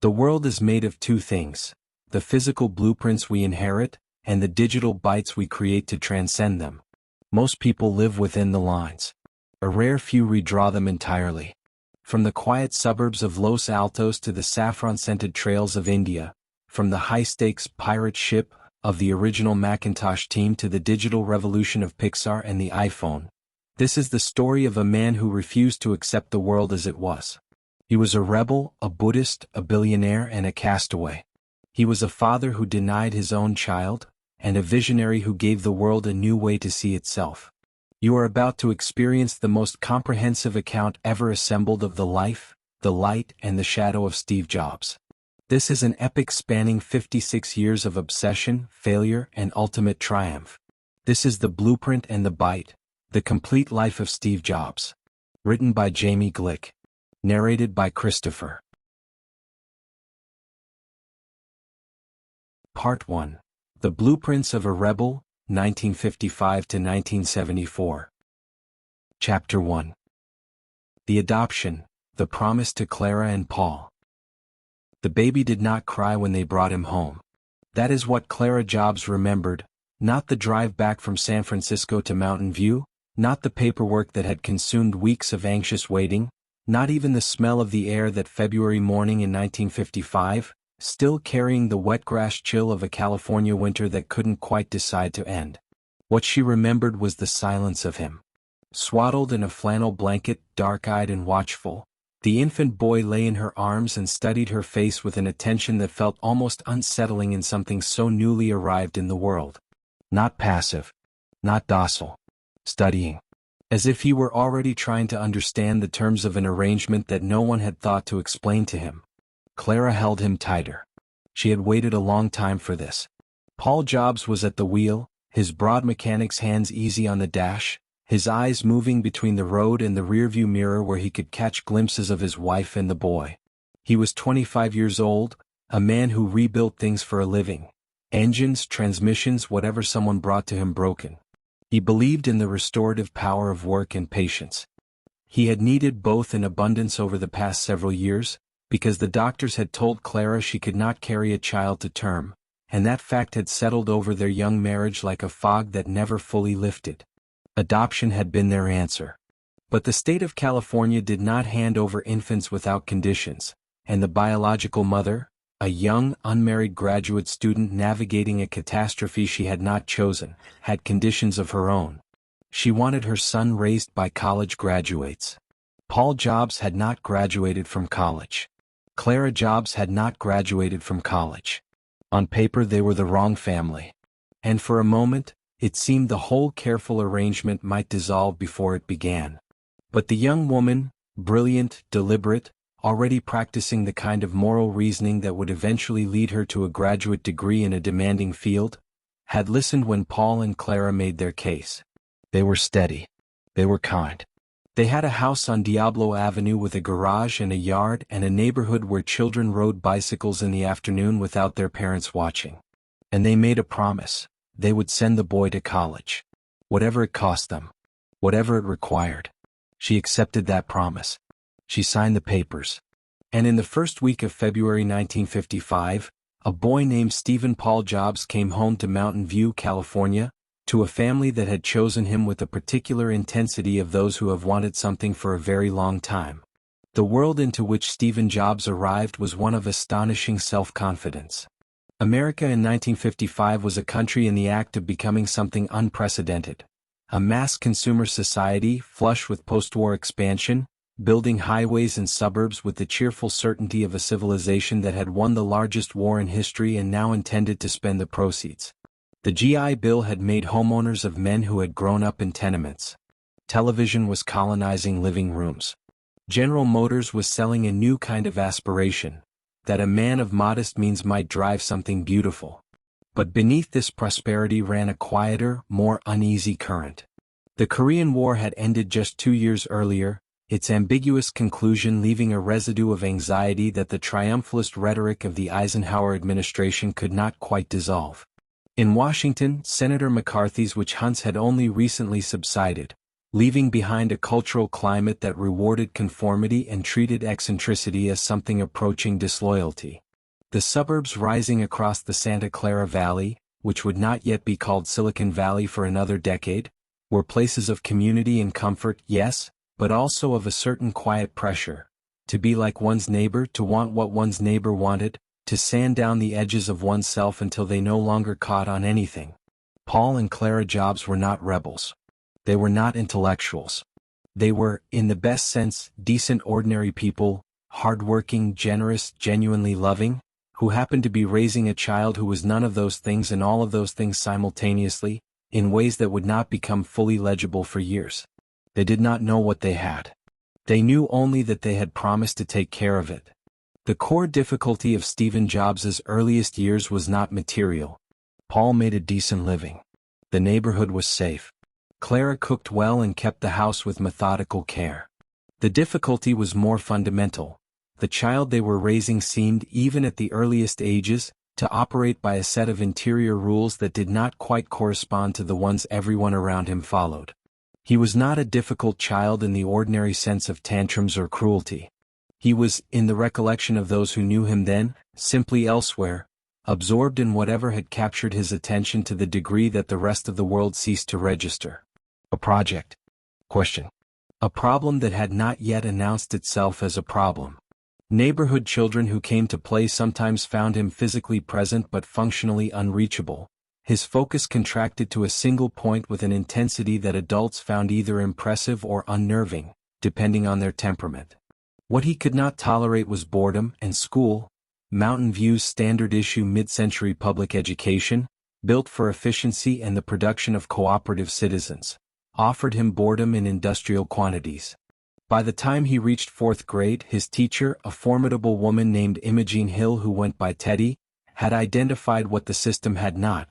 The world is made of two things: the physical blueprints we inherit, and the digital bytes we create to transcend them. Most people live within the lines. A rare few redraw them entirely. From the quiet suburbs of Los Altos to the saffron-scented trails of India, from the high-stakes pirate ship of the original Macintosh team to the digital revolution of Pixar and the iPhone, this is the story of a man who refused to accept the world as it was. He was a rebel, a Buddhist, a billionaire, and a castaway. He was a father who denied his own child, and a visionary who gave the world a new way to see itself. You are about to experience the most comprehensive account ever assembled of the life, the light, and the shadow of Steve Jobs. This is an epic spanning 56 years of obsession, failure, and ultimate triumph. This is the blueprint and the byte, the complete life of Steve Jobs. Written by Jamie Glick. Narrated by Christopher. Part 1. The Blueprints of a Rebel, 1955 to 1974. Chapter 1. The Adoption, the Promise to Clara and Paul. The baby did not cry when they brought him home. That is what Clara Jobs remembered, not the drive back from San Francisco to Mountain View, not the paperwork that had consumed weeks of anxious waiting, not even the smell of the air that February morning in 1955, still carrying the wet-grass chill of a California winter that couldn't quite decide to end. What she remembered was the silence of him. Swaddled in a flannel blanket, dark-eyed and watchful, the infant boy lay in her arms and studied her face with an attention that felt almost unsettling in something so newly arrived in the world. Not passive. Not docile. Studying. As if he were already trying to understand the terms of an arrangement that no one had thought to explain to him. Clara held him tighter. She had waited a long time for this. Paul Jobs was at the wheel, his broad mechanic's hands easy on the dash, his eyes moving between the road and the rearview mirror where he could catch glimpses of his wife and the boy. He was 25 years old, a man who rebuilt things for a living. Engines, transmissions, whatever someone brought to him broken. He believed in the restorative power of work and patience. He had needed both in abundance over the past several years, because the doctors had told Clara she could not carry a child to term, and that fact had settled over their young marriage like a fog that never fully lifted. Adoption had been their answer. But the state of California did not hand over infants without conditions, and the biological mother, a young, unmarried graduate student navigating a catastrophe she had not chosen, had conditions of her own. She wanted her son raised by college graduates. Paul Jobs had not graduated from college. Clara Jobs had not graduated from college. On paper they were the wrong family. And for a moment, it seemed the whole careful arrangement might dissolve before it began. But the young woman, brilliant, deliberate, already practicing the kind of moral reasoning that would eventually lead her to a graduate degree in a demanding field, had listened when Paul and Clara made their case. They were steady. They were kind. They had a house on Diablo Avenue with a garage and a yard and a neighborhood where children rode bicycles in the afternoon without their parents watching. And they made a promise. They would send the boy to college. Whatever it cost them. Whatever it required. She accepted that promise. She signed the papers. And in the first week of February 1955, a boy named Stephen Paul Jobs came home to Mountain View, California, to a family that had chosen him with the particular intensity of those who have wanted something for a very long time. The world into which Stephen Jobs arrived was one of astonishing self-confidence. America in 1955 was a country in the act of becoming something unprecedented. A mass consumer society flush with post-war expansion, building highways and suburbs with the cheerful certainty of a civilization that had won the largest war in history and now intended to spend the proceeds. The GI Bill had made homeowners of men who had grown up in tenements. Television was colonizing living rooms. General Motors was selling a new kind of aspiration, that a man of modest means might drive something beautiful. But beneath this prosperity ran a quieter, more uneasy current. The Korean War had ended just 2 years earlier, its ambiguous conclusion leaving a residue of anxiety that the triumphalist rhetoric of the Eisenhower administration could not quite dissolve. In Washington, Senator McCarthy's witch hunts had only recently subsided, leaving behind a cultural climate that rewarded conformity and treated eccentricity as something approaching disloyalty. The suburbs rising across the Santa Clara Valley, which would not yet be called Silicon Valley for another decade, were places of community and comfort, yes, but also of a certain quiet pressure. To be like one's neighbor, to want what one's neighbor wanted, to sand down the edges of oneself until they no longer caught on anything. Paul and Clara Jobs were not rebels. They were not intellectuals. They were, in the best sense, decent ordinary people, hardworking, generous, genuinely loving, who happened to be raising a child who was none of those things and all of those things simultaneously, in ways that would not become fully legible for years. They did not know what they had. They knew only that they had promised to take care of it. The core difficulty of Stephen Jobs' earliest years was not material. Paul made a decent living. The neighborhood was safe. Clara cooked well and kept the house with methodical care. The difficulty was more fundamental. The child they were raising seemed, even at the earliest ages, to operate by a set of interior rules that did not quite correspond to the ones everyone around him followed. He was not a difficult child in the ordinary sense of tantrums or cruelty. He was, in the recollection of those who knew him then, simply elsewhere, absorbed in whatever had captured his attention to the degree that the rest of the world ceased to register. A project. Question. A problem that had not yet announced itself as a problem. Neighborhood children who came to play sometimes found him physically present but functionally unreachable. His focus contracted to a single point with an intensity that adults found either impressive or unnerving, depending on their temperament. What he could not tolerate was boredom, and school, Mountain View's standard-issue mid-century public education, built for efficiency and the production of cooperative citizens, offered him boredom in industrial quantities. By the time he reached 4th grade, his teacher, a formidable woman named Imogene Hill who went by Teddy, had identified what the system had not,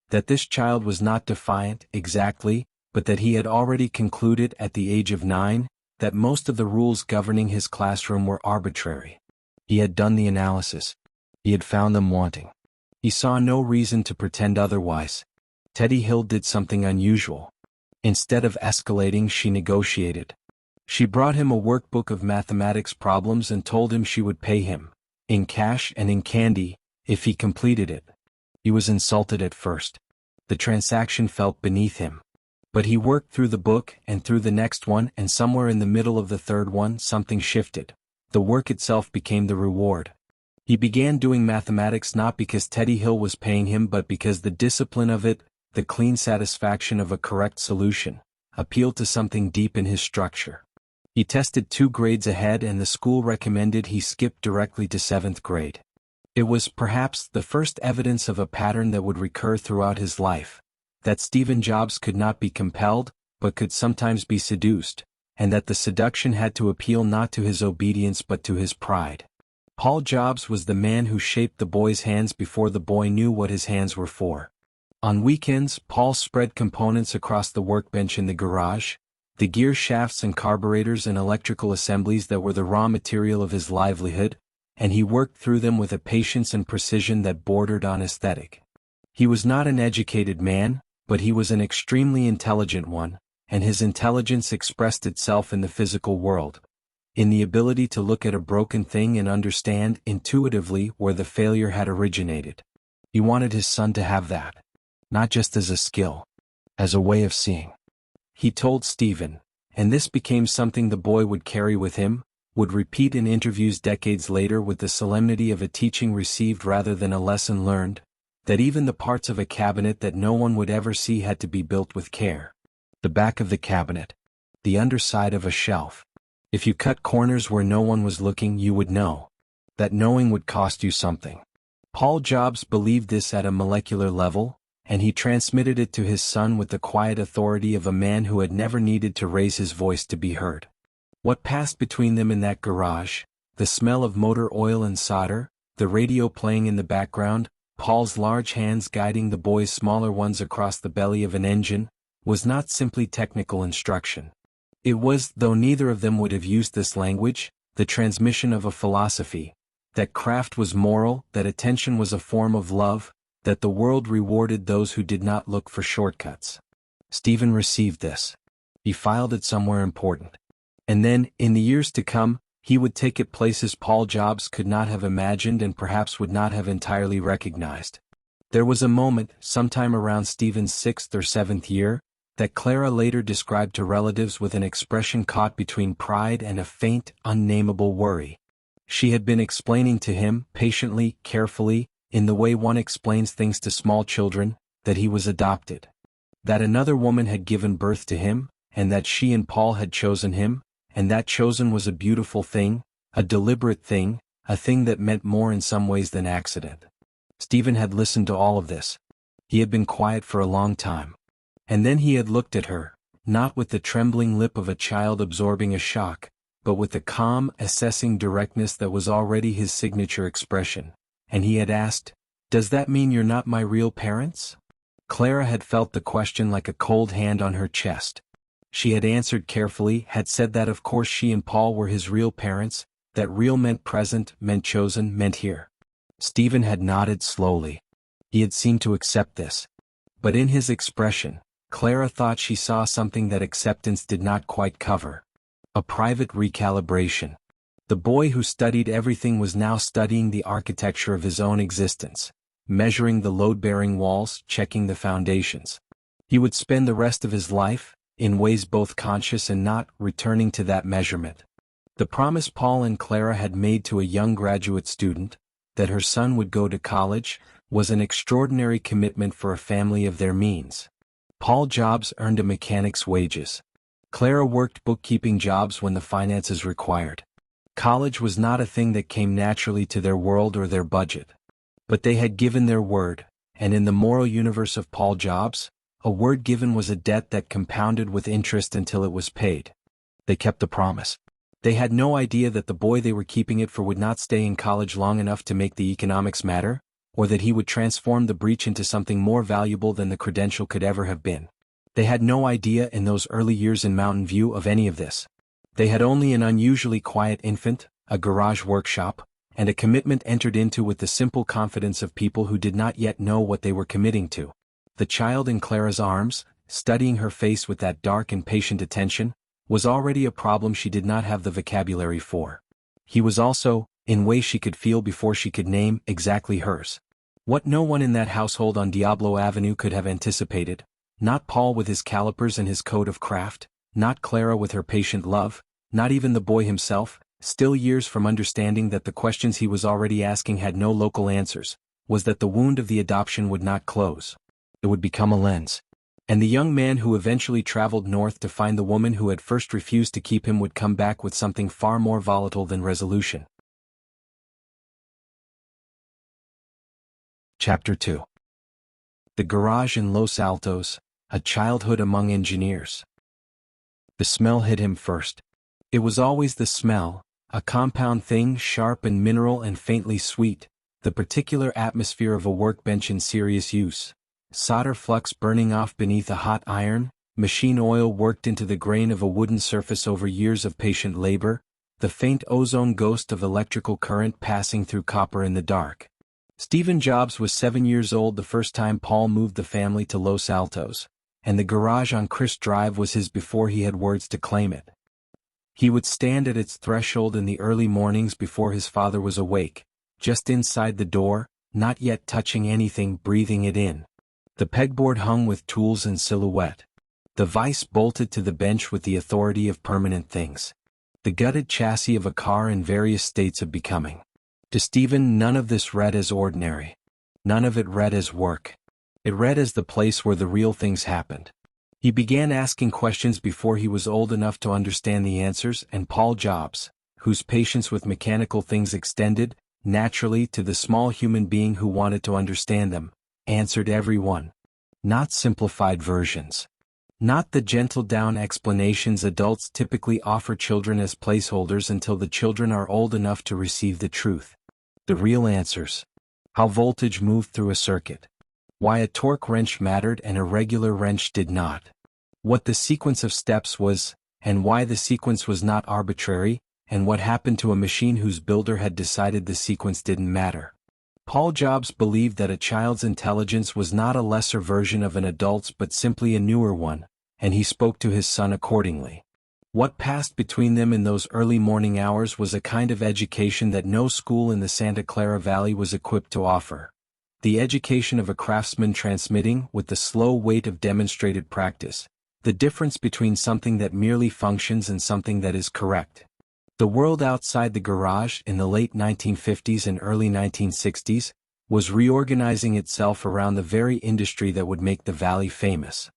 that this child was not defiant, exactly, but that he had already concluded at the age of 9, that most of the rules governing his classroom were arbitrary. He had done the analysis. He had found them wanting. He saw no reason to pretend otherwise. Teddy Hill did something unusual. Instead of escalating, she negotiated. She brought him a workbook of mathematics problems and told him she would pay him, in cash and in candy, if he completed it. He was insulted at first. The transaction felt beneath him. But he worked through the book and through the next one, and somewhere in the middle of the third one something shifted. The work itself became the reward. He began doing mathematics not because Teddy Hill was paying him but because the discipline of it, the clean satisfaction of a correct solution, appealed to something deep in his structure. He tested 2 grades ahead and the school recommended he skip directly to 7th grade. It was, perhaps, the first evidence of a pattern that would recur throughout his life, that Stephen Jobs could not be compelled, but could sometimes be seduced, and that the seduction had to appeal not to his obedience but to his pride. Paul Jobs was the man who shaped the boy's hands before the boy knew what his hands were for. On weekends, Paul spread components across the workbench in the garage, the gear shafts and carburetors and electrical assemblies that were the raw material of his livelihood, and he worked through them with a patience and precision that bordered on aesthetic. He was not an educated man, but he was an extremely intelligent one, and his intelligence expressed itself in the physical world, in the ability to look at a broken thing and understand intuitively where the failure had originated. He wanted his son to have that. Not just as a skill, as a way of seeing. He told Stephen, and this became something the boy would carry with him, would repeat in interviews decades later with the solemnity of a teaching received rather than a lesson learned, that even the parts of a cabinet that no one would ever see had to be built with care. The back of the cabinet. The underside of a shelf. If you cut corners where no one was looking, you would know. That knowing would cost you something. Paul Jobs believed this at a molecular level, and he transmitted it to his son with the quiet authority of a man who had never needed to raise his voice to be heard. What passed between them in that garage, the smell of motor oil and solder, the radio playing in the background, Paul's large hands guiding the boy's smaller ones across the belly of an engine, was not simply technical instruction. It was, though neither of them would have used this language, the transmission of a philosophy, that craft was moral, that attention was a form of love, that the world rewarded those who did not look for shortcuts. Stephen received this. He filed it somewhere important. And then, in the years to come, he would take it places Paul Jobs could not have imagined and perhaps would not have entirely recognized. There was a moment, sometime around Stephen's 6th or 7th year, that Clara later described to relatives with an expression caught between pride and a faint, unnameable worry. She had been explaining to him, patiently, carefully, in the way one explains things to small children, that he was adopted. That another woman had given birth to him, and that she and Paul had chosen him, and that chosen was a beautiful thing, a deliberate thing, a thing that meant more in some ways than accident. Stephen had listened to all of this. He had been quiet for a long time. And then he had looked at her, not with the trembling lip of a child absorbing a shock, but with the calm, assessing directness that was already his signature expression, and he had asked, "Does that mean you're not my real parents?" Clara had felt the question like a cold hand on her chest. She had answered carefully, had said that of course she and Paul were his real parents, that real meant present, meant chosen, meant here. Stephen had nodded slowly. He had seemed to accept this. But in his expression, Clara thought she saw something that acceptance did not quite cover. A private recalibration. The boy who studied everything was now studying the architecture of his own existence, measuring the load-bearing walls, checking the foundations. He would spend the rest of his life, in ways both conscious and not, returning to that measurement. The promise Paul and Clara had made to a young graduate student, that her son would go to college, was an extraordinary commitment for a family of their means. Paul Jobs earned a mechanic's wages. Clara worked bookkeeping jobs when the finances required. College was not a thing that came naturally to their world or their budget. But they had given their word, and in the moral universe of Paul Jobs, a word given was a debt that compounded with interest until it was paid. They kept the promise. They had no idea that the boy they were keeping it for would not stay in college long enough to make the economics matter, or that he would transform the breach into something more valuable than the credential could ever have been. They had no idea in those early years in Mountain View of any of this. They had only an unusually quiet infant, a garage workshop, and a commitment entered into with the simple confidence of people who did not yet know what they were committing to. The child in Clara's arms, studying her face with that dark and patient attention, was already a problem she did not have the vocabulary for. He was also, in ways she could feel before she could name, exactly hers. What no one in that household on Diablo Avenue could have anticipated, not Paul with his calipers and his code of craft, not Clara with her patient love, not even the boy himself, still years from understanding that the questions he was already asking had no local answers, was that the wound of the adoption would not close. It would become a lens. And the young man who eventually traveled north to find the woman who had first refused to keep him would come back with something far more volatile than resolution. Chapter 2. The garage in Los Altos, a childhood among engineers. The smell hit him first. It was always the smell, a compound thing, sharp and mineral and faintly sweet, the particular atmosphere of a workbench in serious use. Solder flux burning off beneath a hot iron, machine oil worked into the grain of a wooden surface over years of patient labor, the faint ozone ghost of electrical current passing through copper in the dark. Stephen Jobs was 7 years old the first time Paul moved the family to Los Altos, and the garage on Chris Drive was his before he had words to claim it. He would stand at its threshold in the early mornings before his father was awake, just inside the door, not yet touching anything, breathing it in. The pegboard hung with tools and silhouette. The vise bolted to the bench with the authority of permanent things. The gutted chassis of a car in various states of becoming. To Stephen, none of this read as ordinary. None of it read as work. It read as the place where the real things happened. He began asking questions before he was old enough to understand the answers, and Paul Jobs, whose patience with mechanical things extended, naturally, to the small human being who wanted to understand them, answered every one. Not simplified versions. Not the gentle-down explanations adults typically offer children as placeholders until the children are old enough to receive the truth. The real answers. How voltage moved through a circuit. Why a torque wrench mattered and a regular wrench did not. What the sequence of steps was, and why the sequence was not arbitrary, and what happened to a machine whose builder had decided the sequence didn't matter. Paul Jobs believed that a child's intelligence was not a lesser version of an adult's but simply a newer one, and he spoke to his son accordingly. What passed between them in those early morning hours was a kind of education that no school in the Santa Clara Valley was equipped to offer. The education of a craftsman transmitting, with the slow weight of demonstrated practice, the difference between something that merely functions and something that is correct. The world outside the garage in the late 1950s and early 1960s was reorganizing itself around the very industry that would make the valley famous.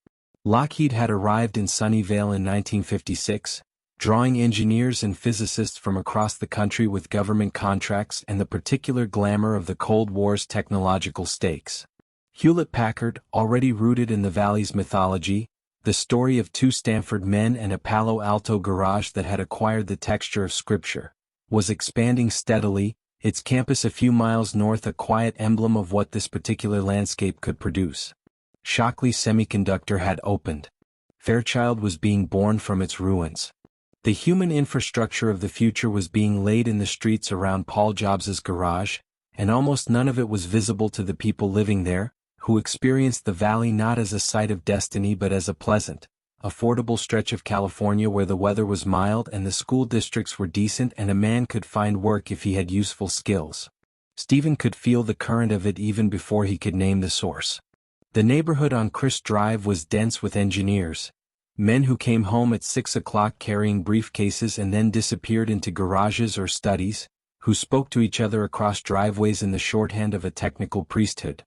Lockheed had arrived in Sunnyvale in 1956, drawing engineers and physicists from across the country with government contracts and the particular glamour of the Cold War's technological stakes. Hewlett-Packard, already rooted in the valley's mythology, the story of two Stanford men and a Palo Alto garage that had acquired the texture of scripture, was expanding steadily, its campus a few miles north a quiet emblem of what this particular landscape could produce. Shockley Semiconductor had opened. Fairchild was being born from its ruins. The human infrastructure of the future was being laid in the streets around Paul Jobs's garage, and almost none of it was visible to the people living there, who experienced the valley not as a site of destiny but as a pleasant, affordable stretch of California where the weather was mild and the school districts were decent and a man could find work if he had useful skills. Stephen could feel the current of it even before he could name the source. The neighborhood on Crist Drive was dense with engineers, men who came home at 6 o'clock carrying briefcases and then disappeared into garages or studies, who spoke to each other across driveways in the shorthand of a technical priesthood.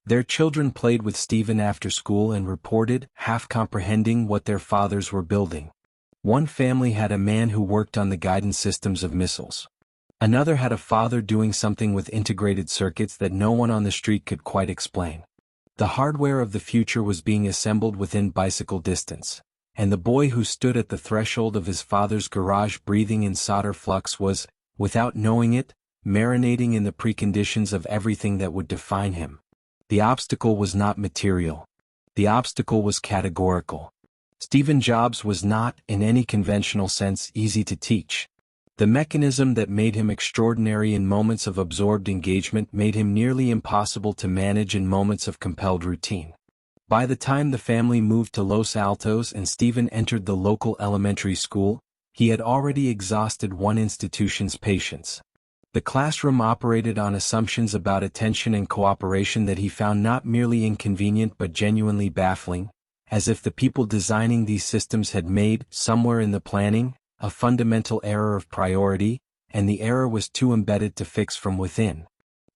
Their children played with Stephen after school and reported, half comprehending what their fathers were building. One family had a man who worked on the guidance systems of missiles. Another had a father doing something with integrated circuits that no one on the street could quite explain. The hardware of the future was being assembled within bicycle distance, and the boy who stood at the threshold of his father's garage breathing in solder flux was, without knowing it, marinating in the preconditions of everything that would define him. The obstacle was not material. The obstacle was categorical. Stephen Jobs was not, in any conventional sense, easy to teach. The mechanism that made him extraordinary in moments of absorbed engagement made him nearly impossible to manage in moments of compelled routine. By the time the family moved to Los Altos and Stephen entered the local elementary school, he had already exhausted one institution's patience. The classroom operated on assumptions about attention and cooperation that he found not merely inconvenient but genuinely baffling, as if the people designing these systems had made, somewhere in the planning, a fundamental error of priority, and the error was too embedded to fix from within.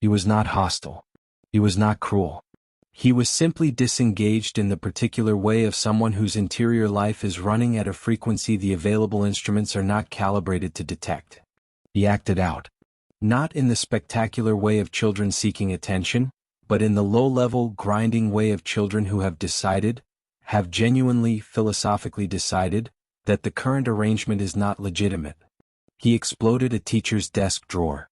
He was not hostile. He was not cruel. He was simply disengaged in the particular way of someone whose interior life is running at a frequency the available instruments are not calibrated to detect. He acted out. Not in the spectacular way of children seeking attention, but in the low-level, grinding way of children who have genuinely, philosophically decided, that the current arrangement is not legitimate. He exploded a teacher's desk drawer.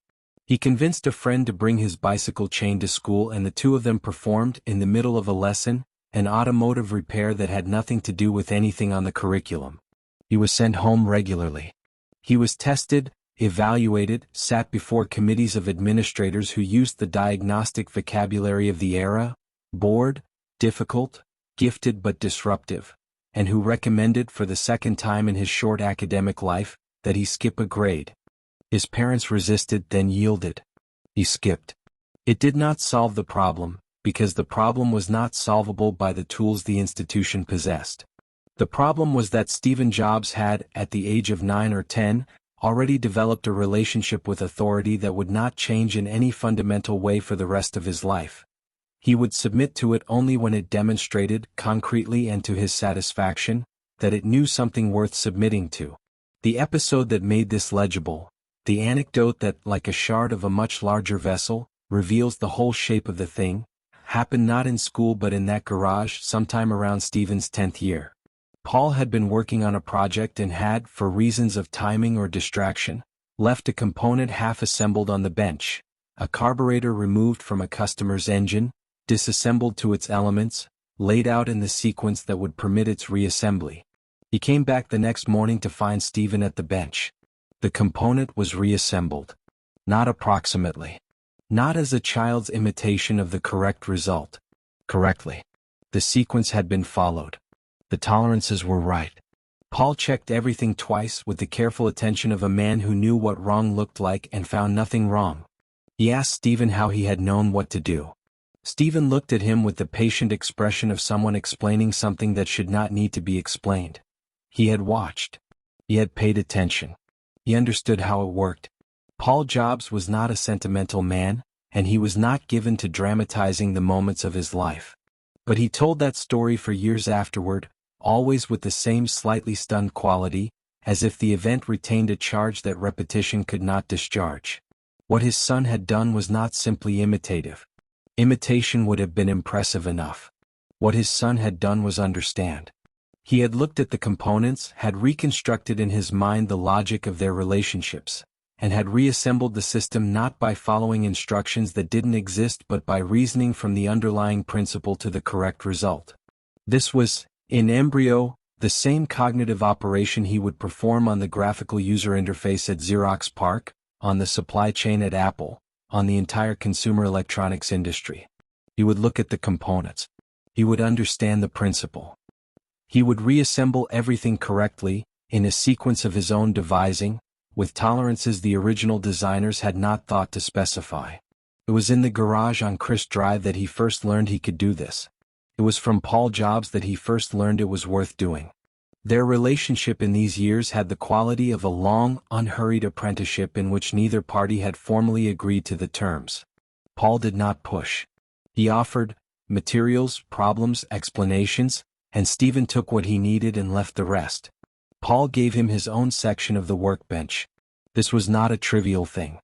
He convinced a friend to bring his bicycle chain to school and the two of them performed, in the middle of a lesson, an automotive repair that had nothing to do with anything on the curriculum. He was sent home regularly. He was tested, evaluated, sat before committees of administrators who used the diagnostic vocabulary of the era, bored, difficult, gifted but disruptive, and who recommended for the second time in his short academic life, that he skip a grade. His parents resisted, then yielded. He skipped. It did not solve the problem, because the problem was not solvable by the tools the institution possessed. The problem was that Stephen Jobs had, at the age of 9 or 10, already developed a relationship with authority that would not change in any fundamental way for the rest of his life. He would submit to it only when it demonstrated, concretely and to his satisfaction, that it knew something worth submitting to. The episode that made this legible, the anecdote that, like a shard of a much larger vessel, reveals the whole shape of the thing, happened not in school but in that garage sometime around Stephen's 10th year. Paul had been working on a project and had, for reasons of timing or distraction, left a component half-assembled on the bench, a carburetor removed from a customer's engine, disassembled to its elements, laid out in the sequence that would permit its reassembly. He came back the next morning to find Stephen at the bench. The component was reassembled. Not approximately. Not as a child's imitation of the correct result. Correctly. The sequence had been followed. The tolerances were right. Paul checked everything twice with the careful attention of a man who knew what wrong looked like and found nothing wrong. He asked Stephen how he had known what to do. Stephen looked at him with the patient expression of someone explaining something that should not need to be explained. He had watched. He had paid attention. He understood how it worked. Paul Jobs was not a sentimental man, and he was not given to dramatizing the moments of his life. But he told that story for years afterward, always with the same slightly stunned quality, as if the event retained a charge that repetition could not discharge. What his son had done was not simply imitative. Imitation would have been impressive enough. What his son had done was understand. He had looked at the components, had reconstructed in his mind the logic of their relationships, and had reassembled the system not by following instructions that didn't exist but by reasoning from the underlying principle to the correct result. This was, in embryo, the same cognitive operation he would perform on the graphical user interface at Xerox PARC, on the supply chain at Apple, on the entire consumer electronics industry. He would look at the components. He would understand the principle. He would reassemble everything correctly, in a sequence of his own devising, with tolerances the original designers had not thought to specify. It was in the garage on Chris Drive that he first learned he could do this. It was from Paul Jobs that he first learned it was worth doing. Their relationship in these years had the quality of a long, unhurried apprenticeship in which neither party had formally agreed to the terms. Paul did not push. He offered materials, problems, explanations, and Stephen took what he needed and left the rest. Paul gave him his own section of the workbench. This was not a trivial thing.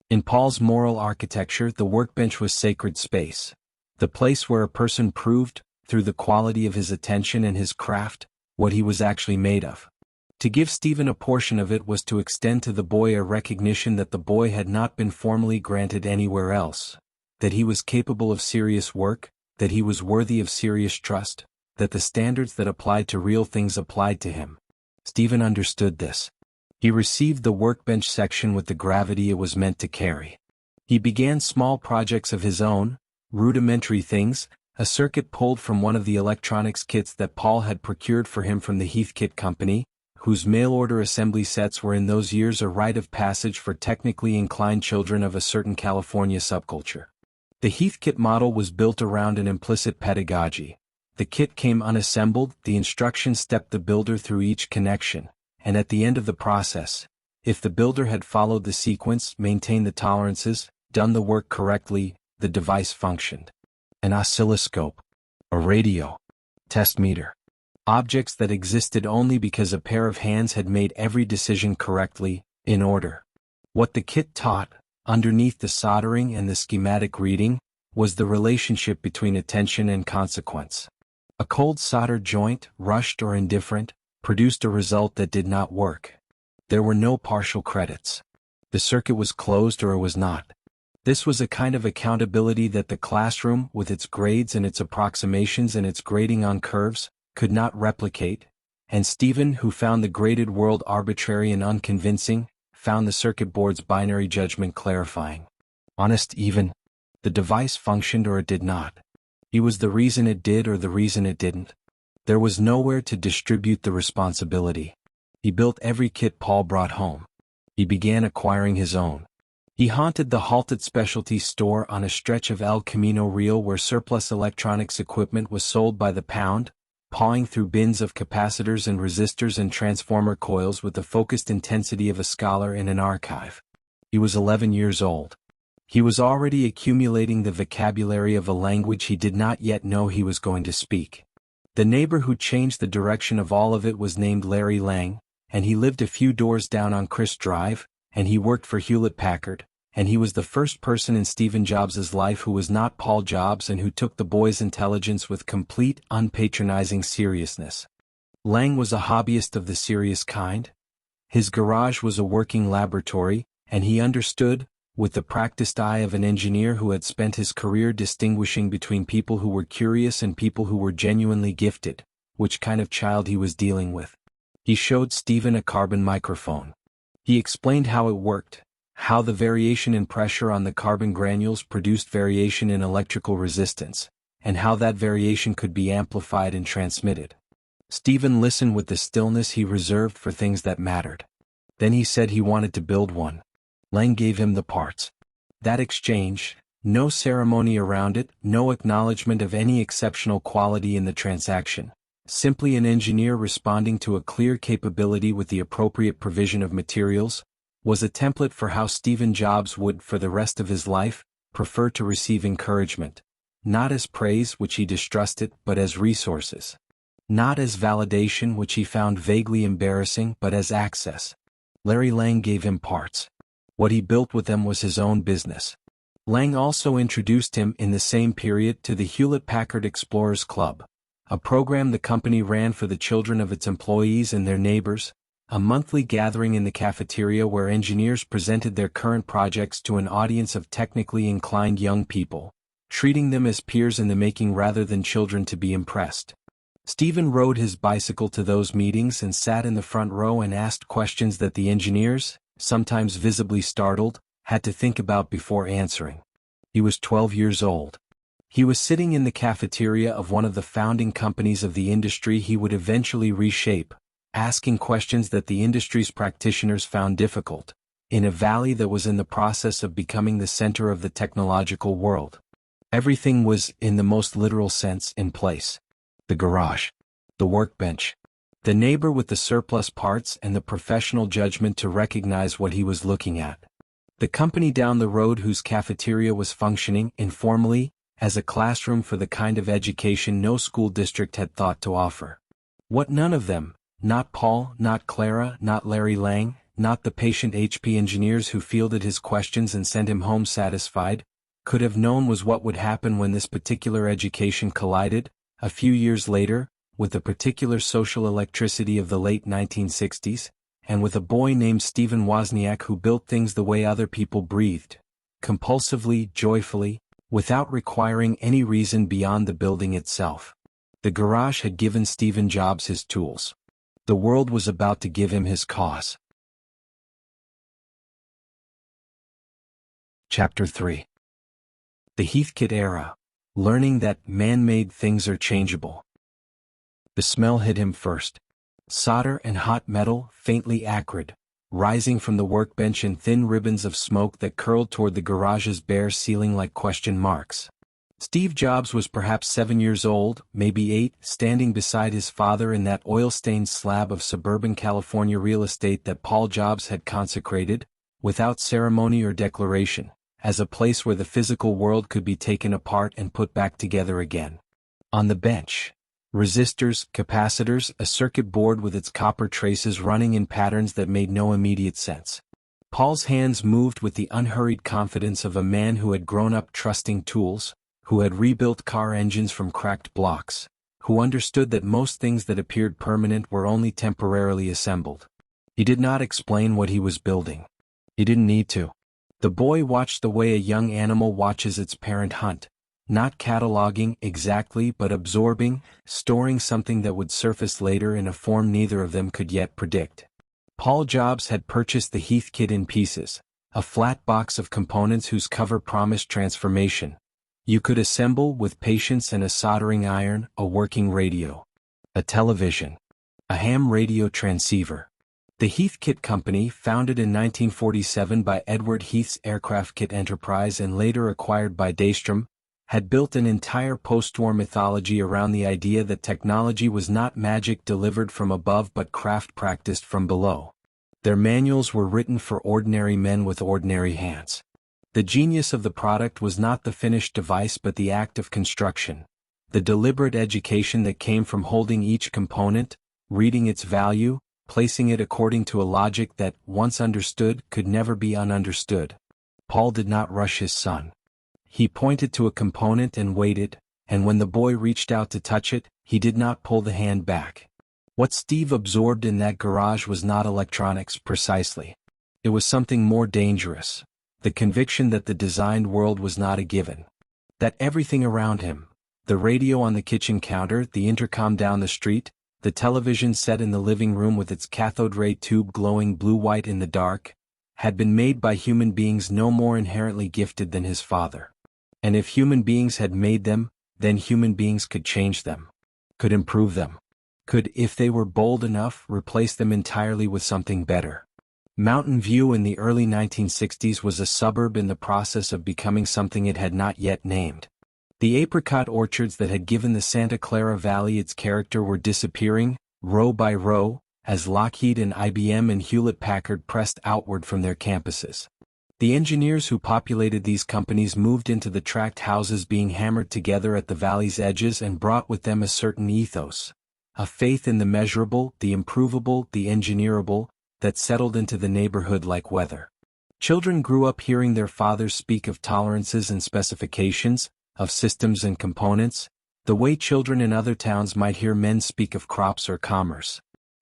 In Paul's moral architecture, the workbench was sacred space, the place where a person proved, through the quality of his attention and his craft, what he was actually made of. To give Stephen a portion of it was to extend to the boy a recognition that the boy had not been formally granted anywhere else, that he was capable of serious work, that he was worthy of serious trust, that the standards that applied to real things applied to him. Stephen understood this. He received the workbench section with the gravity it was meant to carry. He began small projects of his own, rudimentary things, a circuit pulled from one of the electronics kits that Paul had procured for him from the Heathkit Company, whose mail-order assembly sets were in those years a rite of passage for technically inclined children of a certain California subculture. The Heathkit model was built around an implicit pedagogy. The kit came unassembled, the instructions stepped the builder through each connection, and at the end of the process, if the builder had followed the sequence, maintained the tolerances, done the work correctly, the device functioned. An oscilloscope, a radio, test meter. Objects that existed only because a pair of hands had made every decision correctly, in order. What the kit taught, underneath the soldering and the schematic reading, was the relationship between attention and consequence. A cold solder joint, rushed or indifferent, produced a result that did not work. There were no partial credits. The circuit was closed or it was not. This was a kind of accountability that the classroom, with its grades and its approximations and its grading on curves, could not replicate, and Stephen, who found the graded world arbitrary and unconvincing, found the circuit board's binary judgment clarifying. Honest even. The device functioned or it did not. He was the reason it did or the reason it didn't. There was nowhere to distribute the responsibility. He built every kit Paul brought home. He began acquiring his own. He haunted the halted specialty store on a stretch of El Camino Real where surplus electronics equipment was sold by the pound, pawing through bins of capacitors and resistors and transformer coils with the focused intensity of a scholar in an archive. He was 11 years old. He was already accumulating the vocabulary of a language he did not yet know he was going to speak. The neighbor who changed the direction of all of it was named Larry Lang, and he lived a few doors down on Chris Drive, and he worked for Hewlett-Packard, and he was the first person in Stephen Jobs' life who was not Paul Jobs and who took the boy's intelligence with complete, unpatronizing seriousness. Lang was a hobbyist of the serious kind. His garage was a working laboratory, and he understood, with the practiced eye of an engineer who had spent his career distinguishing between people who were curious and people who were genuinely gifted, which kind of child he was dealing with. He showed Stephen a carbon microphone. He explained how it worked, how the variation in pressure on the carbon granules produced variation in electrical resistance, and how that variation could be amplified and transmitted. Stephen listened with the stillness he reserved for things that mattered. Then he said he wanted to build one. Lang gave him the parts. That exchange, no ceremony around it, no acknowledgement of any exceptional quality in the transaction. Simply an engineer responding to a clear capability with the appropriate provision of materials, was a template for how Steve Jobs would, for the rest of his life, prefer to receive encouragement. Not as praise, which he distrusted, but as resources. Not as validation, which he found vaguely embarrassing, but as access. Larry Lang gave him parts. What he built with them was his own business. Lang also introduced him in the same period to the Hewlett-Packard Explorers Club, a program the company ran for the children of its employees and their neighbors, a monthly gathering in the cafeteria where engineers presented their current projects to an audience of technically inclined young people, treating them as peers in the making rather than children to be impressed. Stephen rode his bicycle to those meetings and sat in the front row and asked questions that the engineers, sometimes visibly startled, had to think about before answering. He was 12 years old. He was sitting in the cafeteria of one of the founding companies of the industry he would eventually reshape, asking questions that the industry's practitioners found difficult, in a valley that was in the process of becoming the center of the technological world. Everything was, in the most literal sense, in place. The garage, the workbench, the neighbor with the surplus parts and the professional judgment to recognize what he was looking at. The company down the road whose cafeteria was functioning, informally, as a classroom for the kind of education no school district had thought to offer. What none of them, not Paul, not Clara, not Larry Lang, not the patient HP engineers who fielded his questions and sent him home satisfied, could have known was what would happen when this particular education collided, a few years later, with the particular social electricity of the late 1960s, and with a boy named Steve Wozniak who built things the way other people breathed, compulsively, joyfully, without requiring any reason beyond the building itself. The garage had given Steve Jobs his tools. The world was about to give him his cause. Chapter 3. The Heathkit Era. Learning that man-made things are changeable. The smell hit him first. Solder and hot metal, faintly acrid, rising from the workbench in thin ribbons of smoke that curled toward the garage's bare ceiling like question marks. Steve Jobs was perhaps 7 years old, maybe 8, standing beside his father in that oil-stained slab of suburban California real estate that Paul Jobs had consecrated, without ceremony or declaration, as a place where the physical world could be taken apart and put back together again. On the bench, resistors, capacitors, a circuit board with its copper traces running in patterns that made no immediate sense. Paul's hands moved with the unhurried confidence of a man who had grown up trusting tools, who had rebuilt car engines from cracked blocks, who understood that most things that appeared permanent were only temporarily assembled. He did not explain what he was building. He didn't need to. The boy watched the way a young animal watches its parent hunt, not cataloging exactly but absorbing, storing something that would surface later in a form neither of them could yet predict. Paul Jobs had purchased the Heathkit in pieces, a flat box of components whose cover promised transformation. You could assemble with patience and a soldering iron, a working radio, a television, a ham radio transceiver. The Heathkit Company, founded in 1947 by Edward Heath's Aircraft Kit Enterprise and later acquired by Daystrom, had built an entire post-war mythology around the idea that technology was not magic delivered from above but craft practiced from below. Their manuals were written for ordinary men with ordinary hands. The genius of the product was not the finished device but the act of construction, the deliberate education that came from holding each component, reading its value, placing it according to a logic that, once understood, could never be ununderstood. Paul did not rush his son. He pointed to a component and waited, and when the boy reached out to touch it, he did not pull the hand back. What Steve absorbed in that garage was not electronics precisely. It was something more dangerous, the conviction that the designed world was not a given. That everything around him, the radio on the kitchen counter, the intercom down the street, the television set in the living room with its cathode ray tube glowing blue-white in the dark, had been made by human beings no more inherently gifted than his father. And if human beings had made them, then human beings could change them, could improve them. could, if they were bold enough, replace them entirely with something better. Mountain View in the early 1960s was a suburb in the process of becoming something it had not yet named. The apricot orchards that had given the Santa Clara Valley its character were disappearing, row by row, as Lockheed and IBM and Hewlett-Packard pressed outward from their campuses. The engineers who populated these companies moved into the tract houses being hammered together at the valley's edges and brought with them a certain ethos, a faith in the measurable, the improvable, the engineerable, that settled into the neighborhood like weather. Children grew up hearing their fathers speak of tolerances and specifications, of systems and components, the way children in other towns might hear men speak of crops or commerce.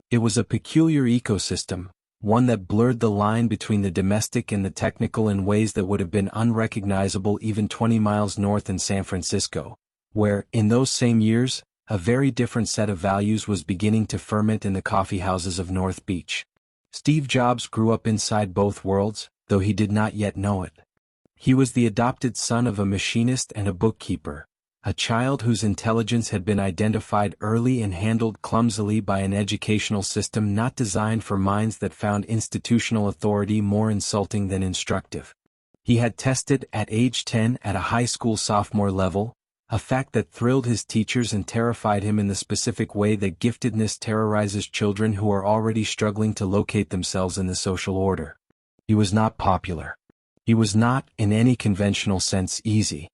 It was a peculiar ecosystem, one that blurred the line between the domestic and the technical in ways that would have been unrecognizable even 20 miles north in San Francisco, where, in those same years, a very different set of values was beginning to ferment in the coffeehouses of North Beach. Steve Jobs grew up inside both worlds, though he did not yet know it. He was the adopted son of a machinist and a bookkeeper, a child whose intelligence had been identified early and handled clumsily by an educational system not designed for minds that found institutional authority more insulting than instructive. He had tested at age 10 at a high school sophomore level, a fact that thrilled his teachers and terrified him in the specific way that giftedness terrorizes children who are already struggling to locate themselves in the social order. He was not popular. He was not, in any conventional sense, easy.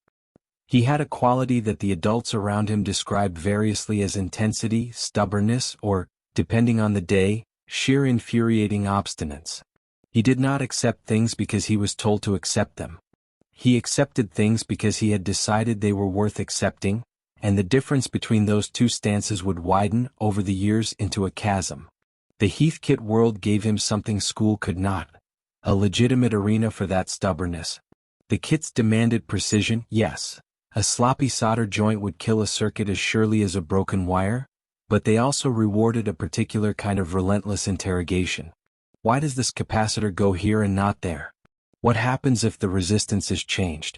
He had a quality that the adults around him described variously as intensity, stubbornness, or, depending on the day, sheer infuriating obstinance. He did not accept things because he was told to accept them. He accepted things because he had decided they were worth accepting, and the difference between those two stances would widen over the years into a chasm. The Heathkit world gave him something school could not, a legitimate arena for that stubbornness. The kits demanded precision, yes. A sloppy solder joint would kill a circuit as surely as a broken wire, but they also rewarded a particular kind of relentless interrogation. Why does this capacitor go here and not there? What happens if the resistance is changed?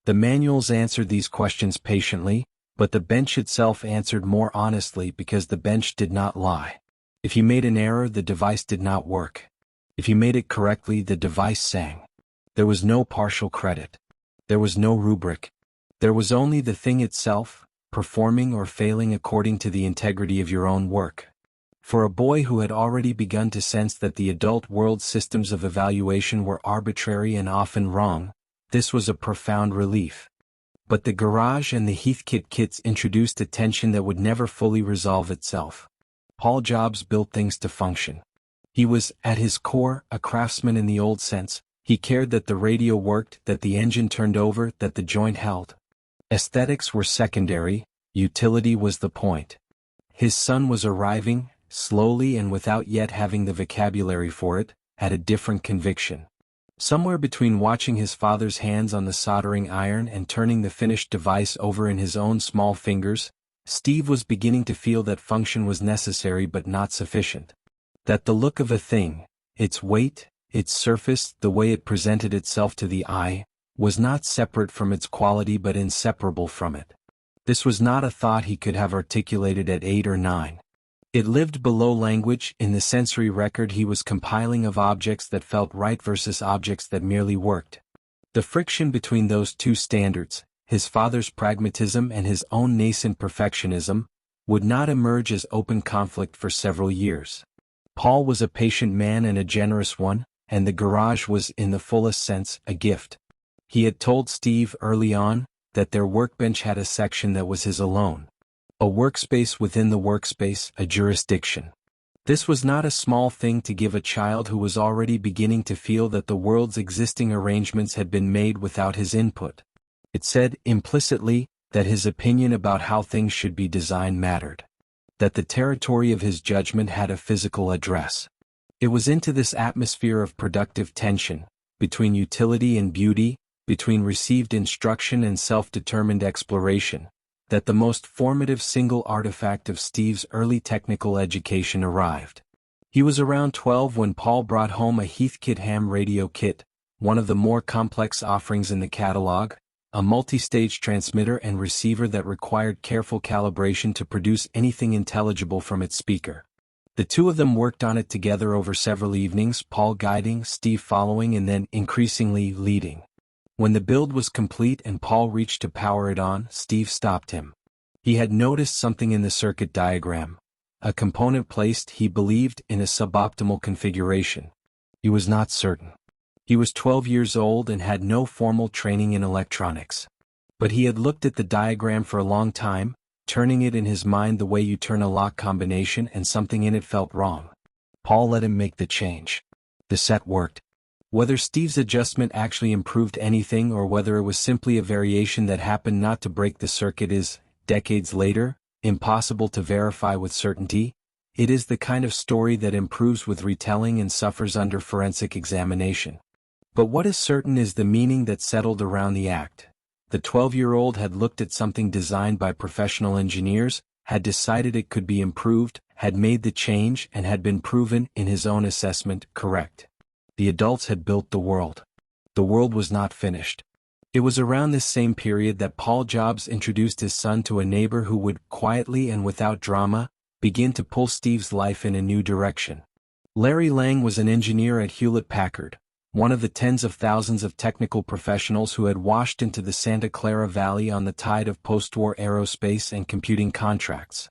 The manuals answered these questions patiently, but the bench itself answered more honestly because the bench did not lie. If you made an error, the device did not work. If you made it correctly, the device sang. There was no partial credit. There was no rubric. There was only the thing itself, performing or failing according to the integrity of your own work. For a boy who had already begun to sense that the adult world's systems of evaluation were arbitrary and often wrong, this was a profound relief. But the garage and the Heathkit kits introduced a tension that would never fully resolve itself. Paul Jobs built things to function. He was, at his core, a craftsman in the old sense. He cared that the radio worked, that the engine turned over, that the joint held. Aesthetics were secondary, utility was the point. His son was arriving, slowly and without yet having the vocabulary for it, at a different conviction. Somewhere between watching his father's hands on the soldering iron and turning the finished device over in his own small fingers, Steve was beginning to feel that function was necessary but not sufficient. That the look of a thing, its weight, its surface, the way it presented itself to the eye, was not separate from its quality but inseparable from it. This was not a thought he could have articulated at 8 or 9. It lived below language in the sensory record he was compiling of objects that felt right versus objects that merely worked. The friction between those two standards, his father's pragmatism and his own nascent perfectionism, would not emerge as open conflict for several years. Paul was a patient man and a generous one, and the garage was, in the fullest sense, a gift. He had told Steve early on that their workbench had a section that was his alone. A workspace within the workspace, a jurisdiction. This was not a small thing to give a child who was already beginning to feel that the world's existing arrangements had been made without his input. It said, implicitly, that his opinion about how things should be designed mattered. That the territory of his judgment had a physical address. It was into this atmosphere of productive tension, between utility and beauty, between received instruction and self-determined exploration, that the most formative single artifact of Steve's early technical education arrived. He was around 12 when Paul brought home a Heathkit ham radio kit, one of the more complex offerings in the catalog, a multi-stage transmitter and receiver that required careful calibration to produce anything intelligible from its speaker. The two of them worked on it together over several evenings, Paul guiding, Steve following, and then increasingly leading. When the build was complete and Paul reached to power it on, Steve stopped him. He had noticed something in the circuit diagram. A component placed, he believed, in a suboptimal configuration. He was not certain. He was 12 years old and had no formal training in electronics. But he had looked at the diagram for a long time, turning it in his mind the way you turn a lock combination, and something in it felt wrong. Paul let him make the change. The set worked. Whether Steve's adjustment actually improved anything or whether it was simply a variation that happened not to break the circuit is, decades later, impossible to verify with certainty. It is the kind of story that improves with retelling and suffers under forensic examination. But what is certain is the meaning that settled around the act. The 12-year-old had looked at something designed by professional engineers, had decided it could be improved, had made the change, and had been proven, in his own assessment, correct. The adults had built the world. The world was not finished. It was around this same period that Paul Jobs introduced his son to a neighbor who would, quietly and without drama, begin to pull Steve's life in a new direction. Larry Lang was an engineer at Hewlett-Packard, one of the tens of thousands of technical professionals who had washed into the Santa Clara Valley on the tide of post-war aerospace and computing contracts.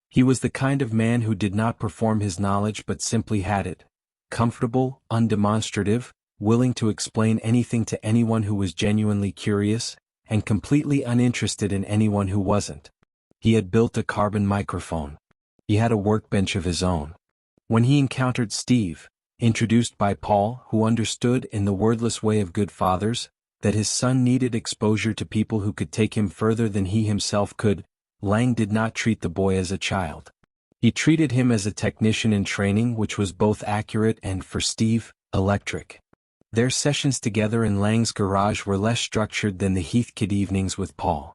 He was the kind of man who did not perform his knowledge but simply had it. Comfortable, undemonstrative, willing to explain anything to anyone who was genuinely curious, and completely uninterested in anyone who wasn't. He had built a carbon microphone. He had a workbench of his own. When he encountered Steve, introduced by Paul, who understood in the wordless way of good fathers, that his son needed exposure to people who could take him further than he himself could, Lang did not treat the boy as a child. He treated him as a technician in training, which was both accurate and, for Steve, electric. Their sessions together in Lang's garage were less structured than the Heathkit evenings with Paul.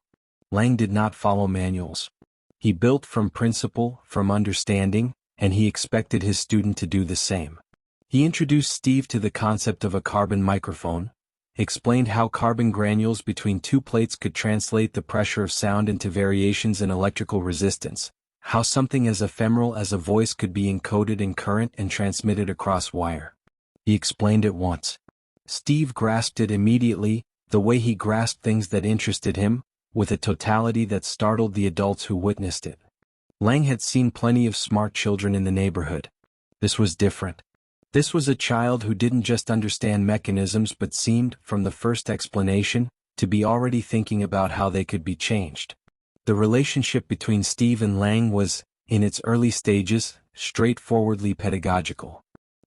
Lang did not follow manuals. He built from principle, from understanding, and he expected his student to do the same. He introduced Steve to the concept of a carbon microphone, explained how carbon granules between two plates could translate the pressure of sound into variations in electrical resistance, how something as ephemeral as a voice could be encoded in current and transmitted across wire. He explained it once. Steve grasped it immediately, the way he grasped things that interested him, with a totality that startled the adults who witnessed it. Lang had seen plenty of smart children in the neighborhood. This was different. This was a child who didn't just understand mechanisms but seemed, from the first explanation, to be already thinking about how they could be changed. The relationship between Steve and Lang was, in its early stages, straightforwardly pedagogical.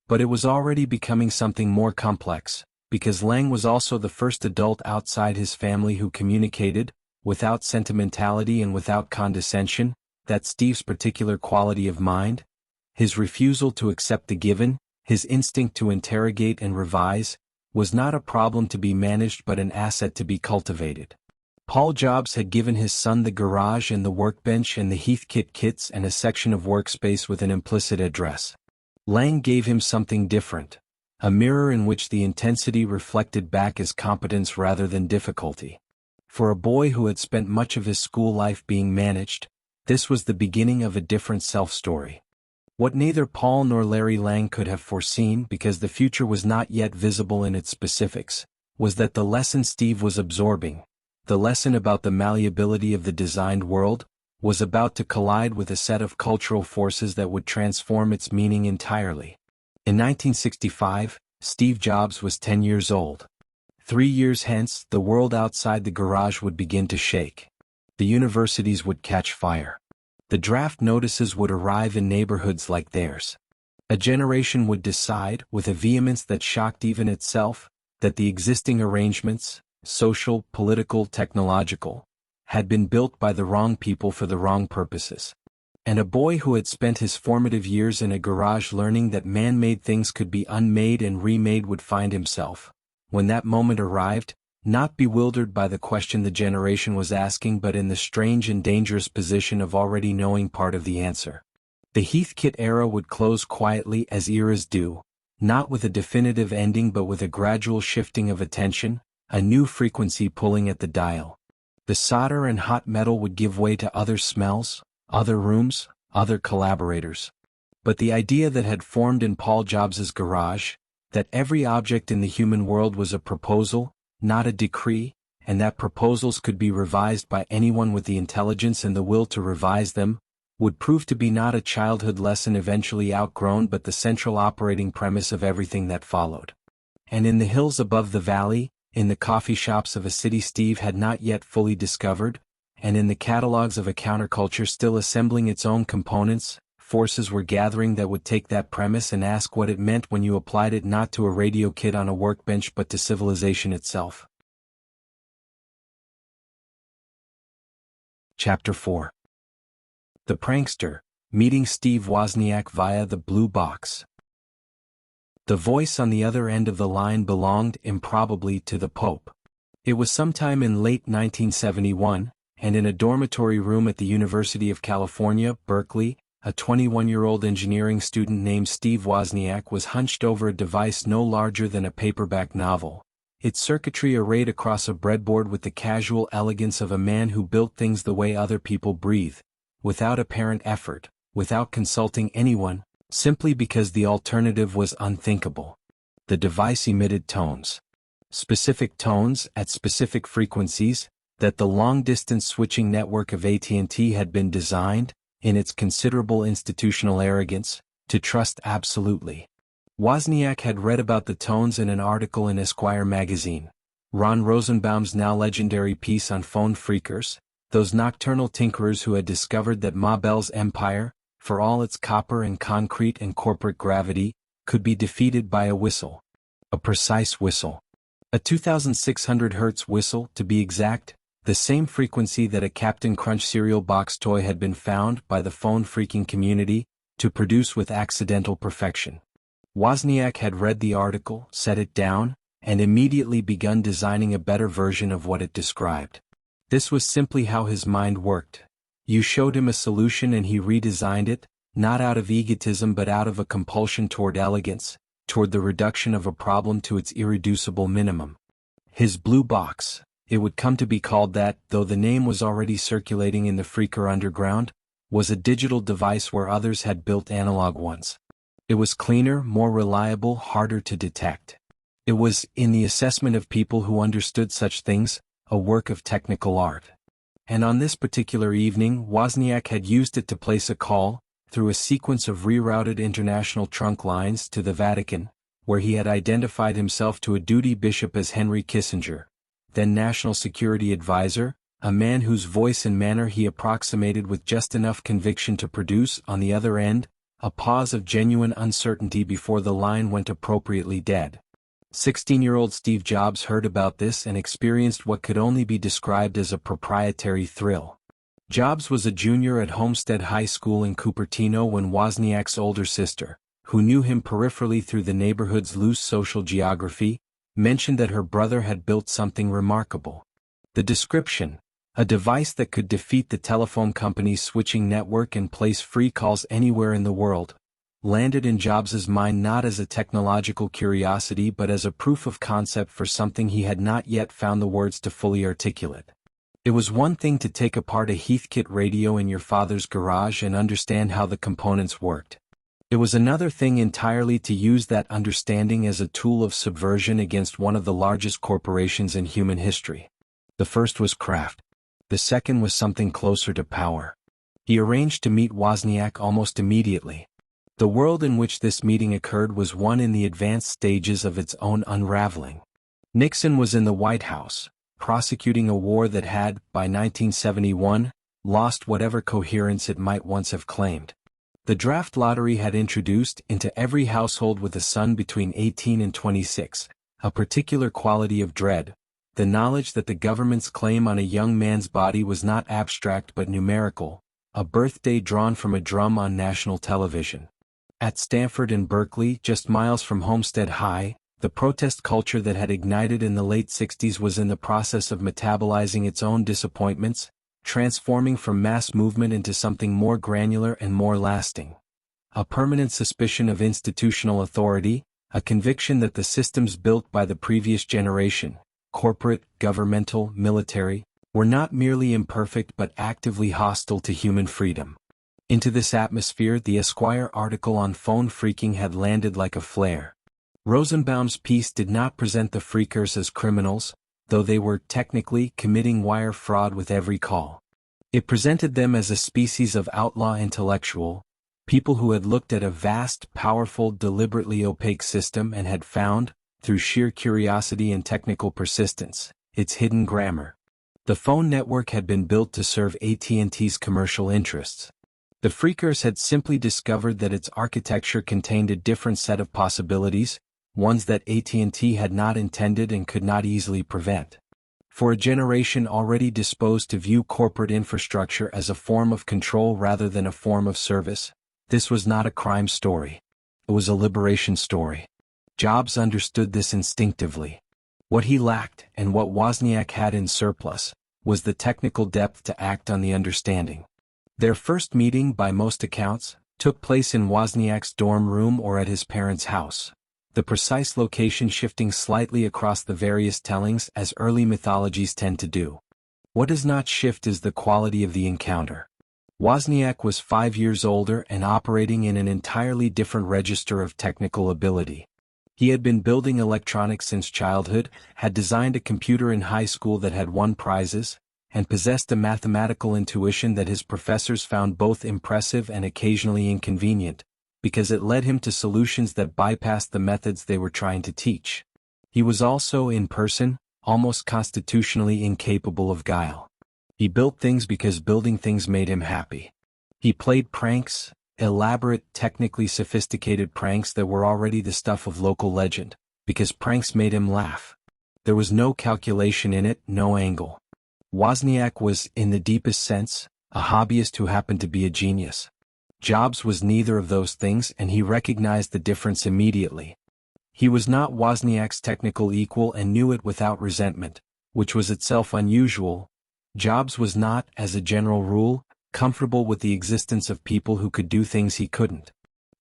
But it was already becoming something more complex, because Lang was also the first adult outside his family who communicated, without sentimentality and without condescension, that Steve's particular quality of mind, his refusal to accept the given, his instinct to interrogate and revise, was not a problem to be managed but an asset to be cultivated. Paul Jobs had given his son the garage and the workbench and the Heathkit kits and a section of workspace with an implicit address. Lang gave him something different, a mirror in which the intensity reflected back as competence rather than difficulty. For a boy who had spent much of his school life being managed, this was the beginning of a different self-story. What neither Paul nor Larry Lang could have foreseen, because the future was not yet visible in its specifics, was that the lesson Steve was absorbing, the lesson about the malleability of the designed world, was about to collide with a set of cultural forces that would transform its meaning entirely. In 1965, Steve Jobs was 10 years old. 3 years hence, the world outside the garage would begin to shake. The universities would catch fire. The draft notices would arrive in neighborhoods like theirs. A generation would decide, with a vehemence that shocked even itself, that the existing arrangements, social, political, technological, had been built by the wrong people for the wrong purposes. And a boy who had spent his formative years in a garage learning that man-made things could be unmade and remade would find himself, when that moment arrived, not bewildered by the question the generation was asking but in the strange and dangerous position of already knowing part of the answer. The Heathkit era would close quietly as eras do, not with a definitive ending but with a gradual shifting of attention, a new frequency pulling at the dial. The solder and hot metal would give way to other smells, other rooms, other collaborators. But the idea that had formed in Paul Jobs's garage, that every object in the human world was a proposal, not a decree, and that proposals could be revised by anyone with the intelligence and the will to revise them, would prove to be not a childhood lesson eventually outgrown but the central operating premise of everything that followed. And in the hills above the valley, in the coffee shops of a city Steve had not yet fully discovered, and in the catalogs of a counterculture still assembling its own components, forces were gathering that would take that premise and ask what it meant when you applied it not to a radio kit on a workbench but to civilization itself. Chapter 4. The Prankster, meeting Steve Wozniak via the blue box. The voice on the other end of the line belonged, improbably, to the Pope. It was sometime in late 1971, and in a dormitory room at the University of California, Berkeley, a 21-year-old engineering student named Steve Wozniak was hunched over a device no larger than a paperback novel, its circuitry arrayed across a breadboard with the casual elegance of a man who built things the way other people breathe, without apparent effort, without consulting anyone, simply because the alternative was unthinkable. The device emitted tones. Specific tones at specific frequencies that the long-distance switching network of AT&T had been designed, in its considerable institutional arrogance, to trust absolutely. Wozniak had read about the tones in an article in Esquire magazine. Ron Rosenbaum's now legendary piece on phone phreakers, those nocturnal tinkerers who had discovered that Ma Bell's empire, for all its copper and concrete and corporate gravity, could be defeated by a whistle. A precise whistle. A 2,600 Hz whistle, to be exact, the same frequency that a Captain Crunch cereal box toy had been found by the phone phreaking community to produce with accidental perfection. Wozniak had read the article, set it down, and immediately begun designing a better version of what it described. This was simply how his mind worked. You showed him a solution and he redesigned it, not out of egotism but out of a compulsion toward elegance, toward the reduction of a problem to its irreducible minimum. His blue box, it would come to be called that, though the name was already circulating in the phreaker underground, was a digital device where others had built analog ones. It was cleaner, more reliable, harder to detect. It was, in the assessment of people who understood such things, a work of technical art. And on this particular evening, Wozniak had used it to place a call, through a sequence of rerouted international trunk lines, to the Vatican, where he had identified himself to a duty bishop as Henry Kissinger, then National Security Advisor, a man whose voice and manner he approximated with just enough conviction to produce, on the other end, a pause of genuine uncertainty before the line went appropriately dead. 16-year-old Steve Jobs heard about this and experienced what could only be described as a proprietary thrill. Jobs was a junior at Homestead High School in Cupertino when Wozniak's older sister, who knew him peripherally through the neighborhood's loose social geography, mentioned that her brother had built something remarkable. The description, a device that could defeat the telephone company's switching network and place free calls anywhere in the world, landed in Jobs's mind not as a technological curiosity but as a proof of concept for something he had not yet found the words to fully articulate. It was one thing to take apart a Heathkit radio in your father's garage and understand how the components worked. It was another thing entirely to use that understanding as a tool of subversion against one of the largest corporations in human history. The first was craft. The second was something closer to power. He arranged to meet Wozniak almost immediately. The world in which this meeting occurred was one in the advanced stages of its own unraveling. Nixon was in the White House, prosecuting a war that had, by 1971, lost whatever coherence it might once have claimed. The draft lottery had introduced, into every household with a son between 18 and 26, a particular quality of dread, the knowledge that the government's claim on a young man's body was not abstract but numerical, a birthday drawn from a drum on national television. At Stanford and Berkeley, just miles from Homestead High, the protest culture that had ignited in the late 60s was in the process of metabolizing its own disappointments, transforming from mass movement into something more granular and more lasting. A permanent suspicion of institutional authority, a conviction that the systems built by the previous generation, corporate, governmental, military, were not merely imperfect but actively hostile to human freedom. Into this atmosphere the Esquire article on phone phreaking had landed like a flare. Rosenbaum's piece did not present the phreakers as criminals, though they were technically committing wire fraud with every call. It presented them as a species of outlaw intellectual, people who had looked at a vast, powerful, deliberately opaque system and had found, through sheer curiosity and technical persistence, its hidden grammar. The phone network had been built to serve AT&T's commercial interests. The phreakers had simply discovered that its architecture contained a different set of possibilities, ones that AT&T had not intended and could not easily prevent. For a generation already disposed to view corporate infrastructure as a form of control rather than a form of service, this was not a crime story. It was a liberation story. Jobs understood this instinctively. What he lacked, and what Wozniak had in surplus, was the technical depth to act on the understanding. Their first meeting, by most accounts, took place in Wozniak's dorm room or at his parents' house, the precise location shifting slightly across the various tellings as early mythologies tend to do. What does not shift is the quality of the encounter. Wozniak was 5 years older and operating in an entirely different register of technical ability. He had been building electronics since childhood, had designed a computer in high school that had won prizes, and possessed a mathematical intuition that his professors found both impressive and occasionally inconvenient, because it led him to solutions that bypassed the methods they were trying to teach. He was also, in person, almost constitutionally incapable of guile. He built things because building things made him happy. He played pranks, elaborate, technically sophisticated pranks that were already the stuff of local legend, because pranks made him laugh. There was no calculation in it, no angle. Wozniak was, in the deepest sense, a hobbyist who happened to be a genius. Jobs was neither of those things and he recognized the difference immediately. He was not Wozniak's technical equal and knew it without resentment, which was itself unusual. Jobs was not, as a general rule, comfortable with the existence of people who could do things he couldn't.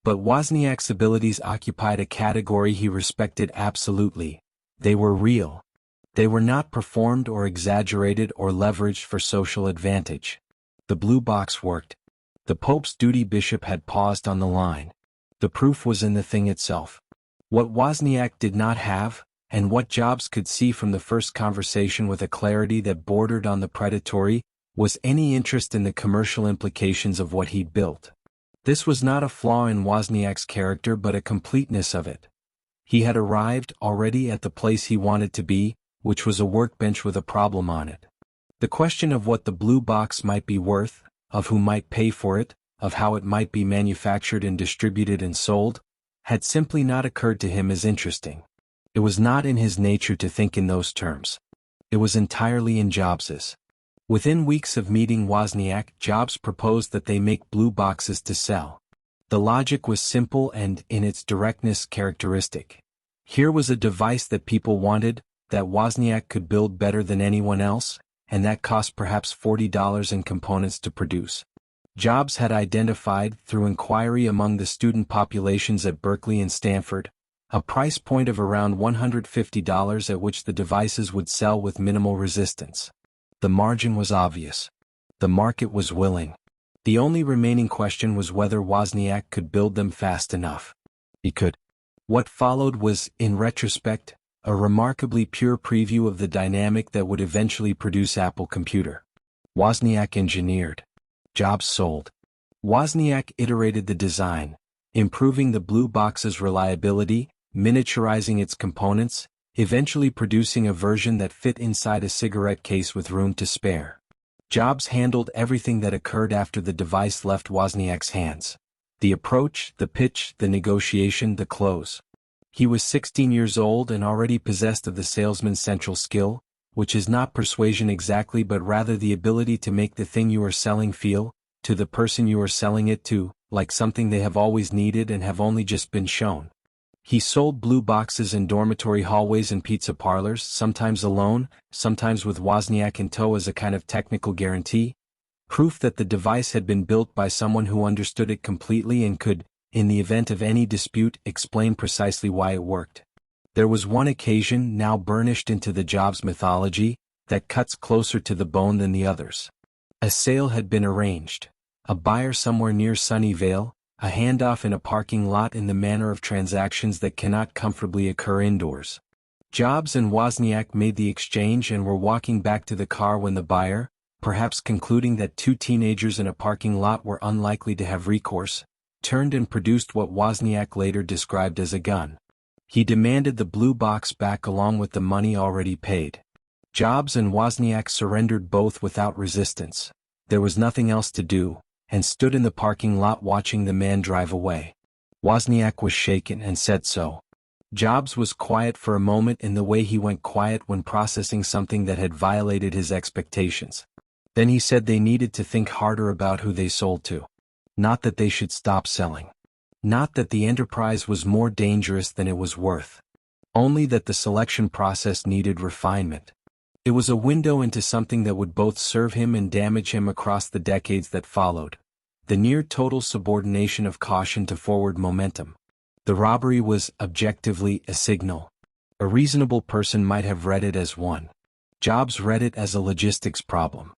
But Wozniak's abilities occupied a category he respected absolutely. They were real. They were not performed or exaggerated or leveraged for social advantage. The blue box worked. The Pope's duty bishop had paused on the line. The proof was in the thing itself. What Wozniak did not have, and what Jobs could see from the first conversation with a clarity that bordered on the predatory, was any interest in the commercial implications of what he'd built. This was not a flaw in Wozniak's character but a completeness of it. He had arrived already at the place he wanted to be, which was a workbench with a problem on it. The question of what the blue box might be worth, of who might pay for it, of how it might be manufactured and distributed and sold, had simply not occurred to him as interesting. It was not in his nature to think in those terms. It was entirely in Jobs's. Within weeks of meeting Wozniak, Jobs proposed that they make blue boxes to sell. The logic was simple and, in its directness, characteristic. Here was a device that people wanted, that Wozniak could build better than anyone else, and that cost perhaps $40 in components to produce. Jobs had identified, through inquiry among the student populations at Berkeley and Stanford, a price point of around $150 at which the devices would sell with minimal resistance. The margin was obvious. The market was willing. The only remaining question was whether Wozniak could build them fast enough. He could. What followed was, in retrospect, a remarkably pure preview of the dynamic that would eventually produce Apple Computer. Wozniak engineered. Jobs sold. Wozniak iterated the design, improving the blue box's reliability, miniaturizing its components, eventually producing a version that fit inside a cigarette case with room to spare. Jobs handled everything that occurred after the device left Wozniak's hands. The approach, the pitch, the negotiation, the close. He was 16 years old and already possessed of the salesman's central skill, which is not persuasion exactly but rather the ability to make the thing you are selling feel, to the person you are selling it to, like something they have always needed and have only just been shown. He sold blue boxes in dormitory hallways and pizza parlors, sometimes alone, sometimes with Wozniak in tow as a kind of technical guarantee, proof that the device had been built by someone who understood it completely and could, in the event of any dispute, explain precisely why it worked. There was one occasion, now burnished into the Jobs mythology, that cuts closer to the bone than the others. A sale had been arranged. A buyer somewhere near Sunnyvale, a handoff in a parking lot in the manner of transactions that cannot comfortably occur indoors. Jobs and Wozniak made the exchange and were walking back to the car when the buyer, perhaps concluding that two teenagers in a parking lot were unlikely to have recourse, turned and produced what Wozniak later described as a gun. He demanded the blue box back along with the money already paid. Jobs and Wozniak surrendered both without resistance. There was nothing else to do, and stood in the parking lot watching the man drive away. Wozniak was shaken and said so. Jobs was quiet for a moment in the way he went quiet when processing something that had violated his expectations. Then he said they needed to think harder about who they sold to. Not that they should stop selling. Not that the enterprise was more dangerous than it was worth. Only that the selection process needed refinement. It was a window into something that would both serve him and damage him across the decades that followed. The near total subordination of caution to forward momentum. The robbery was, objectively, a signal. A reasonable person might have read it as one. Jobs read it as a logistics problem.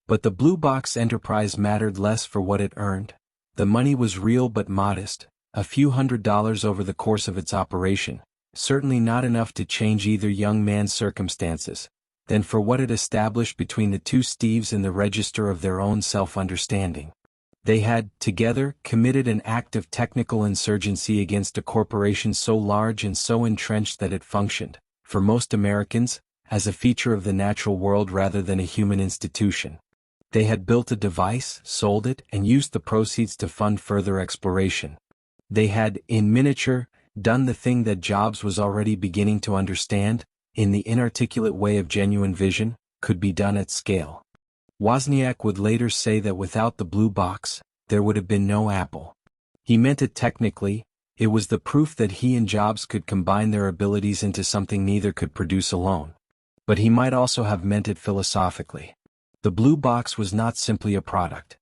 But the blue box enterprise mattered less for what it earned. The money was real but modest, a few $100s over the course of its operation, certainly not enough to change either young man's circumstances, than for what it established between the two Steves in the register of their own self-understanding. They had, together, committed an act of technical insurgency against a corporation so large and so entrenched that it functioned, for most Americans, as a feature of the natural world rather than a human institution. They had built a device, sold it, and used the proceeds to fund further exploration. They had, in miniature, done the thing that Jobs was already beginning to understand, in the inarticulate way of genuine vision, could be done at scale. Wozniak would later say that without the blue box, there would have been no Apple. He meant it technically. It was the proof that he and Jobs could combine their abilities into something neither could produce alone. But he might also have meant it philosophically. The blue box was not simply a product.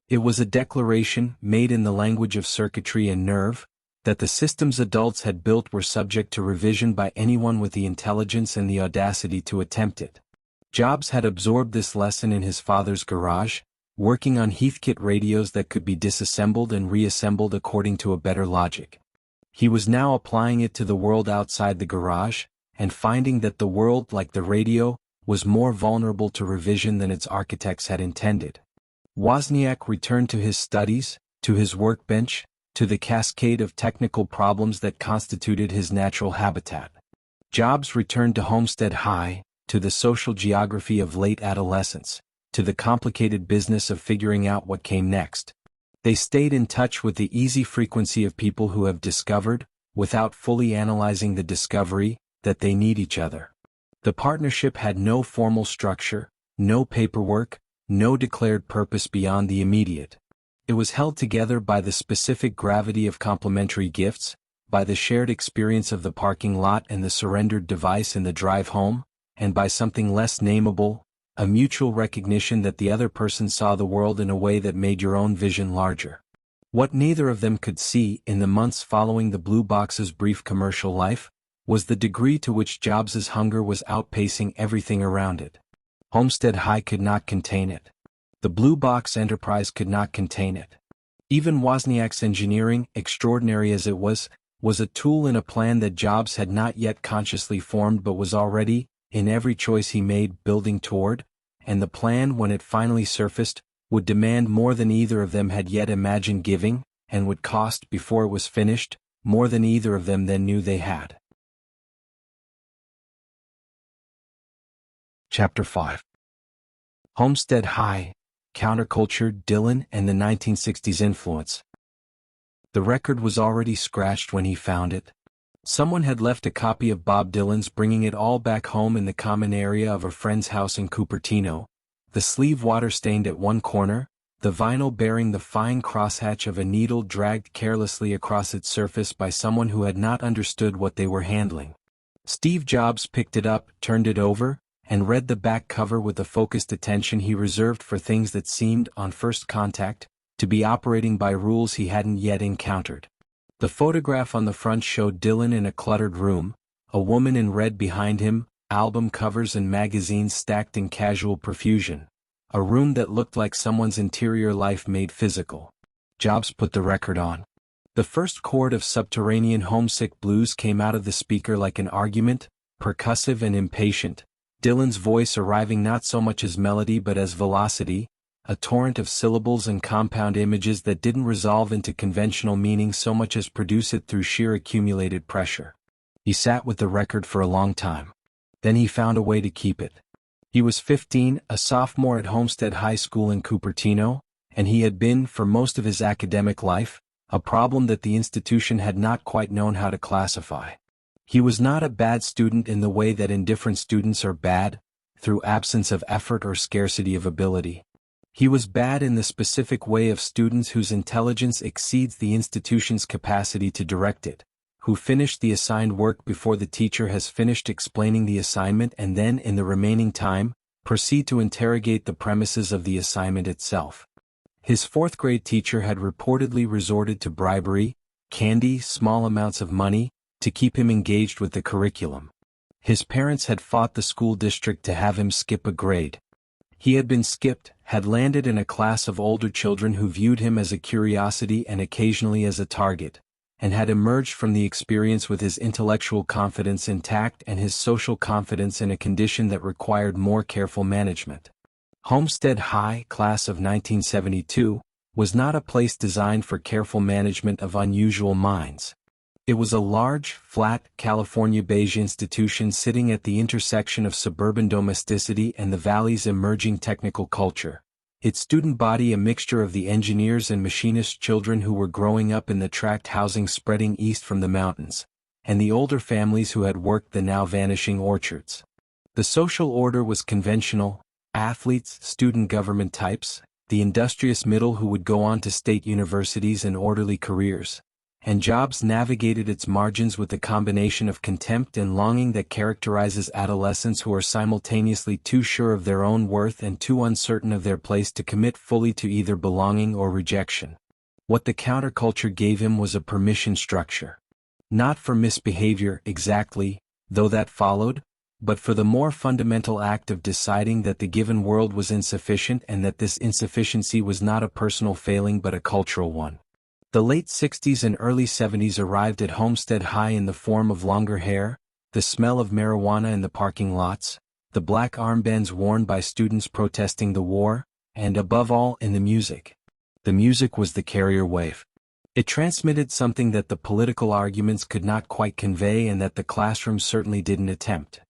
It was a declaration, made in the language of circuitry and nerve, that the systems adults had built were subject to revision by anyone with the intelligence and the audacity to attempt it. Jobs had absorbed this lesson in his father's garage, working on Heathkit radios that could be disassembled and reassembled according to a better logic. He was now applying it to the world outside the garage, and finding that the world, like the radio, was more vulnerable to revision than its architects had intended. Wozniak returned to his studies, to his workbench, to the cascade of technical problems that constituted his natural habitat. Jobs returned to Homestead High, to the social geography of late adolescence, to the complicated business of figuring out what came next. They stayed in touch with the easy frequency of people who have discovered, without fully analyzing the discovery, that they need each other. The partnership had no formal structure, no paperwork, no declared purpose beyond the immediate. It was held together by the specific gravity of complementary gifts, by the shared experience of the parking lot and the surrendered device in the drive home, and by something less nameable, a mutual recognition that the other person saw the world in a way that made your own vision larger. What neither of them could see in the months following the blue box's brief commercial life, was the degree to which Jobs's hunger was outpacing everything around it. Homestead High could not contain it. The blue box enterprise could not contain it. Even Wozniak's engineering, extraordinary as it was a tool in a plan that Jobs had not yet consciously formed but was already, in every choice he made, building toward, and the plan, when it finally surfaced, would demand more than either of them had yet imagined giving, and would cost, before it was finished, more than either of them then knew they had. Chapter 5. Homestead High, Counterculture, Dylan and the 1960s Influence. The record was already scratched when he found it. Someone had left a copy of Bob Dylan's, bringing it all back home in the common area of a friend's house in Cupertino, the sleeve water-stained at one corner, the vinyl bearing the fine crosshatch of a needle dragged carelessly across its surface by someone who had not understood what they were handling. Steve Jobs picked it up, turned it over, and read the back cover with the focused attention he reserved for things that seemed, on first contact, to be operating by rules he hadn't yet encountered. The photograph on the front showed Dylan in a cluttered room, a woman in red behind him, album covers and magazines stacked in casual profusion. A room that looked like someone's interior life made physical. Jobs put the record on. The first chord of Subterranean Homesick Blues came out of the speaker like an argument, percussive and impatient, Dylan's voice arriving not so much as melody but as velocity, a torrent of syllables and compound images that didn't resolve into conventional meaning so much as produce it through sheer accumulated pressure. He sat with the record for a long time. Then he found a way to keep it. He was 15, a sophomore at Homestead High School in Cupertino, and he had been, for most of his academic life, a problem that the institution had not quite known how to classify. He was not a bad student in the way that indifferent students are bad, through absence of effort or scarcity of ability. He was bad in the specific way of students whose intelligence exceeds the institution's capacity to direct it, who finish the assigned work before the teacher has finished explaining the assignment and then, in the remaining time, proceed to interrogate the premises of the assignment itself. His fourth-grade teacher had reportedly resorted to bribery, candy, small amounts of money, to keep him engaged with the curriculum. His parents had fought the school district to have him skip a grade. He had been skipped, had landed in a class of older children who viewed him as a curiosity and occasionally as a target, and had emerged from the experience with his intellectual confidence intact and his social confidence in a condition that required more careful management. Homestead High, class of 1972, was not a place designed for careful management of unusual minds. It was a large, flat, California beige institution sitting at the intersection of suburban domesticity and the valley's emerging technical culture. Its student body a mixture of the engineers and machinist children who were growing up in the tract housing spreading east from the mountains, and the older families who had worked the now vanishing orchards. The social order was conventional: athletes, student government types, the industrious middle who would go on to state universities and orderly careers, and Jobs navigated its margins with the combination of contempt and longing that characterizes adolescents who are simultaneously too sure of their own worth and too uncertain of their place to commit fully to either belonging or rejection. What the counterculture gave him was a permission structure. Not for misbehavior exactly, though that followed, but for the more fundamental act of deciding that the given world was insufficient and that this insufficiency was not a personal failing but a cultural one. The late 60s and early 70s arrived at Homestead High in the form of longer hair, the smell of marijuana in the parking lots, the black armbands worn by students protesting the war, and above all in the music. The music was the carrier wave. It transmitted something that the political arguments could not quite convey and that the classroom certainly didn't attempt.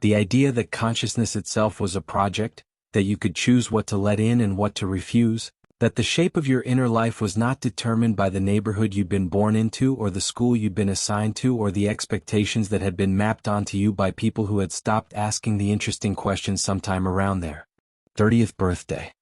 The idea that consciousness itself was a project, that you could choose what to let in and what to refuse, that the shape of your inner life was not determined by the neighborhood you'd been born into or the school you'd been assigned to or the expectations that had been mapped onto you by people who had stopped asking the interesting questions sometime around their 30th birthday.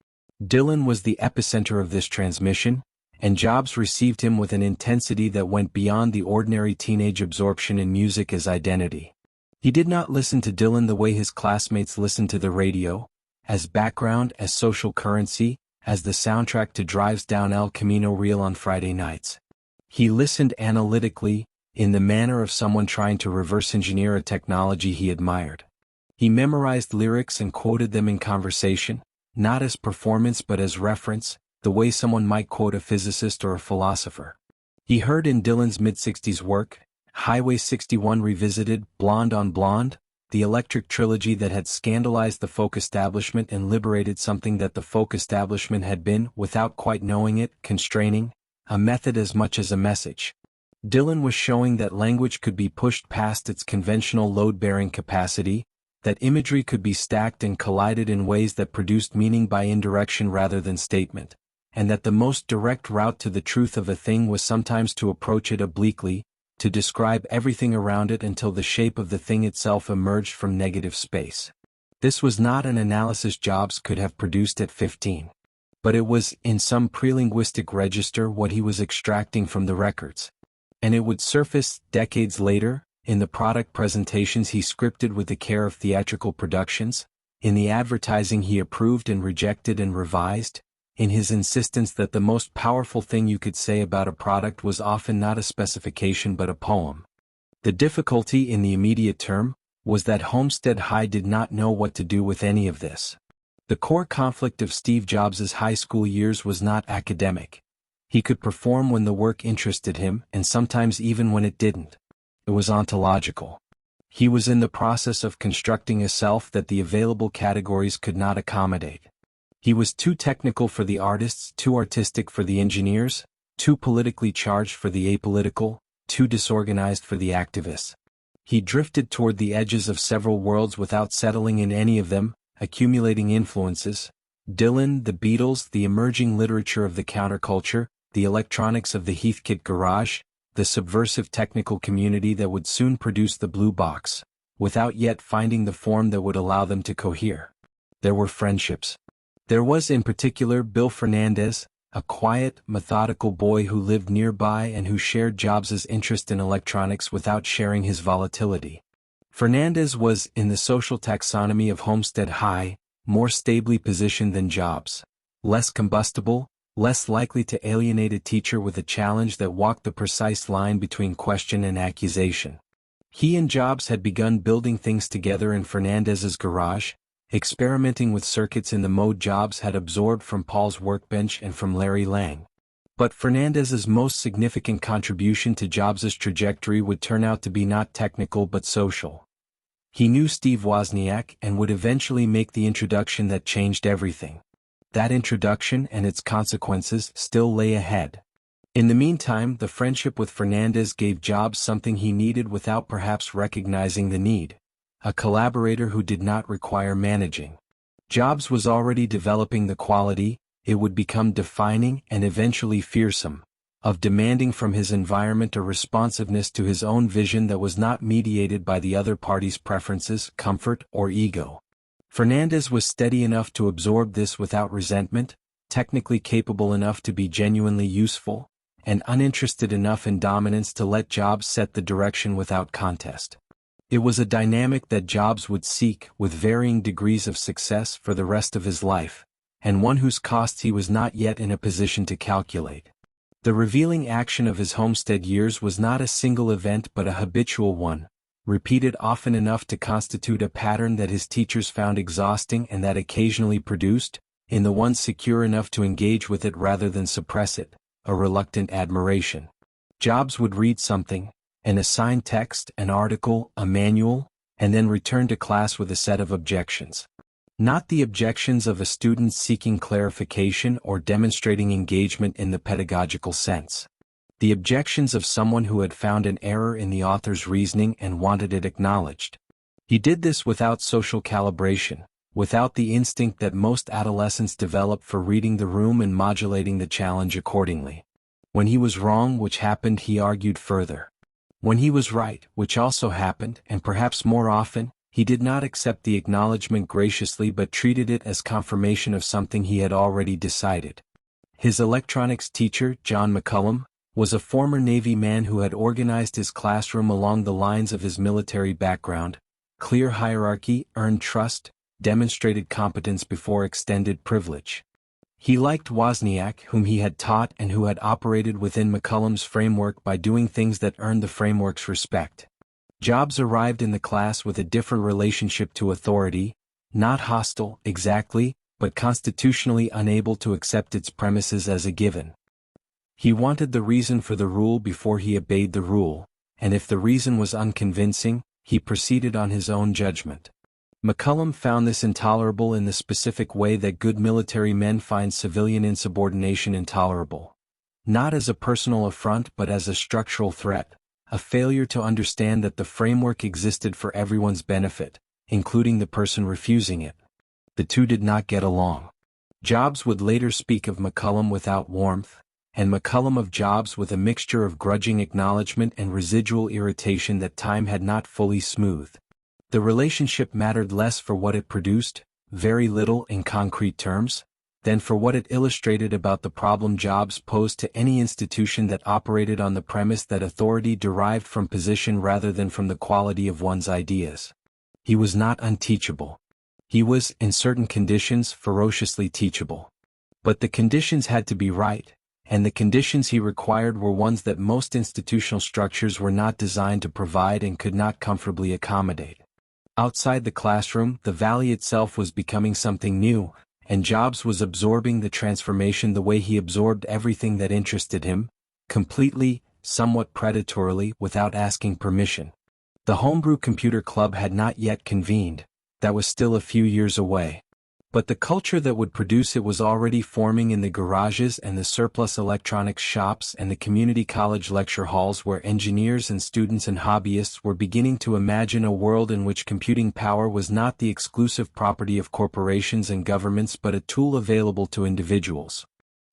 Dylan was the epicenter of this transmission, and Jobs received him with an intensity that went beyond the ordinary teenage absorption in music as identity. He did not listen to Dylan the way his classmates listened to the radio, as background, as social currency, as the soundtrack to drives down El Camino Real on Friday nights. He listened analytically, in the manner of someone trying to reverse engineer a technology he admired. He memorized lyrics and quoted them in conversation, not as performance but as reference, the way someone might quote a physicist or a philosopher. He heard in Dylan's mid-60s work, Highway 61 Revisited, Blonde on Blonde, the electric trilogy that had scandalized the folk establishment and liberated something that the folk establishment had been, without quite knowing it, constraining, a method as much as a message. Dylan was showing that language could be pushed past its conventional load-bearing capacity, that imagery could be stacked and collided in ways that produced meaning by indirection rather than statement, and that the most direct route to the truth of a thing was sometimes to approach it obliquely, to describe everything around it until the shape of the thing itself emerged from negative space. This was not an analysis Jobs could have produced at 15. But it was, in some prelinguistic register, what he was extracting from the records. And it would surface, decades later, in the product presentations he scripted with the care of theatrical productions, in the advertising he approved and rejected and revised, in his insistence that the most powerful thing you could say about a product was often not a specification but a poem. The difficulty in the immediate term was that Homestead High did not know what to do with any of this. The core conflict of Steve Jobs' high school years was not academic. He could perform when the work interested him and sometimes even when it didn't. It was ontological. He was in the process of constructing a self that the available categories could not accommodate. He was too technical for the artists, too artistic for the engineers, too politically charged for the apolitical, too disorganized for the activists. He drifted toward the edges of several worlds without settling in any of them, accumulating influences: Dylan, the Beatles, the emerging literature of the counterculture, the electronics of the Heathkit garage, the subversive technical community that would soon produce the blue box, without yet finding the form that would allow them to cohere. There were friendships. There was in particular Bill Fernandez, a quiet, methodical boy who lived nearby and who shared Jobs' interest in electronics without sharing his volatility. Fernandez was, in the social taxonomy of Homestead High, more stably positioned than Jobs. Less combustible, less likely to alienate a teacher with a challenge that walked the precise line between question and accusation. He and Jobs had begun building things together in Fernandez's garage, experimenting with circuits in the mode Jobs had absorbed from Paul's workbench and from Larry Lang. But Fernandez's most significant contribution to Jobs' trajectory would turn out to be not technical but social. He knew Steve Wozniak and would eventually make the introduction that changed everything. That introduction and its consequences still lay ahead. In the meantime, the friendship with Fernandez gave Jobs something he needed without perhaps recognizing the need: a collaborator who did not require managing. Jobs was already developing the quality, it would become defining and eventually fearsome, of demanding from his environment a responsiveness to his own vision that was not mediated by the other party's preferences, comfort, or ego. Fernandez was steady enough to absorb this without resentment, technically capable enough to be genuinely useful, and uninterested enough in dominance to let Jobs set the direction without contest. It was a dynamic that Jobs would seek, with varying degrees of success, for the rest of his life, and one whose costs he was not yet in a position to calculate. The revealing action of his Homestead years was not a single event but a habitual one, repeated often enough to constitute a pattern that his teachers found exhausting and that occasionally produced, in the ones secure enough to engage with it rather than suppress it, a reluctant admiration. Jobs would read something, an assigned text, an article, a manual, and then return to class with a set of objections. Not the objections of a student seeking clarification or demonstrating engagement in the pedagogical sense. The objections of someone who had found an error in the author's reasoning and wanted it acknowledged. He did this without social calibration, without the instinct that most adolescents develop for reading the room and modulating the challenge accordingly. When he was wrong, which happened, he argued further. When he was right, which also happened, and perhaps more often, he did not accept the acknowledgement graciously but treated it as confirmation of something he had already decided. His electronics teacher, John McCullum, was a former Navy man who had organized his classroom along the lines of his military background: clear hierarchy, earned trust, demonstrated competence before extended privilege. He liked Wozniak, whom he had taught and who had operated within McCullum's framework by doing things that earned the framework's respect. Jobs arrived in the class with a different relationship to authority, not hostile, exactly, but constitutionally unable to accept its premises as a given. He wanted the reason for the rule before he obeyed the rule, and if the reason was unconvincing, he proceeded on his own judgment. McCullum found this intolerable in the specific way that good military men find civilian insubordination intolerable. Not as a personal affront but as a structural threat, a failure to understand that the framework existed for everyone's benefit, including the person refusing it. The two did not get along. Jobs would later speak of McCullum without warmth, and McCullum of Jobs with a mixture of grudging acknowledgement and residual irritation that time had not fully smoothed. The relationship mattered less for what it produced, very little in concrete terms, than for what it illustrated about the problem Jobs posed to any institution that operated on the premise that authority derived from position rather than from the quality of one's ideas. He was not unteachable. He was, in certain conditions, ferociously teachable. But the conditions had to be right, and the conditions he required were ones that most institutional structures were not designed to provide and could not comfortably accommodate. Outside the classroom, the valley itself was becoming something new, and Jobs was absorbing the transformation the way he absorbed everything that interested him, completely, somewhat predatorily, without asking permission. The Homebrew Computer Club had not yet convened. That was still a few years away. But the culture that would produce it was already forming in the garages and the surplus electronics shops and the community college lecture halls, where engineers and students and hobbyists were beginning to imagine a world in which computing power was not the exclusive property of corporations and governments but a tool available to individuals.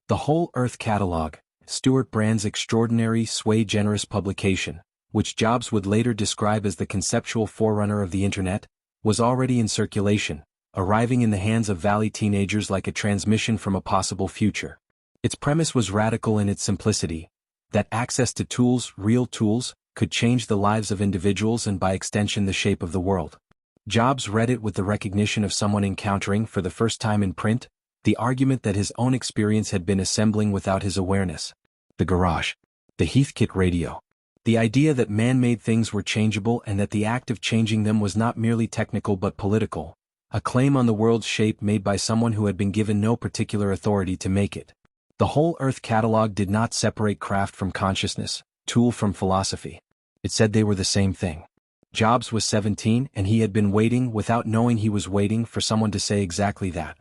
The Whole Earth Catalog, Stuart Brand's extraordinary sui generis publication, which Jobs would later describe as the conceptual forerunner of the Internet, was already in circulation, arriving in the hands of Valley teenagers like a transmission from a possible future. Its premise was radical in its simplicity, that access to tools, real tools, could change the lives of individuals and by extension the shape of the world. Jobs read it with the recognition of someone encountering, for the first time in print, the argument that his own experience had been assembling without his awareness. The garage. The Heathkit radio. The idea that man-made things were changeable and that the act of changing them was not merely technical but political. A claim on the world's shape made by someone who had been given no particular authority to make it. The Whole Earth Catalog did not separate craft from consciousness, tool from philosophy. It said they were the same thing. Jobs was 17 and he had been waiting, without knowing he was waiting, for someone to say exactly that.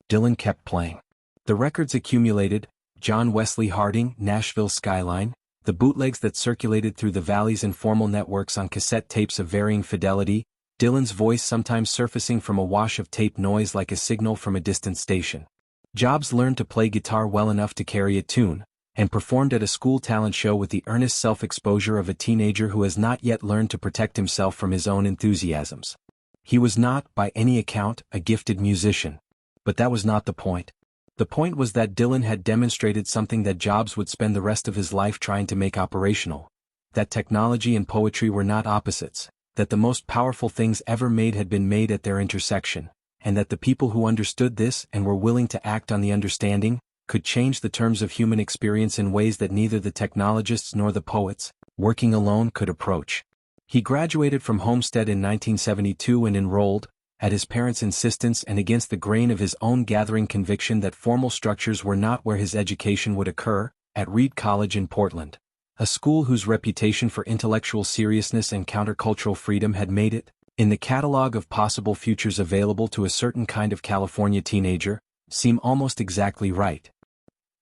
Dylan kept playing. The records accumulated: John Wesley Harding, Nashville Skyline, the bootlegs that circulated through the Valley's informal networks on cassette tapes of varying fidelity, Dylan's voice sometimes surfacing from a wash of tape noise like a signal from a distant station. Jobs learned to play guitar well enough to carry a tune, and performed at a school talent show with the earnest self-exposure of a teenager who has not yet learned to protect himself from his own enthusiasms. He was not, by any account, a gifted musician. But that was not the point. The point was that Dylan had demonstrated something that Jobs would spend the rest of his life trying to make operational. That technology and poetry were not opposites, that the most powerful things ever made had been made at their intersection, and that the people who understood this and were willing to act on the understanding, could change the terms of human experience in ways that neither the technologists nor the poets, working alone, could approach. He graduated from Homestead in 1972 and enrolled, at his parents' insistence and against the grain of his own gathering conviction that formal structures were not where his education would occur, at Reed College in Portland. A school whose reputation for intellectual seriousness and countercultural freedom had made it, in the catalog of possible futures available to a certain kind of California teenager, seem almost exactly right.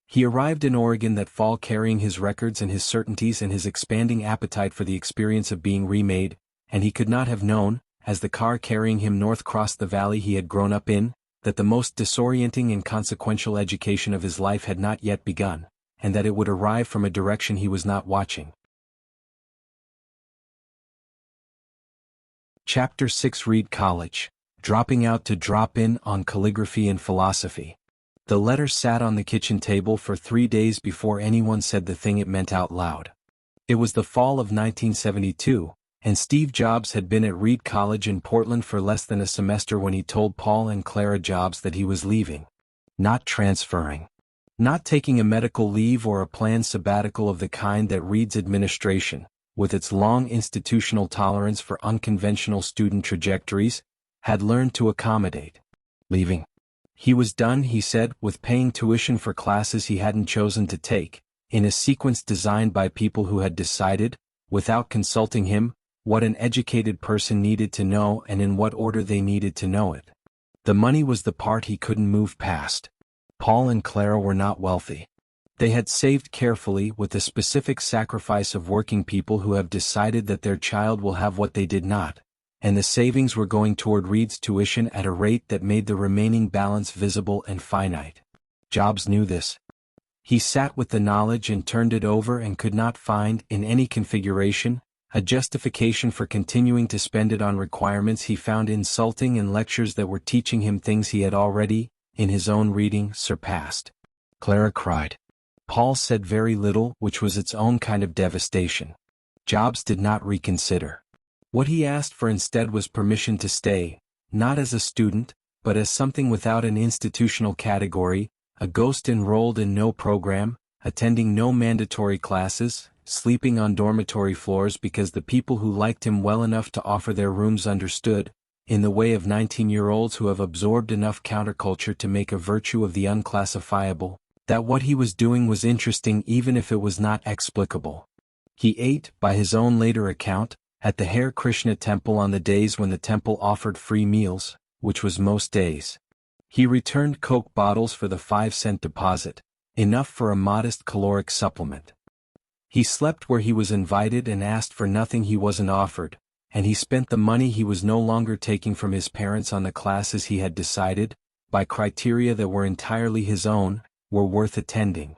He arrived in Oregon that fall carrying his records and his certainties and his expanding appetite for the experience of being remade, and he could not have known, as the car carrying him north crossed the valley he had grown up in, that the most disorienting and consequential education of his life had not yet begun, and that it would arrive from a direction he was not watching. Chapter 6: Reed College. Dropping out to drop in on calligraphy and philosophy. The letter sat on the kitchen table for 3 days before anyone said the thing it meant out loud. It was the fall of 1972, and Steve Jobs had been at Reed College in Portland for less than a semester when he told Paul and Clara Jobs that he was leaving. Not transferring. Not taking a medical leave or a planned sabbatical of the kind that Reed's administration, with its long institutional tolerance for unconventional student trajectories, had learned to accommodate. Leaving. He was done, he said, with paying tuition for classes he hadn't chosen to take, in a sequence designed by people who had decided, without consulting him, what an educated person needed to know and in what order they needed to know it. The money was the part he couldn't move past. Paul and Clara were not wealthy. They had saved carefully, with the specific sacrifice of working people who have decided that their child will have what they did not, and the savings were going toward Reed's tuition at a rate that made the remaining balance visible and finite. Jobs knew this. He sat with the knowledge and turned it over and could not find, in any configuration, a justification for continuing to spend it on requirements he found insulting and lectures that were teaching him things he had already, in his own reading, surpassed. Clara cried. Paul said very little, which was its own kind of devastation. Jobs did not reconsider. What he asked for instead was permission to stay, not as a student, but as something without an institutional category, a ghost enrolled in no program, attending no mandatory classes, sleeping on dormitory floors because the people who liked him well enough to offer their rooms understood, in the way of 19-year-olds who have absorbed enough counterculture to make a virtue of the unclassifiable, that what he was doing was interesting even if it was not explicable. He ate, by his own later account, at the Hare Krishna temple on the days when the temple offered free meals, which was most days. He returned Coke bottles for the 5-cent deposit, enough for a modest caloric supplement. He slept where he was invited and asked for nothing he wasn't offered, and he spent the money he was no longer taking from his parents on the classes he had decided, by criteria that were entirely his own, were worth attending.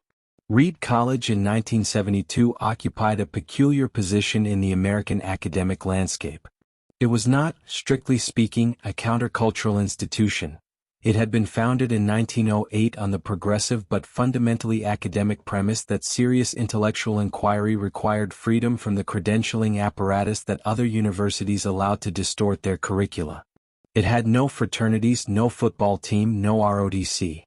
Reed College in 1972 occupied a peculiar position in the American academic landscape. It was not, strictly speaking, a countercultural institution. It had been founded in 1908 on the progressive but fundamentally academic premise that serious intellectual inquiry required freedom from the credentialing apparatus that other universities allowed to distort their curricula. It had no fraternities, no football team, no ROTC.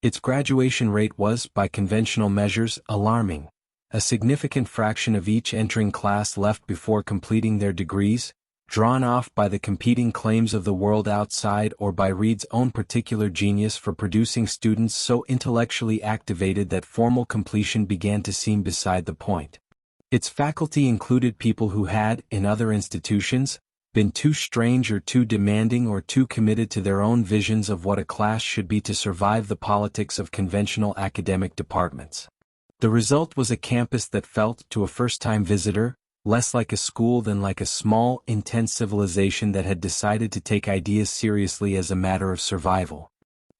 Its graduation rate was, by conventional measures, alarming. A significant fraction of each entering class left before completing their degrees, drawn off by the competing claims of the world outside or by Reed's own particular genius for producing students so intellectually activated that formal completion began to seem beside the point. Its faculty included people who had, in other institutions, been too strange or too demanding or too committed to their own visions of what a class should be to survive the politics of conventional academic departments. The result was a campus that felt, to a first-time visitor, less like a school than like a small, intense civilization that had decided to take ideas seriously as a matter of survival.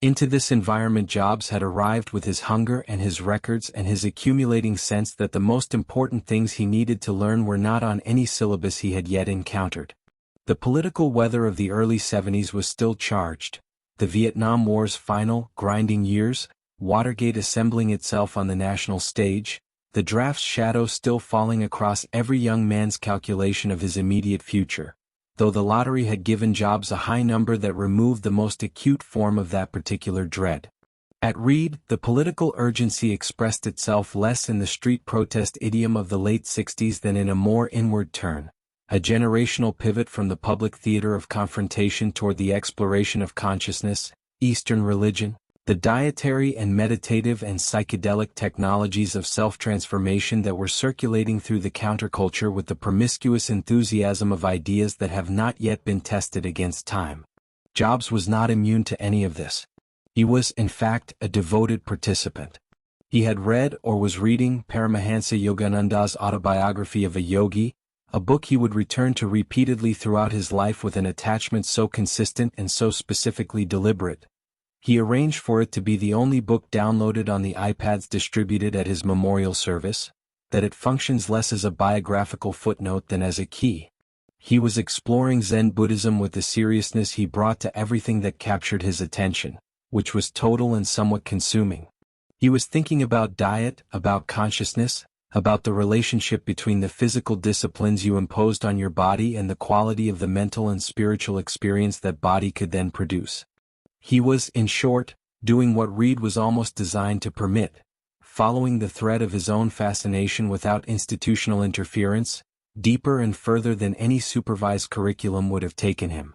Into this environment Jobs had arrived with his hunger and his records and his accumulating sense that the most important things he needed to learn were not on any syllabus he had yet encountered. The political weather of the early 70s was still charged, the Vietnam War's final, grinding years, Watergate assembling itself on the national stage, the draft's shadow still falling across every young man's calculation of his immediate future, though the lottery had given Jobs a high number that removed the most acute form of that particular dread. At Reed, the political urgency expressed itself less in the street protest idiom of the late 60s than in a more inward turn, a generational pivot from the public theater of confrontation toward the exploration of consciousness, Eastern religion, the dietary and meditative and psychedelic technologies of self-transformation that were circulating through the counterculture with the promiscuous enthusiasm of ideas that have not yet been tested against time. Jobs was not immune to any of this. He was, in fact, a devoted participant. He had read or was reading Paramahansa Yogananda's Autobiography of a Yogi, a book he would return to repeatedly throughout his life with an attachment so consistent and so specifically deliberate. He arranged for it to be the only book downloaded on the iPads distributed at his memorial service, that it functions less as a biographical footnote than as a key. He was exploring Zen Buddhism with the seriousness he brought to everything that captured his attention, which was total and somewhat consuming. He was thinking about diet, about consciousness, about the relationship between the physical disciplines you imposed on your body and the quality of the mental and spiritual experience that body could then produce. He was, in short, doing what Reed was almost designed to permit, following the thread of his own fascination without institutional interference, deeper and further than any supervised curriculum would have taken him.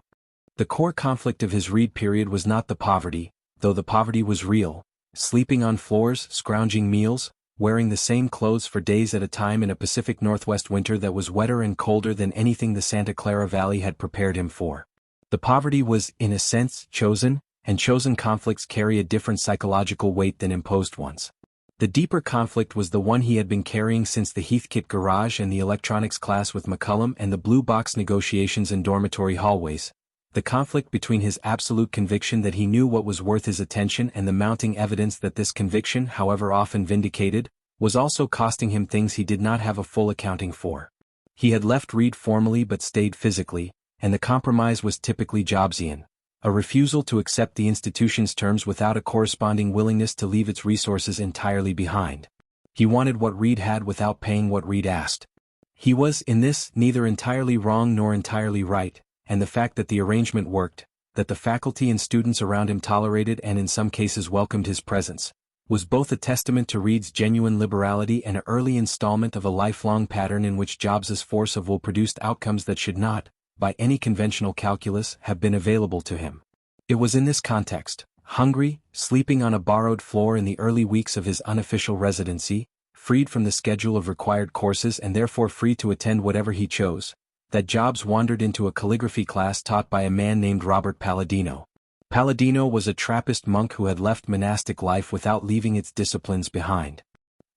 The core conflict of his Reed period was not the poverty, though the poverty was real, sleeping on floors, scrounging meals, wearing the same clothes for days at a time in a Pacific Northwest winter that was wetter and colder than anything the Santa Clara Valley had prepared him for. The poverty was, in a sense, chosen, and chosen conflicts carry a different psychological weight than imposed ones. The deeper conflict was the one he had been carrying since the Heathkit garage and the electronics class with McCullum and the blue box negotiations in dormitory hallways, the conflict between his absolute conviction that he knew what was worth his attention and the mounting evidence that this conviction, however often vindicated, was also costing him things he did not have a full accounting for. He had left Reed formally but stayed physically, and the compromise was typically Jobsian. A refusal to accept the institution's terms without a corresponding willingness to leave its resources entirely behind. He wanted what Reed had without paying what Reed asked. He was, in this, neither entirely wrong nor entirely right, and the fact that the arrangement worked, that the faculty and students around him tolerated and in some cases welcomed his presence, was both a testament to Reed's genuine liberality and an early installment of a lifelong pattern in which Jobs's force of will produced outcomes that should not, by any conventional calculus, have been available to him. It was in this context, hungry, sleeping on a borrowed floor in the early weeks of his unofficial residency, freed from the schedule of required courses and therefore free to attend whatever he chose, that Jobs wandered into a calligraphy class taught by a man named Robert Palladino. Palladino was a Trappist monk who had left monastic life without leaving its disciplines behind.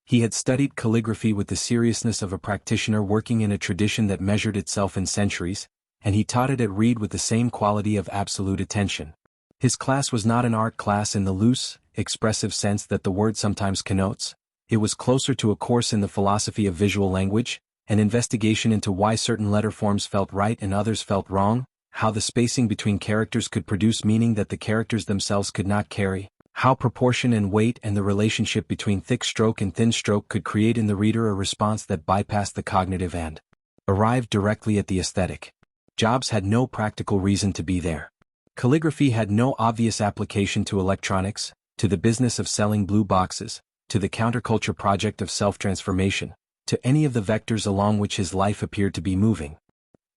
He had studied calligraphy with the seriousness of a practitioner working in a tradition that measured itself in centuries, and he taught it at Reed with the same quality of absolute attention. His class was not an art class in the loose, expressive sense that the word sometimes connotes. It was closer to a course in the philosophy of visual language, an investigation into why certain letter forms felt right and others felt wrong, how the spacing between characters could produce meaning that the characters themselves could not carry, how proportion and weight and the relationship between thick stroke and thin stroke could create in the reader a response that bypassed the cognitive and arrived directly at the aesthetic. Jobs had no practical reason to be there. Calligraphy had no obvious application to electronics, to the business of selling blue boxes, to the counterculture project of self-transformation, to any of the vectors along which his life appeared to be moving.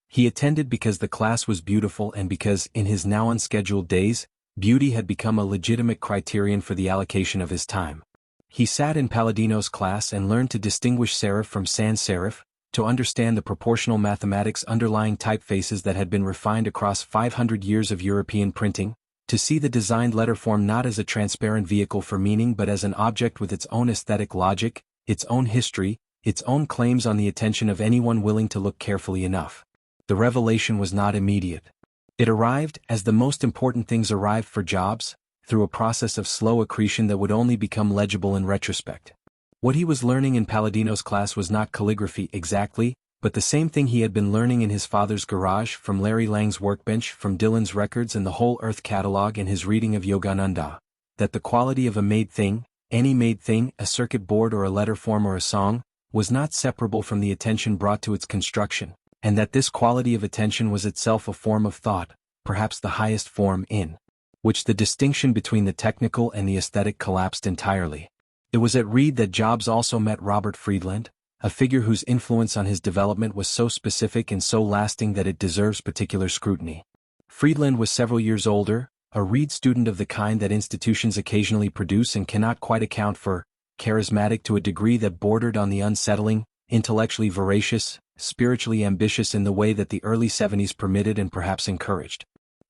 He attended because the class was beautiful and because, in his now unscheduled days, beauty had become a legitimate criterion for the allocation of his time. He sat in Palladino's class and learned to distinguish serif from sans serif, to understand the proportional mathematics underlying typefaces that had been refined across 500 years of European printing, to see the designed letter form not as a transparent vehicle for meaning but as an object with its own aesthetic logic, its own history, its own claims on the attention of anyone willing to look carefully enough. The revelation was not immediate. It arrived, as the most important things arrived for Jobs, through a process of slow accretion that would only become legible in retrospect. What he was learning in Palladino's class was not calligraphy exactly, but the same thing he had been learning in his father's garage, from Larry Lang's workbench, from Dylan's records and the whole Earth catalog and his reading of Yogananda, that the quality of a made thing, any made thing, a circuit board or a letter form or a song, was not separable from the attention brought to its construction, and that this quality of attention was itself a form of thought, perhaps the highest form in which the distinction between the technical and the aesthetic collapsed entirely. It was at Reed that Jobs also met Robert Friedland, a figure whose influence on his development was so specific and so lasting that it deserves particular scrutiny. Friedland was several years older, a Reed student of the kind that institutions occasionally produce and cannot quite account for, charismatic to a degree that bordered on the unsettling, intellectually voracious, spiritually ambitious in the way that the early 70s permitted and perhaps encouraged.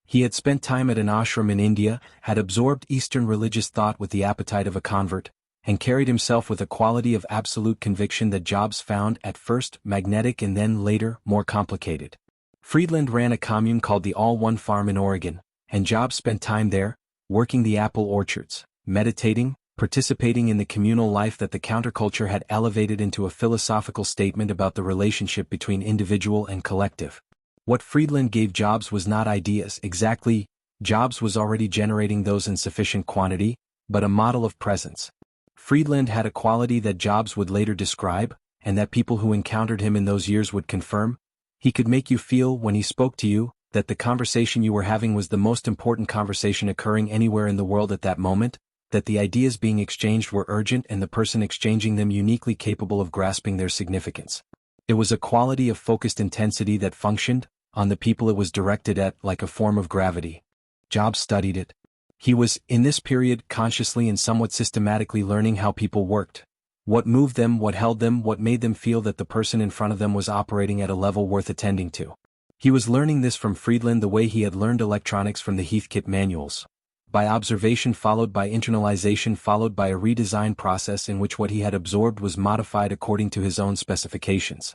He had spent time at an ashram in India, had absorbed Eastern religious thought with the appetite of a convert, and carried himself with a quality of absolute conviction that Jobs found at first magnetic and then later more complicated. Friedland ran a commune called the All One Farm in Oregon, and Jobs spent time there, working the apple orchards, meditating, participating in the communal life that the counterculture had elevated into a philosophical statement about the relationship between individual and collective. What Friedland gave Jobs was not ideas exactly, Jobs was already generating those in sufficient quantity, but a model of presence. Friedland had a quality that Jobs would later describe, and that people who encountered him in those years would confirm. He could make you feel, when he spoke to you, that the conversation you were having was the most important conversation occurring anywhere in the world at that moment, that the ideas being exchanged were urgent and the person exchanging them uniquely capable of grasping their significance. It was a quality of focused intensity that functioned, on the people it was directed at, like a form of gravity. Jobs studied it. He was, in this period, consciously and somewhat systematically learning how people worked. What moved them, what held them, what made them feel that the person in front of them was operating at a level worth attending to. He was learning this from Friedland the way he had learned electronics from the Heathkit manuals. By observation followed by internalization followed by a redesign process in which what he had absorbed was modified according to his own specifications.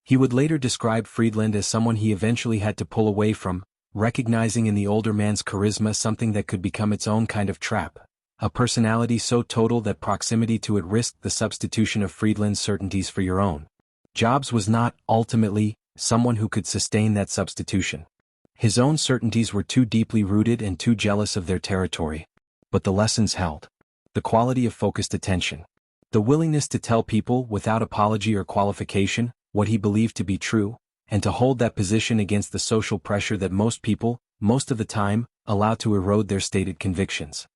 He would later describe Friedland as someone he eventually had to pull away from, recognizing in the older man's charisma something that could become its own kind of trap, a personality so total that proximity to it risked the substitution of Friedland's certainties for your own. Jobs was not, ultimately, someone who could sustain that substitution. His own certainties were too deeply rooted and too jealous of their territory. But the lessons held. The quality of focused attention. The willingness to tell people, without apology or qualification, what he believed to be true, and to hold that position against the social pressure that most people, most of the time, allow to erode their stated convictions.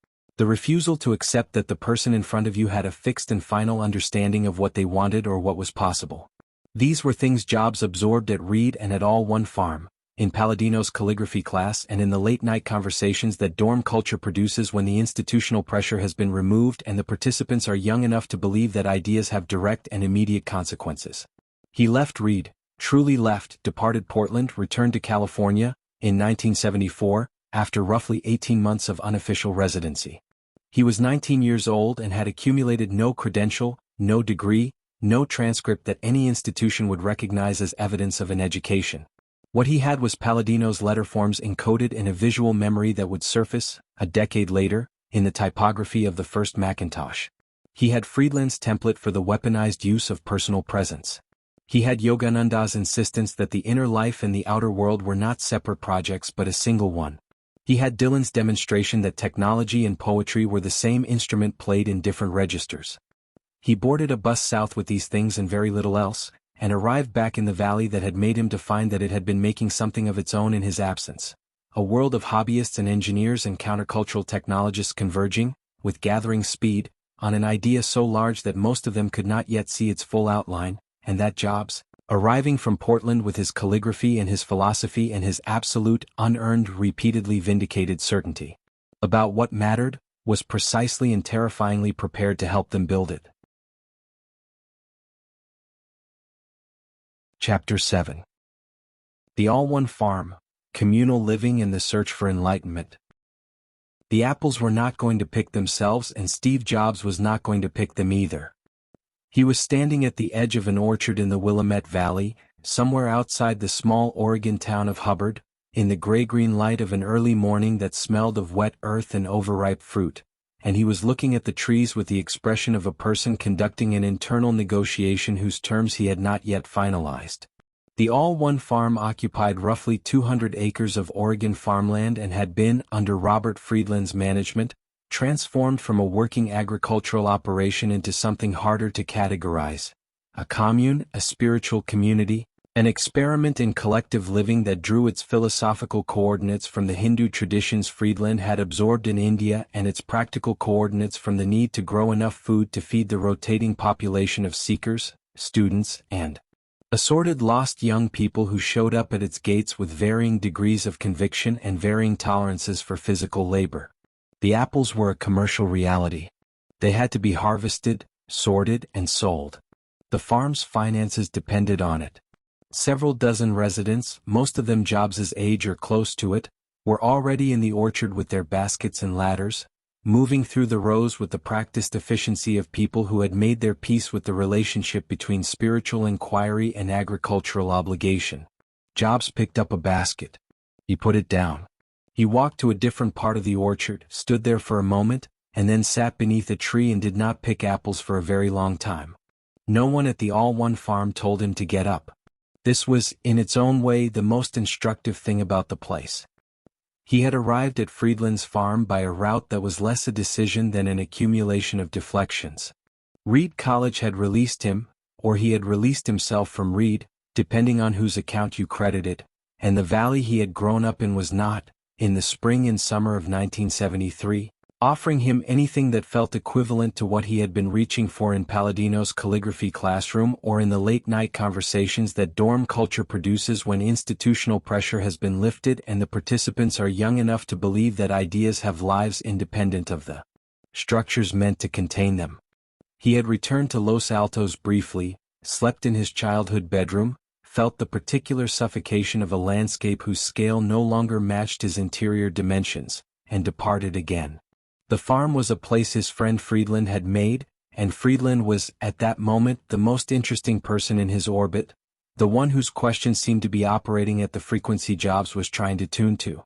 The refusal to accept that the person in front of you had a fixed and final understanding of what they wanted or what was possible. These were things Jobs absorbed at Reed and at All One Farm, in Palladino's calligraphy class and in the late-night conversations that dorm culture produces when the institutional pressure has been removed and the participants are young enough to believe that ideas have direct and immediate consequences. He left Reed, truly left, departed Portland, returned to California, in 1974, after roughly 18 months of unofficial residency. He was 19 years old and had accumulated no credential, no degree, no transcript that any institution would recognize as evidence of an education. What he had was Palladino's letterforms encoded in a visual memory that would surface, a decade later, in the typography of the first Macintosh. He had Friedland's template for the weaponized use of personal presence. He had Yogananda's insistence that the inner life and the outer world were not separate projects but a single one. He had Dylan's demonstration that technology and poetry were the same instrument played in different registers. He boarded a bus south with these things and very little else, and arrived back in the valley that had made him to find that it had been making something of its own in his absence. A world of hobbyists and engineers and countercultural technologists converging, with gathering speed, on an idea so large that most of them could not yet see its full outline, and that Jobs, arriving from Portland with his calligraphy and his philosophy and his absolute, unearned, repeatedly vindicated certainty about what mattered, was precisely and terrifyingly prepared to help them build it. Chapter 7. The All One Farm, Communal Living and the Search for Enlightenment. The apples were not going to pick themselves and Steve Jobs was not going to pick them either. He was standing at the edge of an orchard in the Willamette Valley, somewhere outside the small Oregon town of Hubbard, in the gray-green light of an early morning that smelled of wet earth and overripe fruit, and he was looking at the trees with the expression of a person conducting an internal negotiation whose terms he had not yet finalized. The All One Farm occupied roughly 200 acres of Oregon farmland and had been, under Robert Friedland's management, transformed from a working agricultural operation into something harder to categorize: a commune, a spiritual community, an experiment in collective living that drew its philosophical coordinates from the Hindu traditions Friedland had absorbed in India and its practical coordinates from the need to grow enough food to feed the rotating population of seekers, students, and assorted lost young people who showed up at its gates with varying degrees of conviction and varying tolerances for physical labor. The apples were a commercial reality. They had to be harvested, sorted, and sold. The farm's finances depended on it. Several dozen residents, most of them Jobs' age or close to it, were already in the orchard with their baskets and ladders, moving through the rows with the practiced efficiency of people who had made their peace with the relationship between spiritual inquiry and agricultural obligation. Jobs picked up a basket. He put it down. He walked to a different part of the orchard, stood there for a moment, and then sat beneath a tree and did not pick apples for a very long time. No one at the All One Farm told him to get up. This was, in its own way, the most instructive thing about the place. He had arrived at Friedland's farm by a route that was less a decision than an accumulation of deflections. Reed College had released him, or he had released himself from Reed, depending on whose account you credit it, and the valley he had grown up in was not, in the spring and summer of 1973, offering him anything that felt equivalent to what he had been reaching for in Palladino's calligraphy classroom or in the late-night conversations that dorm culture produces when institutional pressure has been lifted and the participants are young enough to believe that ideas have lives independent of the structures meant to contain them. He had returned to Los Altos briefly, slept in his childhood bedroom, felt the particular suffocation of a landscape whose scale no longer matched his interior dimensions, and departed again. The farm was a place his friend Friedland had made, and Friedland was, at that moment, the most interesting person in his orbit, the one whose questions seemed to be operating at the frequency Jobs was trying to tune to.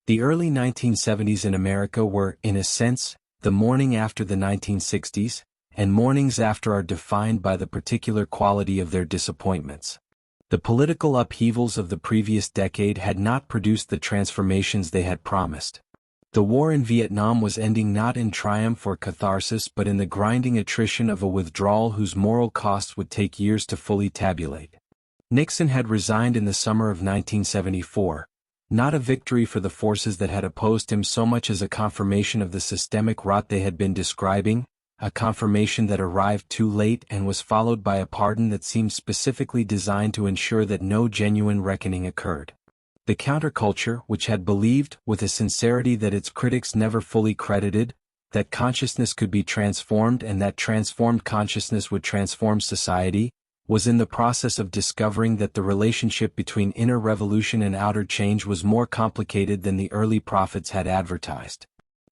The early 1970s in America were, in a sense, the morning after the 1960s, and mornings after are defined by the particular quality of their disappointments. The political upheavals of the previous decade had not produced the transformations they had promised. The war in Vietnam was ending not in triumph or catharsis but in the grinding attrition of a withdrawal whose moral costs would take years to fully tabulate. Nixon had resigned in the summer of 1974, Not a victory for the forces that had opposed him so much as a confirmation of the systemic rot they had been describing, a confirmation that arrived too late and was followed by a pardon that seemed specifically designed to ensure that no genuine reckoning occurred. The counterculture, which had believed, with a sincerity that its critics never fully credited, that consciousness could be transformed and that transformed consciousness would transform society, was in the process of discovering that the relationship between inner revolution and outer change was more complicated than the early prophets had advertised.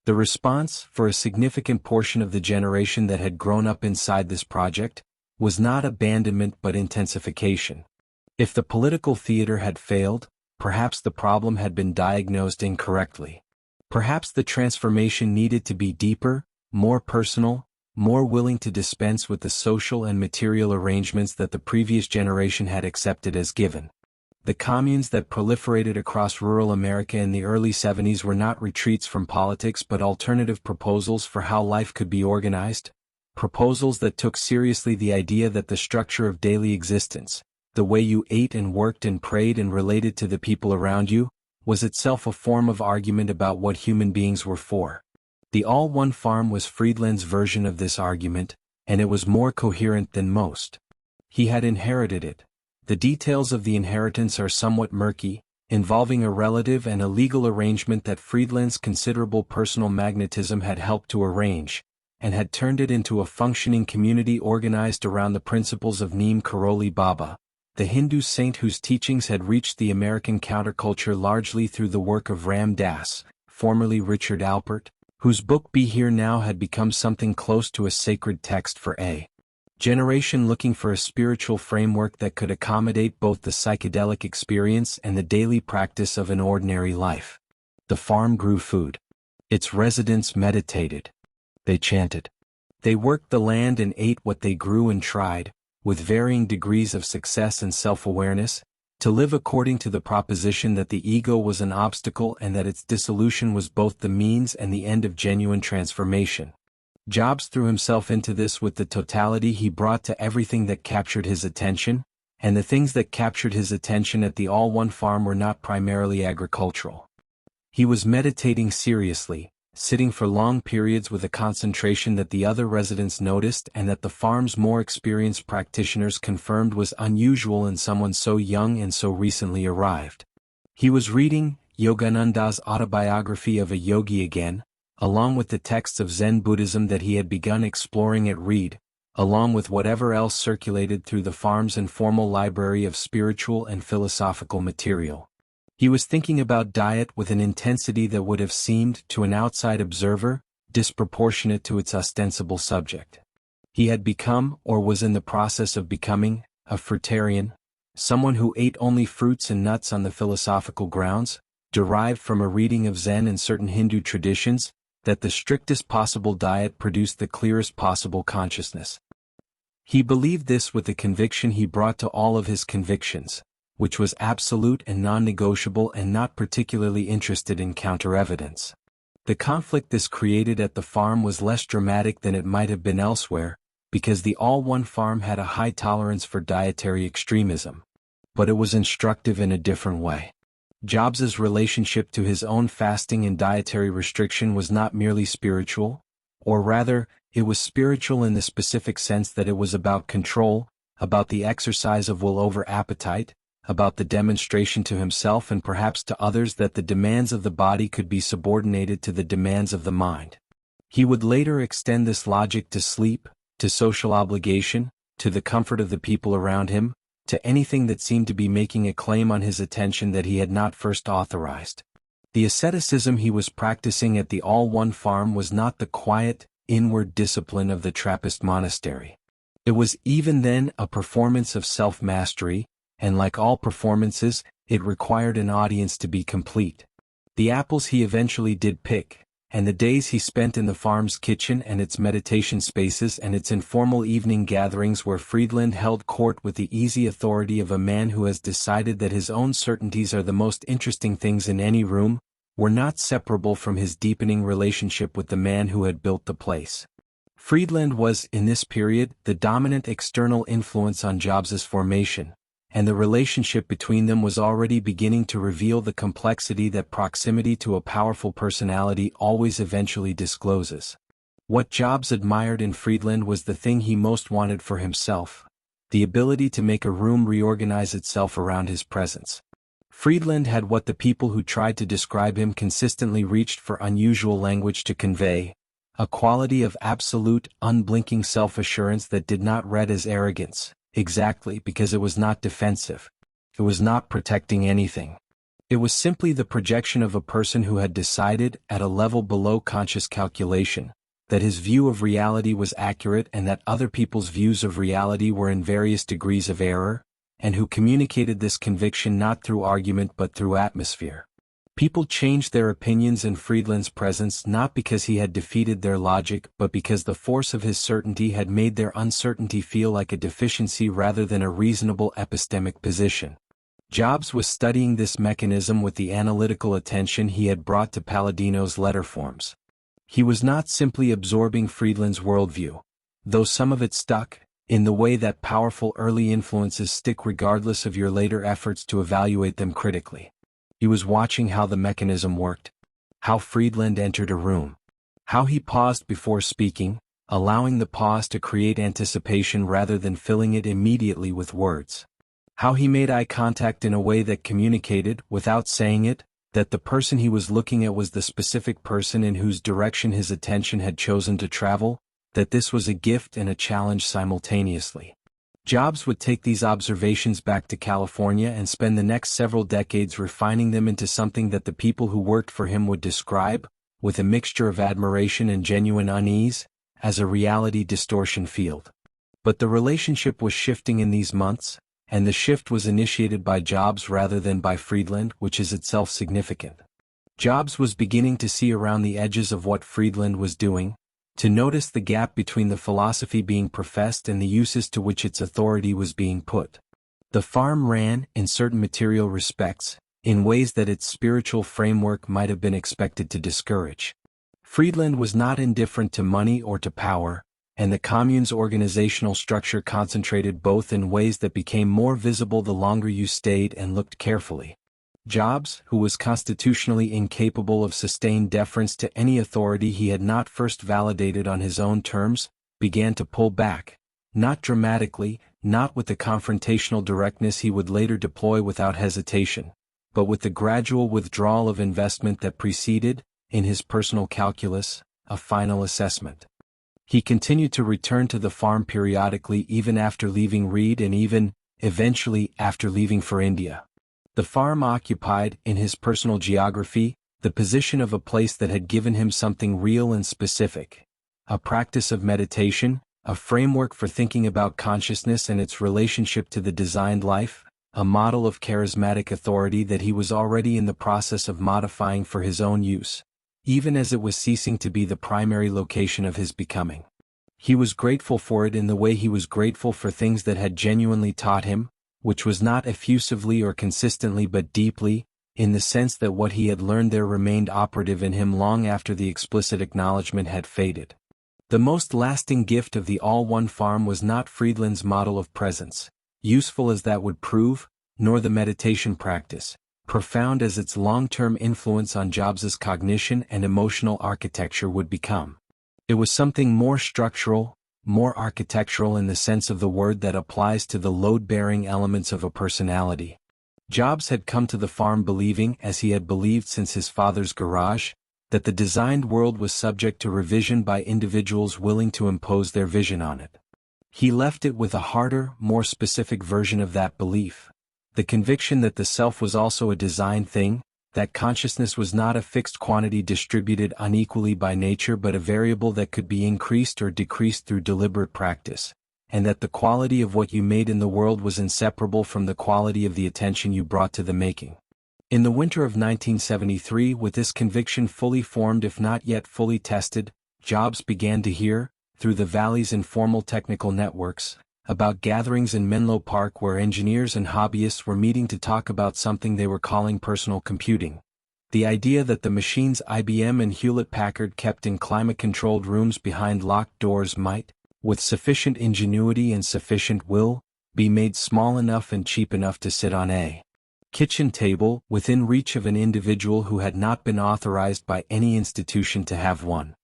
The response, for a significant portion of the generation that had grown up inside this project, was not abandonment but intensification. If the political theater had failed, perhaps the problem had been diagnosed incorrectly. Perhaps the transformation needed to be deeper, more personal, more willing to dispense with the social and material arrangements that the previous generation had accepted as given. The communes that proliferated across rural America in the early 70s were not retreats from politics but alternative proposals for how life could be organized, proposals that took seriously the idea that the structure of daily existence, the way you ate and worked and prayed and related to the people around you, was itself a form of argument about what human beings were for. The All-One Farm was Friedland's version of this argument, and it was more coherent than most. He had inherited it. The details of the inheritance are somewhat murky, involving a relative and a legal arrangement that Friedland's considerable personal magnetism had helped to arrange, and had turned it into a functioning community organized around the principles of Neem Karoli Baba, the Hindu saint whose teachings had reached the American counterculture largely through the work of Ram Dass, formerly Richard Alpert, whose book Be Here Now had become something close to a sacred text for a generation looking for a spiritual framework that could accommodate both the psychedelic experience and the daily practice of an ordinary life. The farm grew food. Its residents meditated. They chanted. They worked the land and ate what they grew and tried, with varying degrees of success and self-awareness, to live according to the proposition that the ego was an obstacle and that its dissolution was both the means and the end of genuine transformation. Jobs threw himself into this with the totality he brought to everything that captured his attention, and the things that captured his attention at the All-One Farm were not primarily agricultural. He was meditating seriously, sitting for long periods with a concentration that the other residents noticed and that the farm's more experienced practitioners confirmed was unusual in someone so young and so recently arrived. He was reading Yogananda's Autobiography of a Yogi again, along with the texts of Zen Buddhism that he had begun exploring at Reed, along with whatever else circulated through the farm's informal library of spiritual and philosophical material. He was thinking about diet with an intensity that would have seemed, to an outside observer, disproportionate to its ostensible subject. He had become, or was in the process of becoming, a fruitarian, someone who ate only fruits and nuts on the philosophical grounds, derived from a reading of Zen and certain Hindu traditions, that the strictest possible diet produced the clearest possible consciousness. He believed this with the conviction he brought to all of his convictions, which was absolute and non-negotiable and not particularly interested in counter-evidence. The conflict this created at the farm was less dramatic than it might have been elsewhere, because the All-One Farm had a high tolerance for dietary extremism. But it was instructive in a different way. Jobs's relationship to his own fasting and dietary restriction was not merely spiritual, or rather, it was spiritual in the specific sense that it was about control, about the exercise of will over appetite, about the demonstration to himself and perhaps to others that the demands of the body could be subordinated to the demands of the mind. He would later extend this logic to sleep, to social obligation, to the comfort of the people around him, to anything that seemed to be making a claim on his attention that he had not first authorized. The asceticism he was practicing at the All-One Farm was not the quiet, inward discipline of the Trappist monastery. It was even then a performance of self-mastery, and like all performances, it required an audience to be complete. The apples he eventually did pick, and the days he spent in the farm's kitchen and its meditation spaces and its informal evening gatherings where Friedland held court with the easy authority of a man who has decided that his own certainties are the most interesting things in any room, were not separable from his deepening relationship with the man who had built the place. Friedland was, in this period, the dominant external influence on Jobs's formation, and the relationship between them was already beginning to reveal the complexity that proximity to a powerful personality always eventually discloses. What Jobs admired in Friedland was the thing he most wanted for himself: the ability to make a room reorganize itself around his presence. Friedland had what the people who tried to describe him consistently reached for unusual language to convey: a quality of absolute, unblinking self-assurance that did not read as arrogance, exactly because it was not defensive. It was not protecting anything. It was simply the projection of a person who had decided, at a level below conscious calculation, that his view of reality was accurate and that other people's views of reality were in various degrees of error, and who communicated this conviction not through argument but through atmosphere. People changed their opinions in Friedland's presence not because he had defeated their logic but because the force of his certainty had made their uncertainty feel like a deficiency rather than a reasonable epistemic position. Jobs was studying this mechanism with the analytical attention he had brought to Palladino's letter forms. He was not simply absorbing Friedland's worldview, though some of it stuck, in the way that powerful early influences stick regardless of your later efforts to evaluate them critically. He was watching how the mechanism worked, how Friedland entered a room, how he paused before speaking, allowing the pause to create anticipation rather than filling it immediately with words, how he made eye contact in a way that communicated, without saying it, that the person he was looking at was the specific person in whose direction his attention had chosen to travel, that this was a gift and a challenge simultaneously. Jobs would take these observations back to California and spend the next several decades refining them into something that the people who worked for him would describe, with a mixture of admiration and genuine unease, as a reality distortion field. But the relationship was shifting in these months, and the shift was initiated by Jobs rather than by Friedland, which is itself significant. Jobs was beginning to see around the edges of what Friedland was doing, to notice the gap between the philosophy being professed and the uses to which its authority was being put. The farm ran, in certain material respects, in ways that its spiritual framework might have been expected to discourage. Friedland was not indifferent to money or to power, and the commune's organizational structure concentrated both in ways that became more visible the longer you stayed and looked carefully. Jobs, who was constitutionally incapable of sustained deference to any authority he had not first validated on his own terms, began to pull back, not dramatically, not with the confrontational directness he would later deploy without hesitation, but with the gradual withdrawal of investment that preceded, in his personal calculus, a final assessment. He continued to return to the farm periodically even after leaving Reed and even, eventually, after leaving for India. The farm occupied, in his personal geography, the position of a place that had given him something real and specific: a practice of meditation, a framework for thinking about consciousness and its relationship to the designed life, a model of charismatic authority that he was already in the process of modifying for his own use, even as it was ceasing to be the primary location of his becoming. He was grateful for it in the way he was grateful for things that had genuinely taught him, which was not effusively or consistently but deeply, in the sense that what he had learned there remained operative in him long after the explicit acknowledgement had faded. The most lasting gift of the all-one farm was not Friedland's model of presence, useful as that would prove, nor the meditation practice, profound as its long-term influence on Jobs's cognition and emotional architecture would become. It was something more structural, more architectural in the sense of the word that applies to the load-bearing elements of a personality. Jobs had come to the farm believing, as he had believed since his father's garage, that the designed world was subject to revision by individuals willing to impose their vision on it. He left it with a harder, more specific version of that belief: the conviction that the self was also a designed thing, that consciousness was not a fixed quantity distributed unequally by nature but a variable that could be increased or decreased through deliberate practice, and that the quality of what you made in the world was inseparable from the quality of the attention you brought to the making. In the winter of 1973, with this conviction fully formed if not yet fully tested, Jobs began to hear, through the Valley's informal technical networks, about gatherings in Menlo Park where engineers and hobbyists were meeting to talk about something they were calling personal computing. The idea that the machines IBM and Hewlett-Packard kept in climate-controlled rooms behind locked doors might, with sufficient ingenuity and sufficient will, be made small enough and cheap enough to sit on a kitchen table within reach of an individual who had not been authorized by any institution to have one.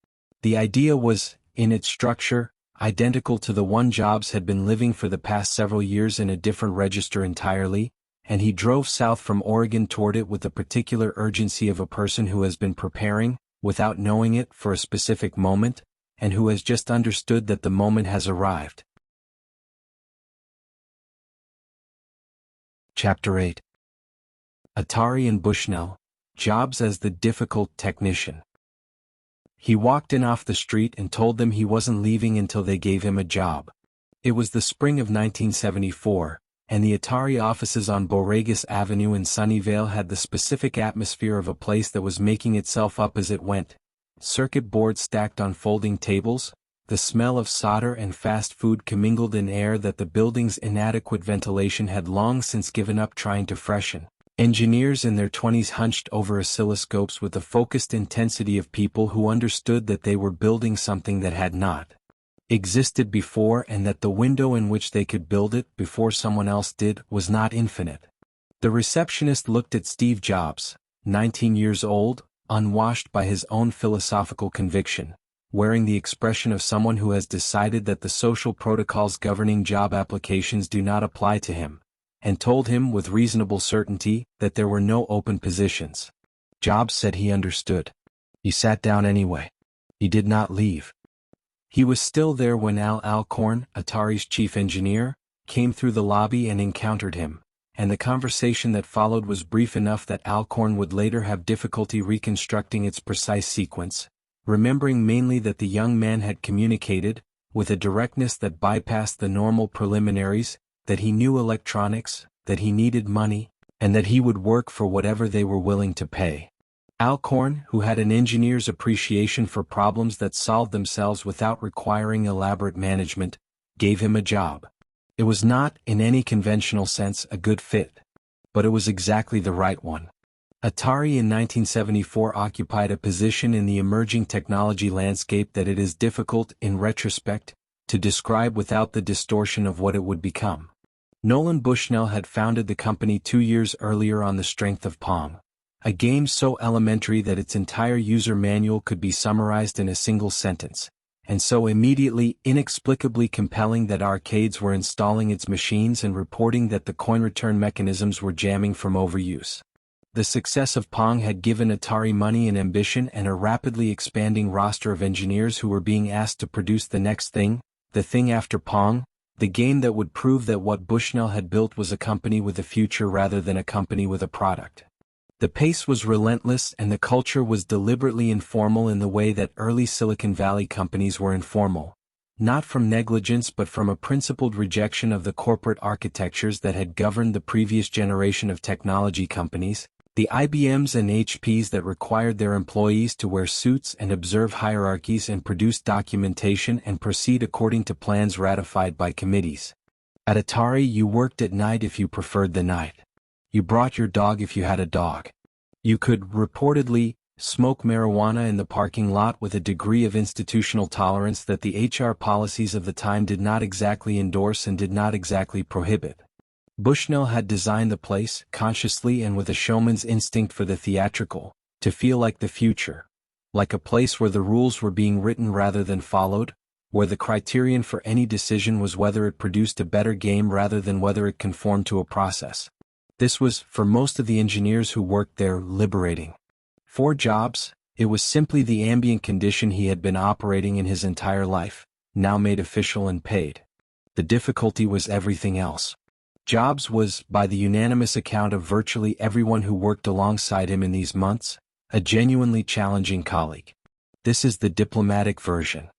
The idea was, in its structure, identical to the one Jobs had been living for the past several years in a different register entirely, and he drove south from Oregon toward it with the particular urgency of a person who has been preparing, without knowing it, for a specific moment, and who has just understood that the moment has arrived. Chapter 8. Atari and Bushnell, Jobs as the difficult technician. He walked in off the street and told them he wasn't leaving until they gave him a job. It was the spring of 1974, and the Atari offices on Borregas Avenue in Sunnyvale had the specific atmosphere of a place that was making itself up as it went. Circuit boards stacked on folding tables, the smell of solder and fast food commingled in air that the building's inadequate ventilation had long since given up trying to freshen. Engineers in their 20s hunched over oscilloscopes with the focused intensity of people who understood that they were building something that had not existed before and that the window in which they could build it before someone else did was not infinite. The receptionist looked at Steve Jobs, 19 years old, unwashed by his own philosophical conviction, wearing the expression of someone who has decided that the social protocols governing job applications do not apply to him, and told him with reasonable certainty that there were no open positions. Jobs said he understood. He sat down anyway. He did not leave. He was still there when Al Alcorn, Atari's chief engineer, came through the lobby and encountered him, and the conversation that followed was brief enough that Alcorn would later have difficulty reconstructing its precise sequence, remembering mainly that the young man had communicated, with a directness that bypassed the normal preliminaries, that he knew electronics, that he needed money, and that he would work for whatever they were willing to pay. Alcorn, who had an engineer's appreciation for problems that solved themselves without requiring elaborate management, gave him a job. It was not, in any conventional sense, a good fit, but it was exactly the right one. Atari in 1974 occupied a position in the emerging technology landscape that it is difficult, in retrospect, to describe without the distortion of what it would become. Nolan Bushnell had founded the company 2 years earlier on the strength of Pong, a game so elementary that its entire user manual could be summarized in a single sentence, and so immediately, inexplicably compelling that arcades were installing its machines and reporting that the coin return mechanisms were jamming from overuse. The success of Pong had given Atari money and ambition and a rapidly expanding roster of engineers who were being asked to produce the next thing, the thing after Pong, the game that would prove that what Bushnell had built was a company with a future rather than a company with a product. The pace was relentless and the culture was deliberately informal in the way that early Silicon Valley companies were informal, not from negligence but from a principled rejection of the corporate architectures that had governed the previous generation of technology companies, the IBMs and HPs that required their employees to wear suits and observe hierarchies and produce documentation and proceed according to plans ratified by committees. At Atari you worked at night if you preferred the night. You brought your dog if you had a dog. You could, reportedly, smoke marijuana in the parking lot with a degree of institutional tolerance that the HR policies of the time did not exactly endorse and did not exactly prohibit. Bushnell had designed the place, consciously and with a showman's instinct for the theatrical, to feel like the future, like a place where the rules were being written rather than followed, where the criterion for any decision was whether it produced a better game rather than whether it conformed to a process. This was, for most of the engineers who worked there, liberating. For Jobs, it was simply the ambient condition he had been operating in his entire life, now made official and paid. The difficulty was everything else. Jobs was, by the unanimous account of virtually everyone who worked alongside him in these months, a genuinely challenging colleague. This is the diplomatic version.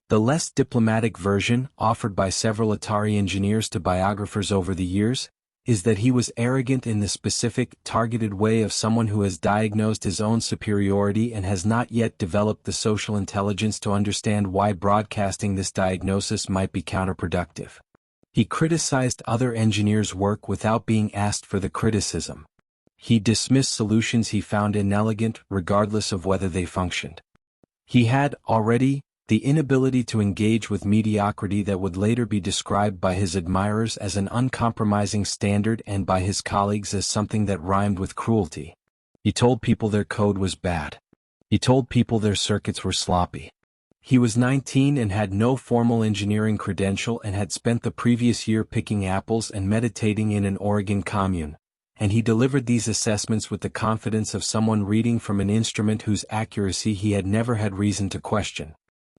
The less diplomatic version, offered by several Atari engineers to biographers over the years, is that he was arrogant in the specific, targeted way of someone who has diagnosed his own superiority and has not yet developed the social intelligence to understand why broadcasting this diagnosis might be counterproductive. He criticized other engineers' work without being asked for the criticism. He dismissed solutions he found inelegant regardless of whether they functioned. He had, already, the inability to engage with mediocrity that would later be described by his admirers as an uncompromising standard and by his colleagues as something that rhymed with cruelty. He told people their code was bad. He told people their circuits were sloppy. He was 19 and had no formal engineering credential and had spent the previous year picking apples and meditating in an Oregon commune, and he delivered these assessments with the confidence of someone reading from an instrument whose accuracy he had never had reason to question.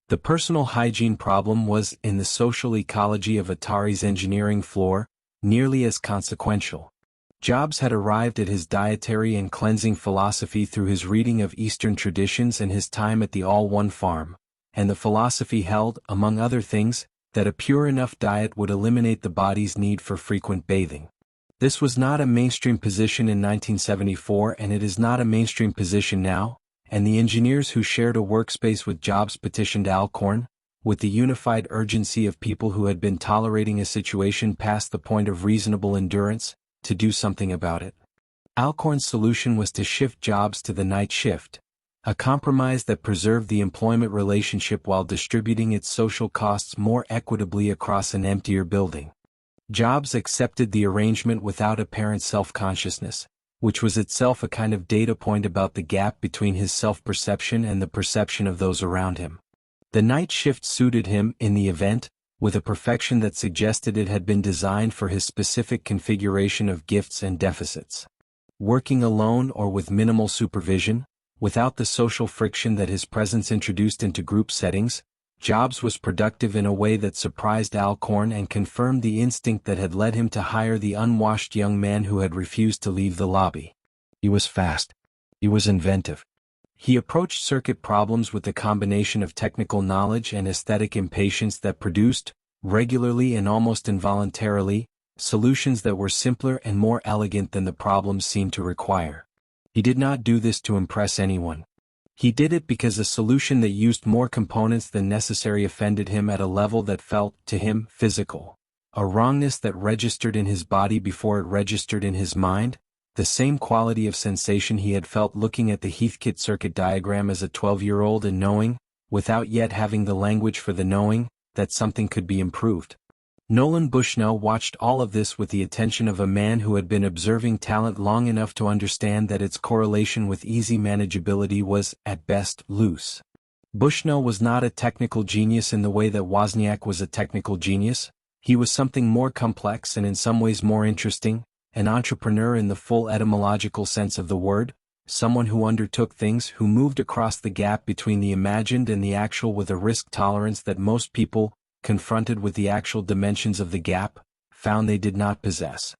The personal hygiene problem was, in the social ecology of Atari's engineering floor, nearly as consequential. Jobs had arrived at his dietary and cleansing philosophy through his reading of Eastern traditions and his time at the All-One Farm, and the philosophy held, among other things, that a pure enough diet would eliminate the body's need for frequent bathing. This was not a mainstream position in 1974, and it is not a mainstream position now, and the engineers who shared a workspace with Jobs petitioned Alcorn, with the unified urgency of people who had been tolerating a situation past the point of reasonable endurance, to do something about it. Alcorn's solution was to shift Jobs to the night shift, a compromise that preserved the employment relationship while distributing its social costs more equitably across an emptier building. Jobs accepted the arrangement without apparent self-consciousness, which was itself a kind of data point about the gap between his self-perception and the perception of those around him. The night shift suited him, in the event, with a perfection that suggested it had been designed for his specific configuration of gifts and deficits. Working alone or with minimal supervision, without the social friction that his presence introduced into group settings, Jobs was productive in a way that surprised Alcorn and confirmed the instinct that had led him to hire the unwashed young man who had refused to leave the lobby. He was fast. He was inventive. He approached circuit problems with a combination of technical knowledge and aesthetic impatience that produced, regularly and almost involuntarily, solutions that were simpler and more elegant than the problems seemed to require. He did not do this to impress anyone. He did it because a solution that used more components than necessary offended him at a level that felt, to him, physical. A wrongness that registered in his body before it registered in his mind, the same quality of sensation he had felt looking at the Heathkit circuit diagram as a 12-year-old and knowing, without yet having the language for the knowing, that something could be improved. Nolan Bushnell watched all of this with the attention of a man who had been observing talent long enough to understand that its correlation with easy manageability was, at best, loose. Bushnell was not a technical genius in the way that Wozniak was a technical genius. He was something more complex and in some ways more interesting, an entrepreneur in the full etymological sense of the word, someone who undertook things, who moved across the gap between the imagined and the actual with a risk tolerance that most people, confronted with the actual dimensions of the gap, found they did not possess.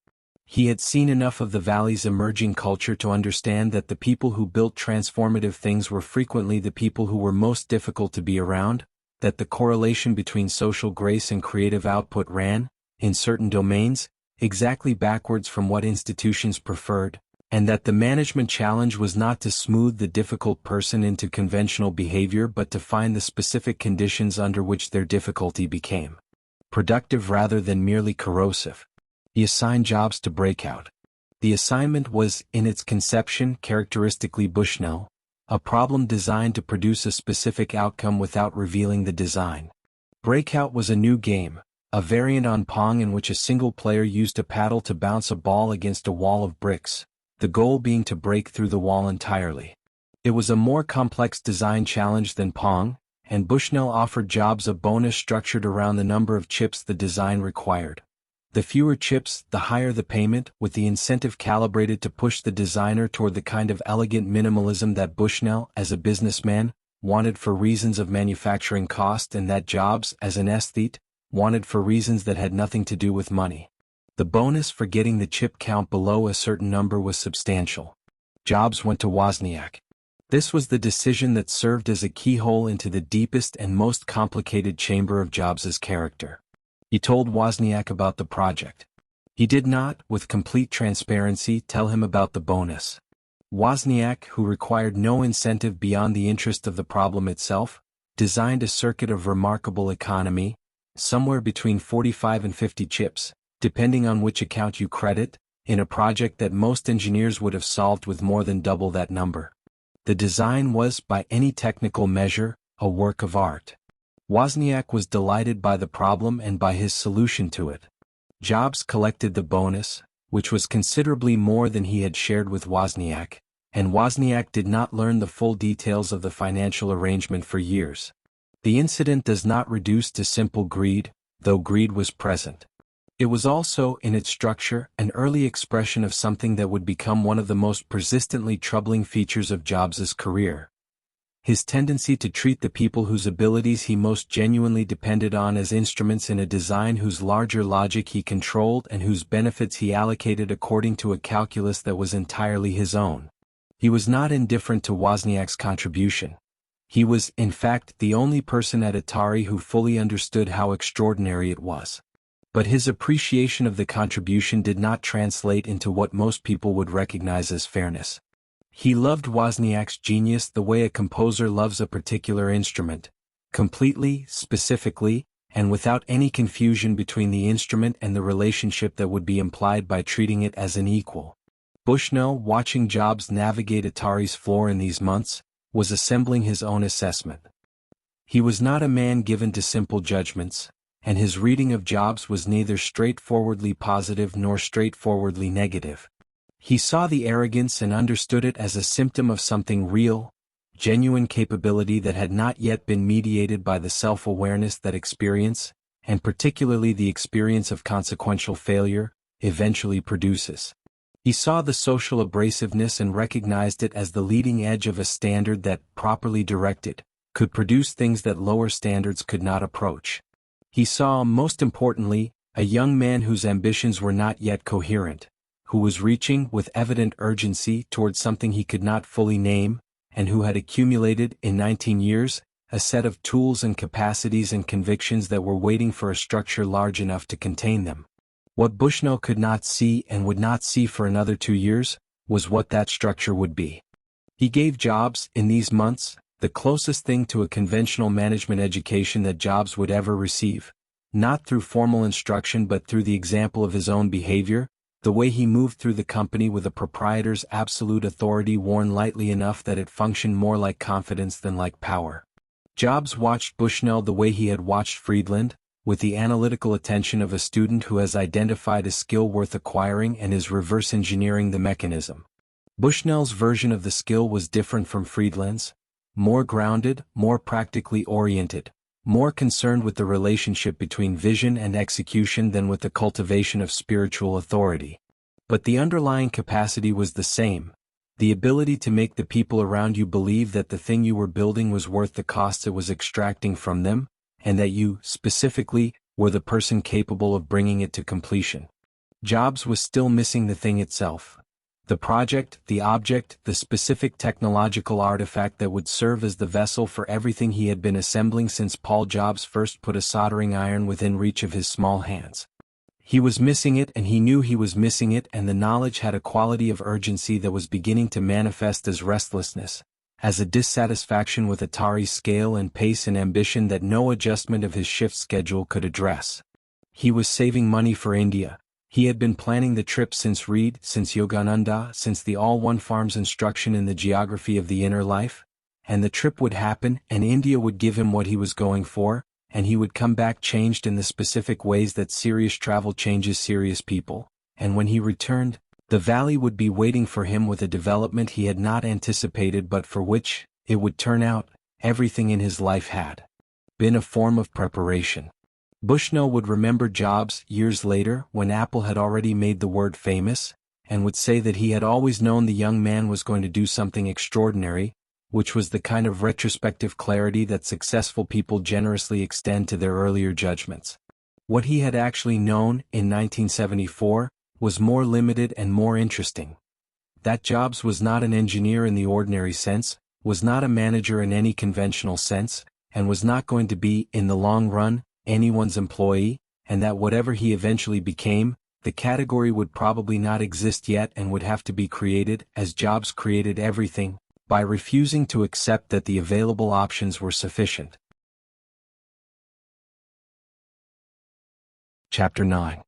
He had seen enough of the Valley's emerging culture to understand that the people who built transformative things were frequently the people who were most difficult to be around, that the correlation between social grace and creative output ran, in certain domains, exactly backwards from what institutions preferred, and that the management challenge was not to smooth the difficult person into conventional behavior but to find the specific conditions under which their difficulty became productive rather than merely corrosive. He assigned Jobs to Breakout. The assignment was, in its conception, characteristically Bushnell, a problem designed to produce a specific outcome without revealing the design. Breakout was a new game, a variant on Pong in which a single player used a paddle to bounce a ball against a wall of bricks, the goal being to break through the wall entirely. It was a more complex design challenge than Pong, and Bushnell offered Jobs a bonus structured around the number of chips the design required. The fewer chips, the higher the payment, with the incentive calibrated to push the designer toward the kind of elegant minimalism that Bushnell, as a businessman, wanted for reasons of manufacturing cost and that Jobs, as an aesthete, wanted for reasons that had nothing to do with money. The bonus for getting the chip count below a certain number was substantial. Jobs went to Wozniak. This was the decision that served as a keyhole into the deepest and most complicated chamber of Jobs's character. He told Wozniak about the project. He did not, with complete transparency, tell him about the bonus. Wozniak, who required no incentive beyond the interest of the problem itself, designed a circuit of remarkable economy, somewhere between 45 and 50 chips, depending on which account you credit, in a project that most engineers would have solved with more than double that number. The design was, by any technical measure, a work of art. Wozniak was delighted by the problem and by his solution to it. Jobs collected the bonus, which was considerably more than he had shared with Wozniak, and Wozniak did not learn the full details of the financial arrangement for years. The incident does not reduce to simple greed, though greed was present. It was also, in its structure, an early expression of something that would become one of the most persistently troubling features of Jobs' career: his tendency to treat the people whose abilities he most genuinely depended on as instruments in a design whose larger logic he controlled and whose benefits he allocated according to a calculus that was entirely his own. He was not indifferent to Wozniak's contribution. He was, in fact, the only person at Atari who fully understood how extraordinary it was. But his appreciation of the contribution did not translate into what most people would recognize as fairness. He loved Wozniak's genius the way a composer loves a particular instrument, completely, specifically, and without any confusion between the instrument and the relationship that would be implied by treating it as an equal. Bushnell, watching Jobs navigate Atari's floor in these months, was assembling his own assessment. He was not a man given to simple judgments, and his reading of Jobs was neither straightforwardly positive nor straightforwardly negative. He saw the arrogance and understood it as a symptom of something real, genuine capability that had not yet been mediated by the self-awareness that experience, and particularly the experience of consequential failure, eventually produces. He saw the social abrasiveness and recognized it as the leading edge of a standard that, properly directed, could produce things that lower standards could not approach. He saw, most importantly, a young man whose ambitions were not yet coherent, who was reaching, with evident urgency, towards something he could not fully name, and who had accumulated, in 19 years, a set of tools and capacities and convictions that were waiting for a structure large enough to contain them. What Bushnell could not see and would not see for another 2 years, was what that structure would be. He gave Jobs, in these months, the closest thing to a conventional management education that Jobs would ever receive, not through formal instruction but through the example of his own behavior, the way he moved through the company with a proprietor's absolute authority worn lightly enough that it functioned more like confidence than like power. Jobs watched Bushnell the way he had watched Friedland, with the analytical attention of a student who has identified a skill worth acquiring and is reverse engineering the mechanism. Bushnell's version of the skill was different from Friedland's, more grounded, more practically oriented, more concerned with the relationship between vision and execution than with the cultivation of spiritual authority. But the underlying capacity was the same: the ability to make the people around you believe that the thing you were building was worth the costs it was extracting from them, and that you, specifically, were the person capable of bringing it to completion. Jobs was still missing the thing itself. The project, the object, the specific technological artifact that would serve as the vessel for everything he had been assembling since Paul Jobs first put a soldering iron within reach of his small hands. He was missing it, and he knew he was missing it, and the knowledge had a quality of urgency that was beginning to manifest as restlessness, as a dissatisfaction with Atari's scale and pace and ambition that no adjustment of his shift schedule could address. He was saving money for India. He had been planning the trip since Reed, since Yogananda, since the All-One Farm's instruction in the geography of the inner life, and the trip would happen, and India would give him what he was going for, and he would come back changed in the specific ways that serious travel changes serious people, and when he returned, the valley would be waiting for him with a development he had not anticipated but for which, it would turn out, everything in his life had been a form of preparation. Bushnell would remember Jobs years later when Apple had already made the word famous, and would say that he had always known the young man was going to do something extraordinary, which was the kind of retrospective clarity that successful people generously extend to their earlier judgments. What he had actually known, in 1974, was more limited and more interesting. That Jobs was not an engineer in the ordinary sense, was not a manager in any conventional sense, and was not going to be, in the long run, anyone's employee, and that whatever he eventually became, the category would probably not exist yet and would have to be created, as Jobs created everything, by refusing to accept that the available options were sufficient. Chapter 9.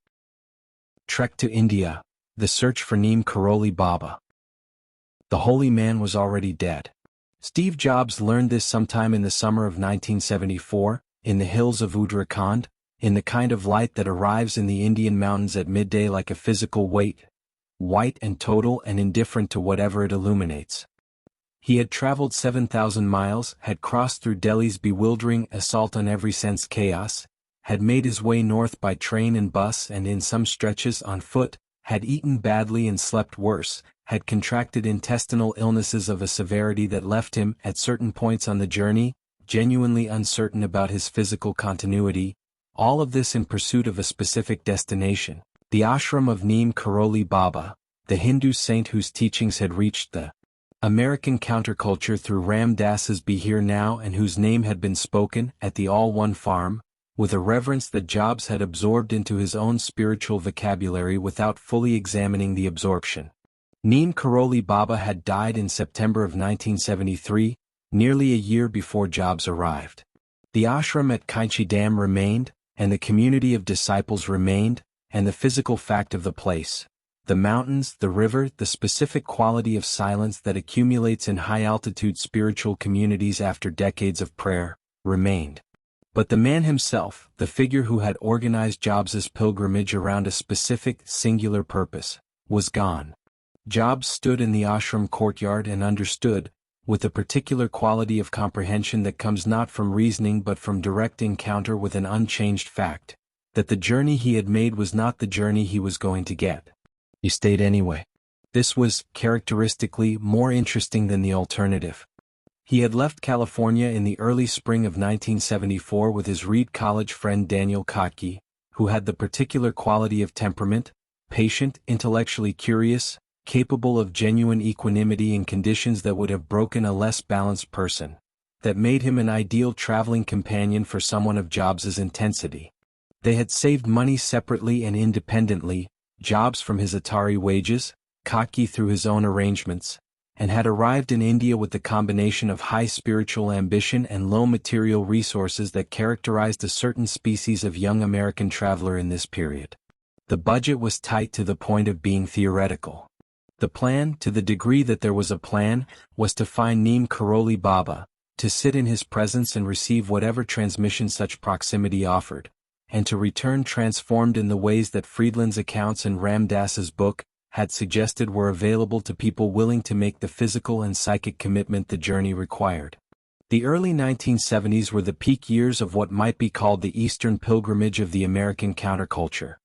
Trek to India, the search for Neem Karoli Baba. The holy man was already dead. Steve Jobs learned this sometime in the summer of 1974, in the hills of Uttarakhand, in the kind of light that arrives in the Indian mountains at midday like a physical weight, white and total and indifferent to whatever it illuminates. He had traveled 7,000 miles, had crossed through Delhi's bewildering assault on every sense chaos, had made his way north by train and bus and in some stretches on foot, had eaten badly and slept worse, had contracted intestinal illnesses of a severity that left him, at certain points on the journey, genuinely uncertain about his physical continuity, all of this in pursuit of a specific destination, the ashram of Neem Karoli Baba, the Hindu saint whose teachings had reached the American counterculture through Ram Dass's Be Here Now and whose name had been spoken at the All One Farm, with a reverence that Jobs had absorbed into his own spiritual vocabulary without fully examining the absorption. Neem Karoli Baba had died in September of 1973, nearly a year before Jobs arrived. The ashram at Kainchi Dam remained, and the community of disciples remained, and the physical fact of the place, the mountains, the river, the specific quality of silence that accumulates in high-altitude spiritual communities after decades of prayer, remained. But the man himself, the figure who had organized Jobs's pilgrimage around a specific, singular purpose, was gone. Jobs stood in the ashram courtyard and understood, with a particular quality of comprehension that comes not from reasoning but from direct encounter with an unchanged fact, that the journey he had made was not the journey he was going to get. He stayed anyway. This was, characteristically, more interesting than the alternative. He had left California in the early spring of 1974 with his Reed College friend Daniel Kotke, who had the particular quality of temperament, patient, intellectually curious, capable of genuine equanimity in conditions that would have broken a less balanced person, that made him an ideal traveling companion for someone of Jobs's intensity. They had saved money separately and independently, Jobs from his Atari wages, Kotke through his own arrangements, and had arrived in India with the combination of high spiritual ambition and low material resources that characterized a certain species of young American traveler in this period. The budget was tight to the point of being theoretical. The plan, to the degree that there was a plan, was to find Neem Karoli Baba, to sit in his presence and receive whatever transmission such proximity offered, and to return transformed in the ways that Friedland's accounts and Ram Dass's book had suggested were available to people willing to make the physical and psychic commitment the journey required. The early 1970s were the peak years of what might be called the Eastern pilgrimage of the American counterculture.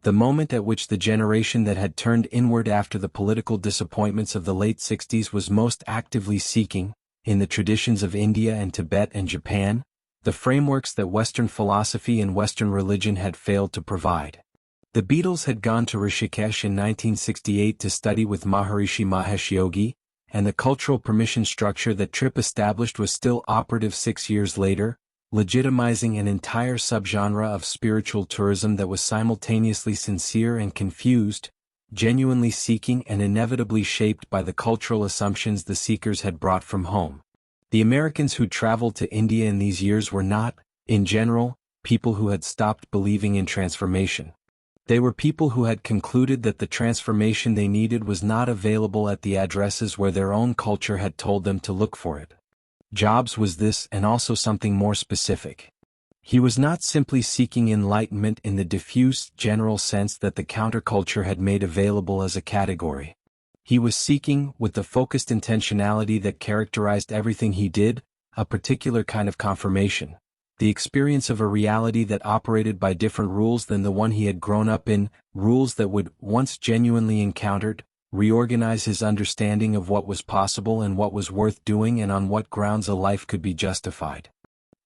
The moment at which the generation that had turned inward after the political disappointments of the late 60s was most actively seeking, in the traditions of India and Tibet and Japan, the frameworks that Western philosophy and Western religion had failed to provide. The Beatles had gone to Rishikesh in 1968 to study with Maharishi Mahesh Yogi, and the cultural permission structure that Tripp established was still operative 6 years later, legitimizing an entire subgenre of spiritual tourism that was simultaneously sincere and confused, genuinely seeking and inevitably shaped by the cultural assumptions the seekers had brought from home. The Americans who traveled to India in these years were not, in general, people who had stopped believing in transformation. They were people who had concluded that the transformation they needed was not available at the addresses where their own culture had told them to look for it. Jobs was this and also something more specific. He was not simply seeking enlightenment in the diffuse, general sense that the counterculture had made available as a category. He was seeking, with the focused intentionality that characterized everything he did, a particular kind of confirmation, the experience of a reality that operated by different rules than the one he had grown up in, rules that would, once genuinely encountered, reorganize his understanding of what was possible and what was worth doing and on what grounds a life could be justified.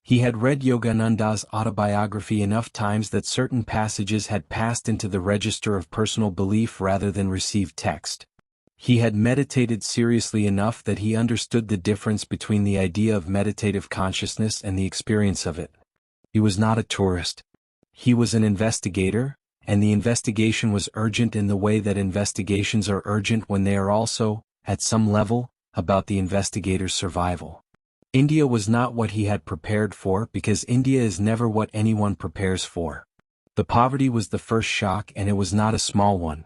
He had read Yogananda's autobiography enough times that certain passages had passed into the register of personal belief rather than received text. He had meditated seriously enough that he understood the difference between the idea of meditative consciousness and the experience of it. He was not a tourist. He was an investigator, and the investigation was urgent in the way that investigations are urgent when they are also, at some level, about the investigator's survival. India was not what he had prepared for because India is never what anyone prepares for. The poverty was the first shock and it was not a small one.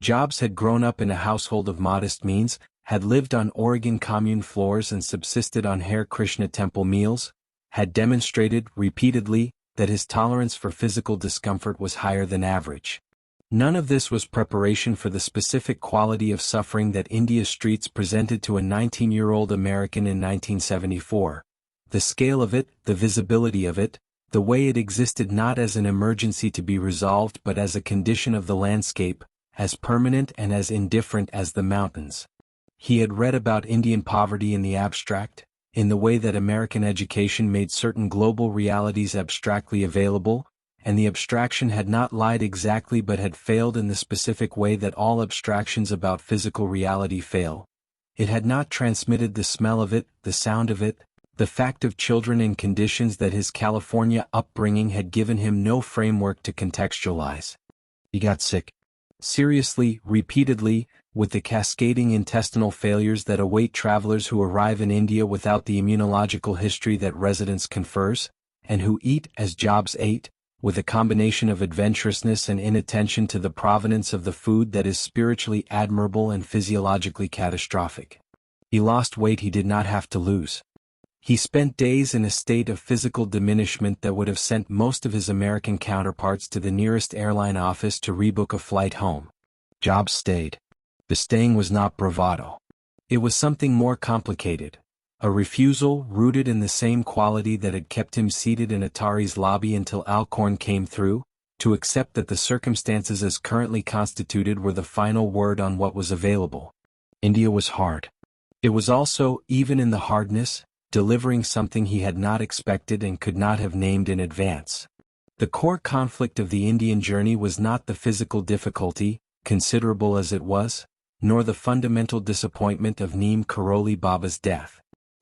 Jobs had grown up in a household of modest means, had lived on Oregon commune floors and subsisted on Hare Krishna temple meals, had demonstrated, repeatedly, that his tolerance for physical discomfort was higher than average. None of this was preparation for the specific quality of suffering that India's streets presented to a 19-year-old American in 1974. The scale of it, the visibility of it, the way it existed not as an emergency to be resolved but as a condition of the landscape, as permanent and as indifferent as the mountains. He had read about Indian poverty in the abstract, in the way that American education made certain global realities abstractly available, and the abstraction had not lied exactly but had failed in the specific way that all abstractions about physical reality fail. It had not transmitted the smell of it, the sound of it, the fact of children in conditions that his California upbringing had given him no framework to contextualize. He got sick. Seriously, repeatedly, with the cascading intestinal failures that await travelers who arrive in India without the immunological history that residence confers, and who eat as Jobs ate, with a combination of adventurousness and inattention to the provenance of the food that is spiritually admirable and physiologically catastrophic. He lost weight he did not have to lose. He spent days in a state of physical diminishment that would have sent most of his American counterparts to the nearest airline office to rebook a flight home. Jobs stayed. The staying was not bravado. It was something more complicated. A refusal rooted in the same quality that had kept him seated in Atari's lobby until Alcorn came through, to accept that the circumstances as currently constituted were the final word on what was available. India was hard. It was also, even in the hardness, delivering something he had not expected and could not have named in advance. The core conflict of the Indian journey was not the physical difficulty, considerable as it was, nor the fundamental disappointment of Neem Karoli Baba's death.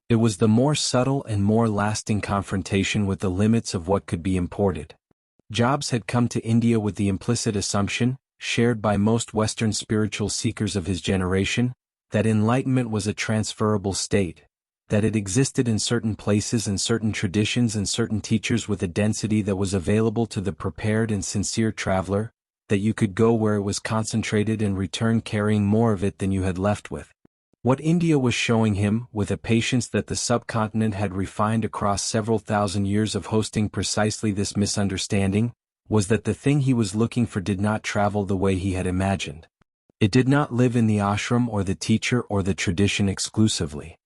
It was the more subtle and more lasting confrontation with the limits of what could be imported. Jobs had come to India with the implicit assumption, shared by most Western spiritual seekers of his generation, that enlightenment was a transferable state, that it existed in certain places and certain traditions and certain teachers with a density that was available to the prepared and sincere traveler, that you could go where it was concentrated and return carrying more of it than you had left with. What India was showing him, with a patience that the subcontinent had refined across several thousand years of hosting precisely this misunderstanding, was that the thing he was looking for did not travel the way he had imagined. It did not live in the ashram or the teacher or the tradition exclusively.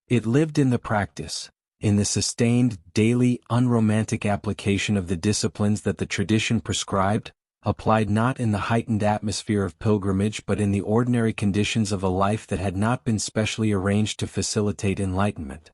It lived in the practice, in the sustained, daily, unromantic application of the disciplines that the tradition prescribed, applied not in the heightened atmosphere of pilgrimage but in the ordinary conditions of a life that had not been specially arranged to facilitate enlightenment.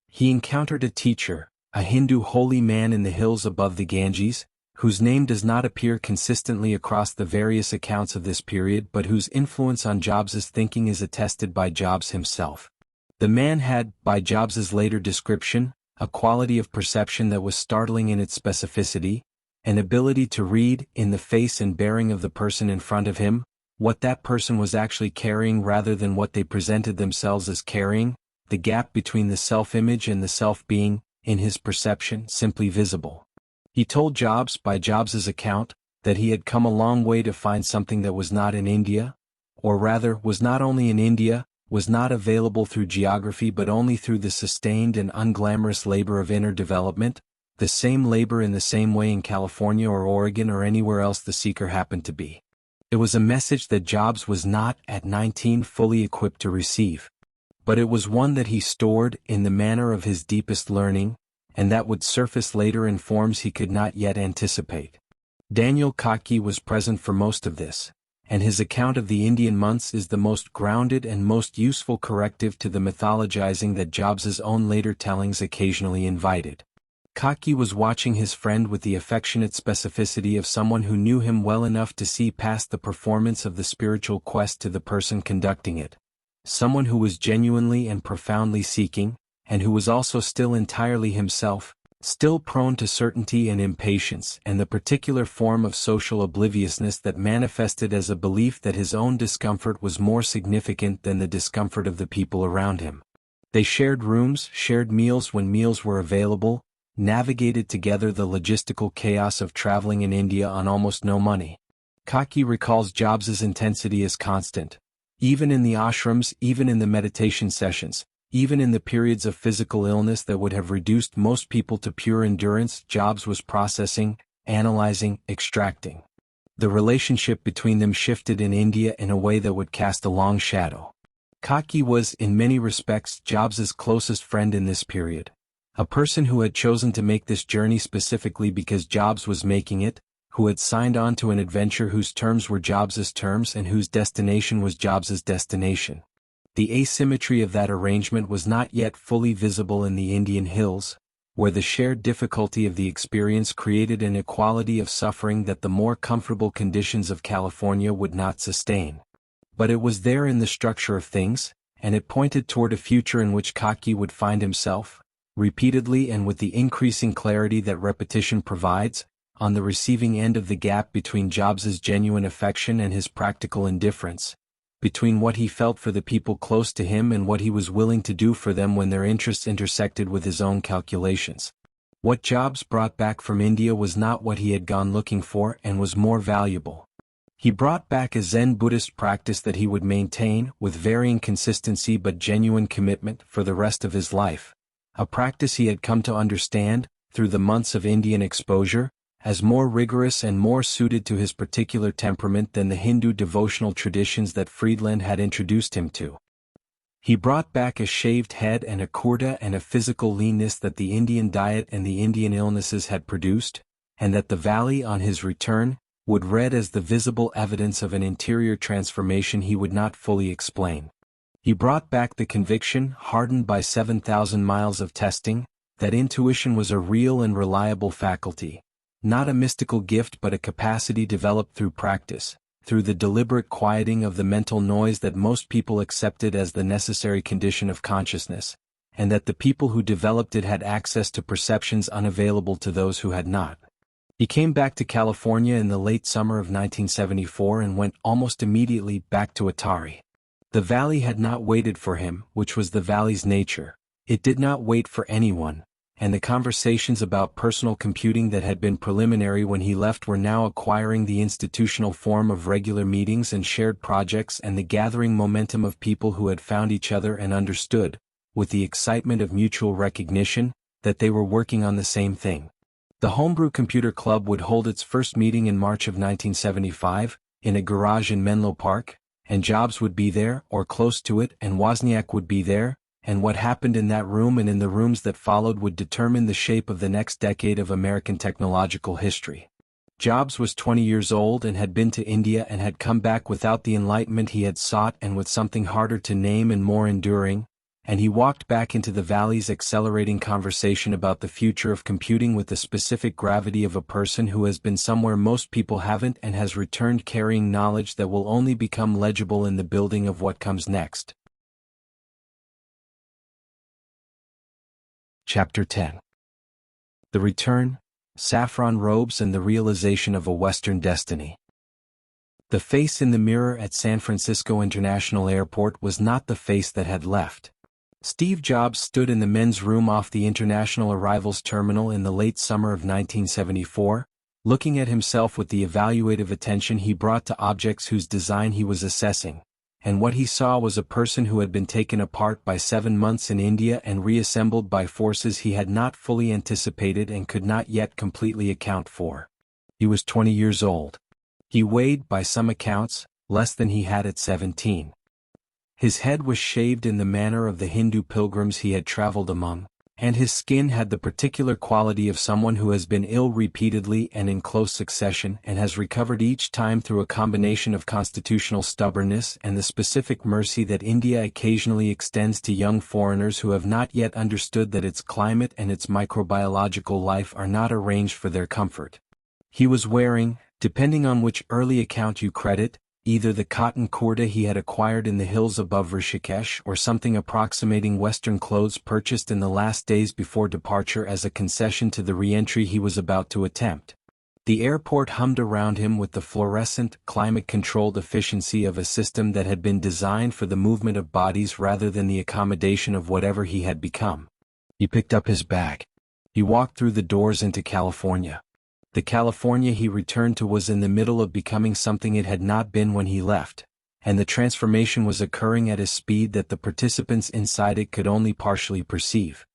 He encountered a teacher, a Hindu holy man in the hills above the Ganges, whose name does not appear consistently across the various accounts of this period but whose influence on Jobs's thinking is attested by Jobs himself. The man had, by Jobs's later description, a quality of perception that was startling in its specificity, an ability to read, in the face and bearing of the person in front of him, what that person was actually carrying rather than what they presented themselves as carrying, the gap between the self-image and the self being, in his perception, simply visible. He told Jobs, by Jobs's account, that he had come a long way to find something that was not in India, or rather, was not only in India, was not available through geography but only through the sustained and unglamorous labor of inner development, the same labor in the same way in California or Oregon or anywhere else the seeker happened to be. It was a message that Jobs was not, at 19, fully equipped to receive. But it was one that he stored in the manner of his deepest learning, and that would surface later in forms he could not yet anticipate. Daniel Kaki was present for most of this, and his account of the Indian months is the most grounded and most useful corrective to the mythologizing that Jobs's own later tellings occasionally invited. Kaki was watching his friend with the affectionate specificity of someone who knew him well enough to see past the performance of the spiritual quest to the person conducting it. Someone who was genuinely and profoundly seeking, and who was also still entirely himself, still prone to certainty and impatience and the particular form of social obliviousness that manifested as a belief that his own discomfort was more significant than the discomfort of the people around him. They shared rooms, shared meals when meals were available, navigated together the logistical chaos of traveling in India on almost no money. Kaki recalls Jobs's intensity as constant. Even in the ashrams, even in the meditation sessions, Even in the periods of physical illness that would have reduced most people to pure endurance, Jobs was processing, analyzing, extracting. The relationship between them shifted in India in a way that would cast a long shadow. Kaki was, in many respects, Jobs's closest friend in this period. A person who had chosen to make this journey specifically because Jobs was making it, who had signed on to an adventure whose terms were Jobs's terms and whose destination was Jobs's destination. The asymmetry of that arrangement was not yet fully visible in the Indian hills, where the shared difficulty of the experience created an equality of suffering that the more comfortable conditions of California would not sustain. But it was there in the structure of things, and it pointed toward a future in which Kaki would find himself, repeatedly and with the increasing clarity that repetition provides, on the receiving end of the gap between Jobs's genuine affection and his practical indifference, between what he felt for the people close to him and what he was willing to do for them when their interests intersected with his own calculations. What Jobs brought back from India was not what he had gone looking for and was more valuable. He brought back a Zen Buddhist practice that he would maintain, with varying consistency but genuine commitment, for the rest of his life, a practice he had come to understand, through the months of Indian exposure, as more rigorous and more suited to his particular temperament than the Hindu devotional traditions that Friedland had introduced him to. He brought back a shaved head and a kurta and a physical leanness that the Indian diet and the Indian illnesses had produced, and that the valley on his return would read as the visible evidence of an interior transformation he would not fully explain. He brought back the conviction, hardened by 7,000 miles of testing, that intuition was a real and reliable faculty, not a mystical gift but a capacity developed through practice, through the deliberate quieting of the mental noise that most people accepted as the necessary condition of consciousness, and that the people who developed it had access to perceptions unavailable to those who had not. He came back to California in the late summer of 1974 and went almost immediately back to Atari. The valley had not waited for him, which was the valley's nature. It did not wait for anyone, and the conversations about personal computing that had been preliminary when he left were now acquiring the institutional form of regular meetings and shared projects and the gathering momentum of people who had found each other and understood, with the excitement of mutual recognition, that they were working on the same thing. The Homebrew Computer Club would hold its first meeting in March of 1975, in a garage in Menlo Park, and Jobs would be there, or close to it, and Wozniak would be there, and what happened in that room and in the rooms that followed would determine the shape of the next decade of American technological history. Jobs was 20 years old and had been to India and had come back without the enlightenment he had sought and with something harder to name and more enduring, and he walked back into the valley's accelerating conversation about the future of computing with the specific gravity of a person who has been somewhere most people haven't and has returned carrying knowledge that will only become legible in the building of what comes next. Chapter 10. The Return, Saffron Robes and the Realization of a Western Destiny. The face in the mirror at San Francisco International Airport was not the face that had left. Steve Jobs stood in the men's room off the International Arrivals Terminal in the late summer of 1974, looking at himself with the evaluative attention he brought to objects whose design he was assessing, and what he saw was a person who had been taken apart by 7 months in India and reassembled by forces he had not fully anticipated and could not yet completely account for. He was 20 years old. He weighed, by some accounts, less than he had at 17. His head was shaved in the manner of the Hindu pilgrims he had traveled among, and his skin had the particular quality of someone who has been ill repeatedly and in close succession and has recovered each time through a combination of constitutional stubbornness and the specific mercy that India occasionally extends to young foreigners who have not yet understood that its climate and its microbiological life are not arranged for their comfort. He was wearing, depending on which early account you credit, either the cotton kurta he had acquired in the hills above Rishikesh or something approximating Western clothes purchased in the last days before departure as a concession to the re-entry he was about to attempt. The airport hummed around him with the fluorescent, climate-controlled efficiency of a system that had been designed for the movement of bodies rather than the accommodation of whatever he had become. He picked up his bag. He walked through the doors into California. The California he returned to was in the middle of becoming something it had not been when he left, and the transformation was occurring at a speed that the participants inside it could only partially perceive.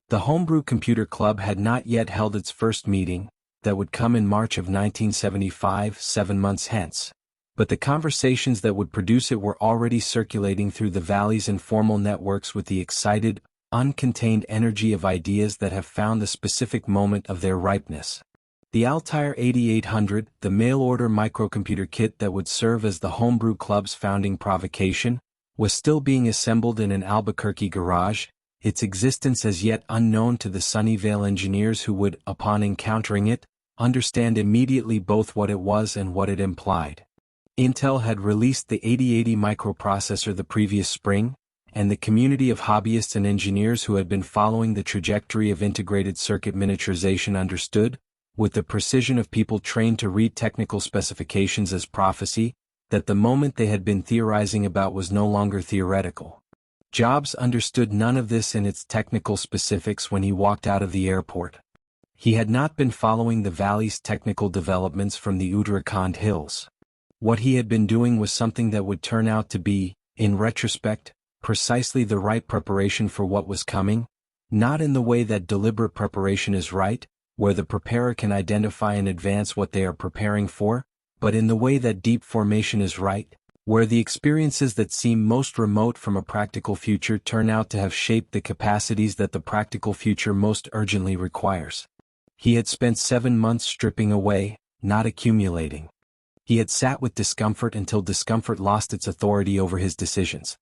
The Homebrew Computer Club had not yet held its first meeting, that would come in March of 1975, 7 months hence. But the conversations that would produce it were already circulating through the valley's informal networks with the excited, uncontained energy of ideas that have found the specific moment of their ripeness. The Altair 8800, the mail-order microcomputer kit that would serve as the Homebrew Club's founding provocation, was still being assembled in an Albuquerque garage, its existence as yet unknown to the Sunnyvale engineers who would, upon encountering it, understand immediately both what it was and what it implied. Intel had released the 8080 microprocessor the previous spring, and the community of hobbyists and engineers who had been following the trajectory of integrated circuit miniaturization understood, with the precision of people trained to read technical specifications as prophecy, that the moment they had been theorizing about was no longer theoretical. Jobs understood none of this in its technical specifics when he walked out of the airport. He had not been following the valley's technical developments from the Uttarakhand hills. What he had been doing was something that would turn out to be, in retrospect, precisely the right preparation for what was coming, not in the way that deliberate preparation is right, where the preparer can identify in advance what they are preparing for, but in the way that deep formation is right, where the experiences that seem most remote from a practical future turn out to have shaped the capacities that the practical future most urgently requires. He had spent 7 months stripping away, not accumulating. He had sat with discomfort until discomfort lost its authority over his decisions.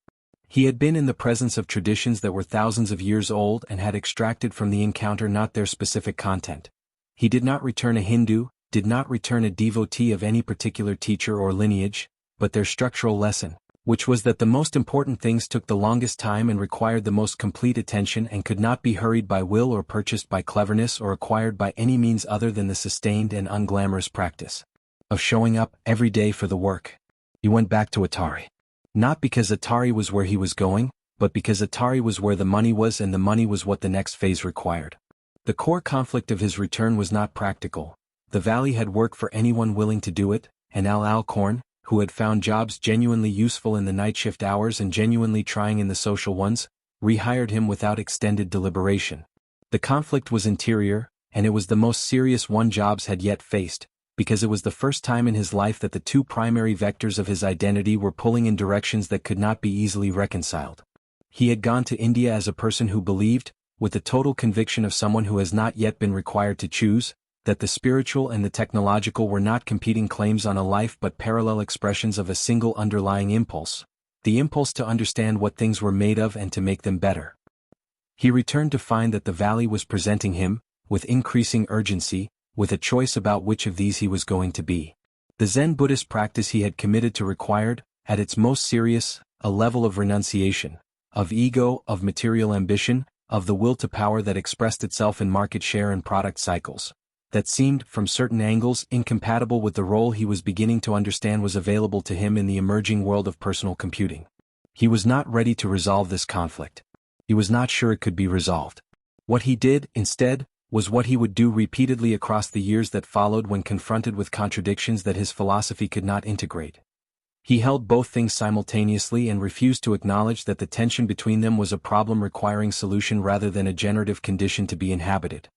He had been in the presence of traditions that were thousands of years old and had extracted from the encounter not their specific content. He did not return a Hindu, did not return a devotee of any particular teacher or lineage, but their structural lesson, which was that the most important things took the longest time and required the most complete attention and could not be hurried by will or purchased by cleverness or acquired by any means other than the sustained and unglamorous practice of showing up every day for the work. He went back to Atari. Not because Atari was where he was going, but because Atari was where the money was and the money was what the next phase required. The core conflict of his return was not practical. The Valley had work for anyone willing to do it, and Al Alcorn, who had found jobs genuinely useful in the night shift hours and genuinely trying in the social ones, rehired him without extended deliberation. The conflict was interior, and it was the most serious one Jobs had yet faced, because it was the first time in his life that the two primary vectors of his identity were pulling in directions that could not be easily reconciled. He had gone to India as a person who believed, with the total conviction of someone who has not yet been required to choose, that the spiritual and the technological were not competing claims on a life but parallel expressions of a single underlying impulse, the impulse to understand what things were made of and to make them better. He returned to find that the Valley was presenting him, with increasing urgency, with a choice about which of these he was going to be. The Zen Buddhist practice he had committed to required, at its most serious, a level of renunciation, of ego, of material ambition, of the will to power that expressed itself in market share and product cycles, that seemed, from certain angles, incompatible with the role he was beginning to understand was available to him in the emerging world of personal computing. He was not ready to resolve this conflict. He was not sure it could be resolved. What he did, instead, was what he would do repeatedly across the years that followed when confronted with contradictions that his philosophy could not integrate. He held both things simultaneously and refused to acknowledge that the tension between them was a problem requiring solution rather than a generative condition to be inhabited.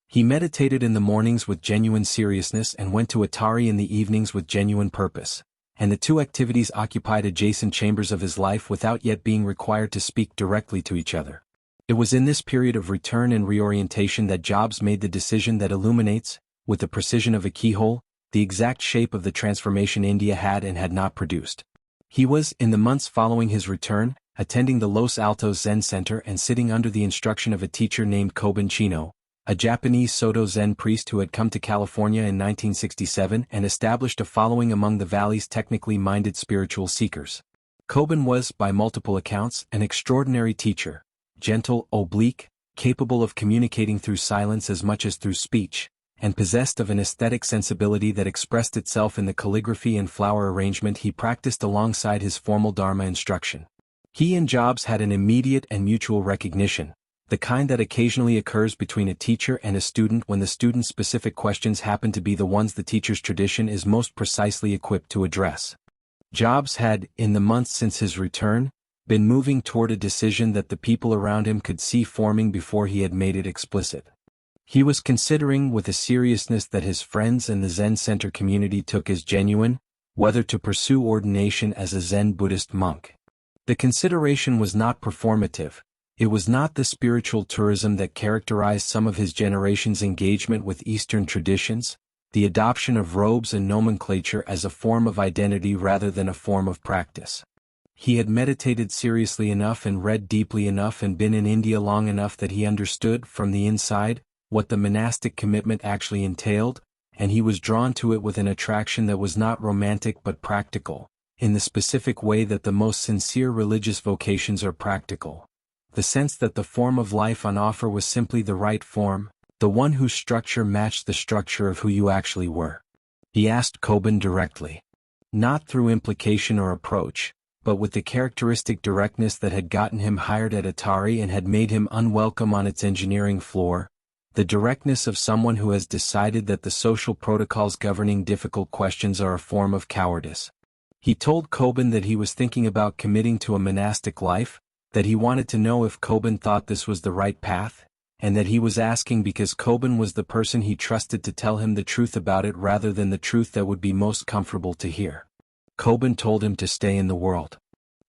He meditated in the mornings with genuine seriousness and went to Atari in the evenings with genuine purpose, and the two activities occupied adjacent chambers of his life without yet being required to speak directly to each other. It was in this period of return and reorientation that Jobs made the decision that illuminates, with the precision of a keyhole, the exact shape of the transformation India had and had not produced. He was, in the months following his return, attending the Los Altos Zen Center and sitting under the instruction of a teacher named Koben Chino, a Japanese Soto Zen priest who had come to California in 1967 and established a following among the Valley's technically minded spiritual seekers. Koben was, by multiple accounts, an extraordinary teacher, gentle, oblique, capable of communicating through silence as much as through speech, and possessed of an aesthetic sensibility that expressed itself in the calligraphy and flower arrangement he practiced alongside his formal Dharma instruction. He and Jobs had an immediate and mutual recognition, the kind that occasionally occurs between a teacher and a student when the student's specific questions happen to be the ones the teacher's tradition is most precisely equipped to address. Jobs had, in the months since his return, been moving toward a decision that the people around him could see forming before he had made it explicit. He was considering with a seriousness that his friends and the Zen Center community took as genuine, whether to pursue ordination as a Zen Buddhist monk. The consideration was not performative. It was not the spiritual tourism that characterized some of his generation's engagement with Eastern traditions, the adoption of robes and nomenclature as a form of identity rather than a form of practice. He had meditated seriously enough and read deeply enough and been in India long enough that he understood, from the inside, what the monastic commitment actually entailed, and he was drawn to it with an attraction that was not romantic but practical, in the specific way that the most sincere religious vocations are practical. The sense that the form of life on offer was simply the right form, the one whose structure matched the structure of who you actually were. He asked Coben directly. Not through implication or approach, but with the characteristic directness that had gotten him hired at Atari and had made him unwelcome on its engineering floor, the directness of someone who has decided that the social protocols governing difficult questions are a form of cowardice. He told Coben that he was thinking about committing to a monastic life, that he wanted to know if Coben thought this was the right path, and that he was asking because Coben was the person he trusted to tell him the truth about it rather than the truth that would be most comfortable to hear. Coben told him to stay in the world.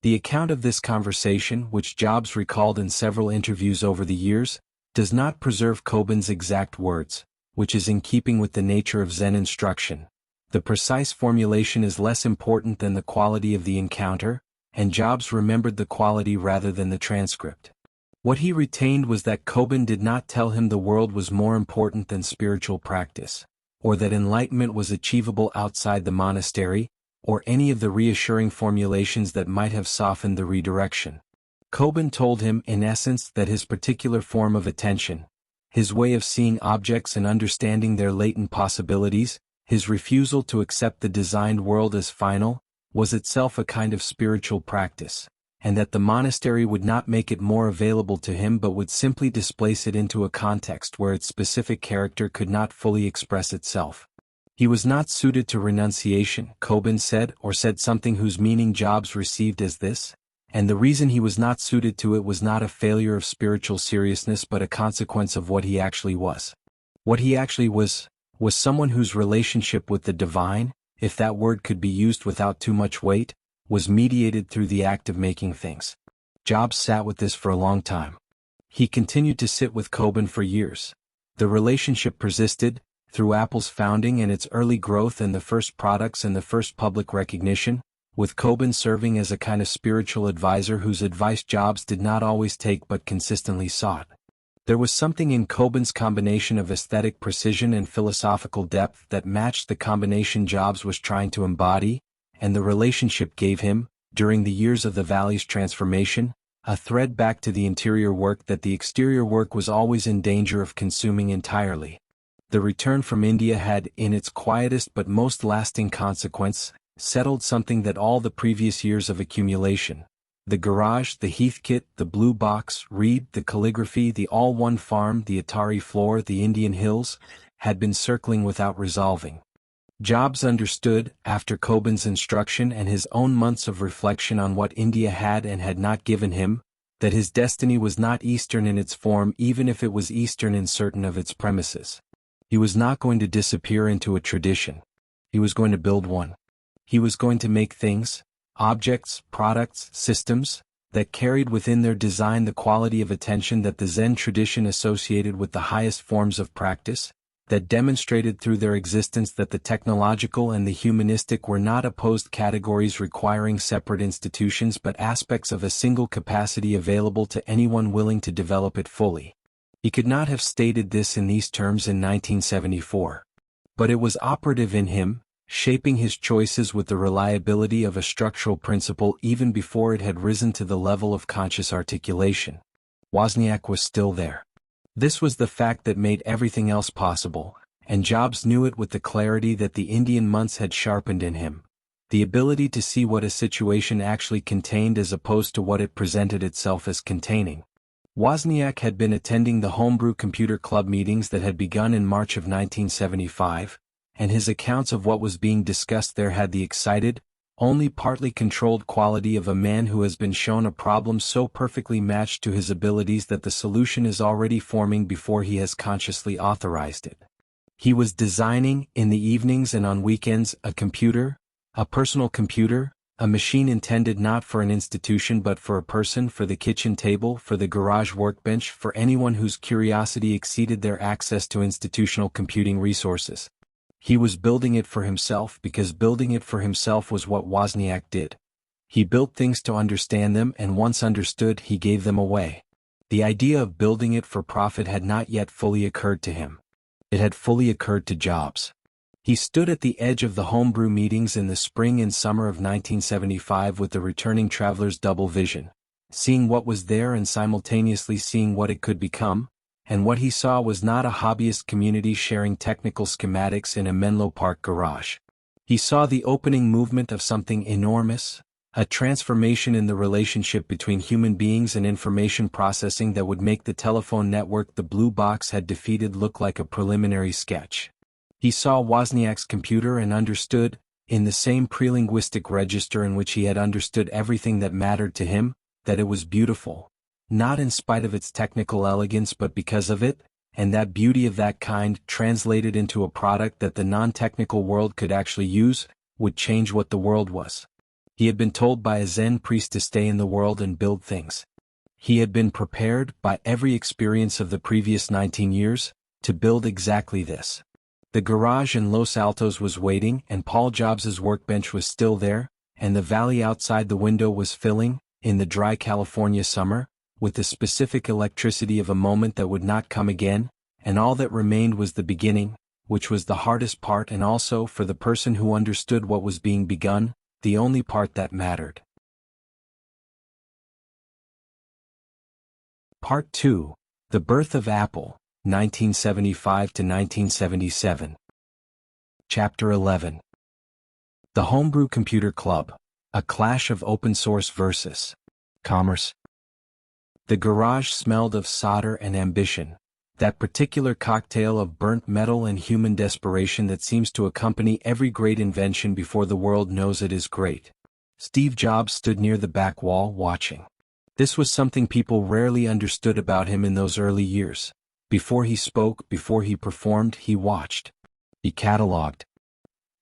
The account of this conversation, which Jobs recalled in several interviews over the years, does not preserve Coben's exact words, which is in keeping with the nature of Zen instruction. The precise formulation is less important than the quality of the encounter, and Jobs remembered the quality rather than the transcript. What he retained was that Coben did not tell him the world was more important than spiritual practice, or that enlightenment was achievable outside the monastery, or any of the reassuring formulations that might have softened the redirection. Coben told him, in essence, that his particular form of attention, his way of seeing objects and understanding their latent possibilities, his refusal to accept the designed world as final, was itself a kind of spiritual practice, and that the monastery would not make it more available to him but would simply displace it into a context where its specific character could not fully express itself. He was not suited to renunciation, Coben said, or said something whose meaning Jobs received as this, and the reason he was not suited to it was not a failure of spiritual seriousness but a consequence of what he actually was. What he actually was someone whose relationship with the divine, if that word could be used without too much weight, was mediated through the act of making things. Jobs sat with this for a long time. He continued to sit with Coben for years. The relationship persisted, through Apple's founding and its early growth and the first products and the first public recognition, with Coben serving as a kind of spiritual advisor whose advice Jobs did not always take but consistently sought. There was something in Coben's combination of aesthetic precision and philosophical depth that matched the combination Jobs was trying to embody, and the relationship gave him, during the years of the Valley's transformation, a thread back to the interior work that the exterior work was always in danger of consuming entirely. The return from India had, in its quietest but most lasting consequence, settled something that all the previous years of accumulation, the garage, the Heathkit, the blue box, Reed, the calligraphy, the all-one farm, the Atari floor, the Indian hills, had been circling without resolving. Jobs understood, after Coben's instruction and his own months of reflection on what India had and had not given him, that his destiny was not Eastern in its form even if it was Eastern in certain of its premises. He was not going to disappear into a tradition. He was going to build one. He was going to make things, objects, products, systems, that carried within their design the quality of attention that the Zen tradition associated with the highest forms of practice, that demonstrated through their existence that the technological and the humanistic were not opposed categories requiring separate institutions but aspects of a single capacity available to anyone willing to develop it fully. He could not have stated this in these terms in 1974. But it was operative in him, shaping his choices with the reliability of a structural principle even before it had risen to the level of conscious articulation. Wozniak was still there. This was the fact that made everything else possible, and Jobs knew it with the clarity that the Indian months had sharpened in him. The ability to see what a situation actually contained as opposed to what it presented itself as containing. Wozniak had been attending the Homebrew Computer Club meetings that had begun in March of 1975, and his accounts of what was being discussed there had the excited, only partly controlled quality of a man who has been shown a problem so perfectly matched to his abilities that the solution is already forming before he has consciously authorized it. He was designing, in the evenings and on weekends, a computer, a personal computer, a machine intended not for an institution but for a person, for the kitchen table, for the garage workbench, for anyone whose curiosity exceeded their access to institutional computing resources. He was building it for himself because building it for himself was what Wozniak did. He built things to understand them, and once understood, he gave them away. The idea of building it for profit had not yet fully occurred to him. It had fully occurred to Jobs. He stood at the edge of the homebrew meetings in the spring and summer of 1975 with the returning traveler's double vision, seeing what was there and simultaneously seeing what it could become, and what he saw was not a hobbyist community sharing technical schematics in a Menlo Park garage. He saw the opening movement of something enormous, a transformation in the relationship between human beings and information processing that would make the telephone network the blue box had defeated look like a preliminary sketch. He saw Wozniak's computer and understood, in the same prelinguistic register in which he had understood everything that mattered to him, that it was beautiful. Not in spite of its technical elegance but because of it, and that beauty of that kind, translated into a product that the non-technical world could actually use, would change what the world was. He had been told by a Zen priest to stay in the world and build things. He had been prepared, by every experience of the previous 19 years, to build exactly this. The garage in Los Altos was waiting, and Paul Jobs' workbench was still there, and the valley outside the window was filling, in the dry California summer, with the specific electricity of a moment that would not come again, and all that remained was the beginning, which was the hardest part and also, for the person who understood what was being begun, the only part that mattered. Part 2. The Birth of Apple, 1975 to 1977. Chapter 11. The Homebrew Computer Club, a clash of open source versus commerce. The garage smelled of solder and ambition, that particular cocktail of burnt metal and human desperation that seems to accompany every great invention before the world knows it is great. Steve Jobs stood near the back wall watching. This was something people rarely understood about him in those early years. Before he spoke, before he performed, he watched. He catalogued.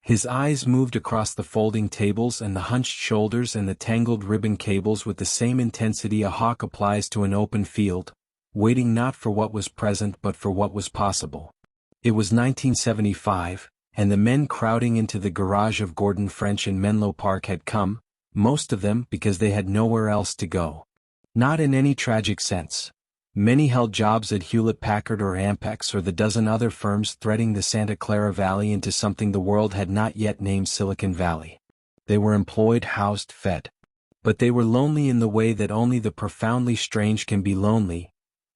His eyes moved across the folding tables and the hunched shoulders and the tangled ribbon cables with the same intensity a hawk applies to an open field, waiting not for what was present but for what was possible. It was 1975, and the men crowding into the garage of Gordon French in Menlo Park had come, most of them because they had nowhere else to go. Not in any tragic sense. Many held jobs at Hewlett-Packard or Ampex or the dozen other firms threading the Santa Clara Valley into something the world had not yet named Silicon Valley. They were employed, housed, fed. But they were lonely in the way that only the profoundly strange can be lonely,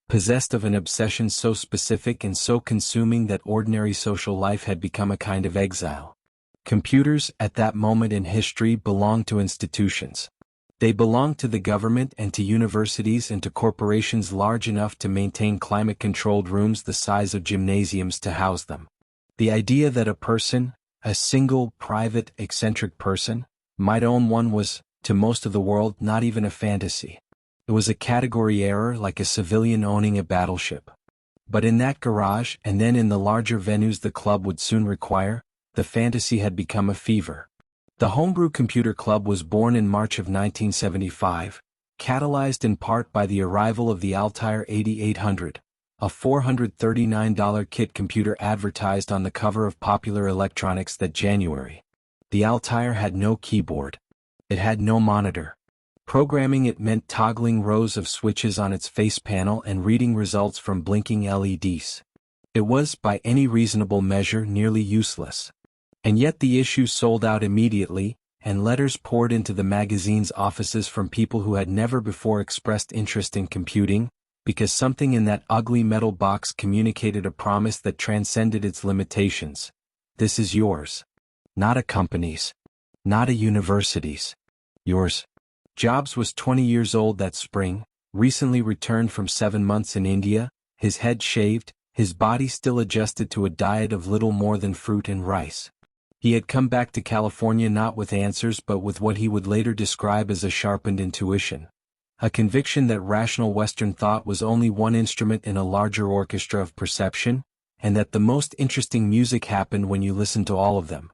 possessed of an obsession so specific and so consuming that ordinary social life had become a kind of exile. Computers, at that moment in history, belonged to institutions. They belonged to the government and to universities and to corporations large enough to maintain climate-controlled rooms the size of gymnasiums to house them. The idea that a person, a single, private, eccentric person, might own one was, to most of the world, not even a fantasy. It was a category error like a civilian owning a battleship. But in that garage, and then in the larger venues the club would soon require, the fantasy had become a fever. The Homebrew Computer Club was born in March of 1975, catalyzed in part by the arrival of the Altair 8800, a $439 kit computer advertised on the cover of Popular Electronics that January. The Altair had no keyboard. It had no monitor. Programming it meant toggling rows of switches on its face panel and reading results from blinking LEDs. It was, by any reasonable measure, nearly useless. And yet the issue sold out immediately, and letters poured into the magazine's offices from people who had never before expressed interest in computing, because something in that ugly metal box communicated a promise that transcended its limitations. This is yours. Not a company's. Not a university's. Yours. Jobs was 20 years old that spring, recently returned from 7 months in India, his head shaved, his body still adjusted to a diet of little more than fruit and rice. He had come back to California not with answers but with what he would later describe as a sharpened intuition. A conviction that rational Western thought was only one instrument in a larger orchestra of perception, and that the most interesting music happened when you listened to all of them.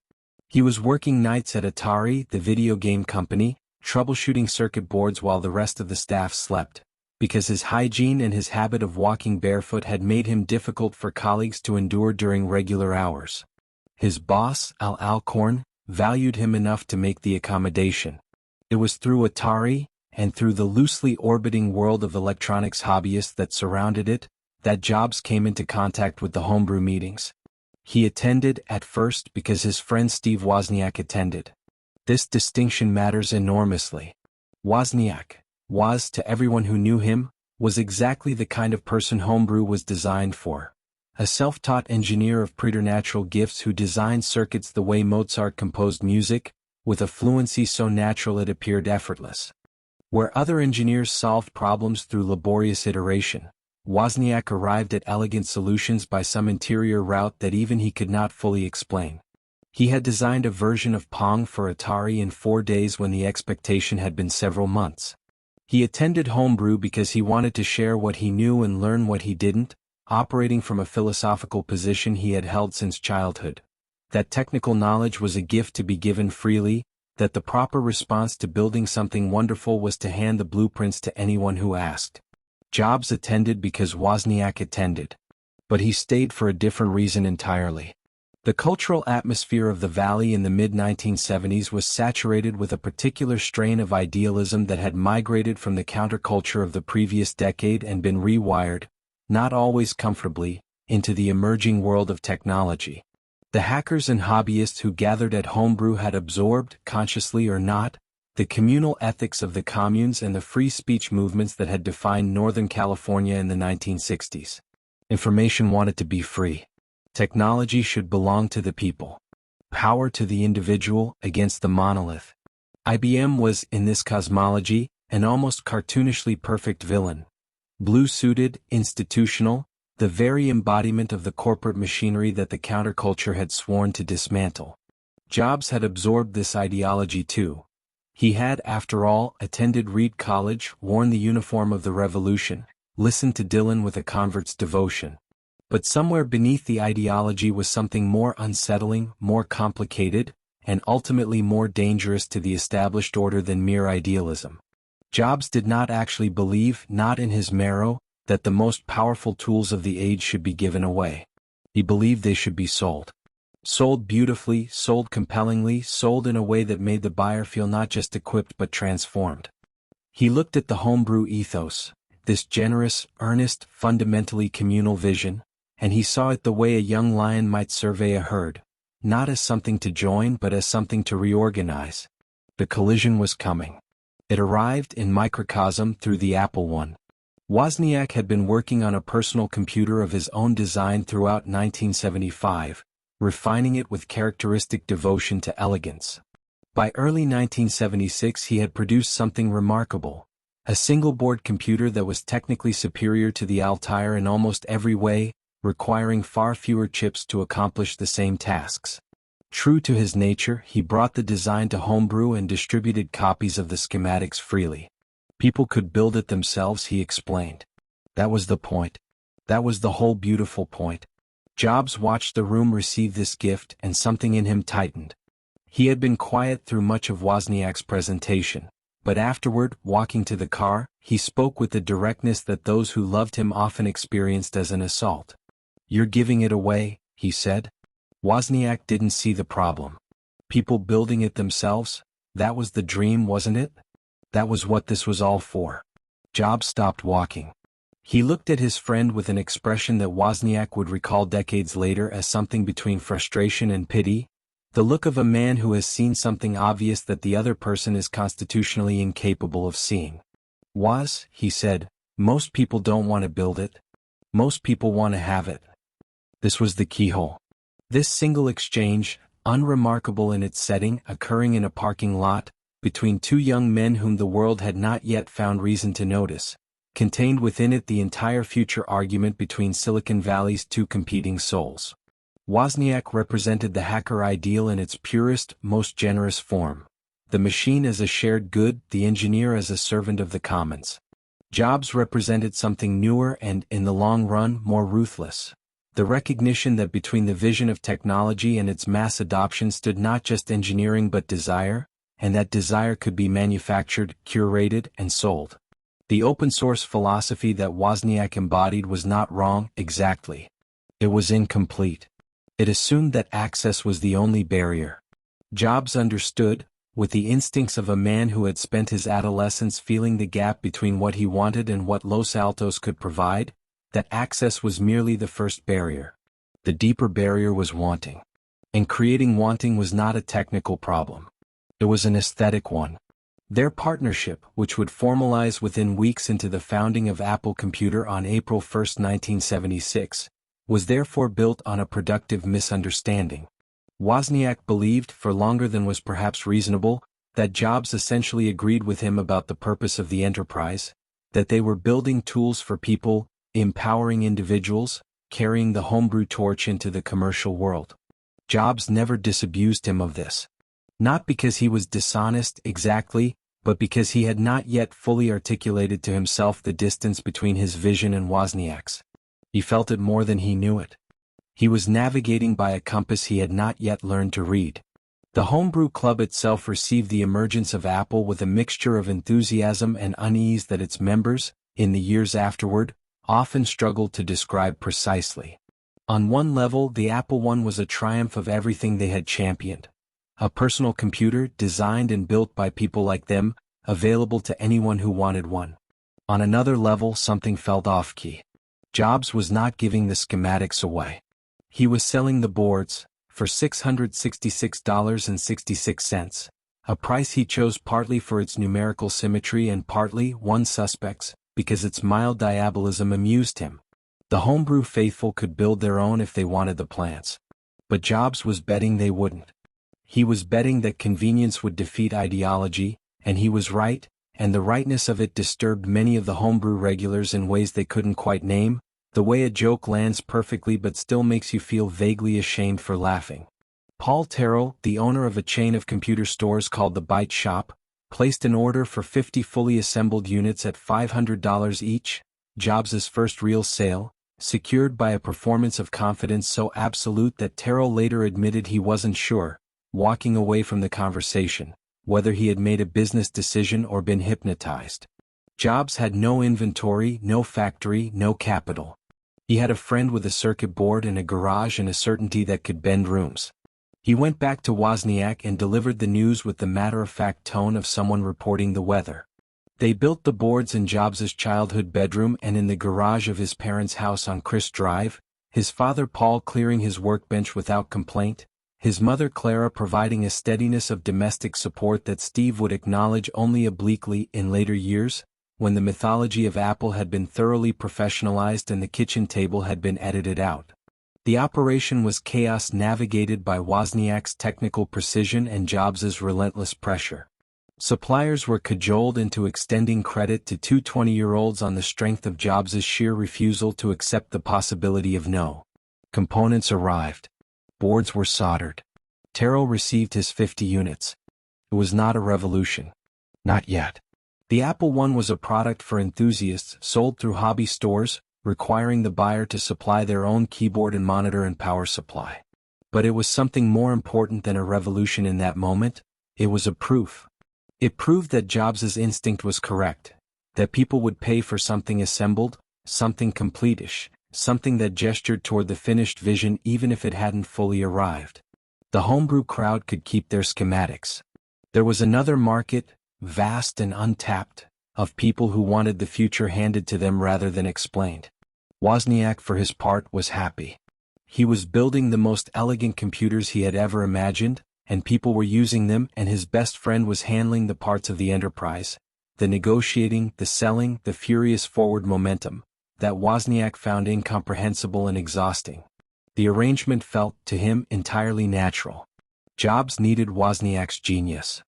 He was working nights at Atari, the video game company, troubleshooting circuit boards while the rest of the staff slept, because his hygiene and his habit of walking barefoot had made him difficult for colleagues to endure during regular hours. His boss, Al Alcorn, valued him enough to make the accommodation. It was through Atari, and through the loosely orbiting world of electronics hobbyists that surrounded it, that Jobs came into contact with the homebrew meetings. He attended, at first, because his friend Steve Wozniak attended. This distinction matters enormously. Wozniak, Woz to everyone who knew him, was exactly the kind of person homebrew was designed for. A self-taught engineer of preternatural gifts who designed circuits the way Mozart composed music, with a fluency so natural it appeared effortless. Where other engineers solved problems through laborious iteration, Wozniak arrived at elegant solutions by some interior route that even he could not fully explain. He had designed a version of Pong for Atari in 4 days when the expectation had been several months. He attended homebrew because he wanted to share what he knew and learn what he didn't, operating from a philosophical position he had held since childhood. That technical knowledge was a gift to be given freely, that the proper response to building something wonderful was to hand the blueprints to anyone who asked. Jobs attended because Wozniak attended. But he stayed for a different reason entirely. The cultural atmosphere of the Valley in the mid-1970s was saturated with a particular strain of idealism that had migrated from the counterculture of the previous decade and been rewired, not always comfortably, into the emerging world of technology. The hackers and hobbyists who gathered at homebrew had absorbed, consciously or not, the communal ethics of the communes and the free speech movements that had defined Northern California in the 1960s. Information wanted to be free. Technology should belong to the people. Power to the individual against the monolith. IBM was, in this cosmology, an almost cartoonishly perfect villain. Blue-suited, institutional, the very embodiment of the corporate machinery that the counterculture had sworn to dismantle. Jobs had absorbed this ideology too. He had, after all, attended Reed College, worn the uniform of the revolution, listened to Dylan with a convert's devotion. But somewhere beneath the ideology was something more unsettling, more complicated, and ultimately more dangerous to the established order than mere idealism. Jobs did not actually believe, not in his marrow, that the most powerful tools of the age should be given away. He believed they should be sold. Sold beautifully, sold compellingly, sold in a way that made the buyer feel not just equipped but transformed. He looked at the homebrew ethos, this generous, earnest, fundamentally communal vision, and he saw it the way a young lion might survey a herd, not as something to join but as something to reorganize. The collision was coming. It arrived in microcosm through the Apple I. Wozniak had been working on a personal computer of his own design throughout 1975, refining it with characteristic devotion to elegance. By early 1976 he had produced something remarkable, a single-board computer that was technically superior to the Altair in almost every way, requiring far fewer chips to accomplish the same tasks. True to his nature, he brought the design to homebrew and distributed copies of the schematics freely. People could build it themselves, he explained. That was the point. That was the whole beautiful point. Jobs watched the room receive this gift and something in him tightened. He had been quiet through much of Wozniak's presentation, but afterward, walking to the car, he spoke with the directness that those who loved him often experienced as an assault. "You're giving it away," he said. Wozniak didn't see the problem. People building it themselves, that was the dream, wasn't it? That was what this was all for. Jobs stopped walking. He looked at his friend with an expression that Wozniak would recall decades later as something between frustration and pity, the look of a man who has seen something obvious that the other person is constitutionally incapable of seeing. "Woz," he said, "most people don't want to build it. Most people want to have it." This was the keyhole. This single exchange, unremarkable in its setting, occurring in a parking lot, between two young men whom the world had not yet found reason to notice, contained within it the entire future argument between Silicon Valley's two competing souls. Wozniak represented the hacker ideal in its purest, most generous form. The machine as a shared good, the engineer as a servant of the commons. Jobs represented something newer and, in the long run, more ruthless. The recognition that between the vision of technology and its mass adoption stood not just engineering but desire, and that desire could be manufactured, curated, and sold. The open-source philosophy that Wozniak embodied was not wrong, exactly. It was incomplete. It assumed that access was the only barrier. Jobs understood, with the instincts of a man who had spent his adolescence feeling the gap between what he wanted and what Los Altos could provide, that access was merely the first barrier. The deeper barrier was wanting. And creating wanting was not a technical problem. It was an aesthetic one. Their partnership, which would formalize within weeks into the founding of Apple Computer on April 1, 1976, was therefore built on a productive misunderstanding. Wozniak believed, for longer than was perhaps reasonable, that Jobs essentially agreed with him about the purpose of the enterprise, that they were building tools for people, empowering individuals, carrying the homebrew torch into the commercial world. Jobs never disabused him of this. Not because he was dishonest exactly, but because he had not yet fully articulated to himself the distance between his vision and Wozniak's. He felt it more than he knew it. He was navigating by a compass he had not yet learned to read. The Homebrew Club itself received the emergence of Apple with a mixture of enthusiasm and unease that its members, in the years afterward, often struggled to describe precisely. On one level, the Apple I was a triumph of everything they had championed. A personal computer designed and built by people like them, available to anyone who wanted one. On another level, something felt off-key. Jobs was not giving the schematics away. He was selling the boards, for $666.66, a price he chose partly for its numerical symmetry and partly, one suspects, because its mild diabolism amused him. The homebrew faithful could build their own if they wanted the plants. But Jobs was betting they wouldn't. He was betting that convenience would defeat ideology, and he was right, and the rightness of it disturbed many of the homebrew regulars in ways they couldn't quite name, the way a joke lands perfectly but still makes you feel vaguely ashamed for laughing. Paul Terrell, the owner of a chain of computer stores called the Byte Shop, placed an order for 50 fully assembled units at $500 each, Jobs' first real sale, secured by a performance of confidence so absolute that Terrell later admitted he wasn't sure, walking away from the conversation, whether he had made a business decision or been hypnotized. Jobs had no inventory, no factory, no capital. He had a friend with a circuit board and a garage and a certainty that could bend rooms. He went back to Wozniak and delivered the news with the matter-of-fact tone of someone reporting the weather. They built the boards in Jobs' childhood bedroom and in the garage of his parents' house on Chris Drive, his father Paul clearing his workbench without complaint, his mother Clara providing a steadiness of domestic support that Steve would acknowledge only obliquely in later years, when the mythology of Apple had been thoroughly professionalized and the kitchen table had been edited out. The operation was chaos navigated by Wozniak's technical precision and Jobs' relentless pressure. Suppliers were cajoled into extending credit to two 20-year-olds on the strength of Jobs' sheer refusal to accept the possibility of no. Components arrived. Boards were soldered. Terrell received his 50 units. It was not a revolution. Not yet. The Apple I was a product for enthusiasts sold through hobby stores, requiring the buyer to supply their own keyboard and monitor and power supply. But it was something more important than a revolution in that moment. It was a proof. It proved that Jobs' instinct was correct, that people would pay for something assembled, something complete-ish, something that gestured toward the finished vision even if it hadn't fully arrived. The homebrew crowd could keep their schematics. There was another market, vast and untapped, of people who wanted the future handed to them rather than explained. Wozniak, for his part, was happy. He was building the most elegant computers he had ever imagined, and people were using them, and his best friend was handling the parts of the enterprise, the negotiating, the selling, the furious forward momentum, that Wozniak found incomprehensible and exhausting. The arrangement felt, to him, entirely natural. Jobs needed Wozniak's genius.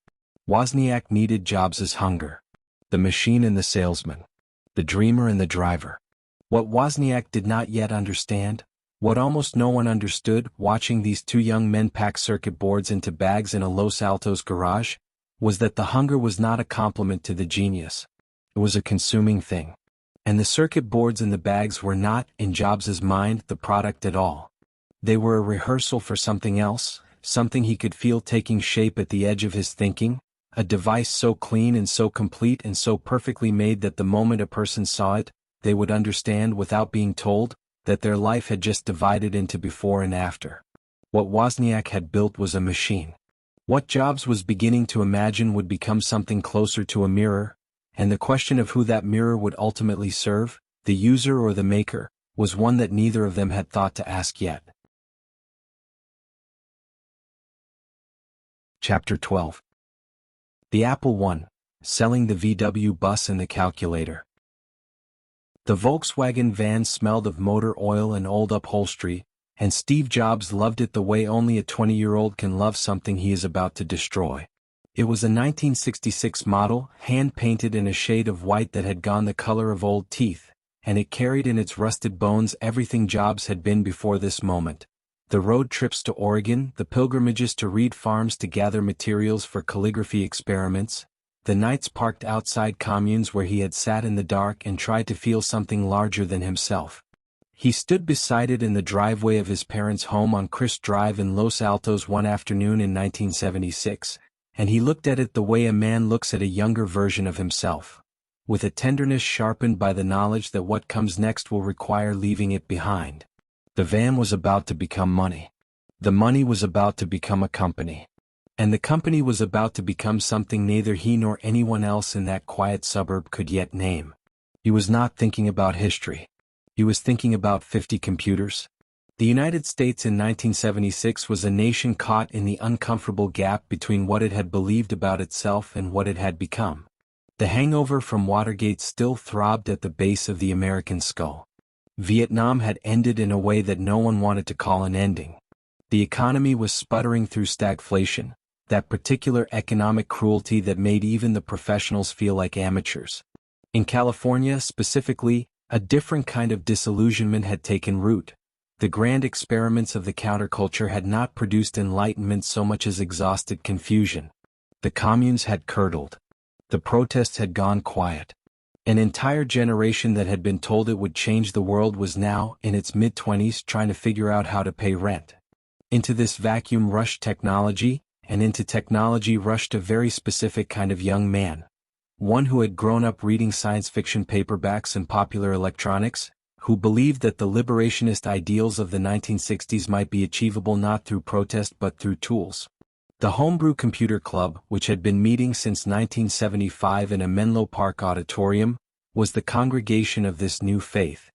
Wozniak needed Jobs' hunger. The machine and the salesman. The dreamer and the driver. What Wozniak did not yet understand What almost no one understood, watching these two young men pack circuit boards into bags in a Los Altos garage, was that the hunger was not a compliment to the genius. It was a consuming thing. And the circuit boards in the bags were not, in Jobs' mind, the product at all. They were a rehearsal for something else, something he could feel taking shape at the edge of his thinking, a device so clean and so complete and so perfectly made that the moment a person saw it, they would understand without being told, that their life had just divided into before and after. What Wozniak had built was a machine. What Jobs was beginning to imagine would become something closer to a mirror, and the question of who that mirror would ultimately serve, the user or the maker, was one that neither of them had thought to ask yet. Chapter 12. The Apple I, selling the VW bus and the calculator. The Volkswagen van smelled of motor oil and old upholstery, and Steve Jobs loved it the way only a 20-year-old can love something he is about to destroy. It was a 1966 model, hand-painted in a shade of white that had gone the color of old teeth, and it carried in its rusted bones everything Jobs had been before this moment. The road trips to Oregon, the pilgrimages to reed farms to gather materials for calligraphy experiments, the nights parked outside communes where he had sat in the dark and tried to feel something larger than himself. He stood beside it in the driveway of his parents' home on Crist Drive in Los Altos one afternoon in 1976, and he looked at it the way a man looks at a younger version of himself, with a tenderness sharpened by the knowledge that what comes next will require leaving it behind. The van was about to become money. The money was about to become a company. And the company was about to become something neither he nor anyone else in that quiet suburb could yet name. He was not thinking about history. He was thinking about 50 computers. The United States in 1976 was a nation caught in the uncomfortable gap between what it had believed about itself and what it had become. The hangover from Watergate still throbbed at the base of the American skull. Vietnam had ended in a way that no one wanted to call an ending. The economy was sputtering through stagflation, that particular economic cruelty that made even the professionals feel like amateurs. In California, specifically, a different kind of disillusionment had taken root. The grand experiments of the counterculture had not produced enlightenment so much as exhausted confusion. The communes had curdled. The protests had gone quiet. An entire generation that had been told it would change the world was now, in its mid-20s, trying to figure out how to pay rent. Into this vacuum rushed technology, and into technology rushed a very specific kind of young man. One who had grown up reading science fiction paperbacks and popular electronics, who believed that the liberationist ideals of the 1960s might be achievable not through protest but through tools. The Homebrew Computer Club, which had been meeting since 1975 in a Menlo Park auditorium, was the congregation of this new faith.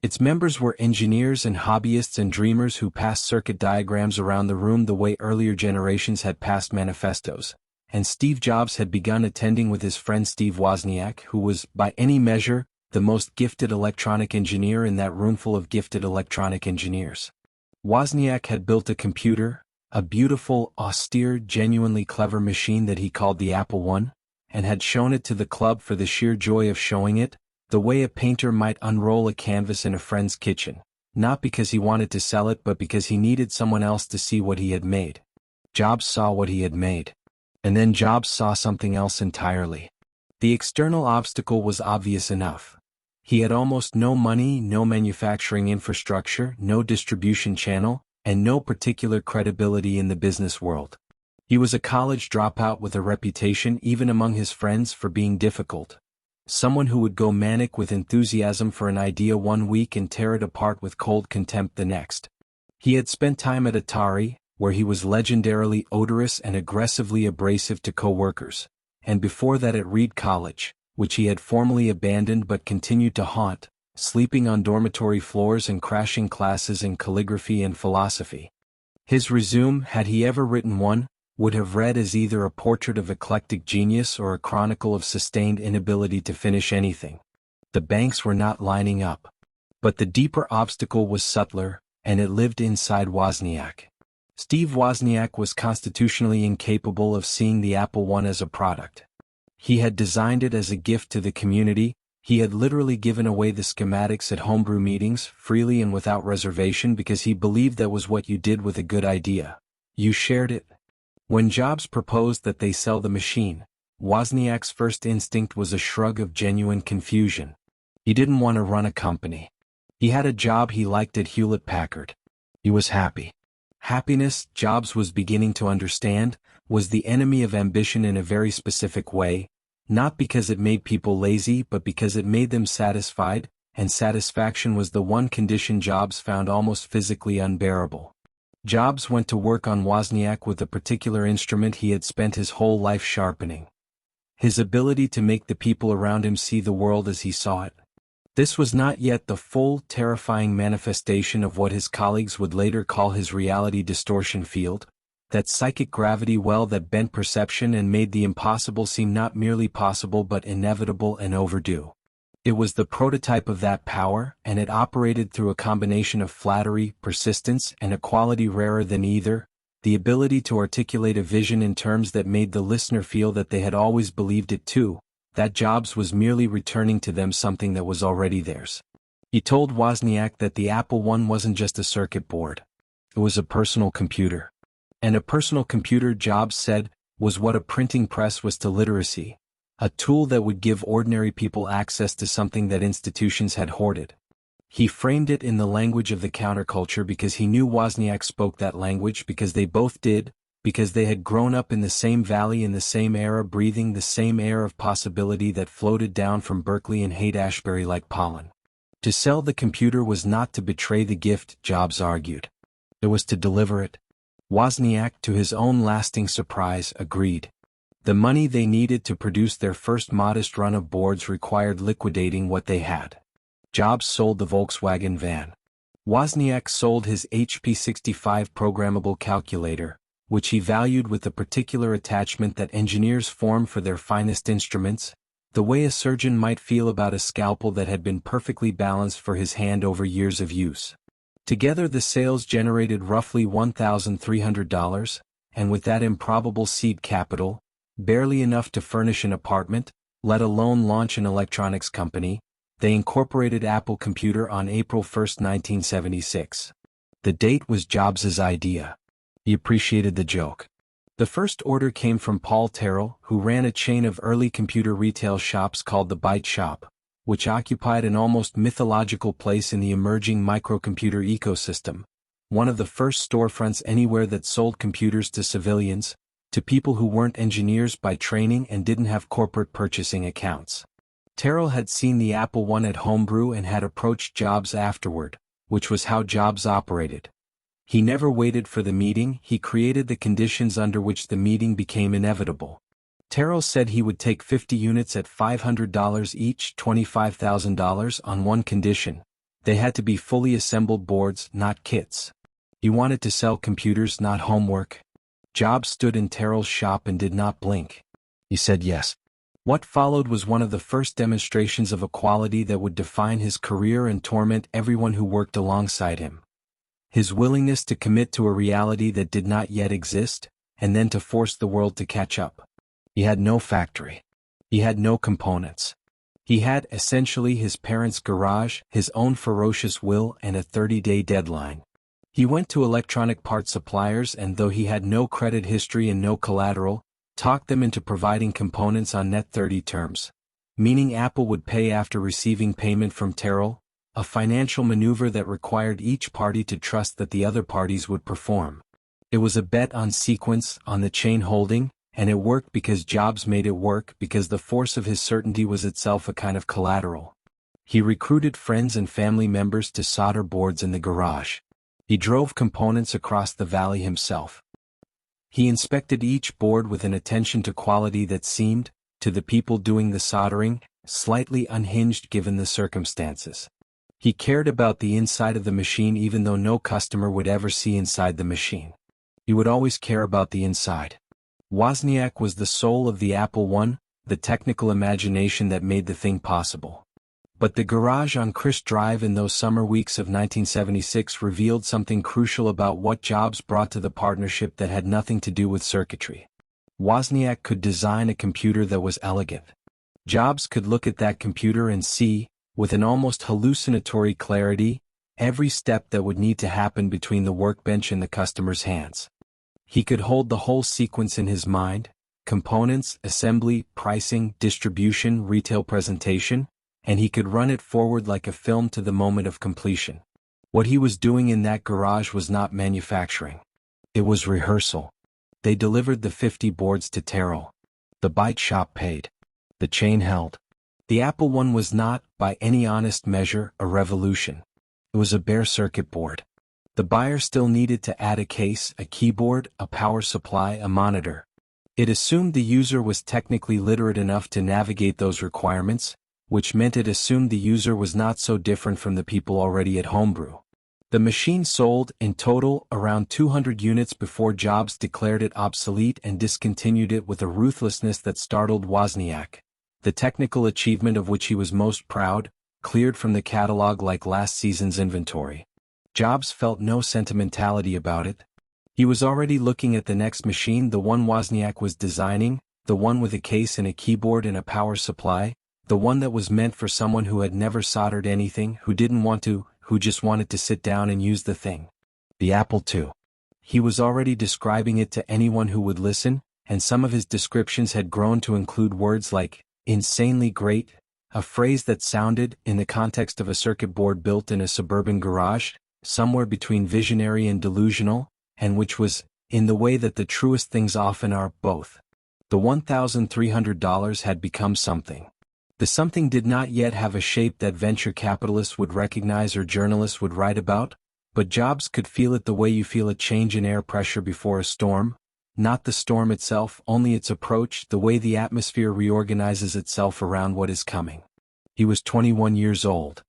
Its members were engineers and hobbyists and dreamers who passed circuit diagrams around the room the way earlier generations had passed manifestos, and Steve Jobs had begun attending with his friend Steve Wozniak, who was, by any measure, the most gifted electronic engineer in that roomful of gifted electronic engineers. Wozniak had built a computer, a beautiful, austere, genuinely clever machine that he called the Apple I, and had shown it to the club for the sheer joy of showing it, the way a painter might unroll a canvas in a friend's kitchen, not because he wanted to sell it but because he needed someone else to see what he had made. Jobs saw what he had made. And then Jobs saw something else entirely. The external obstacle was obvious enough. He had almost no money, no manufacturing infrastructure, no distribution channel, and no particular credibility in the business world. He was a college dropout with a reputation even among his friends for being difficult. Someone who would go manic with enthusiasm for an idea one week and tear it apart with cold contempt the next. He had spent time at Atari, where he was legendarily odorous and aggressively abrasive to co-workers, and before that at Reed College, which he had formally abandoned but continued to haunt, sleeping on dormitory floors and crashing classes in calligraphy and philosophy. His resume, had he ever written one, would have read as either a portrait of eclectic genius or a chronicle of sustained inability to finish anything. The banks were not lining up. But the deeper obstacle was subtler, and it lived inside Wozniak. Steve Wozniak was constitutionally incapable of seeing the Apple I as a product. He had designed it as a gift to the community. He had literally given away the schematics at homebrew meetings, freely and without reservation, because he believed that was what you did with a good idea. You shared it. When Jobs proposed that they sell the machine, Wozniak's first instinct was a shrug of genuine confusion. He didn't want to run a company. He had a job he liked at Hewlett-Packard. He was happy. Happiness, Jobs was beginning to understand, was the enemy of ambition in a very specific way, not because it made people lazy but because it made them satisfied, and satisfaction was the one condition Jobs found almost physically unbearable. Jobs went to work on Wozniak with a particular instrument he had spent his whole life sharpening. His ability to make the people around him see the world as he saw it. This was not yet the full, terrifying manifestation of what his colleagues would later call his reality distortion field, that psychic gravity well that bent perception and made the impossible seem not merely possible but inevitable and overdue. It was the prototype of that power, and it operated through a combination of flattery, persistence, and a quality rarer than either, the ability to articulate a vision in terms that made the listener feel that they had always believed it too, that Jobs was merely returning to them something that was already theirs. He told Wozniak that the Apple I wasn't just a circuit board. It was a personal computer. And a personal computer, Jobs said, was what a printing press was to literacy, a tool that would give ordinary people access to something that institutions had hoarded. He framed it in the language of the counterculture because he knew Wozniak spoke that language, because they both did, because they had grown up in the same valley in the same era, breathing the same air of possibility that floated down from Berkeley and Haight-Ashbury like pollen. To sell the computer was not to betray the gift, Jobs argued. It was to deliver it. Wozniak, to his own lasting surprise, agreed. The money they needed to produce their first modest run of boards required liquidating what they had. Jobs sold the Volkswagen van. Wozniak sold his HP 65 programmable calculator, which he valued with the particular attachment that engineers form for their finest instruments, the way a surgeon might feel about a scalpel that had been perfectly balanced for his hand over years of use. Together the sales generated roughly $1,300, and with that improbable seed capital, barely enough to furnish an apartment, let alone launch an electronics company, they incorporated Apple Computer on April 1, 1976. The date was Jobs' idea. He appreciated the joke. The first order came from Paul Terrell, who ran a chain of early computer retail shops called the Byte Shop, which occupied an almost mythological place in the emerging microcomputer ecosystem, one of the first storefronts anywhere that sold computers to civilians, to people who weren't engineers by training and didn't have corporate purchasing accounts. Terrell had seen the Apple I at Homebrew and had approached Jobs afterward, which was how Jobs operated. He never waited for the meeting, he created the conditions under which the meeting became inevitable. Terrell said he would take 50 units at $500 each, $25,000 on one condition. They had to be fully assembled boards, not kits. He wanted to sell computers, not homework. Jobs stood in Terrell's shop and did not blink. He said yes. What followed was one of the first demonstrations of a quality that would define his career and torment everyone who worked alongside him. His willingness to commit to a reality that did not yet exist, and then to force the world to catch up. He had no factory. He had no components. He had, essentially, his parents' garage, his own ferocious will, and a 30-day deadline. He went to electronic part suppliers and, though he had no credit history and no collateral, talked them into providing components on net 30 terms, meaning Apple would pay after receiving payment from Terrell, a financial maneuver that required each party to trust that the other parties would perform. It was a bet on sequence, on the chain holding, and it worked because Jobs made it work, because the force of his certainty was itself a kind of collateral. He recruited friends and family members to solder boards in the garage. He drove components across the valley himself. He inspected each board with an attention to quality that seemed, to the people doing the soldering, slightly unhinged given the circumstances. He cared about the inside of the machine even though no customer would ever see inside the machine. He would always care about the inside. Wozniak was the soul of the Apple I, the technical imagination that made the thing possible. But the garage on Chris Drive in those summer weeks of 1976 revealed something crucial about what Jobs brought to the partnership that had nothing to do with circuitry. Wozniak could design a computer that was elegant. Jobs could look at that computer and see, with an almost hallucinatory clarity, every step that would need to happen between the workbench and the customer's hands. He could hold the whole sequence in his mind: components, assembly, pricing, distribution, retail presentation, and he could run it forward like a film to the moment of completion. What he was doing in that garage was not manufacturing. It was rehearsal. They delivered the 50 boards to Terrell. The bite shop paid. The chain held. The Apple one was not, by any honest measure, a revolution. It was a bare circuit board. The buyer still needed to add a case, a keyboard, a power supply, a monitor. It assumed the user was technically literate enough to navigate those requirements, which meant it assumed the user was not so different from the people already at homebrew. The machine sold, in total, around 200 units before Jobs declared it obsolete and discontinued it with a ruthlessness that startled Wozniak. The technical achievement of which he was most proud, cleared from the catalog like last season's inventory. Jobs felt no sentimentality about it. He was already looking at the next machine, the one Wozniak was designing, the one with a case and a keyboard and a power supply, the one that was meant for someone who had never soldered anything, who didn't want to, who just wanted to sit down and use the thing. The Apple II. He was already describing it to anyone who would listen, and some of his descriptions had grown to include words like insanely great, a phrase that sounded, in the context of a circuit board built in a suburban garage, somewhere between visionary and delusional, and which was, in the way that the truest things often are, both. The $1,300 had become something. The something did not yet have a shape that venture capitalists would recognize or journalists would write about, but Jobs could feel it the way you feel a change in air pressure before a storm, not the storm itself, only its approach, the way the atmosphere reorganizes itself around what is coming. He was 21 years old.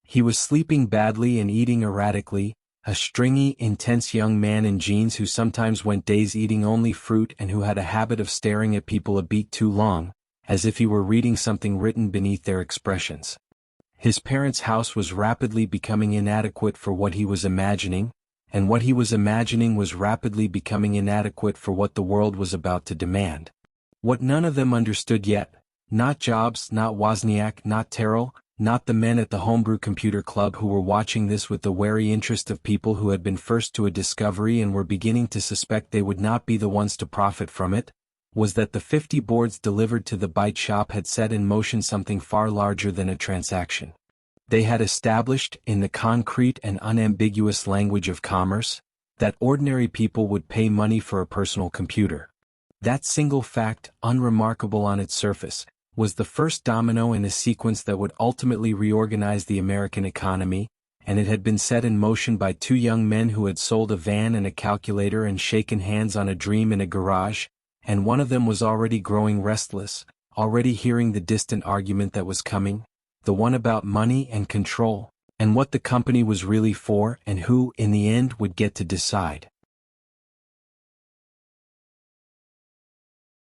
He was sleeping badly and eating erratically, a stringy, intense young man in jeans who sometimes went days eating only fruit and who had a habit of staring at people a beat too long, as if he were reading something written beneath their expressions. His parents' house was rapidly becoming inadequate for what he was imagining, and what he was imagining was rapidly becoming inadequate for what the world was about to demand. What none of them understood yet, not Jobs, not Wozniak, not Terrell, not the men at the Homebrew Computer Club who were watching this with the wary interest of people who had been first to a discovery and were beginning to suspect they would not be the ones to profit from it, was that the 50 boards delivered to the bite shop had set in motion something far larger than a transaction. They had established, in the concrete and unambiguous language of commerce, that ordinary people would pay money for a personal computer. That single fact, unremarkable on its surface, was the first domino in a sequence that would ultimately reorganize the American economy, and it had been set in motion by two young men who had sold a van and a calculator and shaken hands on a dream in a garage, and one of them was already growing restless, already hearing the distant argument that was coming, the one about money and control, and what the company was really for and who, in the end, would get to decide.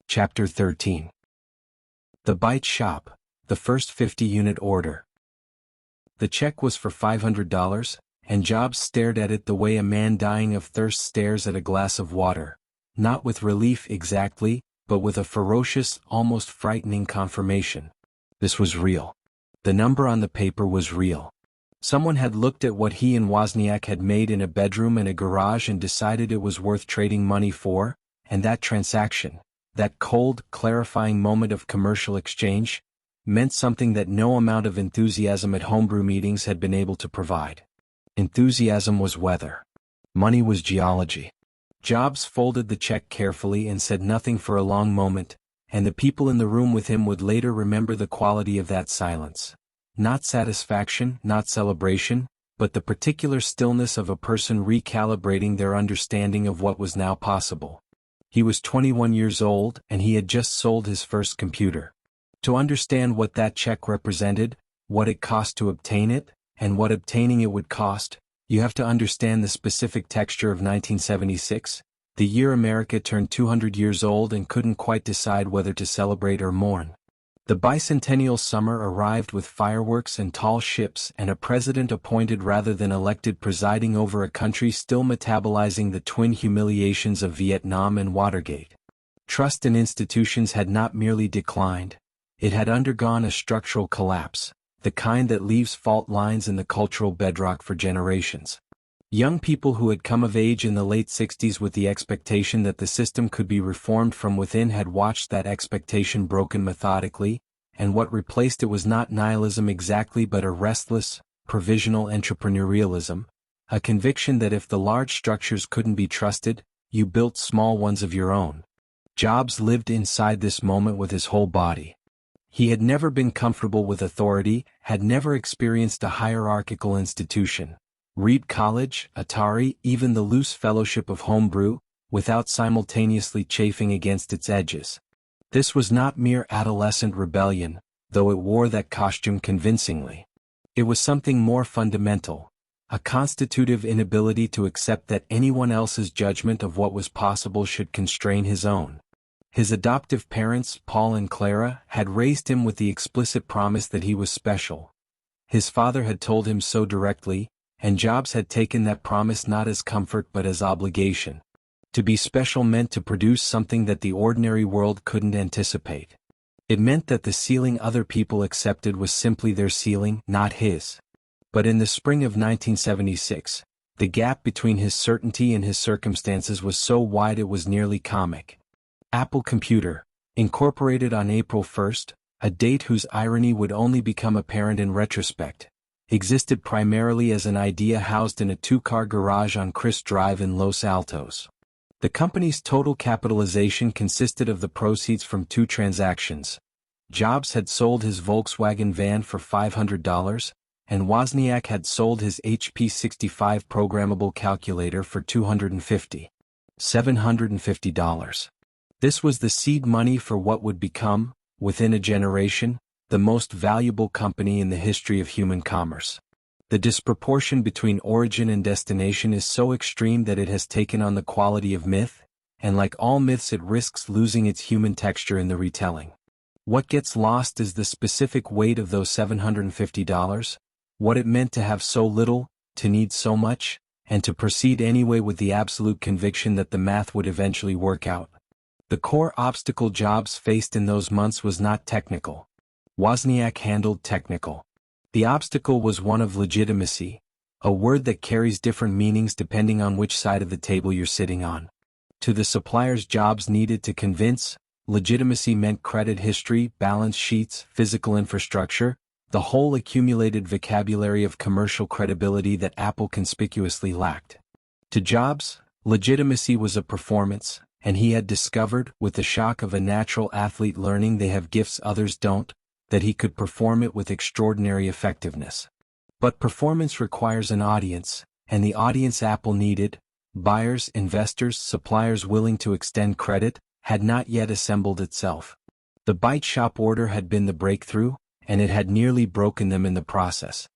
Chapter 13. The Bite Shop, the first 50-unit order. The check was for $500, and Jobs stared at it the way a man dying of thirst stares at a glass of water, not with relief exactly, but with a ferocious, almost frightening confirmation. This was real. The number on the paper was real. Someone had looked at what he and Wozniak had made in a bedroom and a garage and decided it was worth trading money for, and that transaction, that cold, clarifying moment of commercial exchange, meant something that no amount of enthusiasm at homebrew meetings had been able to provide. Enthusiasm was weather. Money was geology. Jobs folded the check carefully and said nothing for a long moment, and the people in the room with him would later remember the quality of that silence. Not satisfaction, not celebration, but the particular stillness of a person recalibrating their understanding of what was now possible. He was 21 years old, and he had just sold his first computer. To understand what that check represented, what it cost to obtain it, and what obtaining it would cost, you have to understand the specific texture of 1976, the year America turned 200 years old and couldn't quite decide whether to celebrate or mourn. The bicentennial summer arrived with fireworks and tall ships and a president appointed rather than elected presiding over a country still metabolizing the twin humiliations of Vietnam and Watergate. Trust in institutions had not merely declined, It had undergone a structural collapse, the kind that leaves fault lines in the cultural bedrock for generations. Young people who had come of age in the late 60s with the expectation that the system could be reformed from within had watched that expectation broken methodically, and what replaced it was not nihilism exactly but a restless, provisional entrepreneurialism, a conviction that if the large structures couldn't be trusted, you built small ones of your own. Jobs lived inside this moment with his whole body. He had never been comfortable with authority, had never experienced a hierarchical institution, Reed College, Atari, even the loose fellowship of homebrew, without simultaneously chafing against its edges. This was not mere adolescent rebellion, though it wore that costume convincingly. It was something more fundamental, a constitutive inability to accept that anyone else's judgment of what was possible should constrain his own. His adoptive parents, Paul and Clara, had raised him with the explicit promise that he was special. His father had told him so directly, and Jobs had taken that promise not as comfort but as obligation. To be special meant to produce something that the ordinary world couldn't anticipate. It meant that the ceiling other people accepted was simply their ceiling, not his. But in the spring of 1976, the gap between his certainty and his circumstances was so wide it was nearly comic. Apple Computer, incorporated on April 1st, a date whose irony would only become apparent in retrospect, existed primarily as an idea housed in a two-car garage on Chris Drive in Los Altos. The company's total capitalization consisted of the proceeds from two transactions. Jobs had sold his Volkswagen van for $500, and Wozniak had sold his HP 65 programmable calculator for $750. This was the seed money for what would become, within a generation, the most valuable company in the history of human commerce. The disproportion between origin and destination is so extreme that it has taken on the quality of myth, and like all myths it risks losing its human texture in the retelling. What gets lost is the specific weight of those $750, what it meant to have so little, to need so much, and to proceed anyway with the absolute conviction that the math would eventually work out. The core obstacle Jobs faced in those months was not technical. Wozniak handled technical. The obstacle was one of legitimacy, a word that carries different meanings depending on which side of the table you're sitting on. To the suppliers Jobs needed to convince, legitimacy meant credit history, balance sheets, physical infrastructure, the whole accumulated vocabulary of commercial credibility that Apple conspicuously lacked. To Jobs, legitimacy was a performance, and he had discovered, with the shock of a natural athlete learning they have gifts others don't, that he could perform it with extraordinary effectiveness. But performance requires an audience, and the audience Apple needed, buyers, investors, suppliers willing to extend credit, had not yet assembled itself. The Byte Shop order had been the breakthrough, and it had nearly broken them in the process.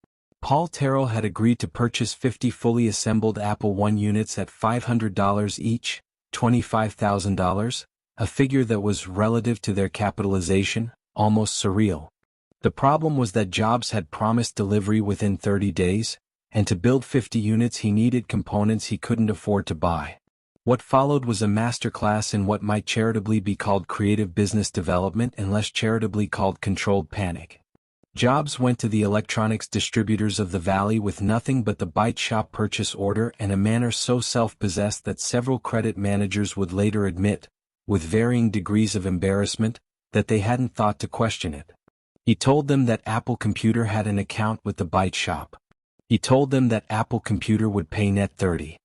Paul Terrell had agreed to purchase 50 fully assembled Apple I units at $500 each, $25,000, a figure that was, relative to their capitalization, almost surreal. The problem was that Jobs had promised delivery within 30 days, and to build 50 units he needed components he couldn't afford to buy. What followed was a masterclass in what might charitably be called creative business development and less charitably called controlled panic. Jobs went to the electronics distributors of the Valley with nothing but the Byte Shop purchase order and a manner so self-possessed that several credit managers would later admit, with varying degrees of embarrassment, that they hadn't thought to question it. He told them that Apple Computer had an account with the Byte Shop. He told them that Apple Computer would pay net 30.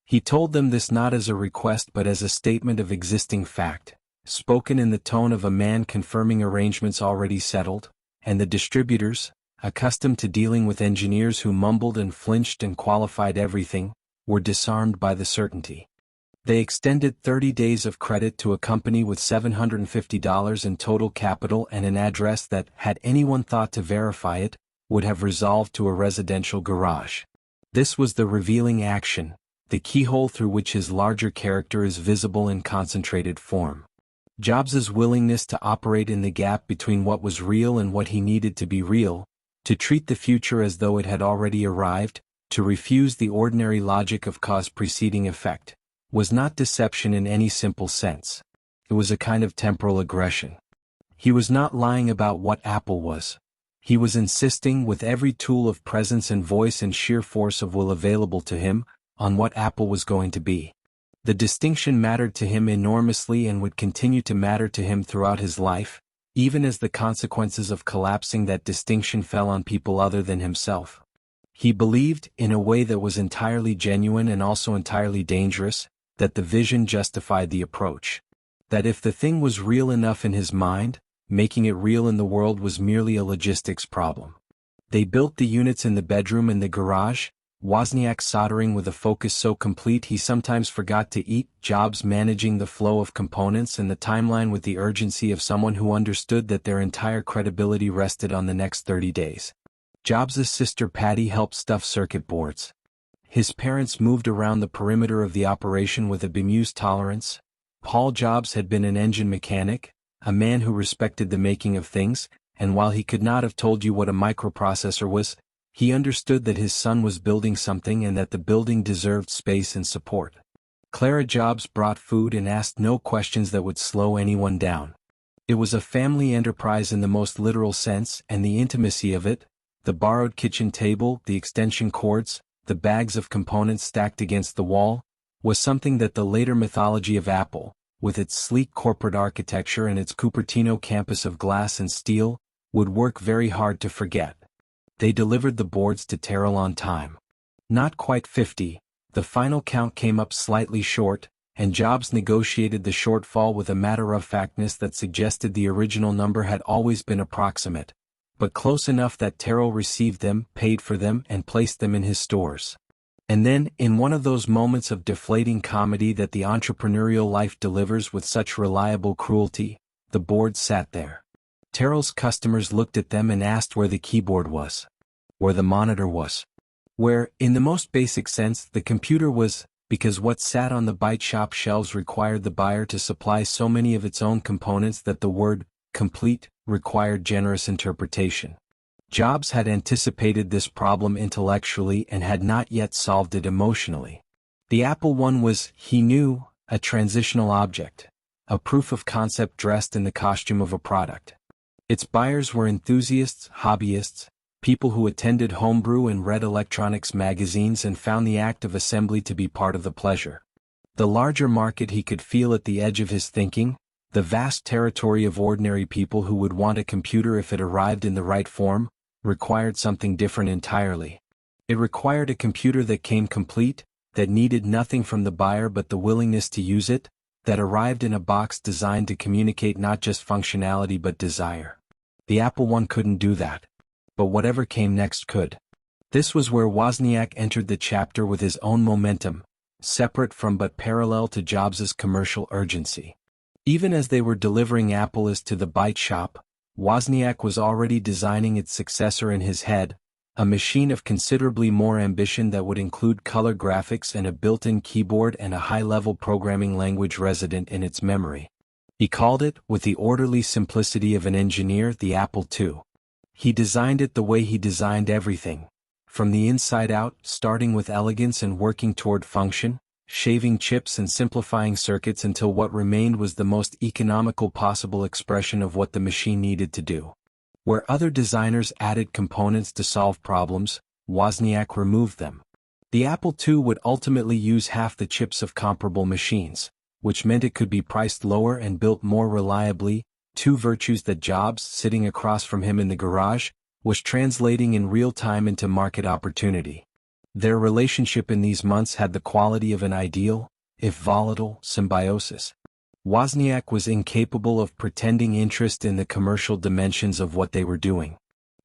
He told them this not as a request but as a statement of existing fact, spoken in the tone of a man confirming arrangements already settled, and the distributors, accustomed to dealing with engineers who mumbled and flinched and qualified everything, were disarmed by the certainty. They extended 30 days of credit to a company with $750 in total capital and an address that, had anyone thought to verify it, would have resolved to a residential garage. This was the revealing action, the keyhole through which his larger character is visible in concentrated form. Jobs's willingness to operate in the gap between what was real and what he needed to be real, to treat the future as though it had already arrived, to refuse the ordinary logic of cause preceding effect, was not deception in any simple sense. It was a kind of temporal aggression. He was not lying about what Apple was. He was insisting, with every tool of presence and voice and sheer force of will available to him, on what Apple was going to be. The distinction mattered to him enormously and would continue to matter to him throughout his life, even as the consequences of collapsing that distinction fell on people other than himself. He believed, in a way that was entirely genuine and also entirely dangerous, that the vision justified the approach. That if the thing was real enough in his mind, making it real in the world was merely a logistics problem. They built the units in the bedroom and the garage, Wozniak soldering with a focus so complete he sometimes forgot to eat, Jobs managing the flow of components and the timeline with the urgency of someone who understood that their entire credibility rested on the next 30 days. Jobs' sister Patty helped stuff circuit boards. His parents moved around the perimeter of the operation with a bemused tolerance. Paul Jobs had been an engine mechanic, a man who respected the making of things, and while he could not have told you what a microprocessor was, he understood that his son was building something and that the building deserved space and support. Clara Jobs brought food and asked no questions that would slow anyone down. It was a family enterprise in the most literal sense, and the intimacy of it, the borrowed kitchen table, the extension cords, the bags of components stacked against the wall, was something that the later mythology of Apple, with its sleek corporate architecture and its Cupertino campus of glass and steel, would work very hard to forget. They delivered the boards to Terrell on time. Not quite 50, the final count came up slightly short, and Jobs negotiated the shortfall with a matter-of-factness that suggested the original number had always been approximate, but close enough that Terrell received them, paid for them, and placed them in his stores. And then, in one of those moments of deflating comedy that the entrepreneurial life delivers with such reliable cruelty, the boards sat there. Terrell's customers looked at them and asked where the keyboard was. Where the monitor was. Where, in the most basic sense, the computer was, because what sat on the byte shop shelves required the buyer to supply so many of its own components that the word, complete, required generous interpretation. Jobs had anticipated this problem intellectually and had not yet solved it emotionally. The Apple I was, he knew, a transitional object, a proof of concept dressed in the costume of a product. Its buyers were enthusiasts, hobbyists, people who attended homebrew and read electronics magazines and found the act of assembly to be part of the pleasure. The larger market he could feel at the edge of his thinking, the vast territory of ordinary people who would want a computer if it arrived in the right form, required something different entirely. It required a computer that came complete, that needed nothing from the buyer but the willingness to use it, that arrived in a box designed to communicate not just functionality but desire. The Apple I couldn't do that. But whatever came next could. This was where Wozniak entered the chapter with his own momentum, separate from but parallel to Jobs' commercial urgency. Even as they were delivering Apple's to the byte shop, Wozniak was already designing its successor in his head, a machine of considerably more ambition that would include color graphics and a built-in keyboard and a high-level programming language resident in its memory. He called it, with the orderly simplicity of an engineer, the Apple II. He designed it the way he designed everything, from the inside out, starting with elegance and working toward function, shaving chips and simplifying circuits until what remained was the most economical possible expression of what the machine needed to do. Where other designers added components to solve problems, Wozniak removed them. The Apple II would ultimately use half the chips of comparable machines, which meant it could be priced lower and built more reliably, two virtues that Jobs, sitting across from him in the garage, was translating in real time into market opportunity. Their relationship in these months had the quality of an ideal, if volatile, symbiosis. Wozniak was incapable of pretending interest in the commercial dimensions of what they were doing.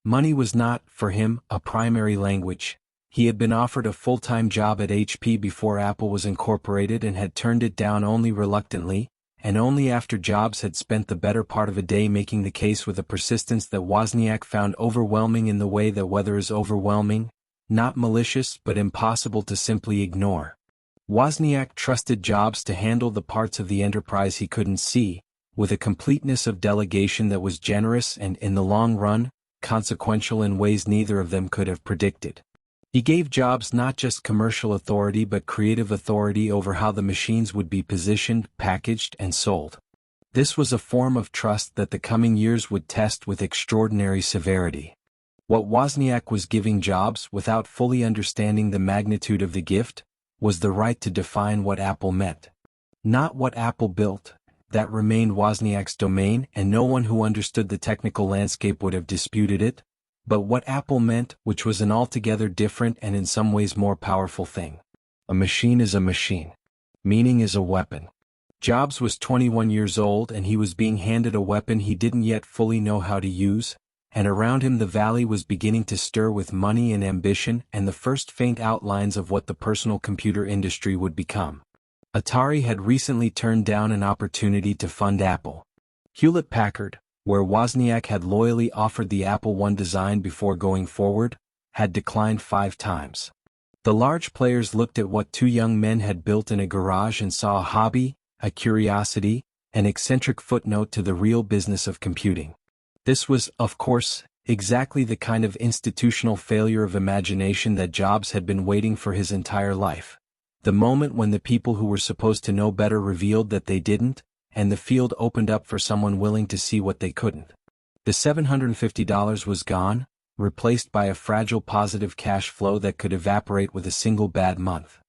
Money was not, for him, a primary language. He had been offered a full-time job at HP before Apple was incorporated and had turned it down only reluctantly, and only after Jobs had spent the better part of a day making the case with a persistence that Wozniak found overwhelming in the way that weather is overwhelming, not malicious but impossible to simply ignore. Wozniak trusted Jobs to handle the parts of the enterprise he couldn't see, with a completeness of delegation that was generous and, in the long run, consequential in ways neither of them could have predicted. He gave Jobs not just commercial authority but creative authority over how the machines would be positioned, packaged, and sold. This was a form of trust that the coming years would test with extraordinary severity. What Wozniak was giving Jobs, without fully understanding the magnitude of the gift, was the right to define what Apple meant. Not what Apple built. That remained Wozniak's domain, and no one who understood the technical landscape would have disputed it, but what Apple meant, which was an altogether different and in some ways more powerful thing. A machine is a machine. Meaning is a weapon. Jobs was 21 years old and he was being handed a weapon he didn't yet fully know how to use, and around him the valley was beginning to stir with money and ambition and the first faint outlines of what the personal computer industry would become. Atari had recently turned down an opportunity to fund Apple. Hewlett-Packard, where Wozniak had loyally offered the Apple I design before going forward, had declined 5 times. The large players looked at what 2 young men had built in a garage and saw a hobby, a curiosity, an eccentric footnote to the real business of computing. This was, of course, exactly the kind of institutional failure of imagination that Jobs had been waiting for his entire life. The moment when the people who were supposed to know better revealed that they didn't, and the field opened up for someone willing to see what they couldn't. The $750 was gone, replaced by a fragile positive cash flow that could evaporate with a single bad month.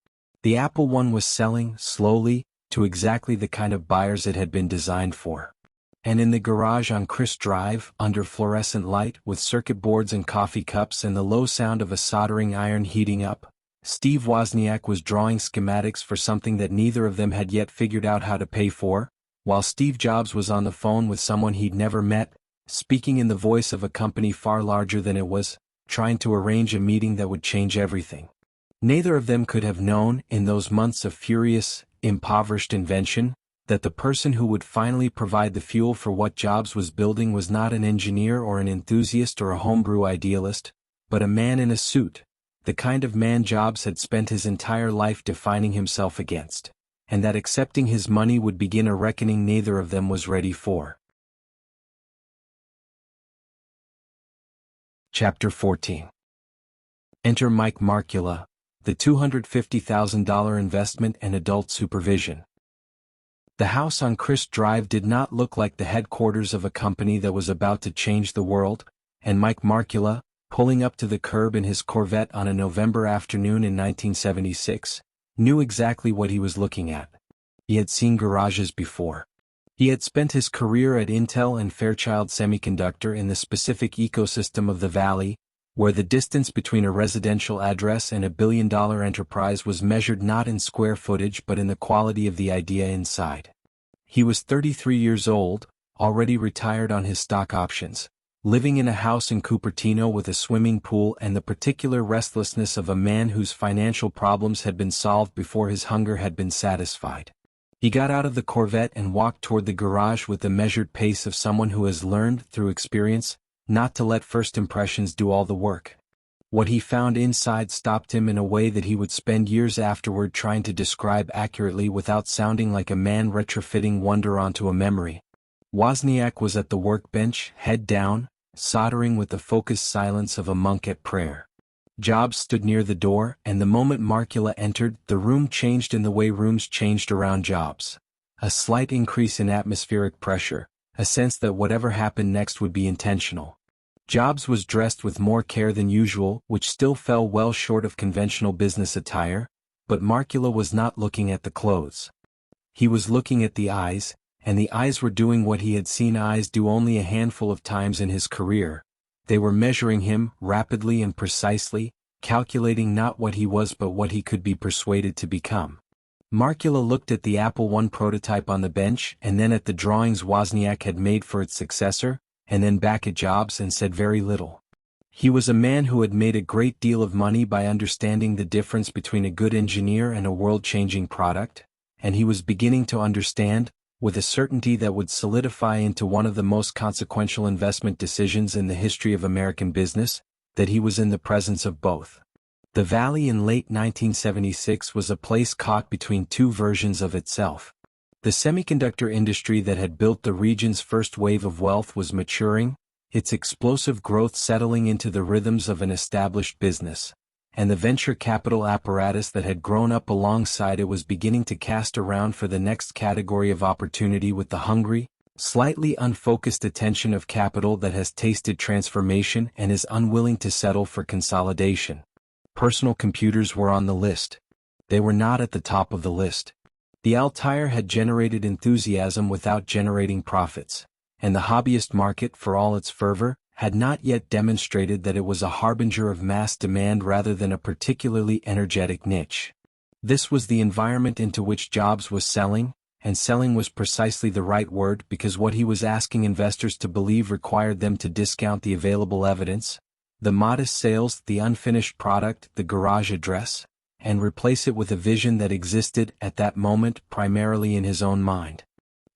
The Apple I was selling, slowly, to exactly the kind of buyers it had been designed for. And in the garage on Crisp Drive, under fluorescent light, with circuit boards and coffee cups and the low sound of a soldering iron heating up, Steve Wozniak was drawing schematics for something that neither of them had yet figured out how to pay for, while Steve Jobs was on the phone with someone he'd never met, speaking in the voice of a company far larger than it was, trying to arrange a meeting that would change everything. Neither of them could have known, in those months of furious, impoverished invention, that the person who would finally provide the fuel for what Jobs was building was not an engineer or an enthusiast or a homebrew idealist, but a man in a suit, the kind of man Jobs had spent his entire life defining himself against, and that accepting his money would begin a reckoning neither of them was ready for. Chapter 14. Enter Mike Markkula, the $250,000 investment and adult supervision. The house on Crisp Drive did not look like the headquarters of a company that was about to change the world, and Mike Markkula, pulling up to the curb in his Corvette on a November afternoon in 1976, knew exactly what he was looking at. He had seen garages before. He had spent his career at Intel and Fairchild Semiconductor in the specific ecosystem of the Valley, where the distance between a residential address and a billion-dollar enterprise was measured not in square footage but in the quality of the idea inside. He was 33 years old, already retired on his stock options, living in a house in Cupertino with a swimming pool and the particular restlessness of a man whose financial problems had been solved before his hunger had been satisfied. He got out of the Corvette and walked toward the garage with the measured pace of someone who has learned, through experience, not to let first impressions do all the work. What he found inside stopped him in a way that he would spend years afterward trying to describe accurately without sounding like a man retrofitting wonder onto a memory. Wozniak was at the workbench, head down, soldering with the focused silence of a monk at prayer. Jobs stood near the door, and the moment Markkula entered, the room changed in the way rooms changed around Jobs. A slight increase in atmospheric pressure, a sense that whatever happened next would be intentional. Jobs was dressed with more care than usual, which still fell well short of conventional business attire, but Markkula was not looking at the clothes. He was looking at the eyes, and the eyes were doing what he had seen eyes do only a handful of times in his career. They were measuring him, rapidly and precisely, calculating not what he was but what he could be persuaded to become. Markkula looked at the Apple I prototype on the bench and then at the drawings Wozniak had made for its successor, and then back at Jobs and said very little. He was a man who had made a great deal of money by understanding the difference between a good engineer and a world-changing product, and he was beginning to understand, with a certainty that would solidify into one of the most consequential investment decisions in the history of American business, that he was in the presence of both. The Valley in late 1976 was a place caught between two versions of itself. The semiconductor industry that had built the region's first wave of wealth was maturing, its explosive growth settling into the rhythms of an established business, and the venture capital apparatus that had grown up alongside it was beginning to cast around for the next category of opportunity with the hungry, slightly unfocused attention of capital that has tasted transformation and is unwilling to settle for consolidation. Personal computers were on the list. They were not at the top of the list. The Altair had generated enthusiasm without generating profits, and the hobbyist market, for all its fervor, had not yet demonstrated that it was a harbinger of mass demand rather than a particularly energetic niche. This was the environment into which Jobs was selling, and selling was precisely the right word because what he was asking investors to believe required them to discount the available evidence, the modest sales, the unfinished product, the garage address, and replace it with a vision that existed at that moment primarily in his own mind.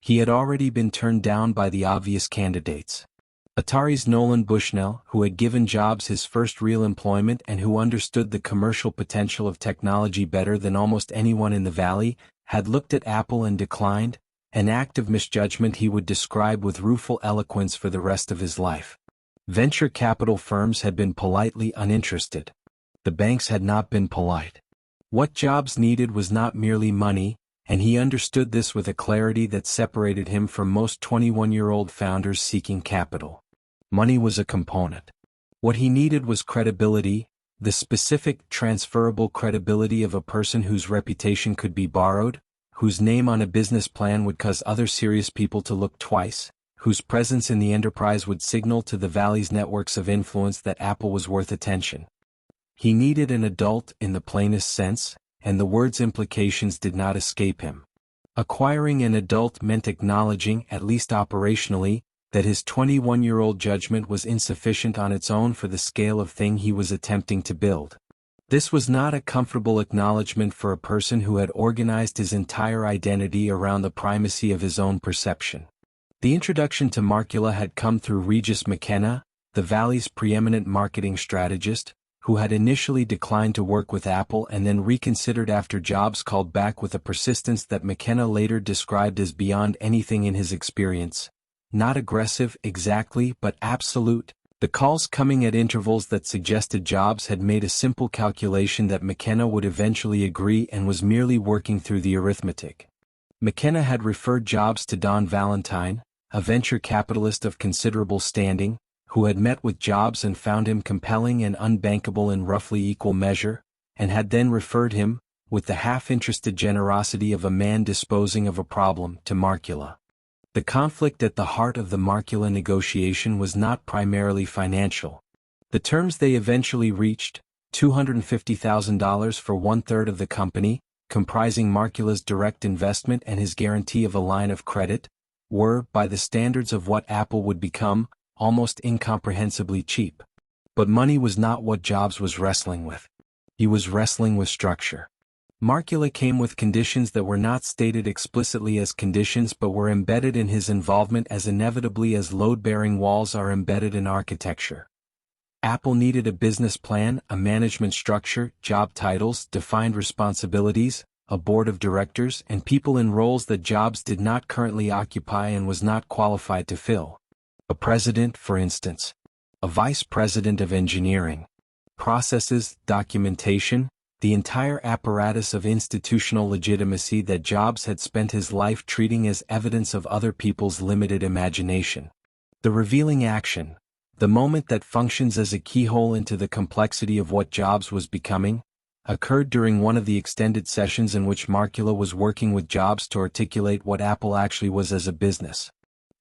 He had already been turned down by the obvious candidates. Atari's Nolan Bushnell, who had given Jobs his first real employment and who understood the commercial potential of technology better than almost anyone in the valley, had looked at Apple and declined, an act of misjudgment he would describe with rueful eloquence for the rest of his life. Venture capital firms had been politely uninterested. The banks had not been polite. What Jobs needed was not merely money, and he understood this with a clarity that separated him from most 21-year-old founders seeking capital. Money was a component. What he needed was credibility, the specific, transferable credibility of a person whose reputation could be borrowed, whose name on a business plan would cause other serious people to look twice, whose presence in the enterprise would signal to the Valley's networks of influence that Apple was worth attention. He needed an adult in the plainest sense, and the word's implications did not escape him. Acquiring an adult meant acknowledging, at least operationally, that his 21-year-old judgment was insufficient on its own for the scale of thing he was attempting to build. This was not a comfortable acknowledgement for a person who had organized his entire identity around the primacy of his own perception. The introduction to Markula had come through Regis McKenna, the Valley's preeminent marketing strategist, who had initially declined to work with Apple and then reconsidered after Jobs called back with a persistence that McKenna later described as beyond anything in his experience. Not aggressive exactly, but absolute. The calls coming at intervals that suggested Jobs had made a simple calculation that McKenna would eventually agree and was merely working through the arithmetic. McKenna had referred Jobs to Don Valentine, a venture capitalist of considerable standing, who had met with Jobs and found him compelling and unbankable in roughly equal measure, and had then referred him, with the half-interested generosity of a man disposing of a problem, to Markula. The conflict at the heart of the Markula negotiation was not primarily financial. The terms they eventually reached, $250,000 for one-third of the company, comprising Markula's direct investment and his guarantee of a line of credit, were, by the standards of what Apple would become, almost incomprehensibly cheap. But money was not what Jobs was wrestling with. He was wrestling with structure. Markula came with conditions that were not stated explicitly as conditions but were embedded in his involvement as inevitably as load-bearing walls are embedded in architecture. Apple needed a business plan, a management structure, job titles, defined responsibilities, a board of directors, and people in roles that Jobs did not currently occupy and was not qualified to fill. A president, for instance. A vice president of engineering. Processes, documentation, the entire apparatus of institutional legitimacy that Jobs had spent his life treating as evidence of other people's limited imagination. The revealing action, the moment that functions as a keyhole into the complexity of what Jobs was becoming, occurred during one of the extended sessions in which Markula was working with Jobs to articulate what Apple actually was as a business.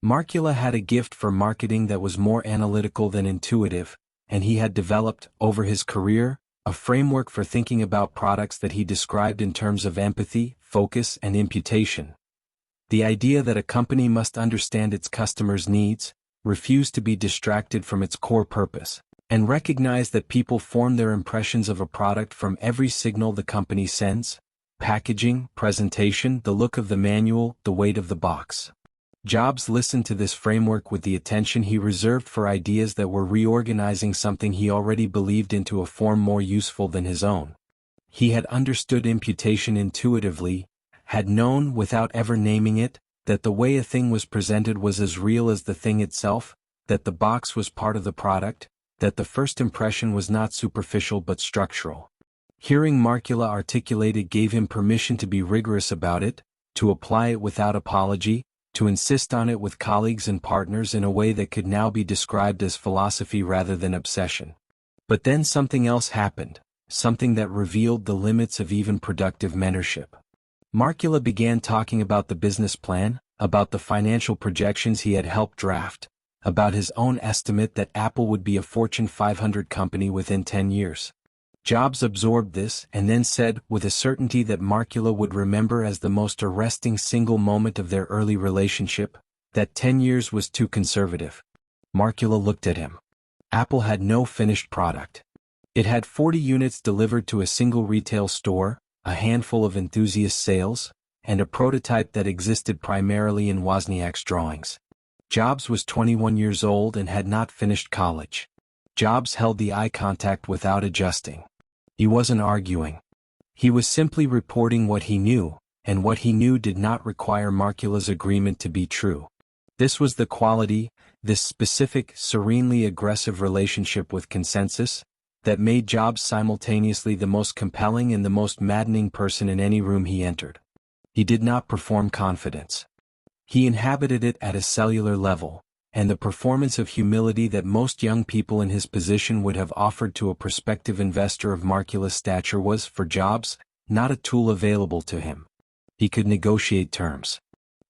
Markula had a gift for marketing that was more analytical than intuitive, and he had developed, over his career, a framework for thinking about products that he described in terms of empathy, focus, and imputation. The idea that a company must understand its customers' needs, refuse to be distracted from its core purpose, and recognize that people form their impressions of a product from every signal the company sends: packaging, presentation, the look of the manual, the weight of the box. Jobs listened to this framework with the attention he reserved for ideas that were reorganizing something he already believed into a form more useful than his own. He had understood imputation intuitively, had known without ever naming it, that the way a thing was presented was as real as the thing itself, that the box was part of the product, that the first impression was not superficial but structural. Hearing Markula articulate it gave him permission to be rigorous about it, to apply it without apology, to insist on it with colleagues and partners in a way that could now be described as philosophy rather than obsession. But then something else happened, something that revealed the limits of even productive mentorship. Markula began talking about the business plan, about the financial projections he had helped draft, about his own estimate that Apple would be a Fortune 500 company within 10 years. Jobs absorbed this and then said, with a certainty that Markula would remember as the most arresting single moment of their early relationship, that 10 years was too conservative. Markula looked at him. Apple had no finished product. It had 40 units delivered to a single retail store, a handful of enthusiast sales, and a prototype that existed primarily in Wozniak's drawings. Jobs was 21 years old and had not finished college. Jobs held the eye contact without adjusting. He wasn't arguing. He was simply reporting what he knew, and what he knew did not require Markula's agreement to be true. This was the quality, this specific, serenely aggressive relationship with consensus, that made Jobs simultaneously the most compelling and the most maddening person in any room he entered. He did not perform confidence. He inhabited it at a cellular level, and the performance of humility that most young people in his position would have offered to a prospective investor of Markula's stature was, for Jobs, not a tool available to him. He could negotiate terms.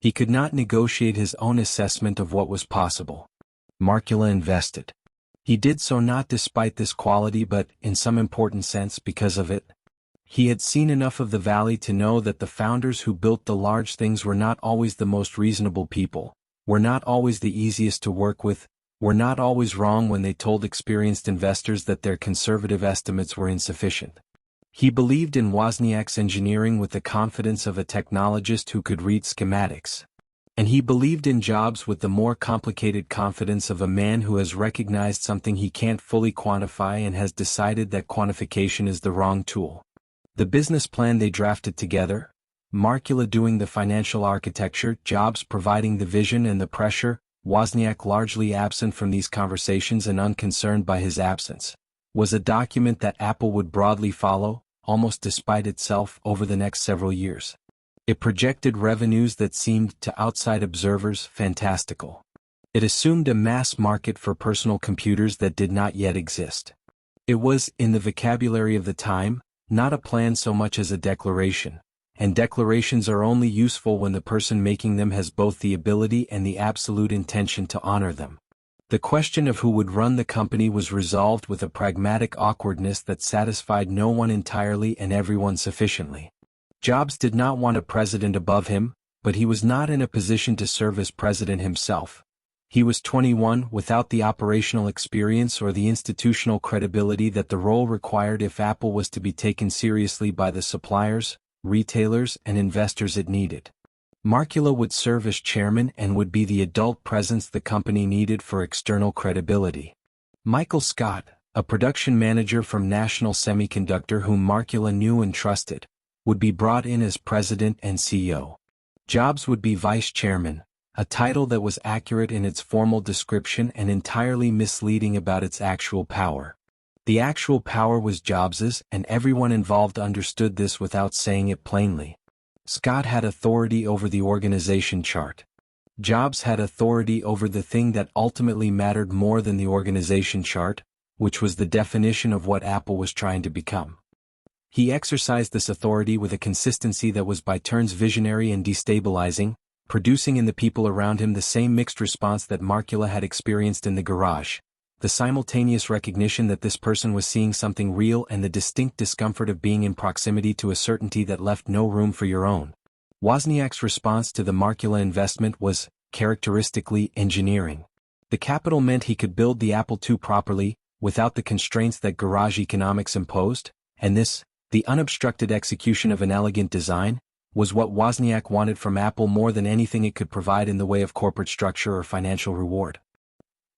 He could not negotiate his own assessment of what was possible. Markula invested. He did so not despite this quality but, in some important sense, because of it. He had seen enough of the valley to know that the founders who built the large things were not always the most reasonable people, were not always the easiest to work with, were not always wrong when they told experienced investors that their conservative estimates were insufficient. He believed in Wozniak's engineering with the confidence of a technologist who could read schematics. And he believed in Jobs with the more complicated confidence of a man who has recognized something he can't fully quantify and has decided that quantification is the wrong tool. The business plan they drafted together, Markula doing the financial architecture, Jobs providing the vision and the pressure, Wozniak largely absent from these conversations and unconcerned by his absence, was a document that Apple would broadly follow, almost despite itself, over the next several years. It projected revenues that seemed to outside observers fantastical. It assumed a mass market for personal computers that did not yet exist. It was, in the vocabulary of the time, not a plan so much as a declaration, and declarations are only useful when the person making them has both the ability and the absolute intention to honor them. The question of who would run the company was resolved with a pragmatic awkwardness that satisfied no one entirely and everyone sufficiently. Jobs did not want a president above him, but he was not in a position to serve as president himself. He was 21 without the operational experience or the institutional credibility that the role required if Apple was to be taken seriously by the suppliers, retailers, and investors it needed. Markula would serve as chairman and would be the adult presence the company needed for external credibility. Michael Scott, a production manager from National Semiconductor whom Markula knew and trusted, would be brought in as president and CEO. Jobs would be vice chairman, a title that was accurate in its formal description and entirely misleading about its actual power. The actual power was Jobs's, and everyone involved understood this without saying it plainly. Scott had authority over the organization chart. Jobs had authority over the thing that ultimately mattered more than the organization chart, which was the definition of what Apple was trying to become. He exercised this authority with a consistency that was by turns visionary and destabilizing, producing in the people around him the same mixed response that Markula had experienced in the garage, the simultaneous recognition that this person was seeing something real and the distinct discomfort of being in proximity to a certainty that left no room for your own. Wozniak's response to the Markula investment was, characteristically, engineering. The capital meant he could build the Apple II properly, without the constraints that garage economics imposed, and this, the unobstructed execution of an elegant design, was what Wozniak wanted from Apple more than anything it could provide in the way of corporate structure or financial reward.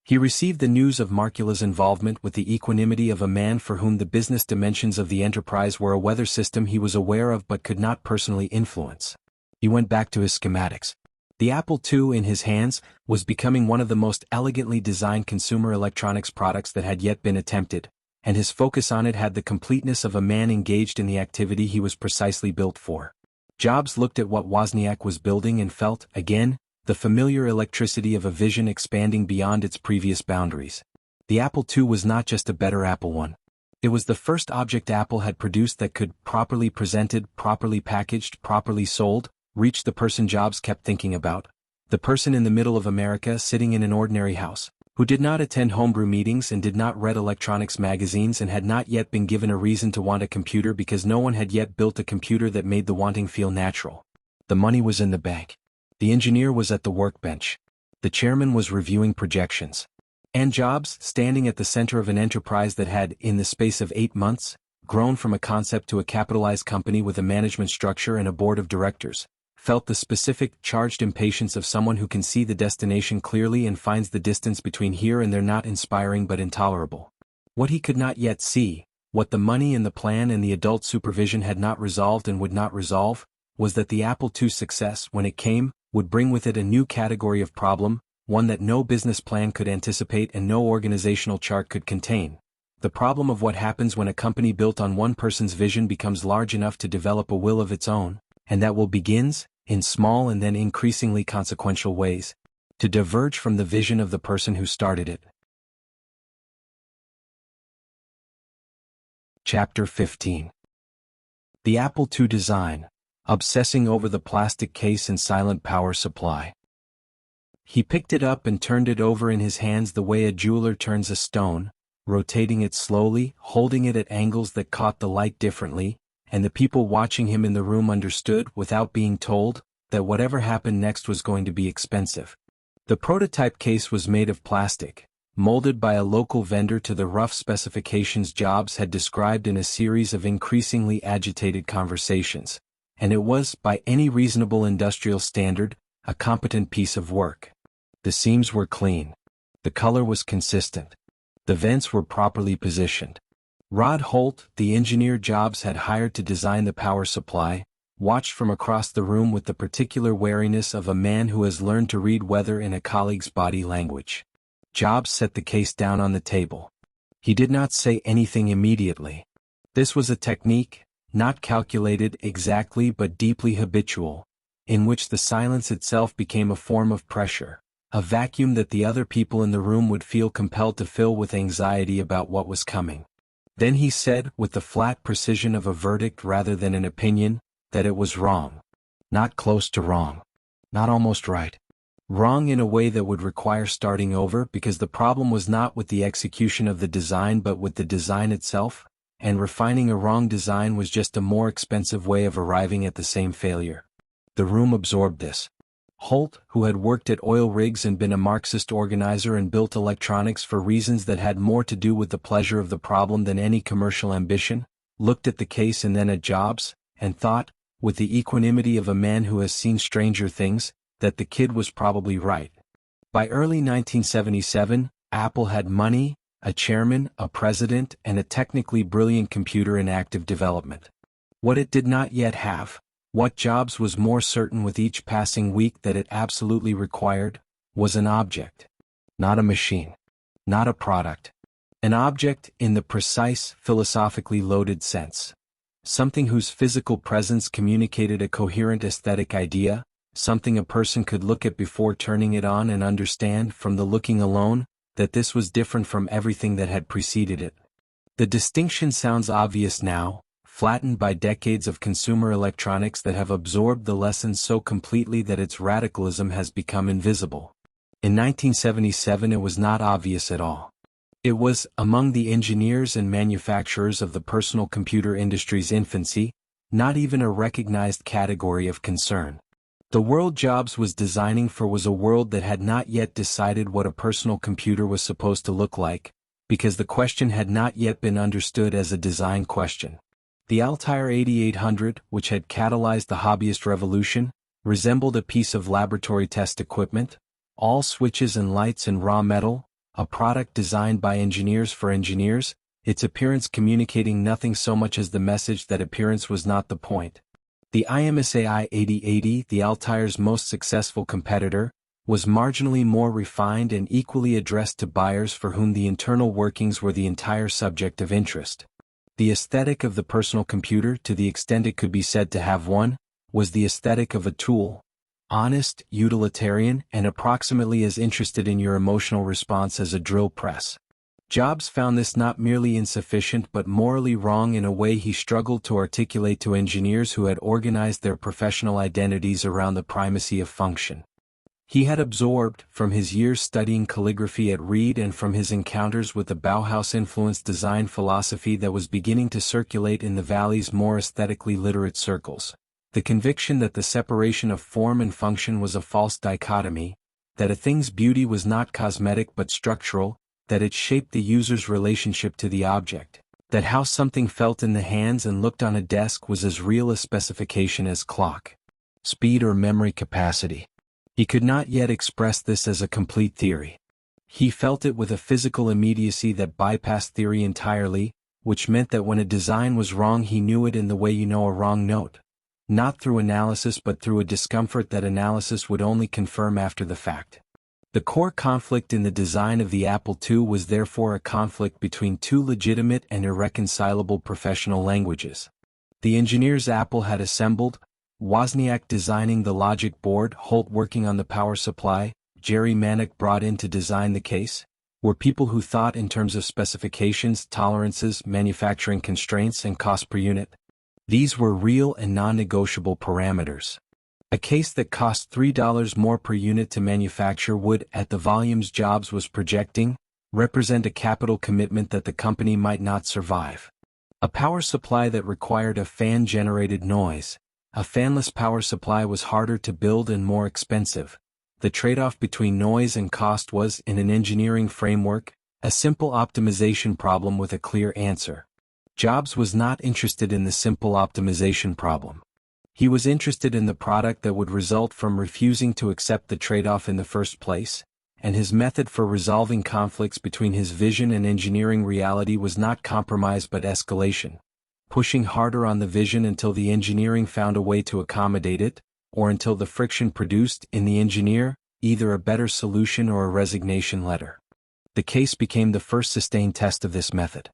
He received the news of Markula's involvement with the equanimity of a man for whom the business dimensions of the enterprise were a weather system he was aware of but could not personally influence. He went back to his schematics. The Apple II in his hands was becoming one of the most elegantly designed consumer electronics products that had yet been attempted, and his focus on it had the completeness of a man engaged in the activity he was precisely built for. Jobs looked at what Wozniak was building and felt, again, the familiar electricity of a vision expanding beyond its previous boundaries. The Apple II was not just a better Apple I. It was the first object Apple had produced that could, properly presented, properly packaged, properly sold, reach the person Jobs kept thinking about. The person in the middle of America sitting in an ordinary house, who did not attend homebrew meetings and did not read electronics magazines and had not yet been given a reason to want a computer because no one had yet built a computer that made the wanting feel natural. The money was in the bank. The engineer was at the workbench. The chairman was reviewing projections. And Jobs, standing at the center of an enterprise that had, in the space of 8 months, grown from a concept to a capitalized company with a management structure and a board of directors, felt the specific, charged impatience of someone who can see the destination clearly and finds the distance between here and there not inspiring but intolerable. What he could not yet see, what the money and the plan and the adult supervision had not resolved and would not resolve, was that the Apple II's success, when it came, would bring with it a new category of problem, one that no business plan could anticipate and no organizational chart could contain. The problem of what happens when a company built on one person's vision becomes large enough to develop a will of its own, and that will begins, in small and then increasingly consequential ways, to diverge from the vision of the person who started it. Chapter 15. The Apple II design, obsessing over the plastic case and silent power supply. He picked it up and turned it over in his hands the way a jeweler turns a stone, rotating it slowly, holding it at angles that caught the light differently, and the people watching him in the room understood, without being told, that whatever happened next was going to be expensive. The prototype case was made of plastic, molded by a local vendor to the rough specifications Jobs had described in a series of increasingly agitated conversations, and it was, by any reasonable industrial standard, a competent piece of work. The seams were clean. The color was consistent. The vents were properly positioned. Rod Holt, the engineer Jobs had hired to design the power supply, watched from across the room with the particular wariness of a man who has learned to read weather in a colleague's body language. Jobs set the case down on the table. He did not say anything immediately. This was a technique, not calculated exactly but deeply habitual, in which the silence itself became a form of pressure, a vacuum that the other people in the room would feel compelled to fill with anxiety about what was coming. Then he said, with the flat precision of a verdict rather than an opinion, that it was wrong. Not close to wrong. Not almost right. Wrong in a way that would require starting over because the problem was not with the execution of the design but with the design itself, and refining a wrong design was just a more expensive way of arriving at the same failure. The room absorbed this. Holt, who had worked at oil rigs and been a Marxist organizer and built electronics for reasons that had more to do with the pleasure of the problem than any commercial ambition, looked at the case and then at Jobs, and thought, with the equanimity of a man who has seen stranger things, that the kid was probably right. By early 1977, Apple had money, a chairman, a president, and a technically brilliant computer in active development. What it did not yet have, what Jobs was more certain with each passing week that it absolutely required, was an object. Not a machine. Not a product. An object in the precise, philosophically loaded sense. Something whose physical presence communicated a coherent aesthetic idea, something a person could look at before turning it on and understand, from the looking alone, that this was different from everything that had preceded it. The distinction sounds obvious now, flattened by decades of consumer electronics that have absorbed the lesson so completely that its radicalism has become invisible. In 1977 it was not obvious at all. It was, among the engineers and manufacturers of the personal computer industry's infancy, not even a recognized category of concern. The world Jobs was designing for was a world that had not yet decided what a personal computer was supposed to look like, because the question had not yet been understood as a design question. The Altair 8800, which had catalyzed the hobbyist revolution, resembled a piece of laboratory test equipment, all switches and lights and raw metal, a product designed by engineers for engineers, its appearance communicating nothing so much as the message that appearance was not the point. The IMSAI 8080, the Altair's most successful competitor, was marginally more refined and equally addressed to buyers for whom the internal workings were the entire subject of interest. The aesthetic of the personal computer, to the extent it could be said to have one, was the aesthetic of a tool, honest, utilitarian, and approximately as interested in your emotional response as a drill press. Jobs found this not merely insufficient but morally wrong in a way he struggled to articulate to engineers who had organized their professional identities around the primacy of function. He had absorbed, from his years studying calligraphy at Reed and from his encounters with the Bauhaus-influenced design philosophy that was beginning to circulate in the Valley's more aesthetically literate circles, the conviction that the separation of form and function was a false dichotomy, that a thing's beauty was not cosmetic but structural, that it shaped the user's relationship to the object, that how something felt in the hands and looked on a desk was as real a specification as clock, speed or memory capacity. He could not yet express this as a complete theory. He felt it with a physical immediacy that bypassed theory entirely, which meant that when a design was wrong he knew it in the way you know a wrong note, not through analysis but through a discomfort that analysis would only confirm after the fact. The core conflict in the design of the Apple II was therefore a conflict between two legitimate and irreconcilable professional languages. The engineers Apple had assembled, Wozniak designing the logic board, Holt working on the power supply, Jerry Manick brought in to design the case, were people who thought in terms of specifications, tolerances, manufacturing constraints, and cost per unit. These were real and non-negotiable parameters. A case that cost $3 more per unit to manufacture would, at the volumes Jobs was projecting, represent a capital commitment that the company might not survive. A power supply that required a fan-generated noise. A fanless power supply was harder to build and more expensive. The trade-off between noise and cost was, in an engineering framework, a simple optimization problem with a clear answer. Jobs was not interested in the simple optimization problem. He was interested in the product that would result from refusing to accept the trade-off in the first place, and his method for resolving conflicts between his vision and engineering reality was not compromise but escalation, pushing harder on the vision until the engineering found a way to accommodate it, or until the friction produced, in the engineer, either a better solution or a resignation letter. The case became the first sustained test of this method.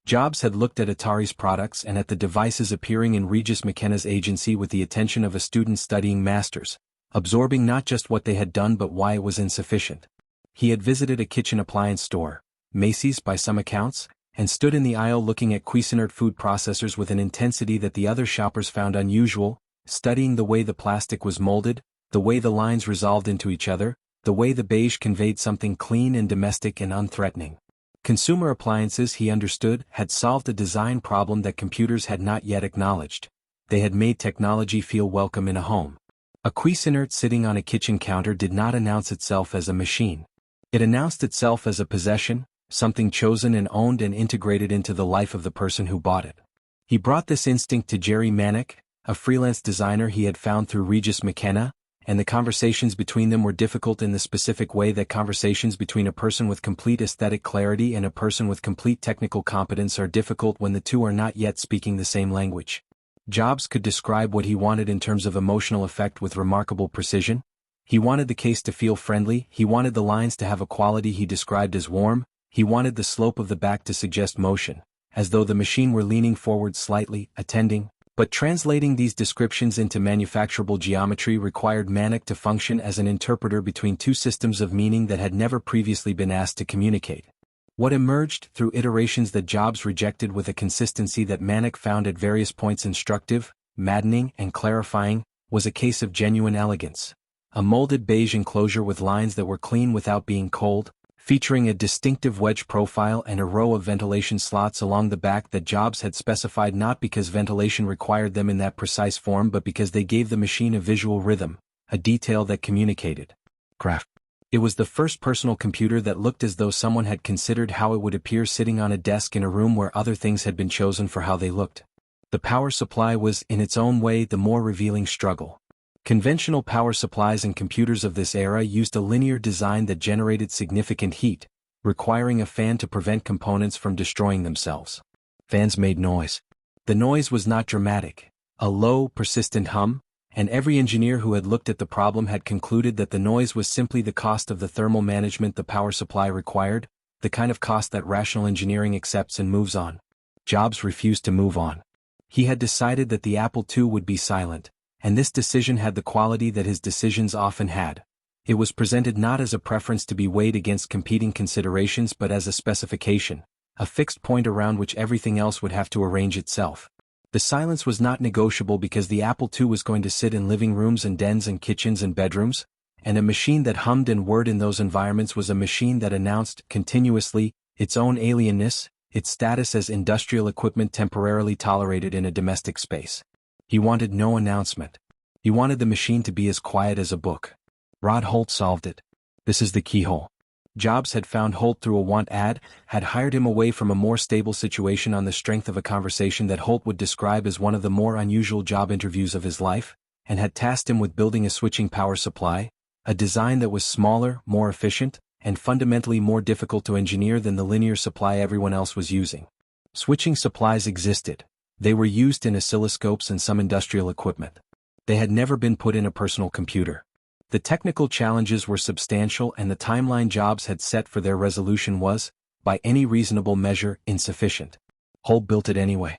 Jobs had looked at Atari's products and at the devices appearing in Regis McKenna's agency with the attention of a student studying masters, absorbing not just what they had done but why it was insufficient. He had visited a kitchen appliance store, Macy's by some accounts, and stood in the aisle looking at Cuisinart food processors with an intensity that the other shoppers found unusual, studying the way the plastic was molded, the way the lines resolved into each other, the way the beige conveyed something clean and domestic and unthreatening. Consumer appliances, he understood, had solved a design problem that computers had not yet acknowledged. They had made technology feel welcome in a home. A Cuisinart sitting on a kitchen counter did not announce itself as a machine. It announced itself as a possession, something chosen and owned and integrated into the life of the person who bought it. He brought this instinct to Jerry Manick, a freelance designer he had found through Regis McKenna, and the conversations between them were difficult in the specific way that conversations between a person with complete aesthetic clarity and a person with complete technical competence are difficult when the two are not yet speaking the same language. Jobs could describe what he wanted in terms of emotional effect with remarkable precision. He wanted the case to feel friendly, he wanted the lines to have a quality he described as warm, he wanted the slope of the back to suggest motion, as though the machine were leaning forward slightly, attending. But translating these descriptions into manufacturable geometry required Manick to function as an interpreter between two systems of meaning that had never previously been asked to communicate. What emerged, through iterations that Jobs rejected with a consistency that Manick found at various points instructive, maddening, and clarifying, was a case of genuine elegance. A molded beige enclosure with lines that were clean without being cold, featuring a distinctive wedge profile and a row of ventilation slots along the back that Jobs had specified not because ventilation required them in that precise form but because they gave the machine a visual rhythm, a detail that communicated craft. It was the first personal computer that looked as though someone had considered how it would appear sitting on a desk in a room where other things had been chosen for how they looked. The power supply was, in its own way, the more revealing struggle. Conventional power supplies and computers of this era used a linear design that generated significant heat, requiring a fan to prevent components from destroying themselves. Fans made noise. The noise was not dramatic, a low, persistent hum, and every engineer who had looked at the problem had concluded that the noise was simply the cost of the thermal management the power supply required, the kind of cost that rational engineering accepts and moves on. Jobs refused to move on. He had decided that the Apple II would be silent, and this decision had the quality that his decisions often had. It was presented not as a preference to be weighed against competing considerations but as a specification, a fixed point around which everything else would have to arrange itself. The silence was not negotiable because the Apple II was going to sit in living rooms and dens and kitchens and bedrooms, and a machine that hummed and whirred in those environments was a machine that announced, continuously, its own alienness, its status as industrial equipment temporarily tolerated in a domestic space. He wanted no announcement. He wanted the machine to be as quiet as a book. Rod Holt solved it. This is the keyhole. Jobs had found Holt through a want ad, had hired him away from a more stable situation on the strength of a conversation that Holt would describe as one of the more unusual job interviews of his life, and had tasked him with building a switching power supply, a design that was smaller, more efficient, and fundamentally more difficult to engineer than the linear supply everyone else was using. Switching supplies existed. They were used in oscilloscopes and some industrial equipment. They had never been put in a personal computer. The technical challenges were substantial and the timeline Jobs had set for their resolution was, by any reasonable measure, insufficient. Holt built it anyway.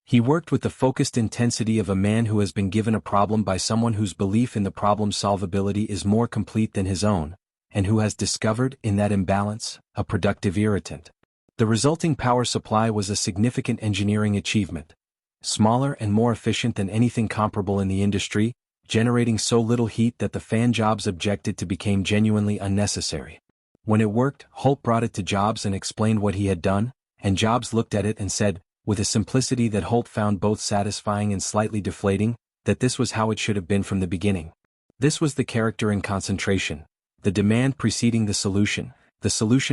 He worked with the focused intensity of a man who has been given a problem by someone whose belief in the problem's solvability is more complete than his own, and who has discovered, in that imbalance, a productive irritant. The resulting power supply was a significant engineering achievement. Smaller and more efficient than anything comparable in the industry, generating so little heat that the fan Jobs objected to became genuinely unnecessary. When it worked, Holt brought it to Jobs and explained what he had done, and Jobs looked at it and said, with a simplicity that Holt found both satisfying and slightly deflating, that this was how it should have been from the beginning. This was the character in concentration, the demand preceding the solution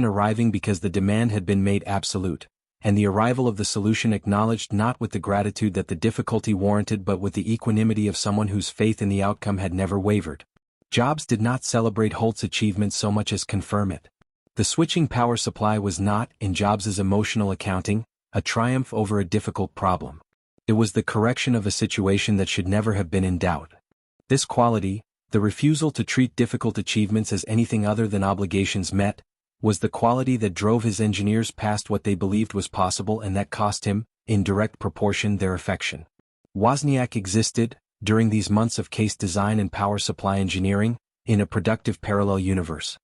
arriving because the demand had been made absolute, and the arrival of the solution acknowledged not with the gratitude that the difficulty warranted but with the equanimity of someone whose faith in the outcome had never wavered. Jobs did not celebrate Holt's achievement so much as confirm it. The switching power supply was not, in Jobs's emotional accounting, a triumph over a difficult problem. It was the correction of a situation that should never have been in doubt. This quality, the refusal to treat difficult achievements as anything other than obligations met, was the quality that drove his engineers past what they believed was possible and that cost him, in direct proportion, their affection. Wozniak existed, during these months of case design and power supply engineering, in a productive parallel universe.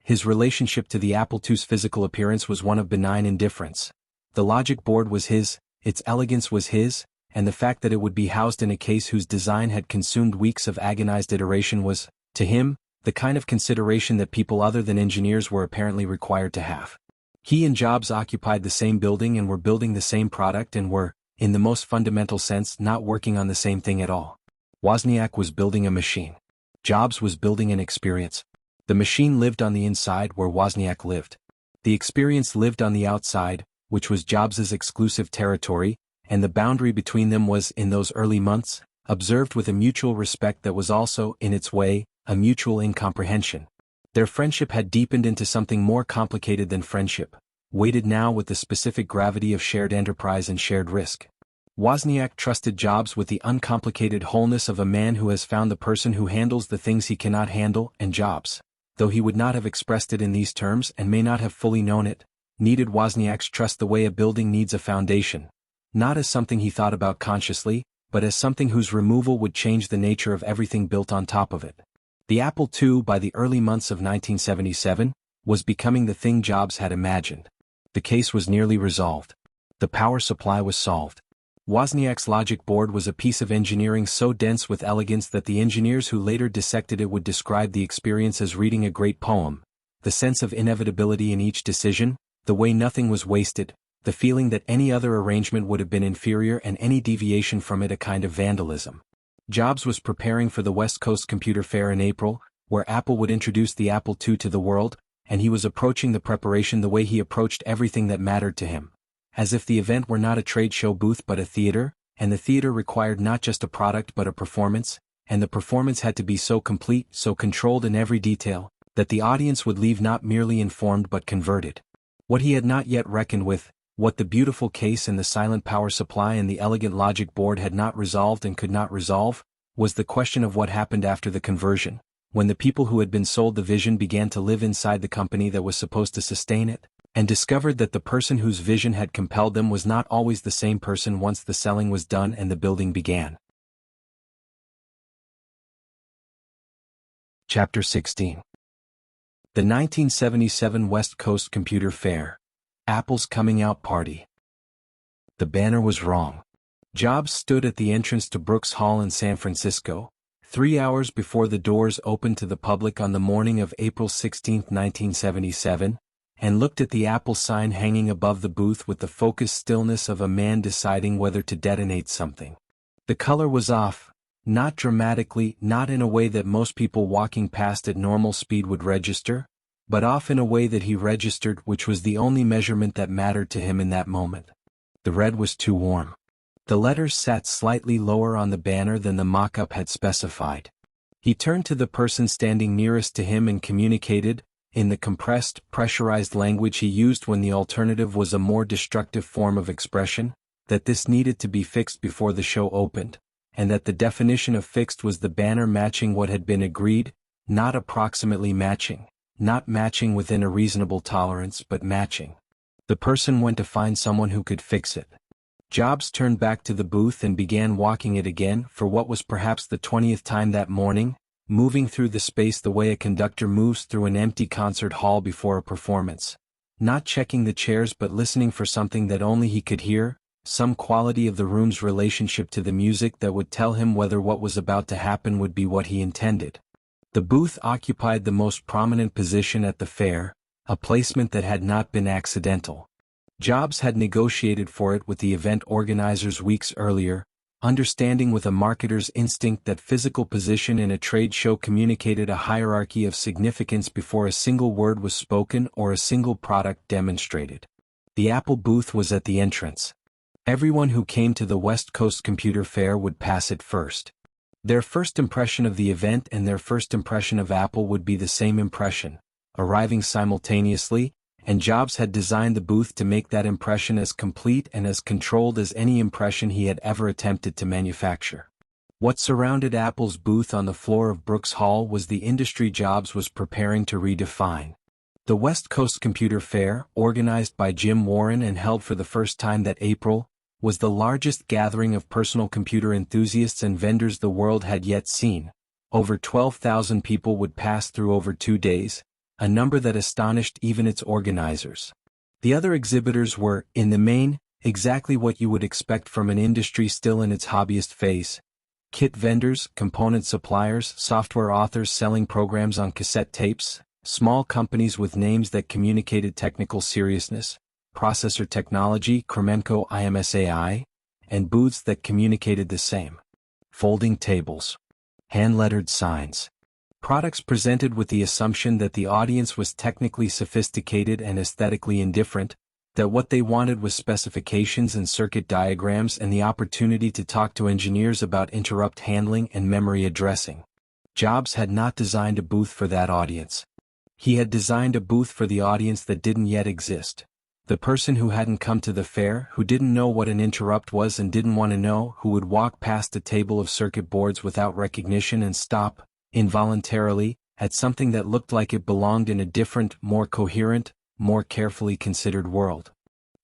His relationship to the Apple II's physical appearance was one of benign indifference. The logic board was his, its elegance was his, and the fact that it would be housed in a case whose design had consumed weeks of agonized iteration was, to him, the kind of consideration that people other than engineers were apparently required to have. He and Jobs occupied the same building and were building the same product and were, in the most fundamental sense, not working on the same thing at all. Wozniak was building a machine. Jobs was building an experience. The machine lived on the inside where Wozniak lived. The experience lived on the outside, which was Jobs's exclusive territory, and the boundary between them was, in those early months, observed with a mutual respect that was also, in its way, a mutual incomprehension. Their friendship had deepened into something more complicated than friendship, weighted now with the specific gravity of shared enterprise and shared risk. Wozniak trusted Jobs with the uncomplicated wholeness of a man who has found the person who handles the things he cannot handle, and Jobs, though he would not have expressed it in these terms and may not have fully known it, needed Wozniak's trust the way a building needs a foundation, not as something he thought about consciously, but as something whose removal would change the nature of everything built on top of it. The Apple II, by the early months of 1977, was becoming the thing Jobs had imagined. The case was nearly resolved. The power supply was solved. Wozniak's logic board was a piece of engineering so dense with elegance that the engineers who later dissected it would describe the experience as reading a great poem, the sense of inevitability in each decision, the way nothing was wasted, the feeling that any other arrangement would have been inferior and any deviation from it a kind of vandalism. Jobs was preparing for the West Coast Computer Fair in April, where Apple would introduce the Apple II to the world, and he was approaching the preparation the way he approached everything that mattered to him. As if the event were not a trade show booth but a theater, and the theater required not just a product but a performance, and the performance had to be so complete, so controlled in every detail, that the audience would leave not merely informed but converted. What he had not yet reckoned with, what the beautiful case and the silent power supply and the elegant logic board had not resolved and could not resolve, was the question of what happened after the conversion, when the people who had been sold the vision began to live inside the company that was supposed to sustain it, and discovered that the person whose vision had compelled them was not always the same person once the selling was done and the building began. Chapter 16. The 1977 West Coast Computer Fair. Apple's Coming Out Party. The banner was wrong. Jobs stood at the entrance to Brooks Hall in San Francisco, 3 hours before the doors opened to the public on the morning of April 16, 1977, and looked at the Apple sign hanging above the booth with the focused stillness of a man deciding whether to detonate something. The color was off, not dramatically, not in a way that most people walking past at normal speed would register, but off in a way that he registered, which was the only measurement that mattered to him in that moment. The red was too warm. The letters sat slightly lower on the banner than the mock-up had specified. He turned to the person standing nearest to him and communicated, in the compressed, pressurized language he used when the alternative was a more destructive form of expression, that this needed to be fixed before the show opened, and that the definition of fixed was the banner matching what had been agreed, not approximately matching, not matching within a reasonable tolerance but matching. The person went to find someone who could fix it. Jobs turned back to the booth and began walking it again for what was perhaps the 20th time that morning, moving through the space the way a conductor moves through an empty concert hall before a performance, not checking the chairs but listening for something that only he could hear, some quality of the room's relationship to the music that would tell him whether what was about to happen would be what he intended. The booth occupied the most prominent position at the fair, a placement that had not been accidental. Jobs had negotiated for it with the event organizers weeks earlier, understanding with a marketer's instinct that physical position in a trade show communicated a hierarchy of significance before a single word was spoken or a single product demonstrated. The Apple booth was at the entrance. Everyone who came to the West Coast Computer Fair would pass it first. Their first impression of the event and their first impression of Apple would be the same impression, arriving simultaneously, and Jobs had designed the booth to make that impression as complete and as controlled as any impression he had ever attempted to manufacture. What surrounded Apple's booth on the floor of Brooks Hall was the industry Jobs was preparing to redefine. The West Coast Computer Fair, organized by Jim Warren and held for the first time that April, was the largest gathering of personal computer enthusiasts and vendors the world had yet seen. Over 12,000 people would pass through over 2 days, a number that astonished even its organizers. The other exhibitors were, in the main, exactly what you would expect from an industry still in its hobbyist phase. Kit vendors, component suppliers, software authors selling programs on cassette tapes, small companies with names that communicated technical seriousness, processor technology, Kremenko IMSAI, and booths that communicated the same. Folding tables. Hand-lettered signs. Products presented with the assumption that the audience was technically sophisticated and aesthetically indifferent, that what they wanted was specifications and circuit diagrams and the opportunity to talk to engineers about interrupt handling and memory addressing. Jobs had not designed a booth for that audience. He had designed a booth for the audience that didn't yet exist. The person who hadn't come to the fair, who didn't know what an interrupt was and didn't want to know, who would walk past a table of circuit boards without recognition and stop, involuntarily, at something that looked like it belonged in a different, more coherent, more carefully considered world.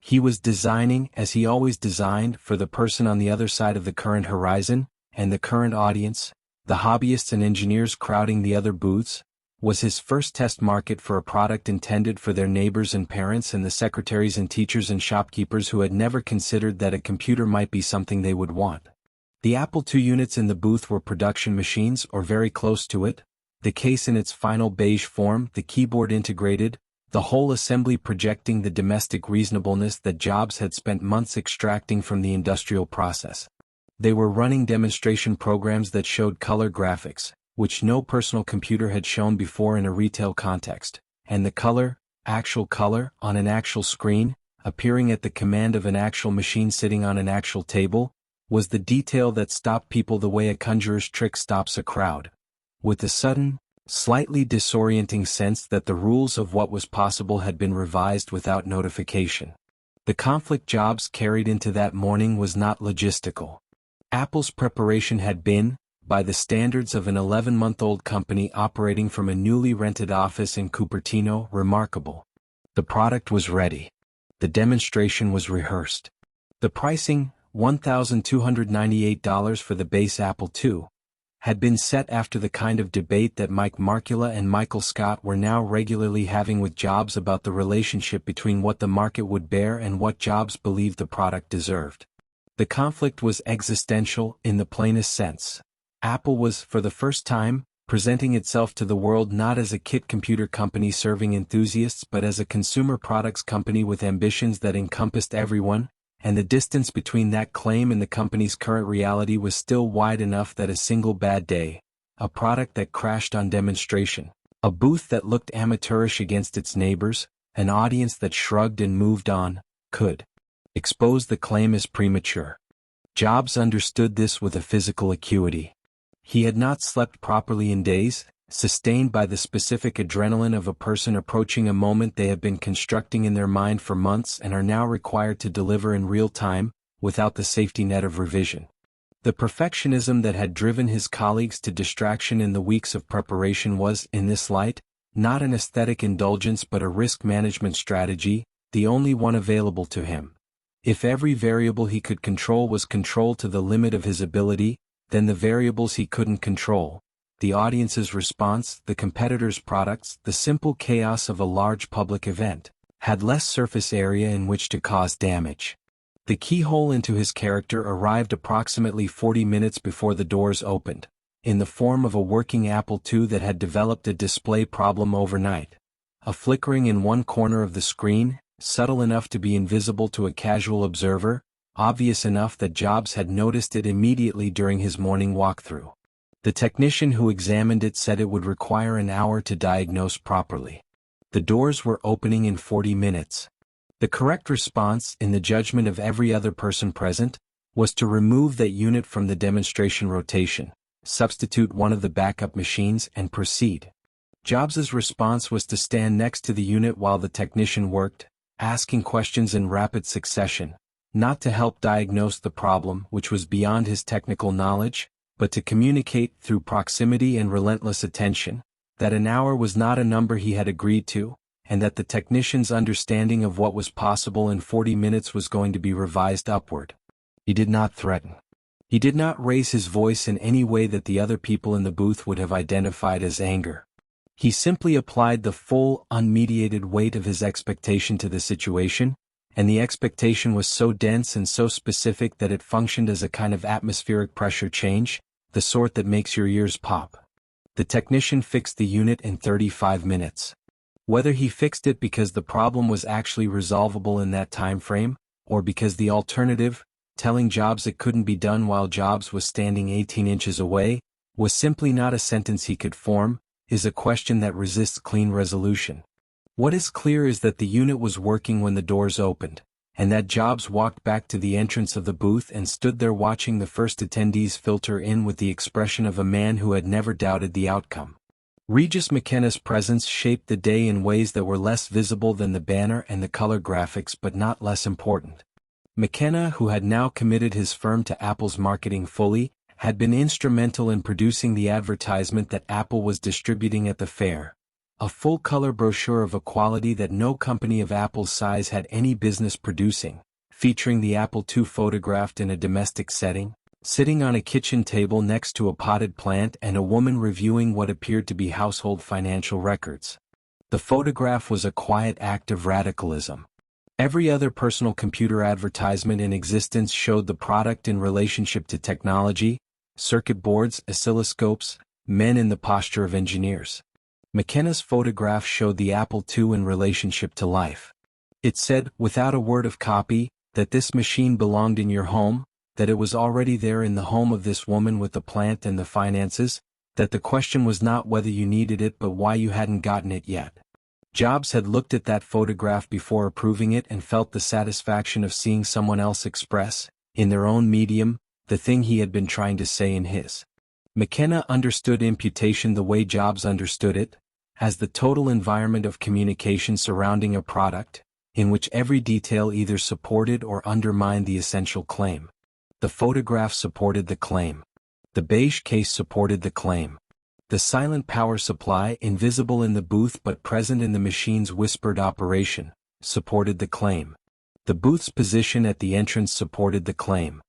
He was designing, as he always designed, for the person on the other side of the current horizon, and the current audience, the hobbyists and engineers crowding the other booths, was his first test market for a product intended for their neighbors and parents and the secretaries and teachers and shopkeepers who had never considered that a computer might be something they would want. The Apple II units in the booth were production machines or very close to it, the case in its final beige form, the keyboard integrated, the whole assembly projecting the domestic reasonableness that Jobs had spent months extracting from the industrial process. They were running demonstration programs that showed color graphics, which no personal computer had shown before in a retail context, and the color, actual color, on an actual screen, appearing at the command of an actual machine sitting on an actual table, was the detail that stopped people the way a conjurer's trick stops a crowd, with the sudden, slightly disorienting sense that the rules of what was possible had been revised without notification. The conflict Jobs carried into that morning was not logistical. Apple's preparation had been, by the standards of an 11-month-old company operating from a newly rented office in Cupertino, remarkable. The product was ready. The demonstration was rehearsed. The pricing, $1,298 for the base Apple II, had been set after the kind of debate that Mike Markula and Michael Scott were now regularly having with Jobs about the relationship between what the market would bear and what Jobs believed the product deserved. The conflict was existential in the plainest sense. Apple was, for the first time, presenting itself to the world not as a kit computer company serving enthusiasts but as a consumer products company with ambitions that encompassed everyone, and the distance between that claim and the company's current reality was still wide enough that a single bad day, a product that crashed on demonstration, a booth that looked amateurish against its neighbors, an audience that shrugged and moved on, could expose the claim as premature. Jobs understood this with a physical acuity. He had not slept properly in days, sustained by the specific adrenaline of a person approaching a moment they have been constructing in their mind for months and are now required to deliver in real time, without the safety net of revision. The perfectionism that had driven his colleagues to distraction in the weeks of preparation was, in this light, not an aesthetic indulgence but a risk management strategy, the only one available to him. If every variable he could control was controlled to the limit of his ability, then the variables he couldn't control, the audience's response, the competitor's products, the simple chaos of a large public event, had less surface area in which to cause damage. The keyhole into his character arrived approximately 40 minutes before the doors opened, in the form of a working Apple II that had developed a display problem overnight. A flickering in one corner of the screen, subtle enough to be invisible to a casual observer, obvious enough that Jobs had noticed it immediately during his morning walkthrough. The technician who examined it said it would require an hour to diagnose properly. The doors were opening in 40 minutes. The correct response, in the judgment of every other person present, was to remove that unit from the demonstration rotation, substitute one of the backup machines and proceed. Jobs's response was to stand next to the unit while the technician worked, asking questions in rapid succession, not to help diagnose the problem, which was beyond his technical knowledge, but to communicate, through proximity and relentless attention, that an hour was not a number he had agreed to, and that the technician's understanding of what was possible in 40 minutes was going to be revised upward. He did not threaten. He did not raise his voice in any way that the other people in the booth would have identified as anger. He simply applied the full, unmediated weight of his expectation to the situation, and the expectation was so dense and so specific that it functioned as a kind of atmospheric pressure change, the sort that makes your ears pop. The technician fixed the unit in 35 minutes. Whether he fixed it because the problem was actually resolvable in that time frame, or because the alternative, telling Jobs it couldn't be done while Jobs was standing 18 inches away, was simply not a sentence he could form, is a question that resists clean resolution. What is clear is that the unit was working when the doors opened, and that Jobs walked back to the entrance of the booth and stood there watching the first attendees filter in with the expression of a man who had never doubted the outcome. Regis McKenna's presence shaped the day in ways that were less visible than the banner and the color graphics but not less important. McKenna, who had now committed his firm to Apple's marketing fully, had been instrumental in producing the advertisement that Apple was distributing at the fair. A full-color brochure of a quality that no company of Apple's size had any business producing, featuring the Apple II photographed in a domestic setting, sitting on a kitchen table next to a potted plant and a woman reviewing what appeared to be household financial records. The photograph was a quiet act of radicalism. Every other personal computer advertisement in existence showed the product in relationship to technology, circuit boards, oscilloscopes, men in the posture of engineers. McKenna's photograph showed the Apple II in relationship to life. It said, without a word of copy, that this machine belonged in your home, that it was already there in the home of this woman with the plant and the finances, that the question was not whether you needed it but why you hadn't gotten it yet. Jobs had looked at that photograph before approving it and felt the satisfaction of seeing someone else express, in their own medium, the thing he had been trying to say in his. McKenna understood imputation the way Jobs understood it, as the total environment of communication surrounding a product, in which every detail either supported or undermined the essential claim. The photograph supported the claim. The beige case supported the claim. The silent power supply, invisible in the booth but present in the machine's whispered operation, supported the claim. The booth's position at the entrance supported the claim.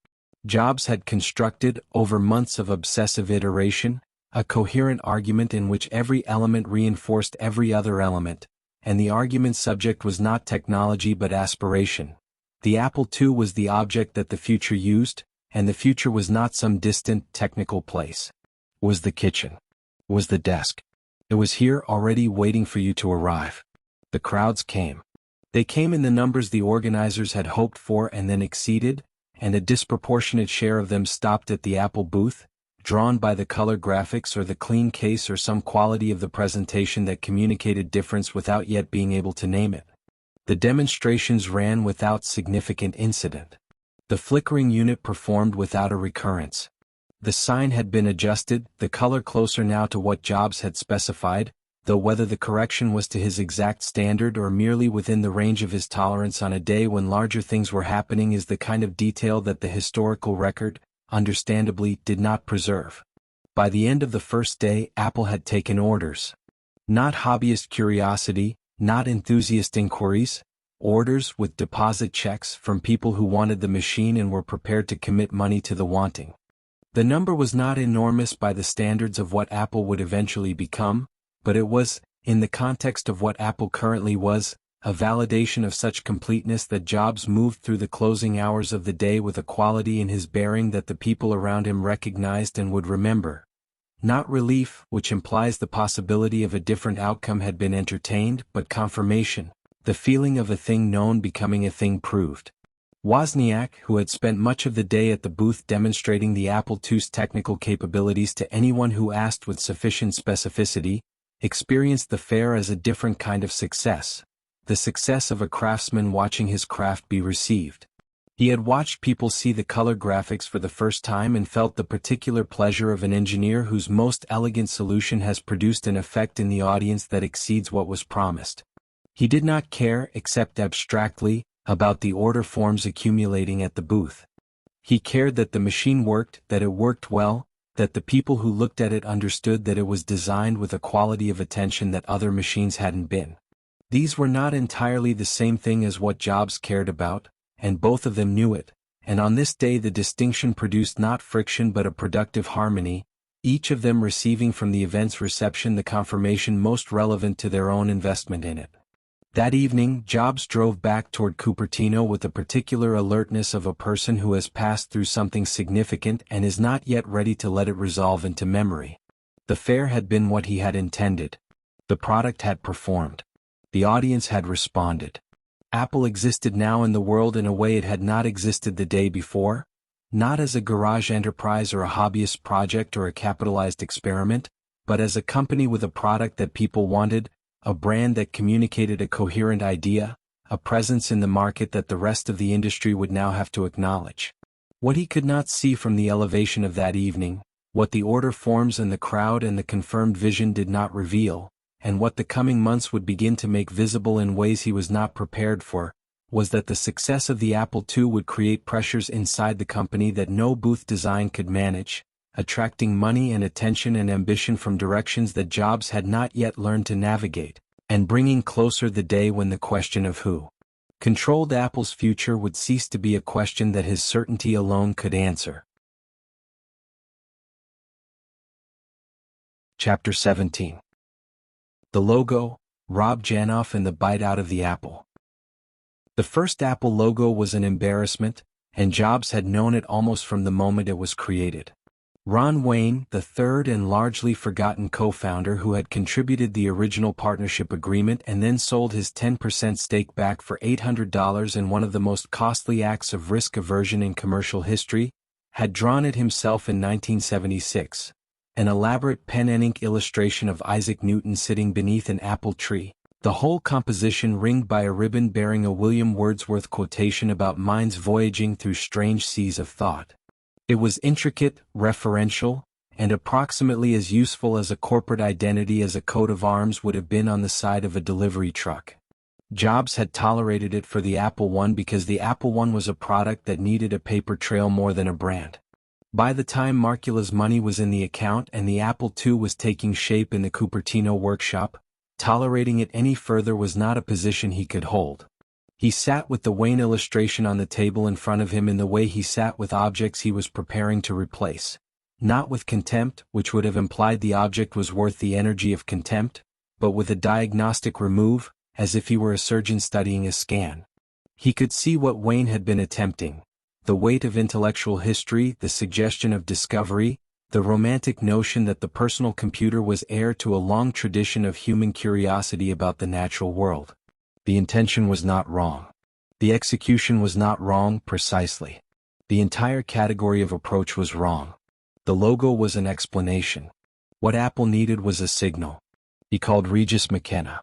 Jobs had constructed, over months of obsessive iteration, a coherent argument in which every element reinforced every other element, and the argument's subject was not technology but aspiration. The Apple II was the object that the future used, and the future was not some distant, technical place. Was the kitchen. Was the desk. It was here already waiting for you to arrive. The crowds came. They came in the numbers the organizers had hoped for and then exceeded, and a disproportionate share of them stopped at the Apple booth, drawn by the color graphics or the clean case or some quality of the presentation that communicated difference without yet being able to name it. The demonstrations ran without significant incident. The flickering unit performed without a recurrence. The sign had been adjusted, the color closer now to what Jobs had specified, though whether the correction was to his exact standard or merely within the range of his tolerance on a day when larger things were happening is the kind of detail that the historical record, understandably, did not preserve. By the end of the first day, Apple had taken orders. Not hobbyist curiosity, not enthusiast inquiries, orders with deposit checks from people who wanted the machine and were prepared to commit money to the wanting. The number was not enormous by the standards of what Apple would eventually become, but it was, in the context of what Apple currently was, a validation of such completeness that Jobs moved through the closing hours of the day with a quality in his bearing that the people around him recognized and would remember. Not relief, which implies the possibility of a different outcome had been entertained, but confirmation, the feeling of a thing known becoming a thing proved. Wozniak, who had spent much of the day at the booth demonstrating the Apple II's technical capabilities to anyone who asked with sufficient specificity, experienced the fair as a different kind of success, the success of a craftsman watching his craft be received. He had watched people see the color graphics for the first time and felt the particular pleasure of an engineer whose most elegant solution has produced an effect in the audience that exceeds what was promised. He did not care, except abstractly, about the order forms accumulating at the booth. He cared that the machine worked, that it worked well, that the people who looked at it understood that it was designed with a quality of attention that other machines hadn't been. These were not entirely the same thing as what Jobs cared about, and both of them knew it, and on this day the distinction produced not friction but a productive harmony, each of them receiving from the event's reception the confirmation most relevant to their own investment in it. That evening, Jobs drove back toward Cupertino with the particular alertness of a person who has passed through something significant and is not yet ready to let it resolve into memory. The fair had been what he had intended. The product had performed. The audience had responded. Apple existed now in the world in a way it had not existed the day before, not as a garage enterprise or a hobbyist project or a capitalized experiment, but as a company with a product that people wanted, a brand that communicated a coherent idea, a presence in the market that the rest of the industry would now have to acknowledge. What he could not see from the elevation of that evening, what the order forms and the crowd and the confirmed vision did not reveal, and what the coming months would begin to make visible in ways he was not prepared for, was that the success of the Apple II would create pressures inside the company that no booth design could manage, attracting money and attention and ambition from directions that Jobs had not yet learned to navigate, and bringing closer the day when the question of who controlled Apple's future would cease to be a question that his certainty alone could answer. Chapter 17. The logo, Rob Janoff and the bite out of the apple. The first Apple logo was an embarrassment, and Jobs had known it almost from the moment it was created. Ron Wayne, the third and largely forgotten co-founder who had contributed the original partnership agreement and then sold his 10% stake back for $800 in one of the most costly acts of risk aversion in commercial history, had drawn it himself in 1976. An elaborate pen and ink illustration of Isaac Newton sitting beneath an apple tree, the whole composition ringed by a ribbon bearing a William Wordsworth quotation about minds voyaging through strange seas of thought. It was intricate, referential, and approximately as useful as a corporate identity as a coat of arms would have been on the side of a delivery truck. Jobs had tolerated it for the Apple I because the Apple I was a product that needed a paper trail more than a brand. By the time Marcula's money was in the account and the Apple II was taking shape in the Cupertino workshop, tolerating it any further was not a position he could hold. He sat with the Wayne illustration on the table in front of him in the way he sat with objects he was preparing to replace. Not with contempt, which would have implied the object was worth the energy of contempt, but with a diagnostic remove, as if he were a surgeon studying a scan. He could see what Wayne had been attempting: the weight of intellectual history, the suggestion of discovery, the romantic notion that the personal computer was heir to a long tradition of human curiosity about the natural world. The intention was not wrong. The execution was not wrong precisely. The entire category of approach was wrong. The logo was an explanation. What Apple needed was a signal. He called Regis McKenna.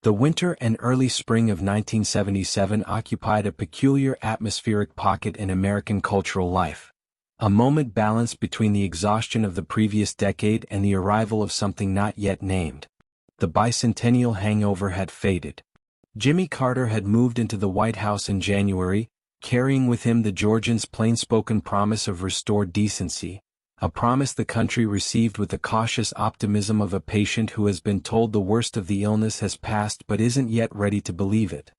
The winter and early spring of 1977 occupied a peculiar atmospheric pocket in American cultural life. A moment balanced between the exhaustion of the previous decade and the arrival of something not yet named. The bicentennial hangover had faded. Jimmy Carter had moved into the White House in January, carrying with him the Georgians' plain-spoken promise of restored decency, a promise the country received with the cautious optimism of a patient who has been told the worst of the illness has passed but isn't yet ready to believe it.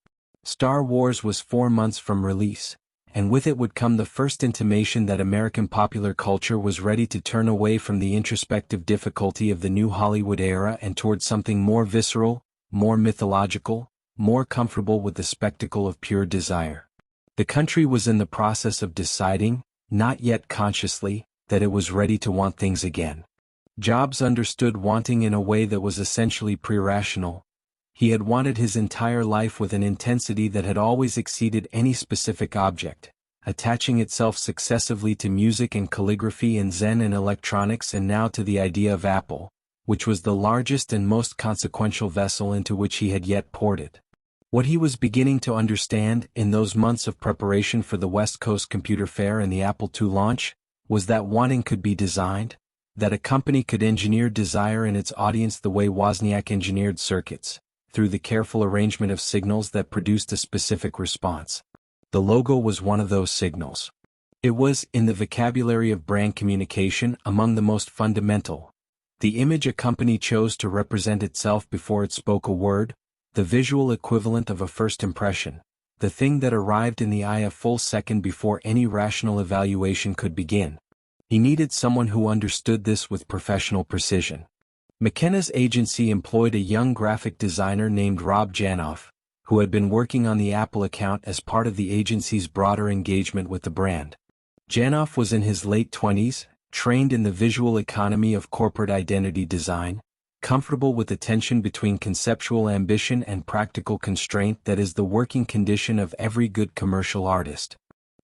Star Wars was 4 months from release, and with it would come the first intimation that American popular culture was ready to turn away from the introspective difficulty of the new Hollywood era and toward something more visceral, more mythological, more comfortable with the spectacle of pure desire. The country was in the process of deciding, not yet consciously, that it was ready to want things again. Jobs understood wanting in a way that was essentially pre-rational. He had wanted his entire life with an intensity that had always exceeded any specific object, attaching itself successively to music and calligraphy and Zen and electronics and now to the idea of Apple, which was the largest and most consequential vessel into which he had yet poured it. What he was beginning to understand, in those months of preparation for the West Coast Computer Fair and the Apple II launch, was that wanting could be designed, that a company could engineer desire in its audience the way Wozniak engineered circuits, through the careful arrangement of signals that produced a specific response. The logo was one of those signals. It was, in the vocabulary of brand communication, among the most fundamental. The image a company chose to represent itself before it spoke a word, the visual equivalent of a first impression, the thing that arrived in the eye a full second before any rational evaluation could begin. He needed someone who understood this with professional precision. McKenna's agency employed a young graphic designer named Rob Janoff, who had been working on the Apple account as part of the agency's broader engagement with the brand. Janoff was in his late 20s, trained in the visual economy of corporate identity design, comfortable with the tension between conceptual ambition and practical constraint that is the working condition of every good commercial artist.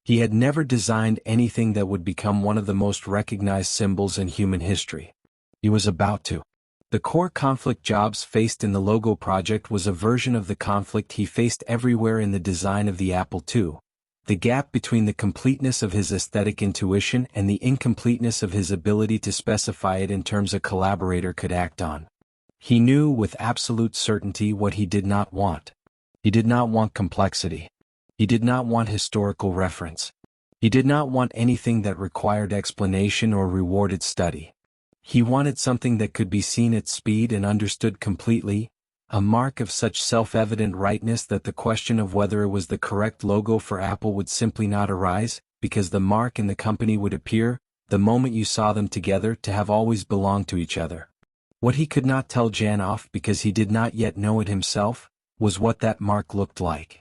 He had never designed anything that would become one of the most recognized symbols in human history. He was about to. The core conflict Jobs faced in the logo project was a version of the conflict he faced everywhere in the design of the Apple II. The gap between the completeness of his aesthetic intuition and the incompleteness of his ability to specify it in terms a collaborator could act on. He knew with absolute certainty what he did not want. He did not want complexity. He did not want historical reference. He did not want anything that required explanation or rewarded study. He wanted something that could be seen at speed and understood completely, a mark of such self-evident rightness that the question of whether it was the correct logo for Apple would simply not arise, because the mark and the company would appear, the moment you saw them together, to have always belonged to each other. What he could not tell Janoff, because he did not yet know it himself, was what that mark looked like.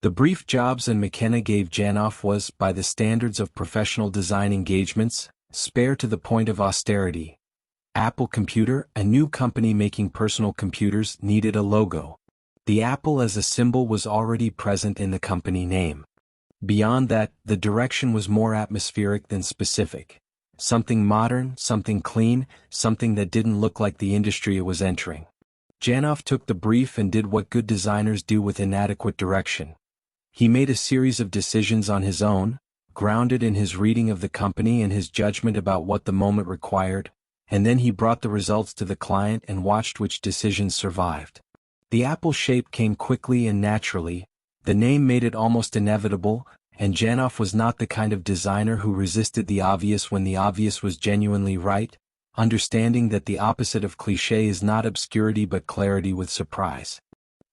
The brief Jobs and McKenna gave Janoff was, by the standards of professional design engagements, spare to the point of austerity. Apple Computer, a new company making personal computers, needed a logo. The apple as a symbol was already present in the company name. Beyond that, the direction was more atmospheric than specific. Something modern, something clean, something that didn't look like the industry it was entering. Janoff took the brief and did what good designers do with inadequate direction. He made a series of decisions on his own, grounded in his reading of the company and his judgment about what the moment required, and then he brought the results to the client and watched which decisions survived. The apple shape came quickly and naturally, the name made it almost inevitable, and Janoff was not the kind of designer who resisted the obvious when the obvious was genuinely right, understanding that the opposite of cliché is not obscurity but clarity with surprise.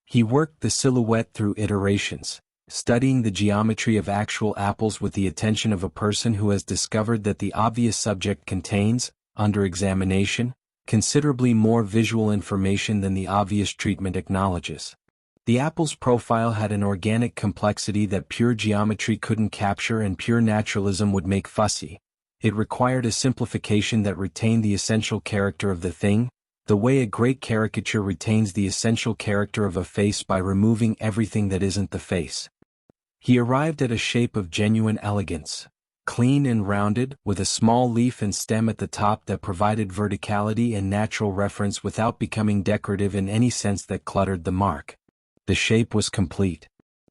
He worked the silhouette through iterations, studying the geometry of actual apples with the attention of a person who has discovered that the obvious subject contains, under examination, considerably more visual information than the obvious treatment acknowledges. The apple's profile had an organic complexity that pure geometry couldn't capture and pure naturalism would make fussy. It required a simplification that retained the essential character of the thing, the way a great caricature retains the essential character of a face by removing everything that isn't the face. He arrived at a shape of genuine elegance, clean and rounded, with a small leaf and stem at the top that provided verticality and natural reference without becoming decorative in any sense that cluttered the mark. The shape was complete.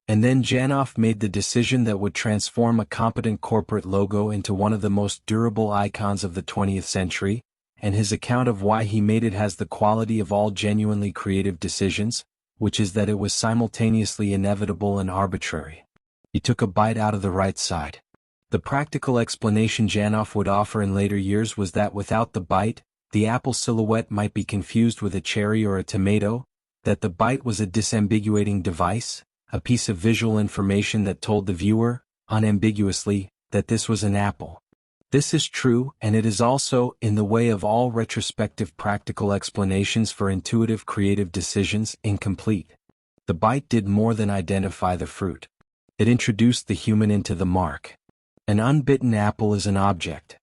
And then Janoff made the decision that would transform a competent corporate logo into one of the most durable icons of the 20th century, and his account of why he made it has the quality of all genuinely creative decisions, which is that it was simultaneously inevitable and arbitrary. He took a bite out of the right side. The practical explanation Janoff would offer in later years was that without the bite, the apple silhouette might be confused with a cherry or a tomato, that the bite was a disambiguating device, a piece of visual information that told the viewer, unambiguously, that this was an apple. This is true, and it is also, in the way of all retrospective practical explanations for intuitive creative decisions, incomplete. The bite did more than identify the fruit. It introduced the human into the mark. An unbitten apple is an object.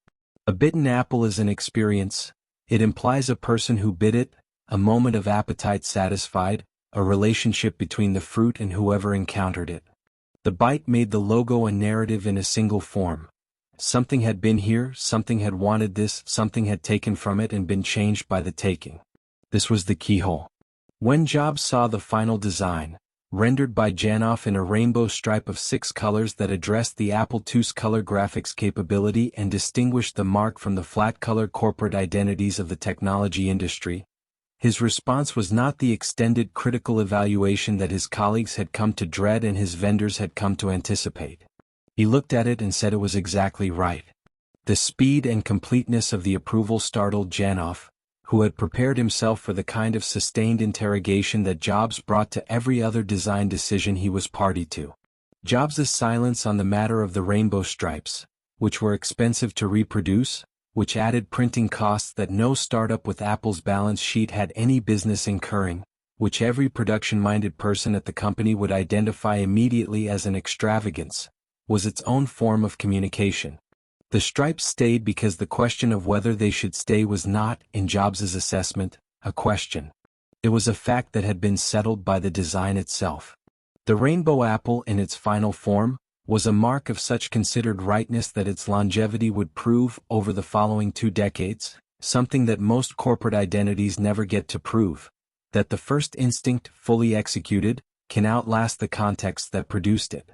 A bitten apple is an experience. It implies a person who bit it, a moment of appetite satisfied, a relationship between the fruit and whoever encountered it. The bite made the logo a narrative in a single form. Something had been here, something had wanted this, something had taken from it and been changed by the taking. This was the keyhole. When Jobs saw the final design, rendered by Janoff in a rainbow stripe of 6 colors that addressed the Apple II's color graphics capability and distinguished the mark from the flat-color corporate identities of the technology industry, his response was not the extended critical evaluation that his colleagues had come to dread and his vendors had come to anticipate. He looked at it and said it was exactly right. The speed and completeness of the approval startled Janoff, who had prepared himself for the kind of sustained interrogation that Jobs brought to every other design decision he was party to. Jobs' silence on the matter of the rainbow stripes, which were expensive to reproduce, which added printing costs that no startup with Apple's balance sheet had any business incurring, which every production-minded person at the company would identify immediately as an extravagance, was its own form of communication. The stripes stayed because the question of whether they should stay was not, in Jobs' assessment, a question. It was a fact that had been settled by the design itself. The rainbow apple in its final form was a mark of such considered rightness that its longevity would prove, over the following 2 decades, something that most corporate identities never get to prove, that the first instinct, fully executed, can outlast the context that produced it.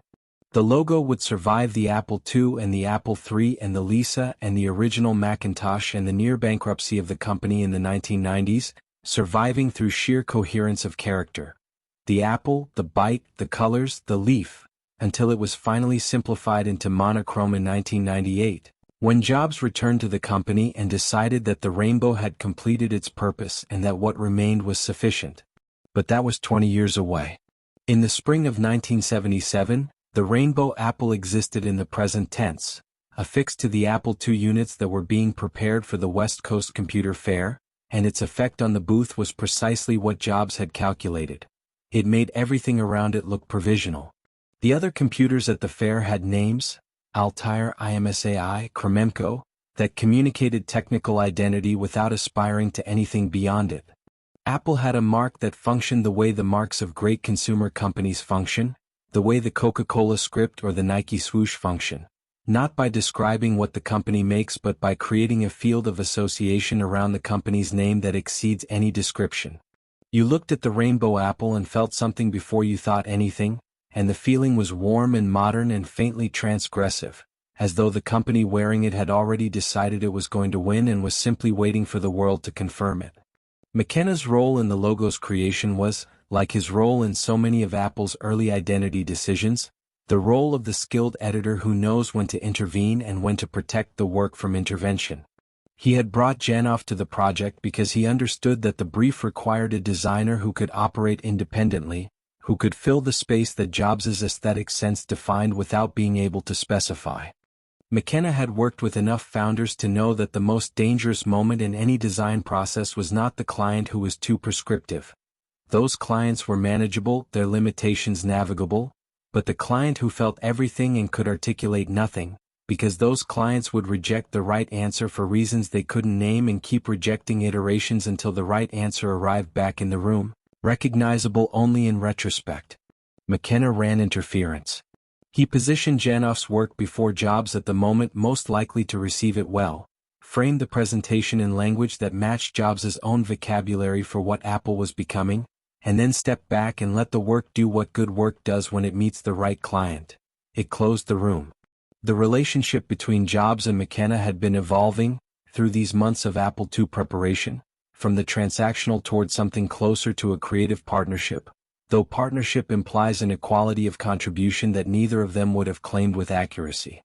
The logo would survive the Apple II and the Apple III and the Lisa and the original Macintosh and the near bankruptcy of the company in the 1990s, surviving through sheer coherence of character. The apple, the bite, the colors, the leaf, until it was finally simplified into monochrome in 1998, when Jobs returned to the company and decided that the rainbow had completed its purpose and that what remained was sufficient. But that was 20 years away. In the spring of 1977, the rainbow apple existed in the present tense, affixed to the Apple II units that were being prepared for the West Coast Computer Fair, and its effect on the booth was precisely what Jobs had calculated. It made everything around it look provisional. The other computers at the fair had names, Altair, IMSAI, Kremenko, that communicated technical identity without aspiring to anything beyond it. Apple had a mark that functioned the way the marks of great consumer companies function, the way the Coca-Cola script or the Nike swoosh function, not by describing what the company makes but by creating a field of association around the company's name that exceeds any description. You looked at the rainbow apple and felt something before you thought anything, and the feeling was warm and modern and faintly transgressive, as though the company wearing it had already decided it was going to win and was simply waiting for the world to confirm it. McKenna's role in the logo's creation was, like his role in so many of Apple's early identity decisions, the role of the skilled editor who knows when to intervene and when to protect the work from intervention. He had brought Janoff to the project because he understood that the brief required a designer who could operate independently, who could fill the space that Jobs's aesthetic sense defined without being able to specify. McKenna had worked with enough founders to know that the most dangerous moment in any design process was not the client who was too prescriptive. Those clients were manageable, their limitations navigable, but the client who felt everything and could articulate nothing, because those clients would reject the right answer for reasons they couldn't name and keep rejecting iterations until the right answer arrived back in the room, recognizable only in retrospect. McKenna ran interference. He positioned Janoff's work before Jobs at the moment most likely to receive it well, framed the presentation in language that matched Jobs's own vocabulary for what Apple was becoming, and then stepped back and let the work do what good work does when it meets the right client. It closed the room. The relationship between Jobs and McKenna had been evolving, through these months of Apple II preparation, from the transactional toward something closer to a creative partnership, though partnership implies an equality of contribution that neither of them would have claimed with accuracy.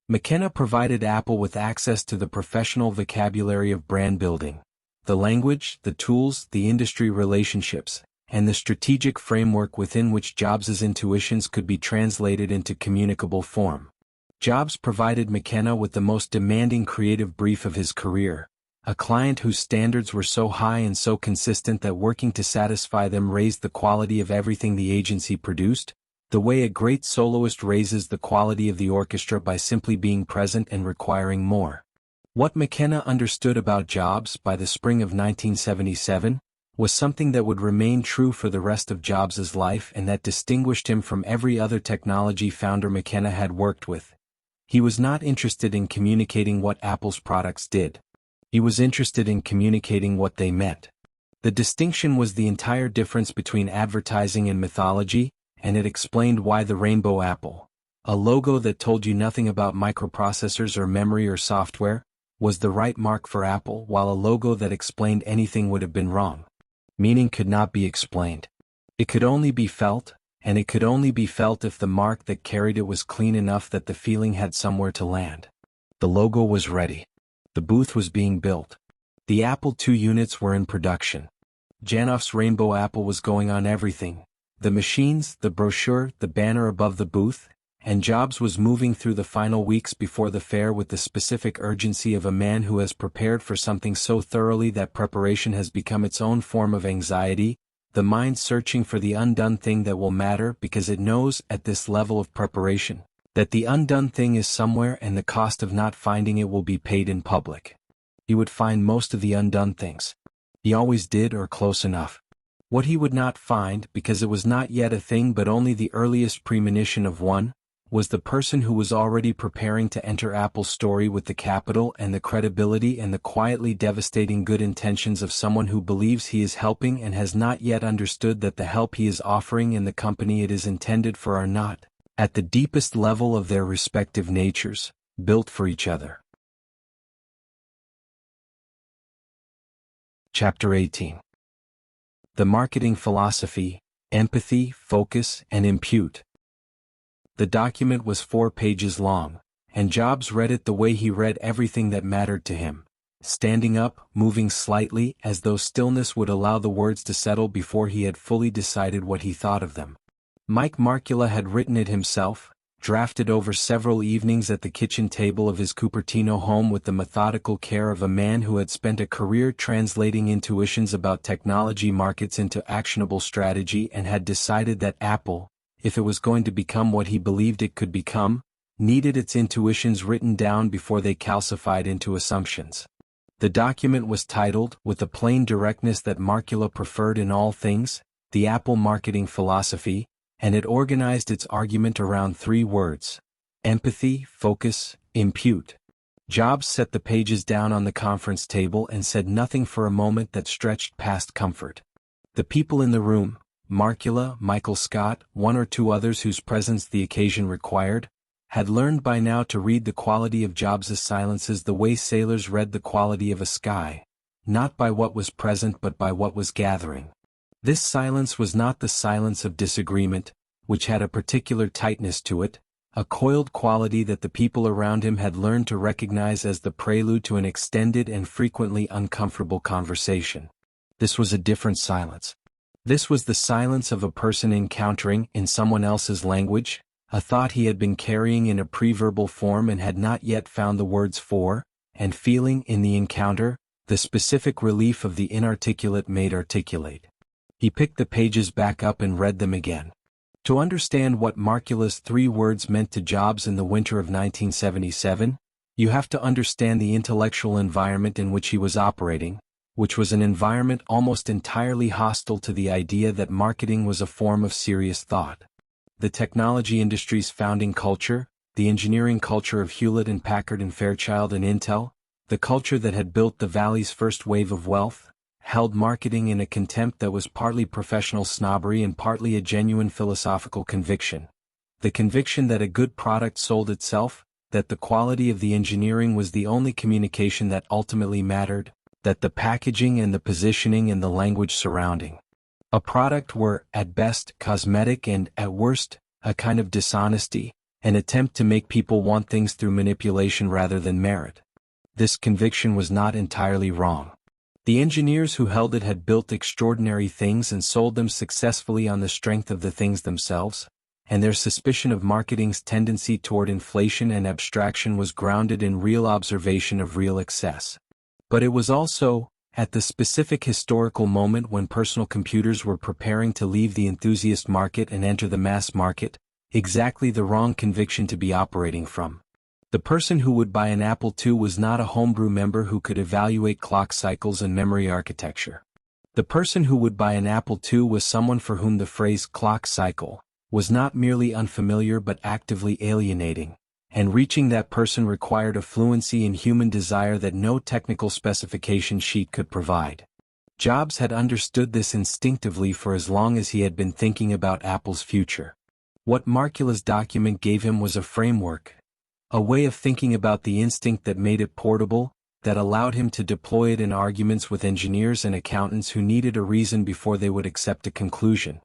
McKenna provided Apple with access to the professional vocabulary of brand building, the language, the tools, the industry relationships, and the strategic framework within which Jobs's intuitions could be translated into communicable form. Jobs provided McKenna with the most demanding creative brief of his career, a client whose standards were so high and so consistent that working to satisfy them raised the quality of everything the agency produced, the way a great soloist raises the quality of the orchestra by simply being present and requiring more. What McKenna understood about Jobs by the spring of 1977 was something that would remain true for the rest of Jobs's life and that distinguished him from every other technology founder McKenna had worked with. He was not interested in communicating what Apple's products did. He was interested in communicating what they meant. The distinction was the entire difference between advertising and mythology, and it explained why the rainbow apple, a logo that told you nothing about microprocessors or memory or software, was the right mark for Apple, while a logo that explained anything would have been wrong. Meaning could not be explained. It could only be felt, and it could only be felt if the mark that carried it was clean enough that the feeling had somewhere to land. The logo was ready. The booth was being built. The Apple II units were in production. Janoff's rainbow apple was going on everything. The machines, the brochure, the banner above the booth, and Jobs was moving through the final weeks before the fair with the specific urgency of a man who has prepared for something so thoroughly that preparation has become its own form of anxiety, the mind searching for the undone thing that will matter because it knows, at this level of preparation, that the undone thing is somewhere and the cost of not finding it will be paid in public. He would find most of the undone things. He always did, or close enough. What he would not find, because it was not yet a thing but only the earliest premonition of one, was the person who was already preparing to enter Apple's story with the capital and the credibility and the quietly devastating good intentions of someone who believes he is helping and has not yet understood that the help he is offering and the company it is intended for are not, at the deepest level of their respective natures, built for each other. Chapter 18. The Marketing Philosophy, Empathy, Focus, and Impute. The document was 4 pages long, and Jobs read it the way he read everything that mattered to him, standing up, moving slightly, as though stillness would allow the words to settle before he had fully decided what he thought of them. Mike Markkula had written it himself, drafted over several evenings at the kitchen table of his Cupertino home with the methodical care of a man who had spent a career translating intuitions about technology markets into actionable strategy and had decided that Apple, if it was going to become what he believed it could become, needed its intuitions written down before they calcified into assumptions. The document was titled, with a plain directness that Markkula preferred in all things, The Apple Marketing Philosophy, and it organized its argument around 3 words: empathy, focus, impute. Jobs set the pages down on the conference table and said nothing for a moment that stretched past comfort. The people in the room, Markkula, Michael Scott, 1 or 2 others whose presence the occasion required, had learned by now to read the quality of Jobs's silences the way sailors read the quality of a sky, not by what was present but by what was gathering. This silence was not the silence of disagreement, which had a particular tightness to it, a coiled quality that the people around him had learned to recognize as the prelude to an extended and frequently uncomfortable conversation. This was a different silence. This was the silence of a person encountering, in someone else's language, a thought he had been carrying in a pre-verbal form and had not yet found the words for, and feeling, in the encounter, the specific relief of the inarticulate made articulate. He picked the pages back up and read them again. To understand what Marcula's 3 words meant to Jobs in the winter of 1977, you have to understand the intellectual environment in which he was operating, which was an environment almost entirely hostile to the idea that marketing was a form of serious thought. The technology industry's founding culture, the engineering culture of Hewlett and Packard and Fairchild and Intel, the culture that had built the Valley's first wave of wealth, held marketing in a contempt that was partly professional snobbery and partly a genuine philosophical conviction. The conviction that a good product sold itself, that the quality of the engineering was the only communication that ultimately mattered, that the packaging and the positioning and the language surrounding a product were, at best, cosmetic and, at worst, a kind of dishonesty, an attempt to make people want things through manipulation rather than merit. This conviction was not entirely wrong. The engineers who held it had built extraordinary things and sold them successfully on the strength of the things themselves, and their suspicion of marketing's tendency toward inflation and abstraction was grounded in real observation of real excess. But it was also, at the specific historical moment when personal computers were preparing to leave the enthusiast market and enter the mass market, exactly the wrong conviction to be operating from. The person who would buy an Apple II was not a homebrew member who could evaluate clock cycles and memory architecture. The person who would buy an Apple II was someone for whom the phrase clock cycle was not merely unfamiliar but actively alienating, and reaching that person required a fluency in human desire that no technical specification sheet could provide. Jobs had understood this instinctively for as long as he had been thinking about Apple's future. What Marcula's document gave him was a framework, a way of thinking about the instinct that made it portable, that allowed him to deploy it in arguments with engineers and accountants who needed a reason before they would accept a conclusion.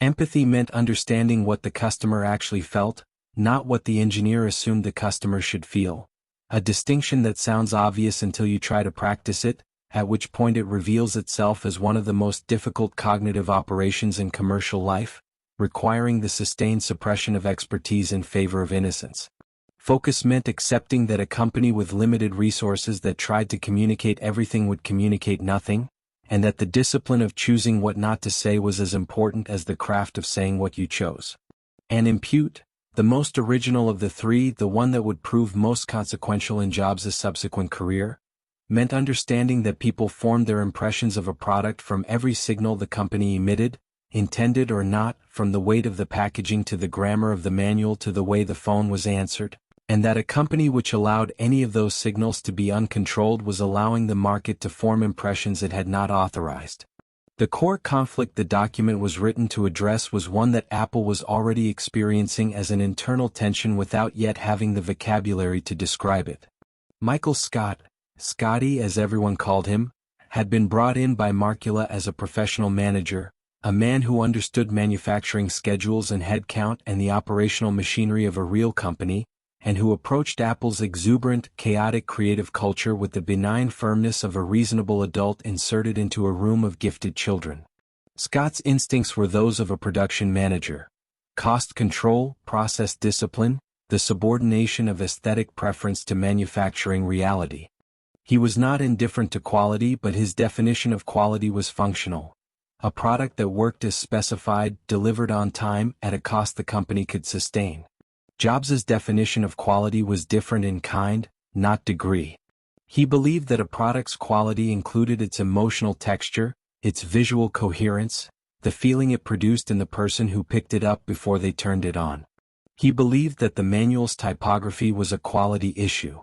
Empathy meant understanding what the customer actually felt, not what the engineer assumed the customer should feel. A distinction that sounds obvious until you try to practice it, at which point it reveals itself as one of the most difficult cognitive operations in commercial life, requiring the sustained suppression of expertise in favor of innocence. Focus meant accepting that a company with limited resources that tried to communicate everything would communicate nothing, and that the discipline of choosing what not to say was as important as the craft of saying what you chose. And impute, the most original of the 3, the one that would prove most consequential in Jobs' subsequent career, meant understanding that people formed their impressions of a product from every signal the company emitted, intended or not, from the weight of the packaging to the grammar of the manual to the way the phone was answered, and that a company which allowed any of those signals to be uncontrolled was allowing the market to form impressions it had not authorized. The core conflict the document was written to address was one that Apple was already experiencing as an internal tension without yet having the vocabulary to describe it. Michael Scott, Scotty as everyone called him, had been brought in by Marcula as a professional manager, a man who understood manufacturing schedules and headcount and the operational machinery of a real company, and who approached Apple's exuberant, chaotic creative culture with the benign firmness of a reasonable adult inserted into a room of gifted children. Scott's instincts were those of a production manager: cost control, process discipline, the subordination of aesthetic preference to manufacturing reality. He was not indifferent to quality, but his definition of quality was functional. A product that worked as specified, delivered on time, at a cost the company could sustain. Jobs' definition of quality was different in kind, not degree. He believed that a product's quality included its emotional texture, its visual coherence, the feeling it produced in the person who picked it up before they turned it on. He believed that the manual's typography was a quality issue.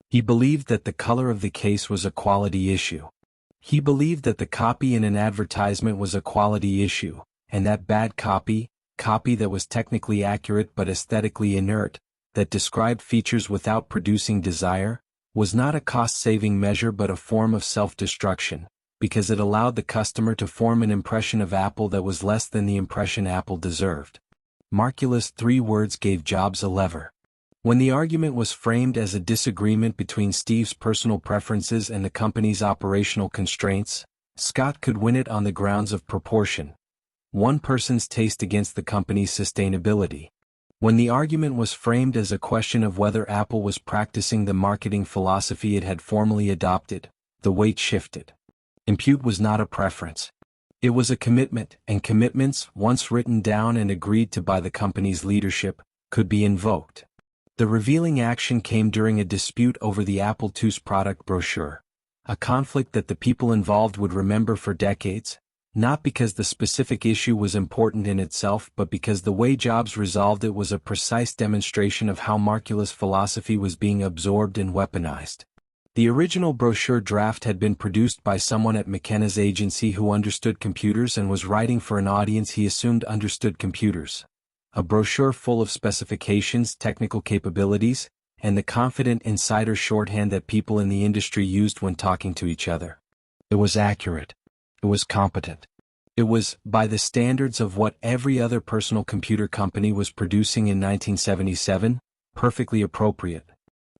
He believed that the color of the case was a quality issue. He believed that the copy in an advertisement was a quality issue, and that bad copy that was technically accurate but aesthetically inert, that described features without producing desire, was not a cost-saving measure but a form of self-destruction, because it allowed the customer to form an impression of Apple that was less than the impression Apple deserved. Marcula's 3 words gave Jobs a lever. When the argument was framed as a disagreement between Steve's personal preferences and the company's operational constraints, Scott could win it on the grounds of proportion, one person's taste against the company's sustainability. When the argument was framed as a question of whether Apple was practicing the marketing philosophy it had formally adopted, the weight shifted. Impute was not a preference. It was a commitment, and commitments, once written down and agreed to by the company's leadership, could be invoked. The revealing action came during a dispute over the Apple II's product brochure, a conflict that the people involved would remember for decades, not because the specific issue was important in itself but because the way Jobs resolved it was a precise demonstration of how Marcula's philosophy was being absorbed and weaponized. The original brochure draft had been produced by someone at McKenna's agency who understood computers and was writing for an audience he assumed understood computers. A brochure full of specifications, technical capabilities, and the confident insider shorthand that people in the industry used when talking to each other. It was accurate. It was competent. It was, by the standards of what every other personal computer company was producing in 1977, perfectly appropriate.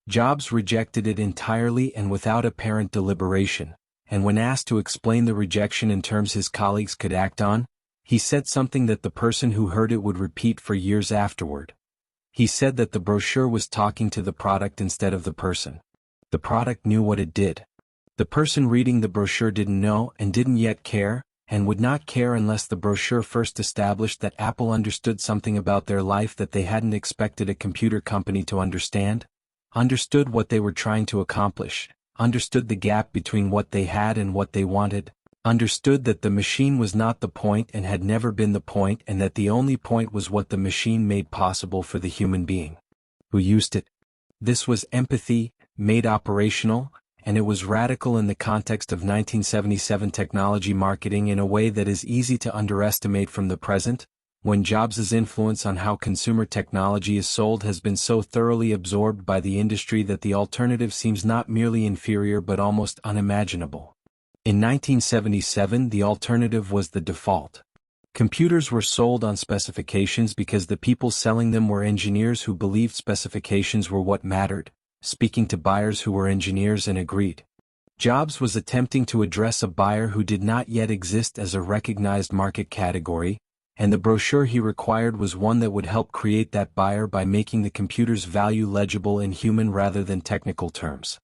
Jobs rejected it entirely and without apparent deliberation, and when asked to explain the rejection in terms his colleagues could act on, he said something that the person who heard it would repeat for years afterward. He said that the brochure was talking to the product instead of the person. The product knew what it did. The person reading the brochure didn't know and didn't yet care, and would not care unless the brochure first established that Apple understood something about their life that they hadn't expected a computer company to understand, understood what they were trying to accomplish, understood the gap between what they had and what they wanted, understood that the machine was not the point and had never been the point and that the only point was what the machine made possible for the human being who used it. This was empathy, made operational, and it was radical in the context of 1977 technology marketing in a way that is easy to underestimate from the present, when Jobs' influence on how consumer technology is sold has been so thoroughly absorbed by the industry that the alternative seems not merely inferior but almost unimaginable. In 1977, the alternative was the default. Computers were sold on specifications because the people selling them were engineers who believed specifications were what mattered, speaking to buyers who were engineers and agreed. Jobs was attempting to address a buyer who did not yet exist as a recognized market category, and the brochure he required was one that would help create that buyer by making the computer's value legible in human rather than technical terms.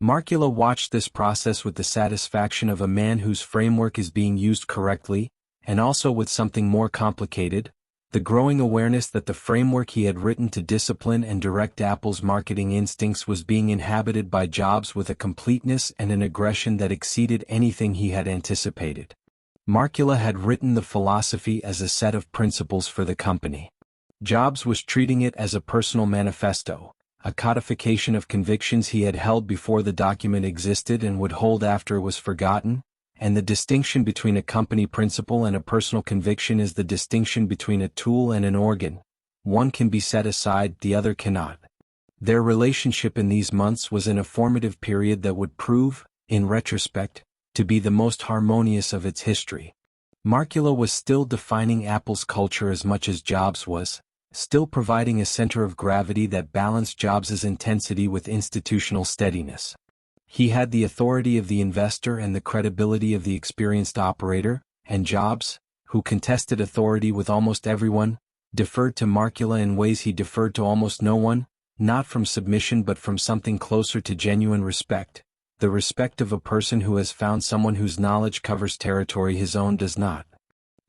Marcula watched this process with the satisfaction of a man whose framework is being used correctly, and also with something more complicated, the growing awareness that the framework he had written to discipline and direct Apple's marketing instincts was being inhabited by Jobs with a completeness and an aggression that exceeded anything he had anticipated. Marcula had written the philosophy as a set of principles for the company. Jobs was treating it as a personal manifesto, a codification of convictions he had held before the document existed and would hold after it was forgotten, and the distinction between a company principle and a personal conviction is the distinction between a tool and an organ. One can be set aside, the other cannot. Their relationship in these months was in a formative period that would prove, in retrospect, to be the most harmonious of its history. Marcula was still defining Apple's culture as much as Jobs was, still providing a center of gravity that balanced Jobs' intensity with institutional steadiness. He had the authority of the investor and the credibility of the experienced operator, and Jobs, who contested authority with almost everyone, deferred to Marcula in ways he deferred to almost no one, not from submission but from something closer to genuine respect, the respect of a person who has found someone whose knowledge covers territory his own does not.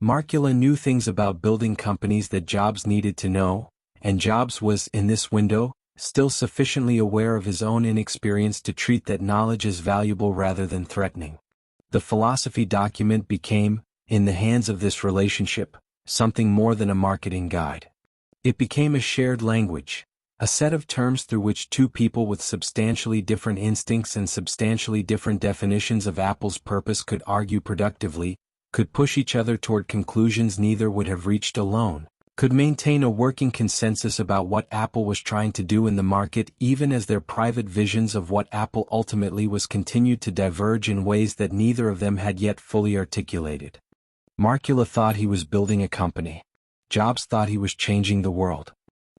Marcula knew things about building companies that Jobs needed to know, and Jobs was, in this window, still sufficiently aware of his own inexperience to treat that knowledge as valuable rather than threatening. The philosophy document became, in the hands of this relationship, something more than a marketing guide. It became a shared language, a set of terms through which two people with substantially different instincts and substantially different definitions of Apple's purpose could argue productively, could push each other toward conclusions neither would have reached alone, could maintain a working consensus about what Apple was trying to do in the market even as their private visions of what Apple ultimately was continued to diverge in ways that neither of them had yet fully articulated. Marcula thought he was building a company. Jobs thought he was changing the world.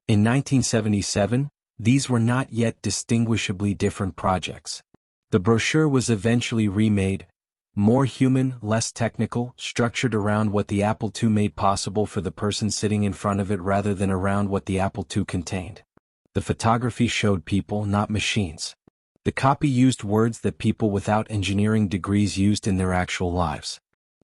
In 1977, these were not yet distinguishably different projects. The brochure was eventually remade, More human, less technical, structured around what the Apple II made possible for the person sitting in front of it rather than around what the Apple II contained. The photography showed people, not machines. The copy used words that people without engineering degrees used in their actual lives.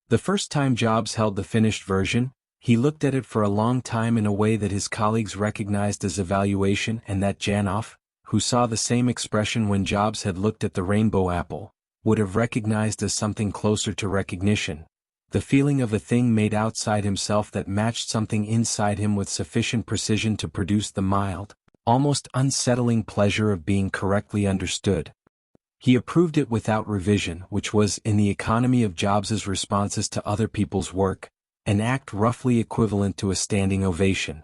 The first time Jobs held the finished version, he looked at it for a long time in a way that his colleagues recognized as evaluation, and that Janoff, who saw the same expression when Jobs had looked at the rainbow apple, would have recognized as something closer to recognition, the feeling of a thing made outside himself that matched something inside him with sufficient precision to produce the mild, almost unsettling pleasure of being correctly understood. He approved it without revision, which was, in the economy of Jobs's responses to other people's work, an act roughly equivalent to a standing ovation.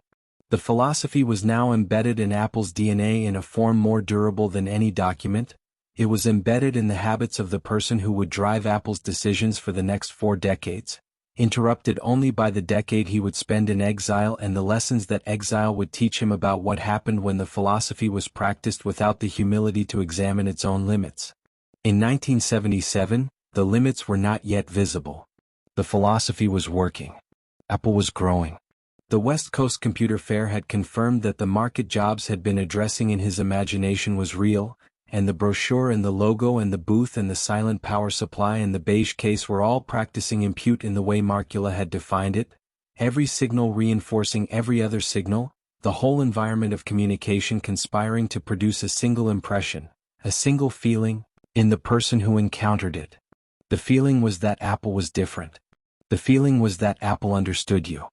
The philosophy was now embedded in Apple's DNA in a form more durable than any document. It was embedded in the habits of the person who would drive Apple's decisions for the next 4 decades, interrupted only by the decade he would spend in exile and the lessons that exile would teach him about what happened when the philosophy was practiced without the humility to examine its own limits. In 1977, the limits were not yet visible. The philosophy was working. Apple was growing. The West Coast Computer Fair had confirmed that the market Jobs had been addressing in his imagination was real, and the brochure and the logo and the booth and the silent power supply and the beige case were all practicing impute in the way Markula had defined it, every signal reinforcing every other signal, the whole environment of communication conspiring to produce a single impression, a single feeling, in the person who encountered it. The feeling was that Apple was different. The feeling was that Apple understood you.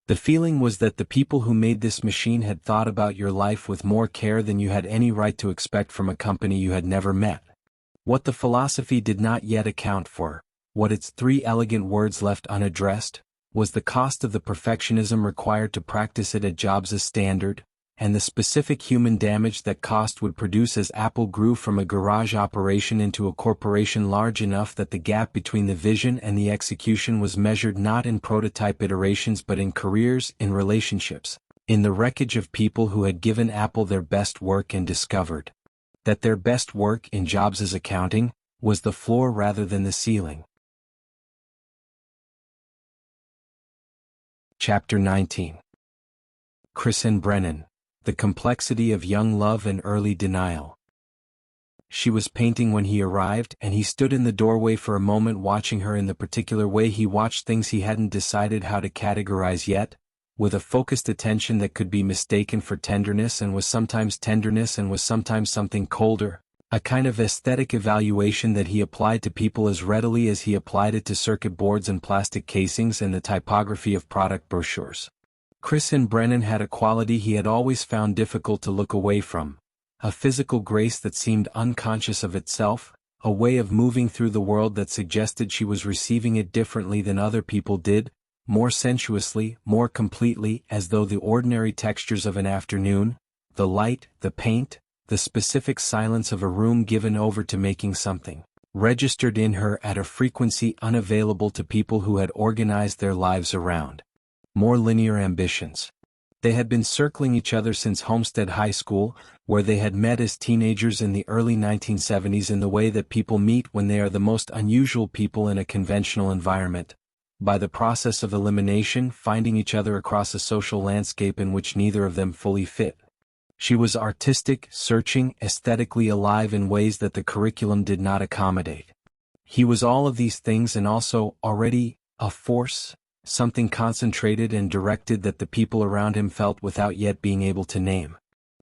The feeling was that the people who made this machine had thought about your life with more care than you had any right to expect from a company you had never met. What the philosophy did not yet account for, what its 3 elegant words left unaddressed, was the cost of the perfectionism required to practice it at Jobs' standard, and the specific human damage that cost would produce as Apple grew from a garage operation into a corporation large enough that the gap between the vision and the execution was measured not in prototype iterations but in careers, in relationships, in the wreckage of people who had given Apple their best work and discovered that their best work, in Jobs' accounting, was the floor rather than the ceiling. Chapter 19. Chris and Brennan. The complexity of young love and early denial. She was painting when he arrived, and he stood in the doorway for a moment watching her in the particular way he watched things he hadn't decided how to categorize yet, with a focused attention that could be mistaken for tenderness and was sometimes tenderness and was sometimes something colder, a kind of aesthetic evaluation that he applied to people as readily as he applied it to circuit boards and plastic casings and the typography of product brochures. Chris and Brennan had a quality he had always found difficult to look away from, a physical grace that seemed unconscious of itself, a way of moving through the world that suggested she was receiving it differently than other people did, more sensuously, more completely, as though the ordinary textures of an afternoon, the light, the paint, the specific silence of a room given over to making something, registered in her at a frequency unavailable to people who had organized their lives around more linear ambitions. They had been circling each other since Homestead High School, where they had met as teenagers in the early 1970s in the way that people meet when they are the most unusual people in a conventional environment, by the process of elimination, finding each other across a social landscape in which neither of them fully fit. She was artistic, searching, aesthetically alive in ways that the curriculum did not accommodate. He was all of these things and also, already, a force, something concentrated and directed that the people around him felt without yet being able to name.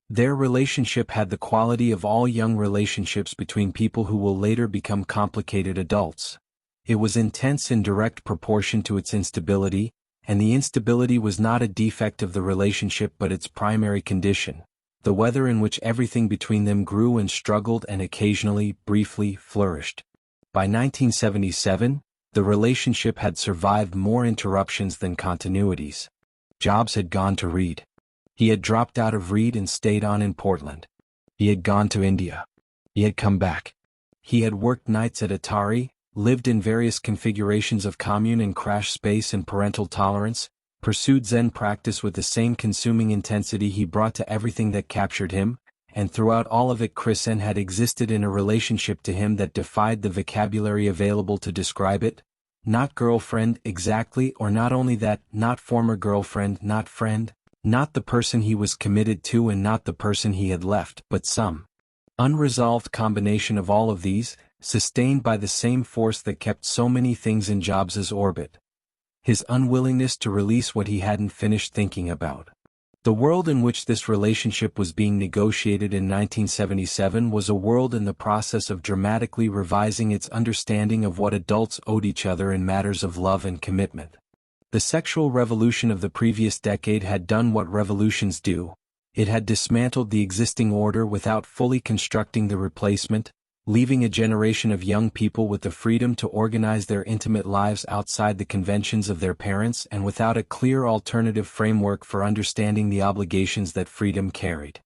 Their relationship had the quality of all young relationships between people who will later become complicated adults. It was intense in direct proportion to its instability, and the instability was not a defect of the relationship but its primary condition, the weather in which everything between them grew and struggled and occasionally, briefly, flourished. By 1977, the relationship had survived more interruptions than continuities. Jobs had gone to Reed. He had dropped out of Reed and stayed on in Portland. He had gone to India. He had come back. He had worked nights at Atari, lived in various configurations of commune and crash space and parental tolerance, pursued Zen practice with the same consuming intensity he brought to everything that captured him, and throughout all of it Chris N had existed in a relationship to him that defied the vocabulary available to describe it. Not girlfriend exactly, or not only that, not former girlfriend, not friend, not the person he was committed to and not the person he had left, but some unresolved combination of all of these, sustained by the same force that kept so many things in Jobs' orbit. His unwillingness to release what he hadn't finished thinking about. The world in which this relationship was being negotiated in 1977 was a world in the process of dramatically revising its understanding of what adults owed each other in matters of love and commitment. The sexual revolution of the previous decade had done what revolutions do. It had dismantled the existing order without fully constructing the replacement, leaving a generation of young people with the freedom to organize their intimate lives outside the conventions of their parents and without a clear alternative framework for understanding the obligations that freedom carried.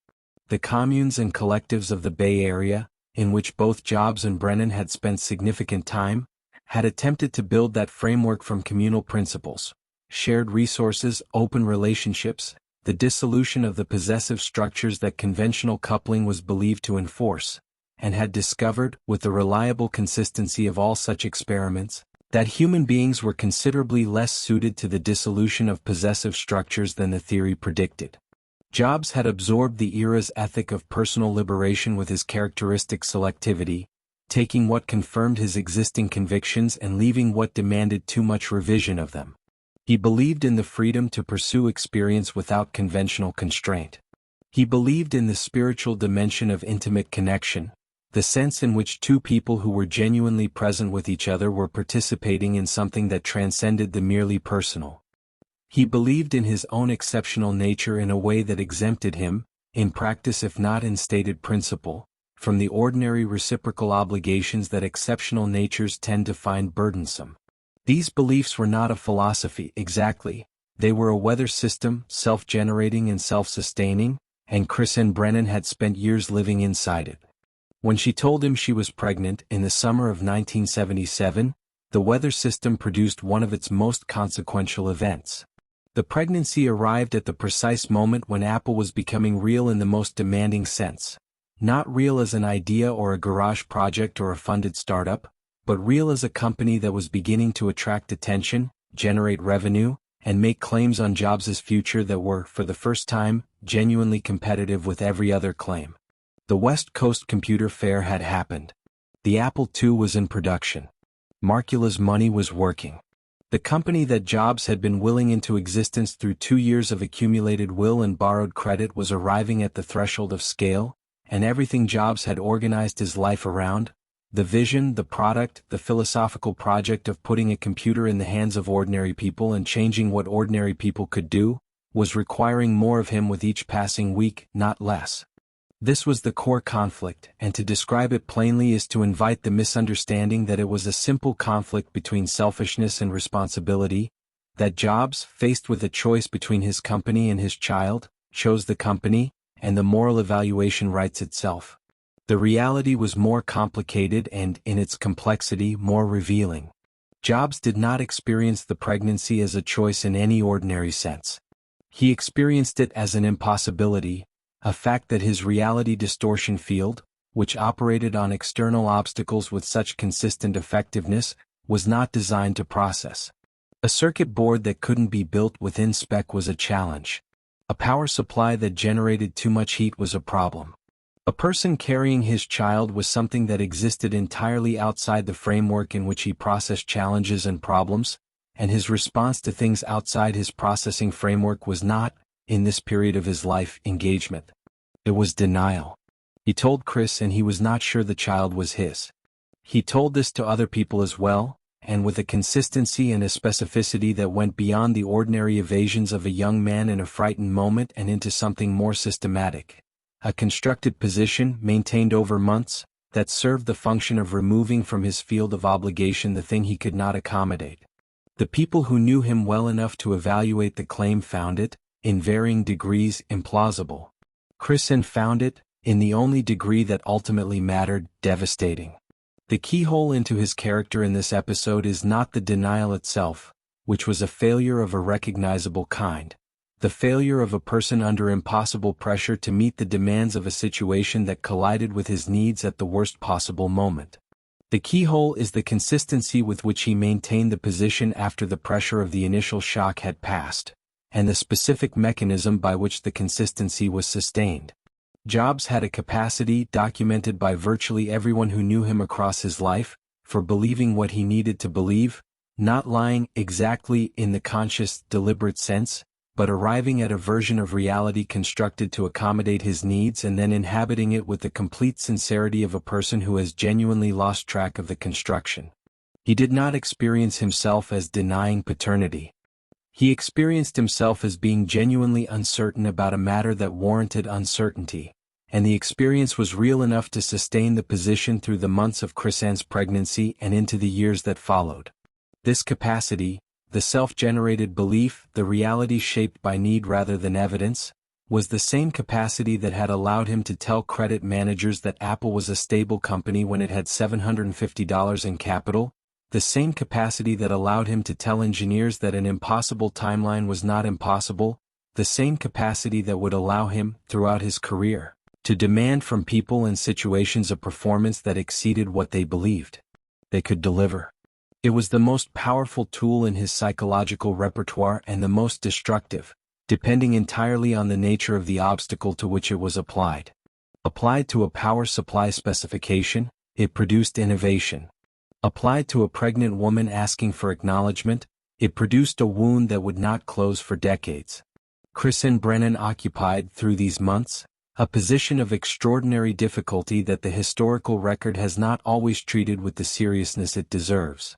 The communes and collectives of the Bay Area, in which both Jobs and Brennan had spent significant time, had attempted to build that framework from communal principles, shared resources, open relationships, the dissolution of the possessive structures that conventional coupling was believed to enforce, and had discovered, with the reliable consistency of all such experiments, that human beings were considerably less suited to the dissolution of possessive structures than the theory predicted. Jobs had absorbed the era's ethic of personal liberation with his characteristic selectivity, taking what confirmed his existing convictions and leaving what demanded too much revision of them. He believed in the freedom to pursue experience without conventional constraint. He believed in the spiritual dimension of intimate connection, the sense in which two people who were genuinely present with each other were participating in something that transcended the merely personal. He believed in his own exceptional nature in a way that exempted him, in practice if not in stated principle, from the ordinary reciprocal obligations that exceptional natures tend to find burdensome. These beliefs were not a philosophy exactly, they were a weather system, self-generating and self-sustaining, and Chris N. Brennan had spent years living inside it. When she told him she was pregnant in the summer of 1977, the weather system produced one of its most consequential events. The pregnancy arrived at the precise moment when Apple was becoming real in the most demanding sense. Not real as an idea or a garage project or a funded startup, but real as a company that was beginning to attract attention, generate revenue, and make claims on Jobs' future that were, for the first time, genuinely competitive with every other claim. The West Coast Computer Fair had happened. The Apple II was in production. Marcula's money was working. The company that Jobs had been willing into existence through 2 years of accumulated will and borrowed credit was arriving at the threshold of scale, and everything Jobs had organized his life around, the vision, the product, the philosophical project of putting a computer in the hands of ordinary people and changing what ordinary people could do, was requiring more of him with each passing week, not less. This was the core conflict, and to describe it plainly is to invite the misunderstanding that it was a simple conflict between selfishness and responsibility, that Jobs, faced with a choice between his company and his child, chose the company, and the moral evaluation writes itself. The reality was more complicated and, in its complexity, more revealing. Jobs did not experience the pregnancy as a choice in any ordinary sense. He experienced it as an impossibility, a fact that his reality distortion field, which operated on external obstacles with such consistent effectiveness, was not designed to process. A circuit board that couldn't be built within spec was a challenge. A power supply that generated too much heat was a problem. A person carrying his child was something that existed entirely outside the framework in which he processed challenges and problems, and his response to things outside his processing framework was not, in this period of his life, engagement. It was denial. He told Chris and he was not sure the child was his. He told this to other people as well, and with a consistency and a specificity that went beyond the ordinary evasions of a young man in a frightened moment and into something more systematic. A constructed position, maintained over months, that served the function of removing from his field of obligation the thing he could not accommodate. The people who knew him well enough to evaluate the claim found it, in varying degrees, implausible. Chris N. found it, in the only degree that ultimately mattered, devastating. The keyhole into his character in this episode is not the denial itself, which was a failure of a recognizable kind, the failure of a person under impossible pressure to meet the demands of a situation that collided with his needs at the worst possible moment. The keyhole is the consistency with which he maintained the position after the pressure of the initial shock had passed, and the specific mechanism by which the consistency was sustained. Jobs had a capacity, documented by virtually everyone who knew him across his life, for believing what he needed to believe, not lying exactly in the conscious, deliberate sense, but arriving at a version of reality constructed to accommodate his needs and then inhabiting it with the complete sincerity of a person who has genuinely lost track of the construction. He did not experience himself as denying paternity. He experienced himself as being genuinely uncertain about a matter that warranted uncertainty, and the experience was real enough to sustain the position through the months of Chrisanne's pregnancy and into the years that followed. This capacity, the self-generated belief, the reality shaped by need rather than evidence, was the same capacity that had allowed him to tell credit managers that Apple was a stable company when it had $750 in capital, the same capacity that allowed him to tell engineers that an impossible timeline was not impossible, the same capacity that would allow him, throughout his career, to demand from people and situations a performance that exceeded what they believed they could deliver. It was the most powerful tool in his psychological repertoire and the most destructive, depending entirely on the nature of the obstacle to which it was applied. Applied to a power supply specification, it produced innovation. Applied to a pregnant woman asking for acknowledgement, it produced a wound that would not close for decades. Chrisanne Brennan occupied, through these months, a position of extraordinary difficulty that the historical record has not always treated with the seriousness it deserves.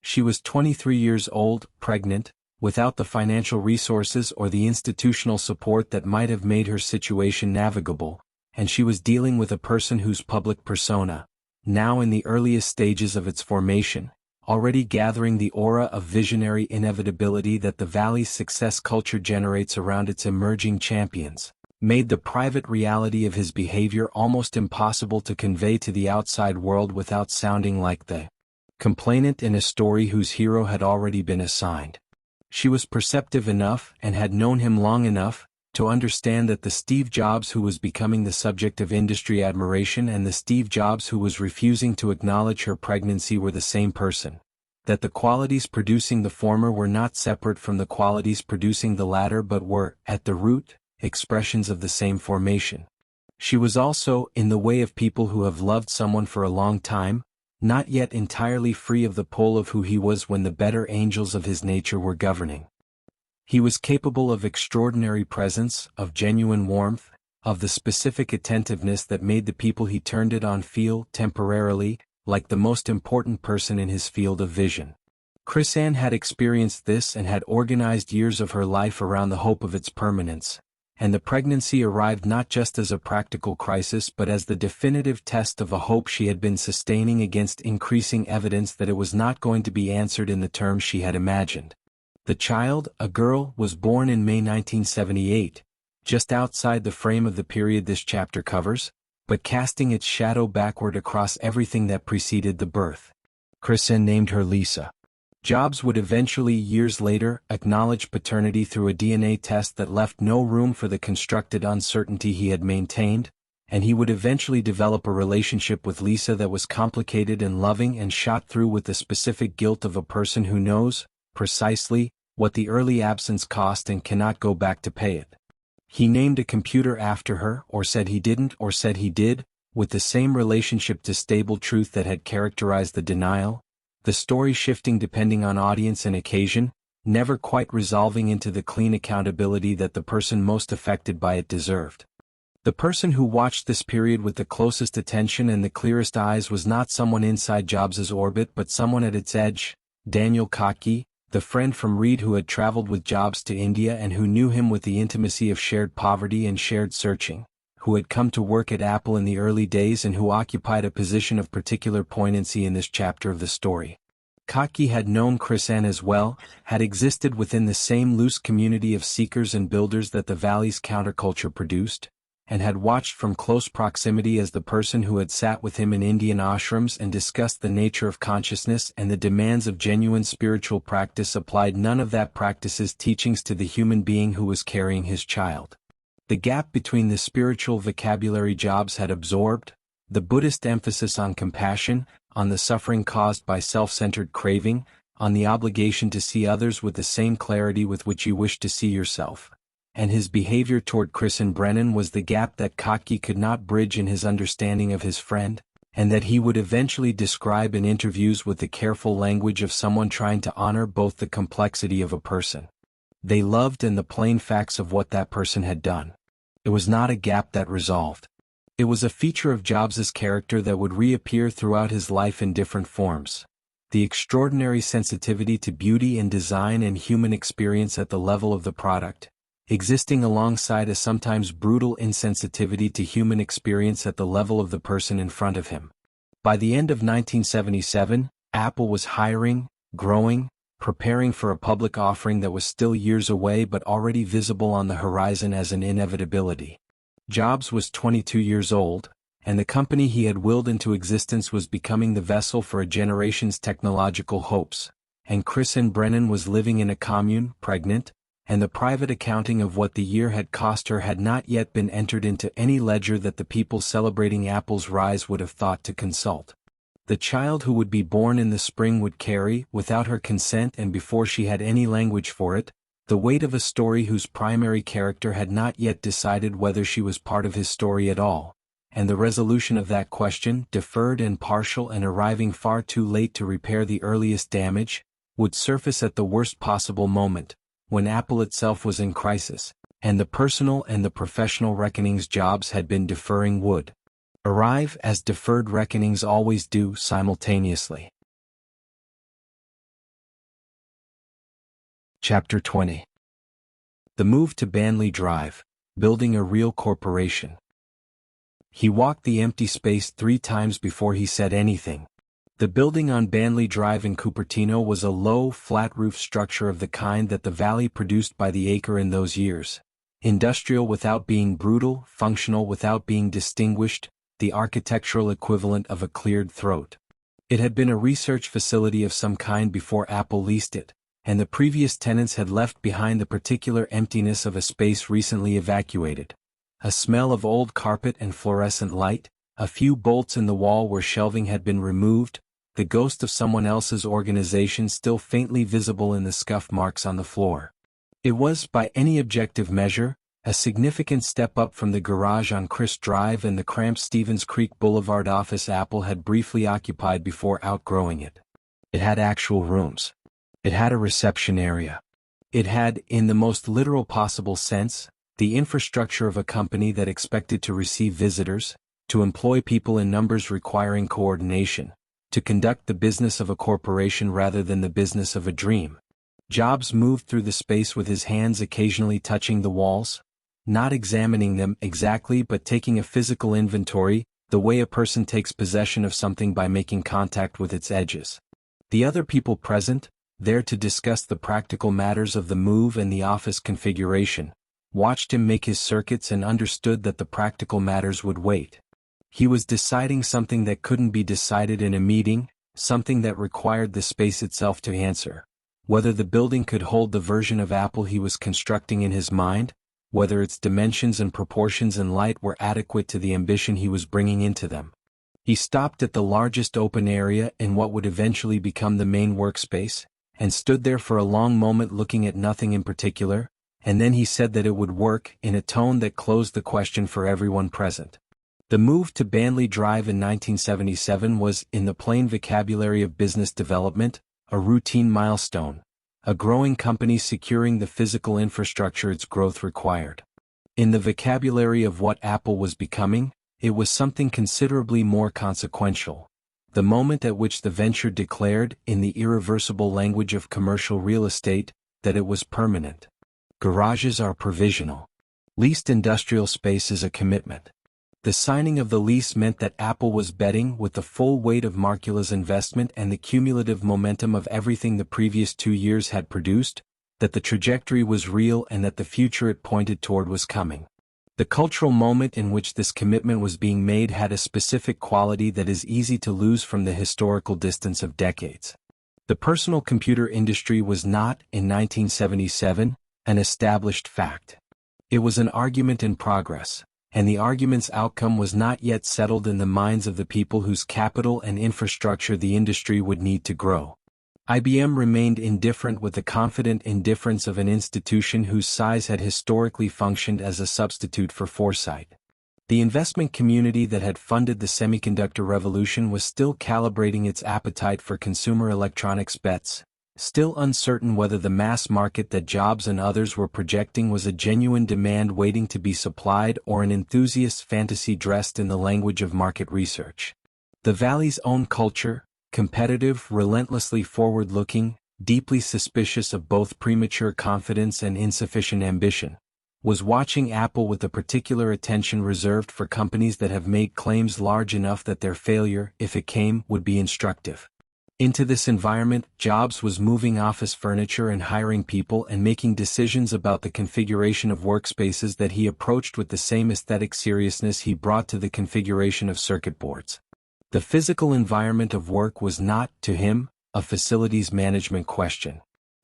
She was 23 years old, pregnant, without the financial resources or the institutional support that might have made her situation navigable, and she was dealing with a person whose public persona, now in the earliest stages of its formation, already gathering the aura of visionary inevitability that the Valley's success culture generates around its emerging champions, made the private reality of his behavior almost impossible to convey to the outside world without sounding like the complainant in a story whose hero had already been assigned. She was perceptive enough and had known him long enough to understand that the Steve Jobs who was becoming the subject of industry admiration and the Steve Jobs who was refusing to acknowledge her pregnancy were the same person, that the qualities producing the former were not separate from the qualities producing the latter but were, at the root, expressions of the same formation. She was also, in the way of people who have loved someone for a long time, not yet entirely free of the pull of who he was when the better angels of his nature were governing. He was capable of extraordinary presence, of genuine warmth, of the specific attentiveness that made the people he turned it on feel, temporarily, like the most important person in his field of vision. Chrisanne had experienced this and had organized years of her life around the hope of its permanence, and the pregnancy arrived not just as a practical crisis but as the definitive test of a hope she had been sustaining against increasing evidence that it was not going to be answered in the terms she had imagined. The child, a girl, was born in May 1978, just outside the frame of the period this chapter covers, but casting its shadow backward across everything that preceded the birth. Chrisanne named her Lisa. Jobs would eventually, years later, acknowledge paternity through a DNA test that left no room for the constructed uncertainty he had maintained, and he would eventually develop a relationship with Lisa that was complicated and loving and shot through with the specific guilt of a person who knows, precisely, what the early absence cost and cannot go back to pay it. He named a computer after her, or said he didn't, or said he did, with the same relationship to stable truth that had characterized the denial, the story shifting depending on audience and occasion, never quite resolving into the clean accountability that the person most affected by it deserved. The person who watched this period with the closest attention and the clearest eyes was not someone inside Jobs' orbit but someone at its edge, Daniel Kottke, the friend from Reed who had traveled with Jobs to India and who knew him with the intimacy of shared poverty and shared searching, who had come to work at Apple in the early days and who occupied a position of particular poignancy in this chapter of the story. Kottke had known Chrisanne as well, had existed within the same loose community of seekers and builders that the Valley's counterculture produced, and had watched from close proximity as the person who had sat with him in Indian ashrams and discussed the nature of consciousness and the demands of genuine spiritual practice applied none of that practice's teachings to the human being who was carrying his child. The gap between the spiritual vocabulary Jobs had absorbed, the Buddhist emphasis on compassion, on the suffering caused by self-centered craving, on the obligation to see others with the same clarity with which you wish to see yourself, and his behavior toward Chris and Brennan was the gap that Kotke could not bridge in his understanding of his friend, and that he would eventually describe in interviews with the careful language of someone trying to honor both the complexity of a person they loved and the plain facts of what that person had done. It was not a gap that resolved. It was a feature of Jobs's character that would reappear throughout his life in different forms. The extraordinary sensitivity to beauty and design and human experience at the level of the product, existing alongside a sometimes brutal insensitivity to human experience at the level of the person in front of him. By the end of 1977, Apple was hiring, growing, preparing for a public offering that was still years away but already visible on the horizon as an inevitability. Jobs was 22 years old, and the company he had willed into existence was becoming the vessel for a generation's technological hopes, and Chris and Brennan was living in a commune, pregnant, and the private accounting of what the year had cost her had not yet been entered into any ledger that the people celebrating Apple's rise would have thought to consult. The child who would be born in the spring would carry, without her consent and before she had any language for it, the weight of a story whose primary character had not yet decided whether she was part of his story at all, and the resolution of that question, deferred and partial and arriving far too late to repair the earliest damage, would surface at the worst possible moment, when Apple itself was in crisis, and the personal and the professional reckonings Jobs had been deferring would arrive as deferred reckonings always do simultaneously. Chapter 20. The move to Banley Drive, building a real corporation. He walked the empty space 3 times before he said anything. The building on Banley Drive in Cupertino was a low, flat-roof structure of the kind that the valley produced by the acre in those years. Industrial without being brutal, functional without being distinguished, the architectural equivalent of a cleared throat. It had been a research facility of some kind before Apple leased it, and the previous tenants had left behind the particular emptiness of a space recently evacuated. A smell of old carpet and fluorescent light, a few bolts in the wall where shelving had been removed, the ghost of someone else's organization still faintly visible in the scuff marks on the floor. It was, by any objective measure, a significant step up from the garage on Chris Drive and the cramped Stevens Creek Boulevard office Apple had briefly occupied before outgrowing it. It had actual rooms. It had a reception area. It had, in the most literal possible sense, the infrastructure of a company that expected to receive visitors, to employ people in numbers requiring coordination, to conduct the business of a corporation rather than the business of a dream. Jobs moved through the space with his hands occasionally touching the walls, not examining them exactly but taking a physical inventory, the way a person takes possession of something by making contact with its edges. The other people present, there to discuss the practical matters of the move and the office configuration, watched him make his circuits and understood that the practical matters would wait. He was deciding something that couldn't be decided in a meeting, something that required the space itself to answer. Whether the building could hold the version of Apple he was constructing in his mind, whether its dimensions and proportions and light were adequate to the ambition he was bringing into them. He stopped at the largest open area in what would eventually become the main workspace, and stood there for a long moment looking at nothing in particular, and then he said that it would work in a tone that closed the question for everyone present. The move to Banley Drive in 1977 was, in the plain vocabulary of business development, a routine milestone, a growing company securing the physical infrastructure its growth required. In the vocabulary of what Apple was becoming, it was something considerably more consequential. The moment at which the venture declared, in the irreversible language of commercial real estate, that it was permanent. Garages are provisional. Leased industrial space is a commitment. The signing of the lease meant that Apple was betting with the full weight of Marcula's investment and the cumulative momentum of everything the previous 2 years had produced, that the trajectory was real and that the future it pointed toward was coming. The cultural moment in which this commitment was being made had a specific quality that is easy to lose from the historical distance of decades. The personal computer industry was not, in 1977, an established fact. It was an argument in progress, and the argument's outcome was not yet settled in the minds of the people whose capital and infrastructure the industry would need to grow. IBM remained indifferent with the confident indifference of an institution whose size had historically functioned as a substitute for foresight. The investment community that had funded the semiconductor revolution was still calibrating its appetite for consumer electronics bets, still uncertain whether the mass market that Jobs and others were projecting was a genuine demand waiting to be supplied or an enthusiast's fantasy dressed in the language of market research. The Valley's own culture, competitive, relentlessly forward-looking, deeply suspicious of both premature confidence and insufficient ambition, was watching Apple with a particular attention reserved for companies that have made claims large enough that their failure, if it came, would be instructive. Into this environment, Jobs was moving office furniture and hiring people and making decisions about the configuration of workspaces that he approached with the same aesthetic seriousness he brought to the configuration of circuit boards. The physical environment of work was not, to him, a facilities management question.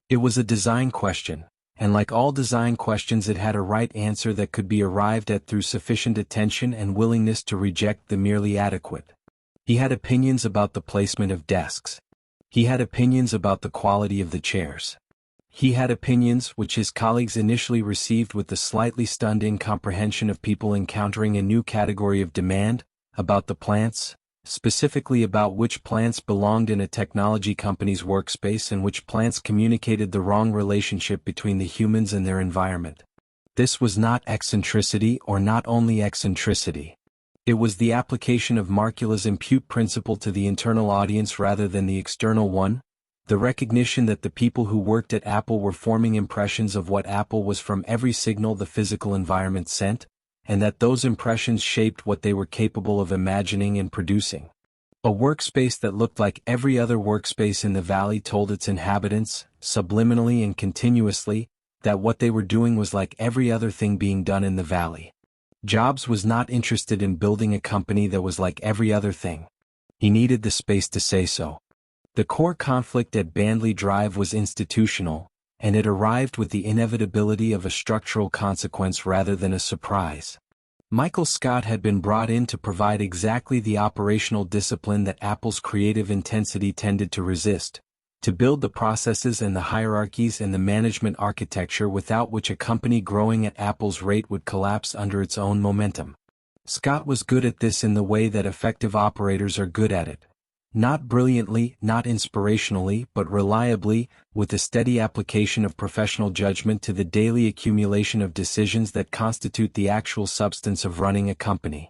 It was a design question, and like all design questions it had a right answer that could be arrived at through sufficient attention and willingness to reject the merely adequate. He had opinions about the placement of desks. He had opinions about the quality of the chairs. He had opinions which his colleagues initially received with the slightly stunned incomprehension of people encountering a new category of demand, about the plants, specifically about which plants belonged in a technology company's workspace and which plants communicated the wrong relationship between the humans and their environment. This was not eccentricity or not only eccentricity. It was the application of Marcula's impute principle to the internal audience rather than the external one, the recognition that the people who worked at Apple were forming impressions of what Apple was from every signal the physical environment sent, and that those impressions shaped what they were capable of imagining and producing. A workspace that looked like every other workspace in the Valley told its inhabitants, subliminally and continuously, that what they were doing was like every other thing being done in the Valley. Jobs was not interested in building a company that was like every other thing. He needed the space to say so. The core conflict at Bandley Drive was institutional, and it arrived with the inevitability of a structural consequence rather than a surprise. Michael Scott had been brought in to provide exactly the operational discipline that Apple's creative intensity tended to resist, to build the processes and the hierarchies and the management architecture without which a company growing at Apple's rate would collapse under its own momentum. Scott was good at this in the way that effective operators are good at it. Not brilliantly, not inspirationally, but reliably, with a steady application of professional judgment to the daily accumulation of decisions that constitute the actual substance of running a company.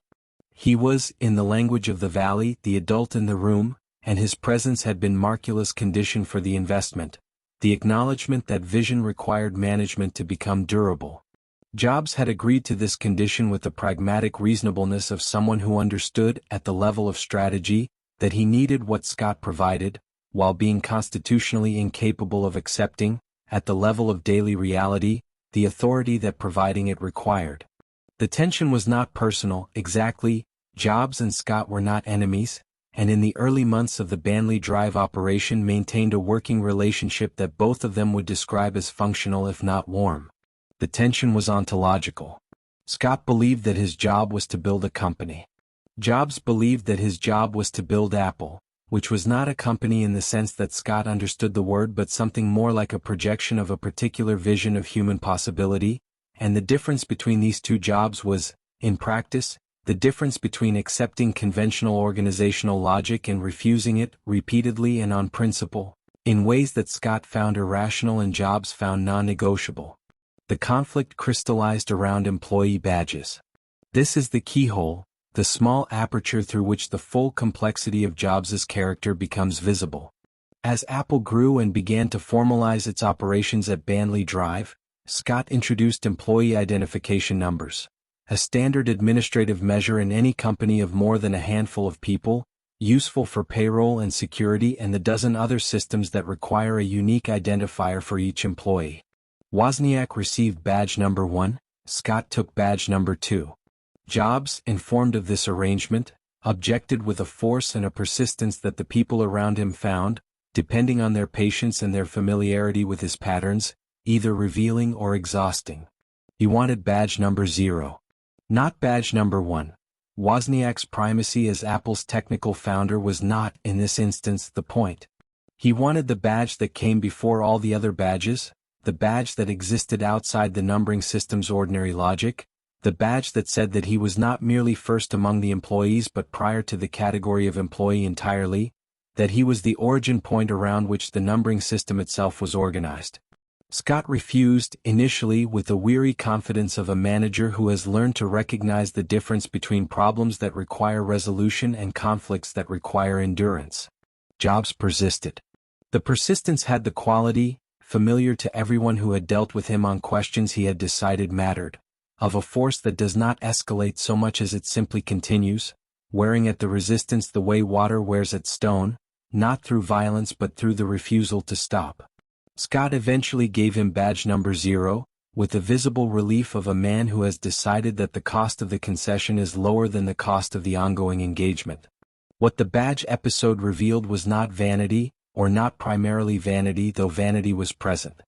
He was, in the language of the Valley, the adult in the room, and his presence had been Marcula's condition for the investment, the acknowledgement that vision required management to become durable. Jobs had agreed to this condition with the pragmatic reasonableness of someone who understood, at the level of strategy, that he needed what Scott provided, while being constitutionally incapable of accepting, at the level of daily reality, the authority that providing it required. The tension was not personal, exactly. Jobs and Scott were not enemies, and in the early months of the Bandley Drive operation maintained a working relationship that both of them would describe as functional if not warm. The tension was ontological. Scott believed that his job was to build a company. Jobs believed that his job was to build Apple, which was not a company in the sense that Scott understood the word but something more like a projection of a particular vision of human possibility, and the difference between these two jobs was, in practice, the difference between accepting conventional organizational logic and refusing it, repeatedly and on principle, in ways that Scott found irrational and Jobs found non-negotiable. The conflict crystallized around employee badges. This is the keyhole, the small aperture through which the full complexity of Jobs's character becomes visible. As Apple grew and began to formalize its operations at Bandley Drive, Scott introduced employee identification numbers, a standard administrative measure in any company of more than a handful of people, useful for payroll and security and the dozen other systems that require a unique identifier for each employee. Wozniak received badge number 1, Scott took badge number 2. Jobs, informed of this arrangement, objected with a force and a persistence that the people around him found, depending on their patience and their familiarity with his patterns, either revealing or exhausting. He wanted badge number 0. Not badge number 1. Wozniak's primacy as Apple's technical founder was not, in this instance, the point. He wanted the badge that came before all the other badges, the badge that existed outside the numbering system's ordinary logic, the badge that said that he was not merely first among the employees but prior to the category of employee entirely, that he was the origin point around which the numbering system itself was organized. Scott refused, initially with the weary confidence of a manager who has learned to recognize the difference between problems that require resolution and conflicts that require endurance. Jobs persisted. The persistence had the quality, familiar to everyone who had dealt with him on questions he had decided mattered, of a force that does not escalate so much as it simply continues, wearing at the resistance the way water wears at stone, not through violence but through the refusal to stop. Scott eventually gave him badge number 0, with the visible relief of a man who has decided that the cost of the concession is lower than the cost of the ongoing engagement. What the badge episode revealed was not vanity, or not primarily vanity, though vanity was present.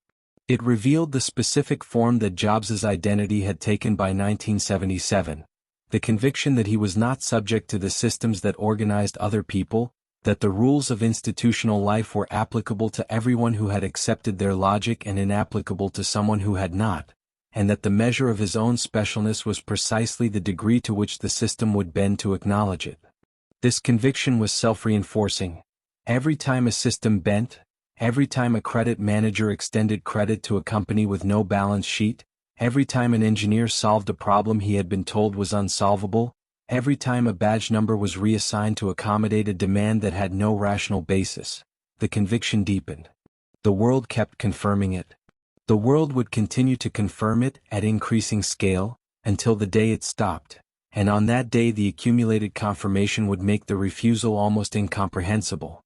It revealed the specific form that Jobs' identity had taken by 1977, the conviction that he was not subject to the systems that organized other people, that the rules of institutional life were applicable to everyone who had accepted their logic and inapplicable to someone who had not, and that the measure of his own specialness was precisely the degree to which the system would bend to acknowledge it. This conviction was self-reinforcing. Every time a system bent, every time a credit manager extended credit to a company with no balance sheet, every time an engineer solved a problem he had been told was unsolvable, every time a badge number was reassigned to accommodate a demand that had no rational basis, the conviction deepened. The world kept confirming it. The world would continue to confirm it at increasing scale, until the day it stopped, and on that day the accumulated confirmation would make the refusal almost incomprehensible.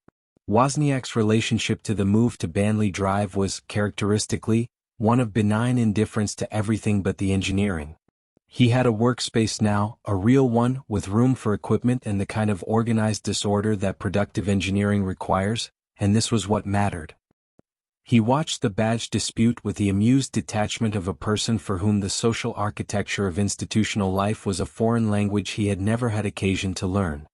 Wozniak's relationship to the move to Banley Drive was, characteristically, one of benign indifference to everything but the engineering. He had a workspace now, a real one, with room for equipment and the kind of organized disorder that productive engineering requires, and this was what mattered. He watched the badge dispute with the amused detachment of a person for whom the social architecture of institutional life was a foreign language he had never had occasion to learn.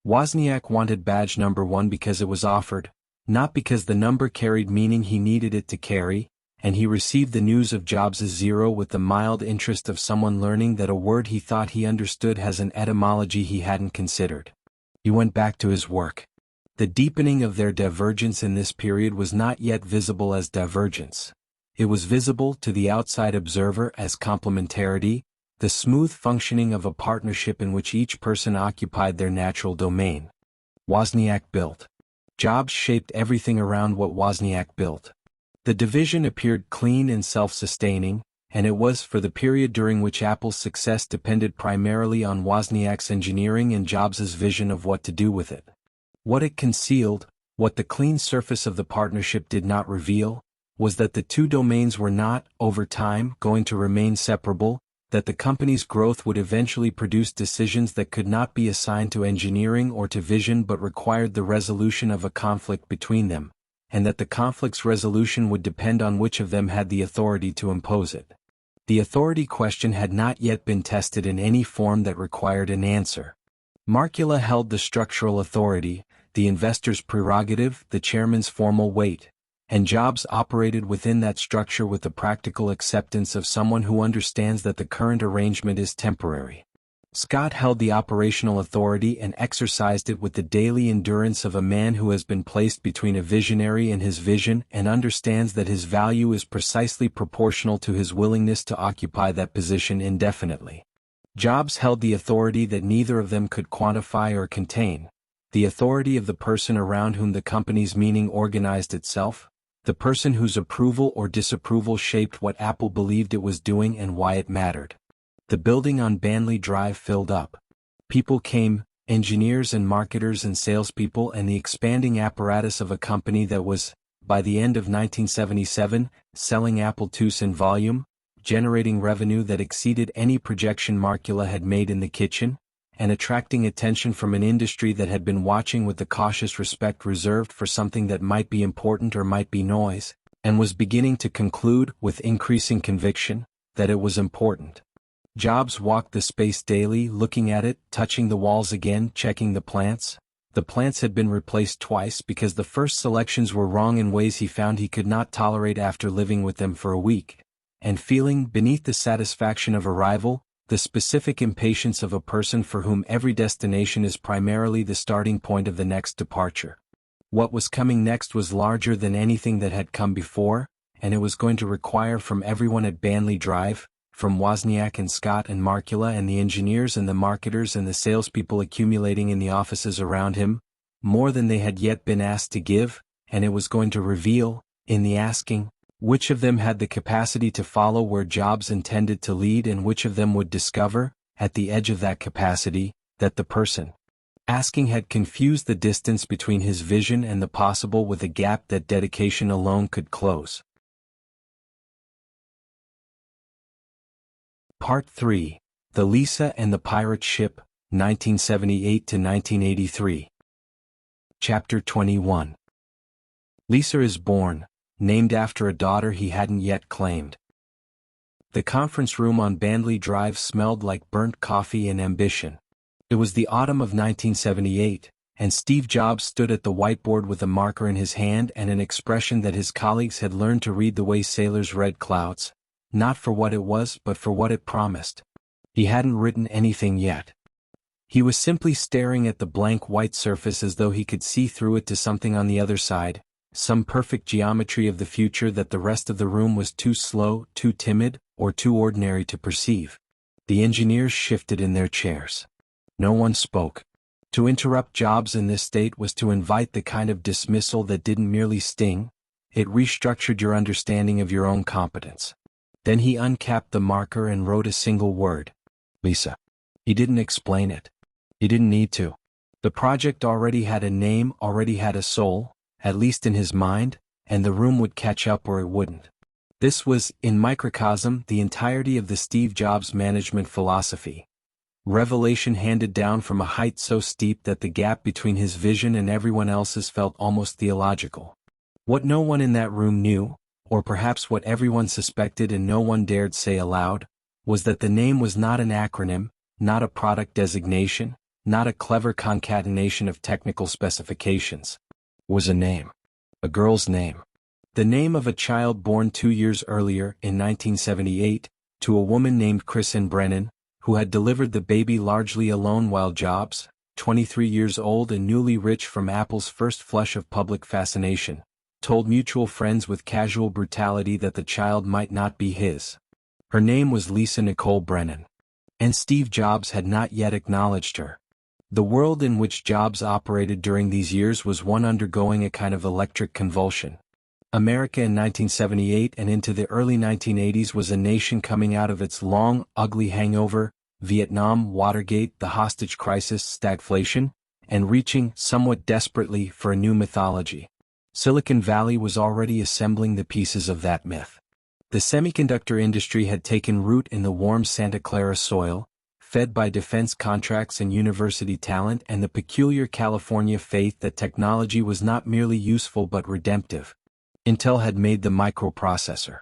Wozniak wanted badge number 1 because it was offered, not because the number carried meaning he needed it to carry, and he received the news of Jobs' 0 with the mild interest of someone learning that a word he thought he understood has an etymology he hadn't considered. He went back to his work. The deepening of their divergence in this period was not yet visible as divergence. It was visible to the outside observer as complementarity, the smooth functioning of a partnership in which each person occupied their natural domain. Wozniak built. Jobs shaped everything around what Wozniak built. The division appeared clean and self-sustaining, and it was for the period during which Apple's success depended primarily on Wozniak's engineering and Jobs' vision of what to do with it. What it concealed, what the clean surface of the partnership did not reveal, was that the two domains were not, over time, going to remain separable, that the company's growth would eventually produce decisions that could not be assigned to engineering or to vision but required the resolution of a conflict between them, and that the conflict's resolution would depend on which of them had the authority to impose it. The authority question had not yet been tested in any form that required an answer. Markula held the structural authority, the investor's prerogative, the chairman's formal weight, and Jobs operated within that structure with the practical acceptance of someone who understands that the current arrangement is temporary. Scott held the operational authority and exercised it with the daily endurance of a man who has been placed between a visionary and his vision and understands that his value is precisely proportional to his willingness to occupy that position indefinitely. Jobs held the authority that neither of them could quantify or contain, the authority of the person around whom the company's meaning organized itself, the person whose approval or disapproval shaped what Apple believed it was doing and why it mattered. The building on Banley Drive filled up. People came, engineers and marketers and salespeople, and the expanding apparatus of a company that was, by the end of 1977, selling Apple IIs in volume, generating revenue that exceeded any projection Markula had made in the kitchen, and attracting attention from an industry that had been watching with the cautious respect reserved for something that might be important or might be noise, and was beginning to conclude, with increasing conviction, that it was important. Jobs walked the space daily, looking at it, touching the walls again, checking the plants. The plants had been replaced twice because the first selections were wrong in ways he found he could not tolerate after living with them for a week, and feeling, beneath the satisfaction of arrival, the specific impatience of a person for whom every destination is primarily the starting point of the next departure. What was coming next was larger than anything that had come before, and it was going to require from everyone at Banley Drive, from Wozniak and Scott and Markula and the engineers and the marketers and the salespeople accumulating in the offices around him, more than they had yet been asked to give, and it was going to reveal, in the asking, which of them had the capacity to follow where Jobs intended to lead, and which of them would discover, at the edge of that capacity, that the person asking had confused the distance between his vision and the possible with a gap that dedication alone could close. Part 3. The Lisa and the Pirate Ship, 1978 to 1983. Chapter 21. Lisa is born, named after a daughter he hadn't yet claimed. The conference room on Banley Drive smelled like burnt coffee and ambition. It was the autumn of 1978, and Steve Jobs stood at the whiteboard with a marker in his hand and an expression that his colleagues had learned to read the way sailors read clouds, not for what it was but for what it promised. He hadn't written anything yet. He was simply staring at the blank white surface as though he could see through it to something on the other side, some perfect geometry of the future that the rest of the room was too slow, too timid, or too ordinary to perceive. The engineers shifted in their chairs. No one spoke. To interrupt Jobs in this state was to invite the kind of dismissal that didn't merely sting, it restructured your understanding of your own competence. Then he uncapped the marker and wrote a single word. Lisa. He didn't explain it. He didn't need to. The project already had a name, already had a soul, at least in his mind, and the room would catch up or it wouldn't. This was, in microcosm, the entirety of the Steve Jobs management philosophy. Revelation handed down from a height so steep that the gap between his vision and everyone else's felt almost theological. What no one in that room knew, or perhaps what everyone suspected and no one dared say aloud, was that the name was not an acronym, not a product designation, not a clever concatenation of technical specifications. It was a name. A girl's name. The name of a child born 2 years earlier, in 1978, to a woman named Kristen Brennan, who had delivered the baby largely alone while Jobs, 23 years old and newly rich from Apple's first flush of public fascination, told mutual friends with casual brutality that the child might not be his. Her name was Lisa Nicole Brennan. And Steve Jobs had not yet acknowledged her. The world in which Jobs operated during these years was one undergoing a kind of electric convulsion. America in 1978 and into the early 1980s was a nation coming out of its long, ugly hangover, Vietnam, Watergate, the hostage crisis, stagflation, and reaching, somewhat desperately, for a new mythology. Silicon Valley was already assembling the pieces of that myth. The semiconductor industry had taken root in the warm Santa Clara soil, fed by defense contracts and university talent and the peculiar California faith that technology was not merely useful but redemptive. Intel had made the microprocessor.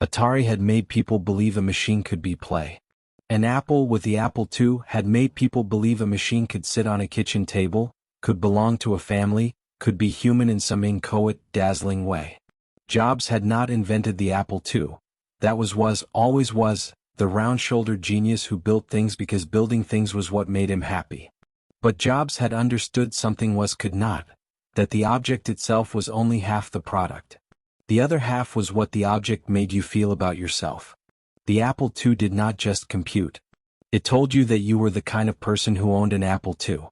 Atari had made people believe a machine could be play. And Apple, with the Apple II, had made people believe a machine could sit on a kitchen table, could belong to a family, could be human in some inchoate, dazzling way. Jobs had not invented the Apple II. That always was, the round-shouldered genius who built things because building things was what made him happy. But Jobs had understood something could not. That the object itself was only half the product. The other half was what the object made you feel about yourself. The Apple II did not just compute. It told you that you were the kind of person who owned an Apple II.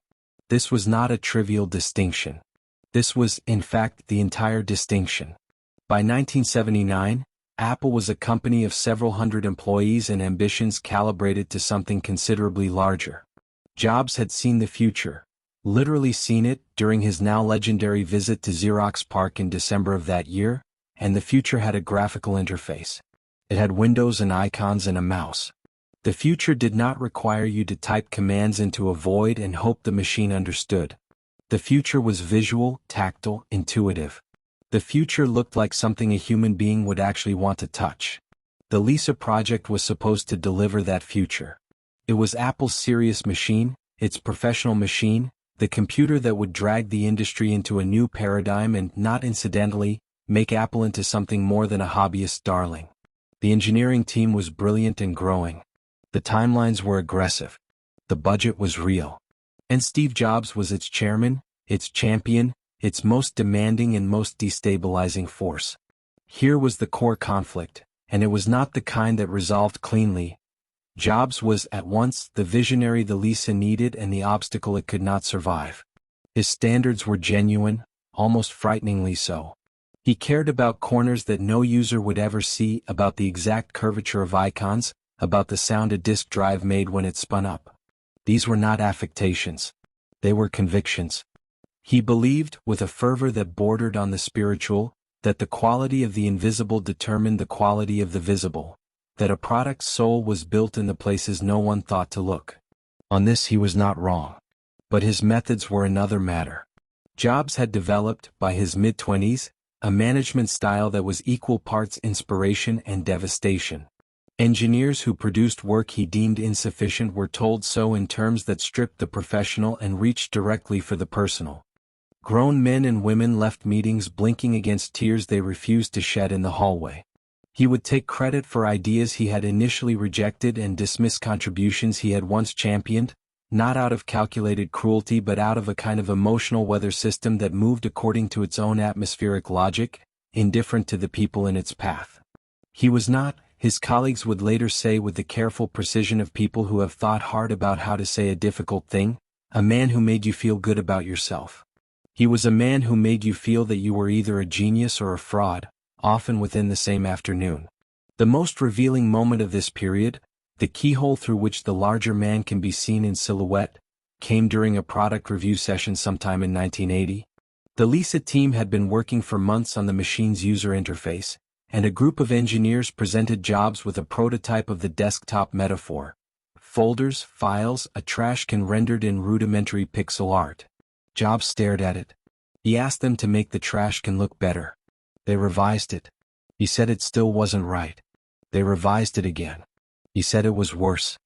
This was not a trivial distinction. This was, in fact, the entire distinction. By 1979, Apple was a company of several hundred employees and ambitions calibrated to something considerably larger. Jobs had seen the future. Literally seen it, during his now legendary visit to Xerox PARC in December of that year, and the future had a graphical interface. It had windows and icons and a mouse. The future did not require you to type commands into a void and hope the machine understood. The future was visual, tactile, intuitive. The future looked like something a human being would actually want to touch. The Lisa project was supposed to deliver that future. It was Apple's serious machine, its professional machine, the computer that would drag the industry into a new paradigm and, not incidentally, make Apple into something more than a hobbyist darling. The engineering team was brilliant and growing. The timelines were aggressive. The budget was real. And Steve Jobs was its chairman, its champion, its most demanding and most destabilizing force. Here was the core conflict, and it was not the kind that resolved cleanly. Jobs was at once the visionary the Lisa needed and the obstacle it could not survive. His standards were genuine, almost frighteningly so. He cared about corners that no user would ever see, about the exact curvature of icons, about the sound a disk drive made when it spun up. These were not affectations. They were convictions. He believed, with a fervor that bordered on the spiritual, that the quality of the invisible determined the quality of the visible, that a product's soul was built in the places no one thought to look. On this he was not wrong. But his methods were another matter. Jobs had developed, by his mid-20s, a management style that was equal parts inspiration and devastation. Engineers who produced work he deemed insufficient were told so in terms that stripped the professional and reached directly for the personal. Grown men and women left meetings blinking against tears they refused to shed in the hallway. He would take credit for ideas he had initially rejected and dismiss contributions he had once championed, not out of calculated cruelty but out of a kind of emotional weather system that moved according to its own atmospheric logic, indifferent to the people in its path. He was not, his colleagues would later say with the careful precision of people who have thought hard about how to say a difficult thing, a man who made you feel good about yourself. He was a man who made you feel that you were either a genius or a fraud, often within the same afternoon. The most revealing moment of this period, the keyhole through which the larger man can be seen in silhouette, came during a product review session sometime in 1980. The Lisa team had been working for months on the machine's user interface, and a group of engineers presented Jobs with a prototype of the desktop metaphor. Folders, files, a trash can rendered in rudimentary pixel art. Jobs stared at it. He asked them to make the trash can look better. They revised it. He said it still wasn't right. They revised it again. He said it was worse.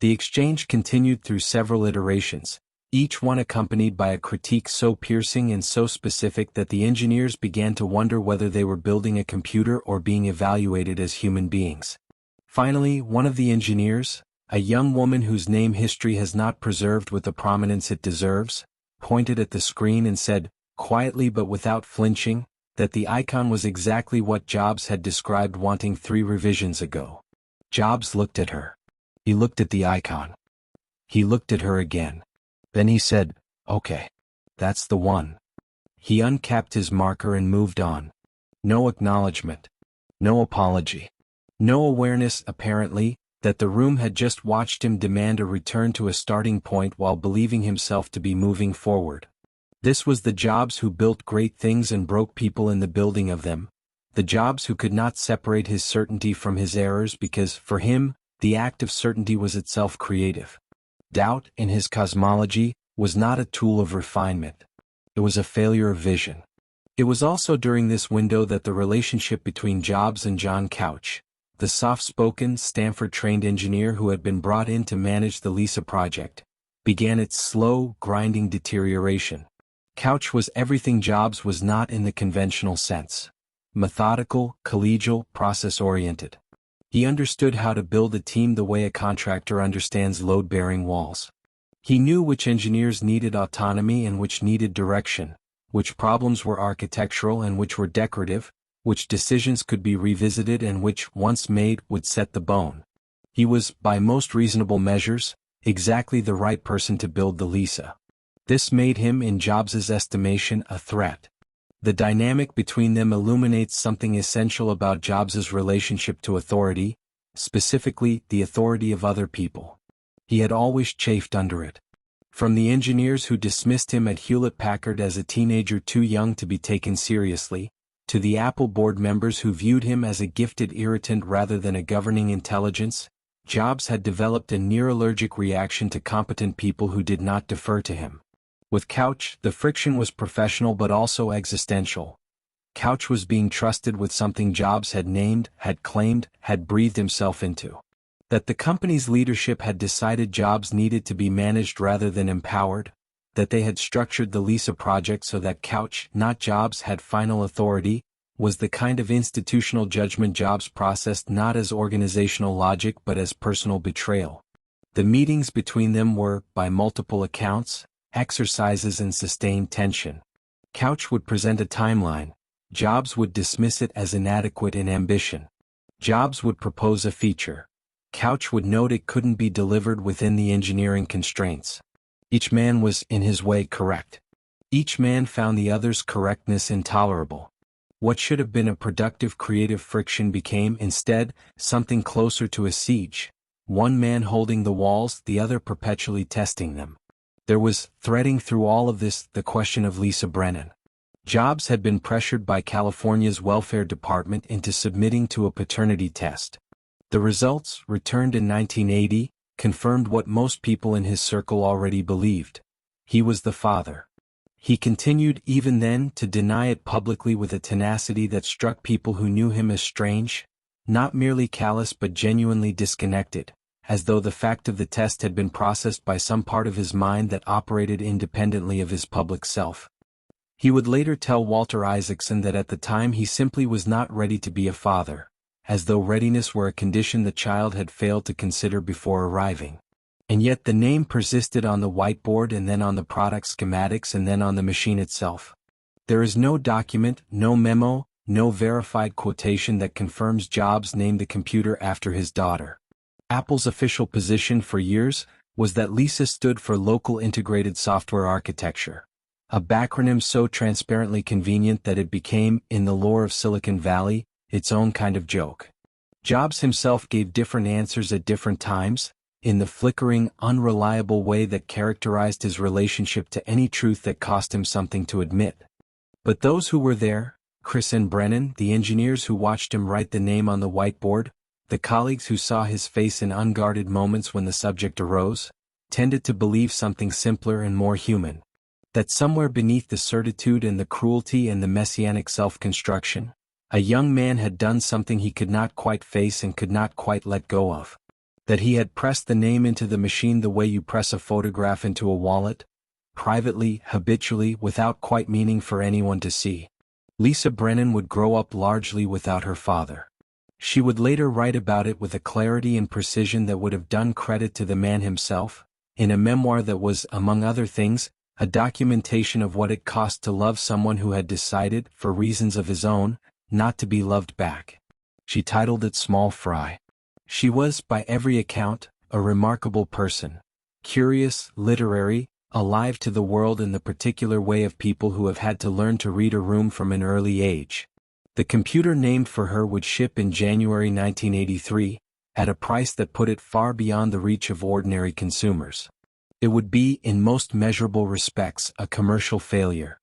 The exchange continued through several iterations, each one accompanied by a critique so piercing and so specific that the engineers began to wonder whether they were building a computer or being evaluated as human beings. Finally, one of the engineers, a young woman whose name history has not preserved with the prominence it deserves, pointed at the screen and said, quietly but without flinching, that the icon was exactly what Jobs had described wanting 3 revisions ago. Jobs looked at her. He looked at the icon. He looked at her again. Then he said, "Okay. That's the one." He uncapped his marker and moved on. No acknowledgement. No apology. No awareness, apparently, that the room had just watched him demand a return to a starting point while believing himself to be moving forward. This was the Jobs who built great things and broke people in the building of them, the Jobs who could not separate his certainty from his errors because, for him, the act of certainty was itself creative. Doubt, in his cosmology, was not a tool of refinement. It was a failure of vision. It was also during this window that the relationship between Jobs and John Couch, the soft-spoken, Stanford-trained engineer who had been brought in to manage the Lisa project, began its slow, grinding deterioration. Couch was everything Jobs was not in the conventional sense. Methodical, collegial, process-oriented. He understood how to build a team the way a contractor understands load-bearing walls. He knew which engineers needed autonomy and which needed direction, which problems were architectural and which were decorative, which decisions could be revisited and which, once made, would set the bone. He was, by most reasonable measures, exactly the right person to build the Lisa. This made him, in Jobs's estimation, a threat. The dynamic between them illuminates something essential about Jobs's relationship to authority, specifically the authority of other people. He had always chafed under it. From the engineers who dismissed him at Hewlett-Packard as a teenager too young to be taken seriously, To the Apple board members who viewed him as a gifted irritant rather than a governing intelligence, Jobs had developed a near-allergic reaction to competent people who did not defer to him. With Couch, the friction was professional but also existential. Couch was being trusted with something Jobs had named, had claimed, had breathed himself into. That the company's leadership had decided Jobs needed to be managed rather than empowered, that they had structured the Lisa project so that Couch, not Jobs, had final authority, was the kind of institutional judgment Jobs processed not as organizational logic but as personal betrayal. The meetings between them were, by multiple accounts, exercises in sustained tension. Couch would present a timeline. Jobs would dismiss it as inadequate in ambition. Jobs would propose a feature. Couch would note it couldn't be delivered within the engineering constraints. Each man was, in his way, correct. Each man found the other's correctness intolerable. What should have been a productive creative friction became, instead, something closer to a siege. One man holding the walls, the other perpetually testing them. There was, threading through all of this, the question of Lisa Brennan. Jobs had been pressured by California's welfare department into submitting to a paternity test. The results, returned in 1980, confirmed what most people in his circle already believed. He was the father. He continued even then to deny it publicly with a tenacity that struck people who knew him as strange, not merely callous but genuinely disconnected, as though the fact of the test had been processed by some part of his mind that operated independently of his public self. He would later tell Walter Isaacson that at the time he simply was not ready to be a father, as though readiness were a condition the child had failed to consider before arriving. And yet the name persisted on the whiteboard and then on the product schematics and then on the machine itself. There is no document, no memo, no verified quotation that confirms Jobs named the computer after his daughter. Apple's official position for years was that Lisa stood for Local Integrated Software Architecture, a backronym so transparently convenient that it became, in the lore of Silicon Valley, its own kind of joke. Jobs himself gave different answers at different times, in the flickering, unreliable way that characterized his relationship to any truth that cost him something to admit. But those who were there, Chris and Brennan, the engineers who watched him write the name on the whiteboard, the colleagues who saw his face in unguarded moments when the subject arose, tended to believe something simpler and more human. That somewhere beneath the certitude and the cruelty and the messianic self-construction, a young man had done something he could not quite face and could not quite let go of. That he had pressed the name into the machine the way you press a photograph into a wallet, privately, habitually, without quite meaning for anyone to see. Lisa Brennan would grow up largely without her father. She would later write about it with a clarity and precision that would have done credit to the man himself, in a memoir that was, among other things, a documentation of what it cost to love someone who had decided, for reasons of his own, not to be loved back. She titled it Small Fry. She was, by every account, a remarkable person. Curious, literary, alive to the world in the particular way of people who have had to learn to read a room from an early age. The computer named for her would ship in January 1983, at a price that put it far beyond the reach of ordinary consumers. It would be, in most measurable respects, a commercial failure.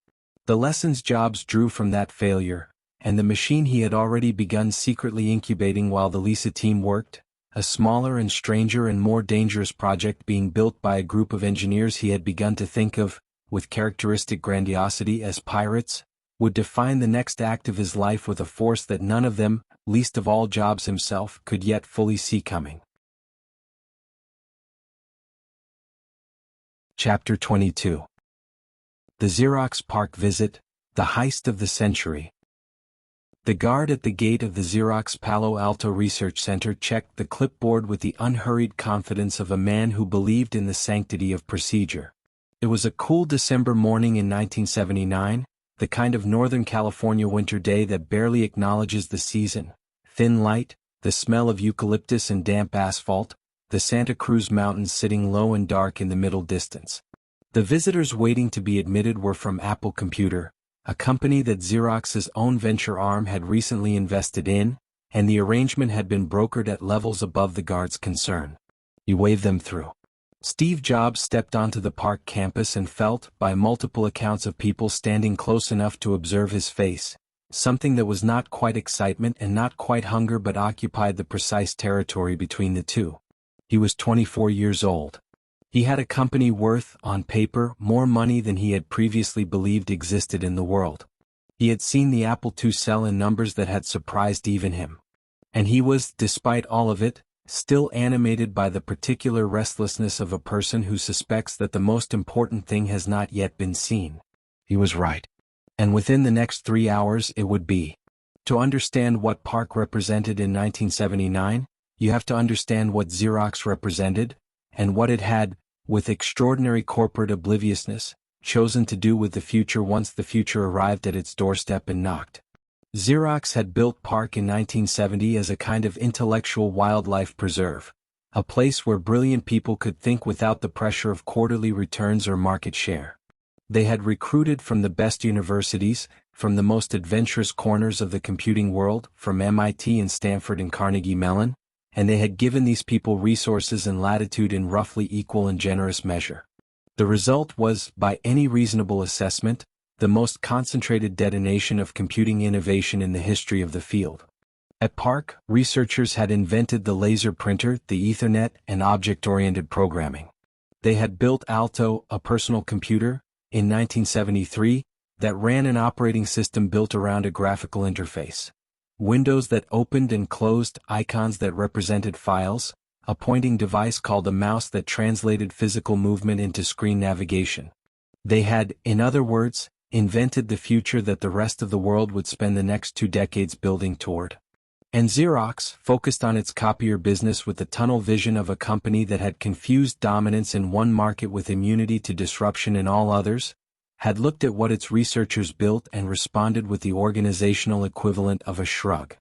The lessons Jobs drew from that failure, and the machine he had already begun secretly incubating while the Lisa team worked, a smaller and stranger and more dangerous project being built by a group of engineers he had begun to think of, with characteristic grandiosity, as pirates, would define the next act of his life with a force that none of them, least of all Jobs himself, could yet fully see coming. Chapter 22. The Xerox PARC Visit, the Heist of the Century. The guard at the gate of the Xerox Palo Alto Research Center checked the clipboard with the unhurried confidence of a man who believed in the sanctity of procedure. It was a cool December morning in 1979, the kind of Northern California winter day that barely acknowledges the season. Thin light, the smell of eucalyptus and damp asphalt, the Santa Cruz Mountains sitting low and dark in the middle distance. The visitors waiting to be admitted were from Apple Computer, a company that Xerox's own venture arm had recently invested in, and the arrangement had been brokered at levels above the guard's concern. You waved them through. Steve Jobs stepped onto the PARC campus and felt, by multiple accounts of people standing close enough to observe his face, something that was not quite excitement and not quite hunger but occupied the precise territory between the two. He was 24 years old. He had a company worth, on paper, more money than he had previously believed existed in the world. He had seen the Apple II sell in numbers that had surprised even him. And he was, despite all of it, still animated by the particular restlessness of a person who suspects that the most important thing has not yet been seen. He was right. And within the next 3 hours it would be. To understand what PARC represented in 1979, you have to understand what Xerox represented, and what it had, with extraordinary corporate obliviousness, chosen to do with the future once the future arrived at its doorstep and knocked. Xerox had built PARC in 1970 as a kind of intellectual wildlife preserve, a place where brilliant people could think without the pressure of quarterly returns or market share. They had recruited from the best universities, from the most adventurous corners of the computing world, from MIT and Stanford and Carnegie Mellon, and they had given these people resources and latitude in roughly equal and generous measure. The result was, by any reasonable assessment, the most concentrated detonation of computing innovation in the history of the field. At PARC, researchers had invented the laser printer, the Ethernet, and object-oriented programming. They had built Alto, a personal computer, in 1973, that ran an operating system built around a graphical interface. Windows that opened and closed, icons that represented files, a pointing device called a mouse that translated physical movement into screen navigation. They had, in other words, invented the future that the rest of the world would spend the next 2 decades building toward. And Xerox, focused on its copier business with the tunnel vision of a company that had confused dominance in one market with immunity to disruption in all others, had looked at what its researchers built and responded with the organizational equivalent of a shrug.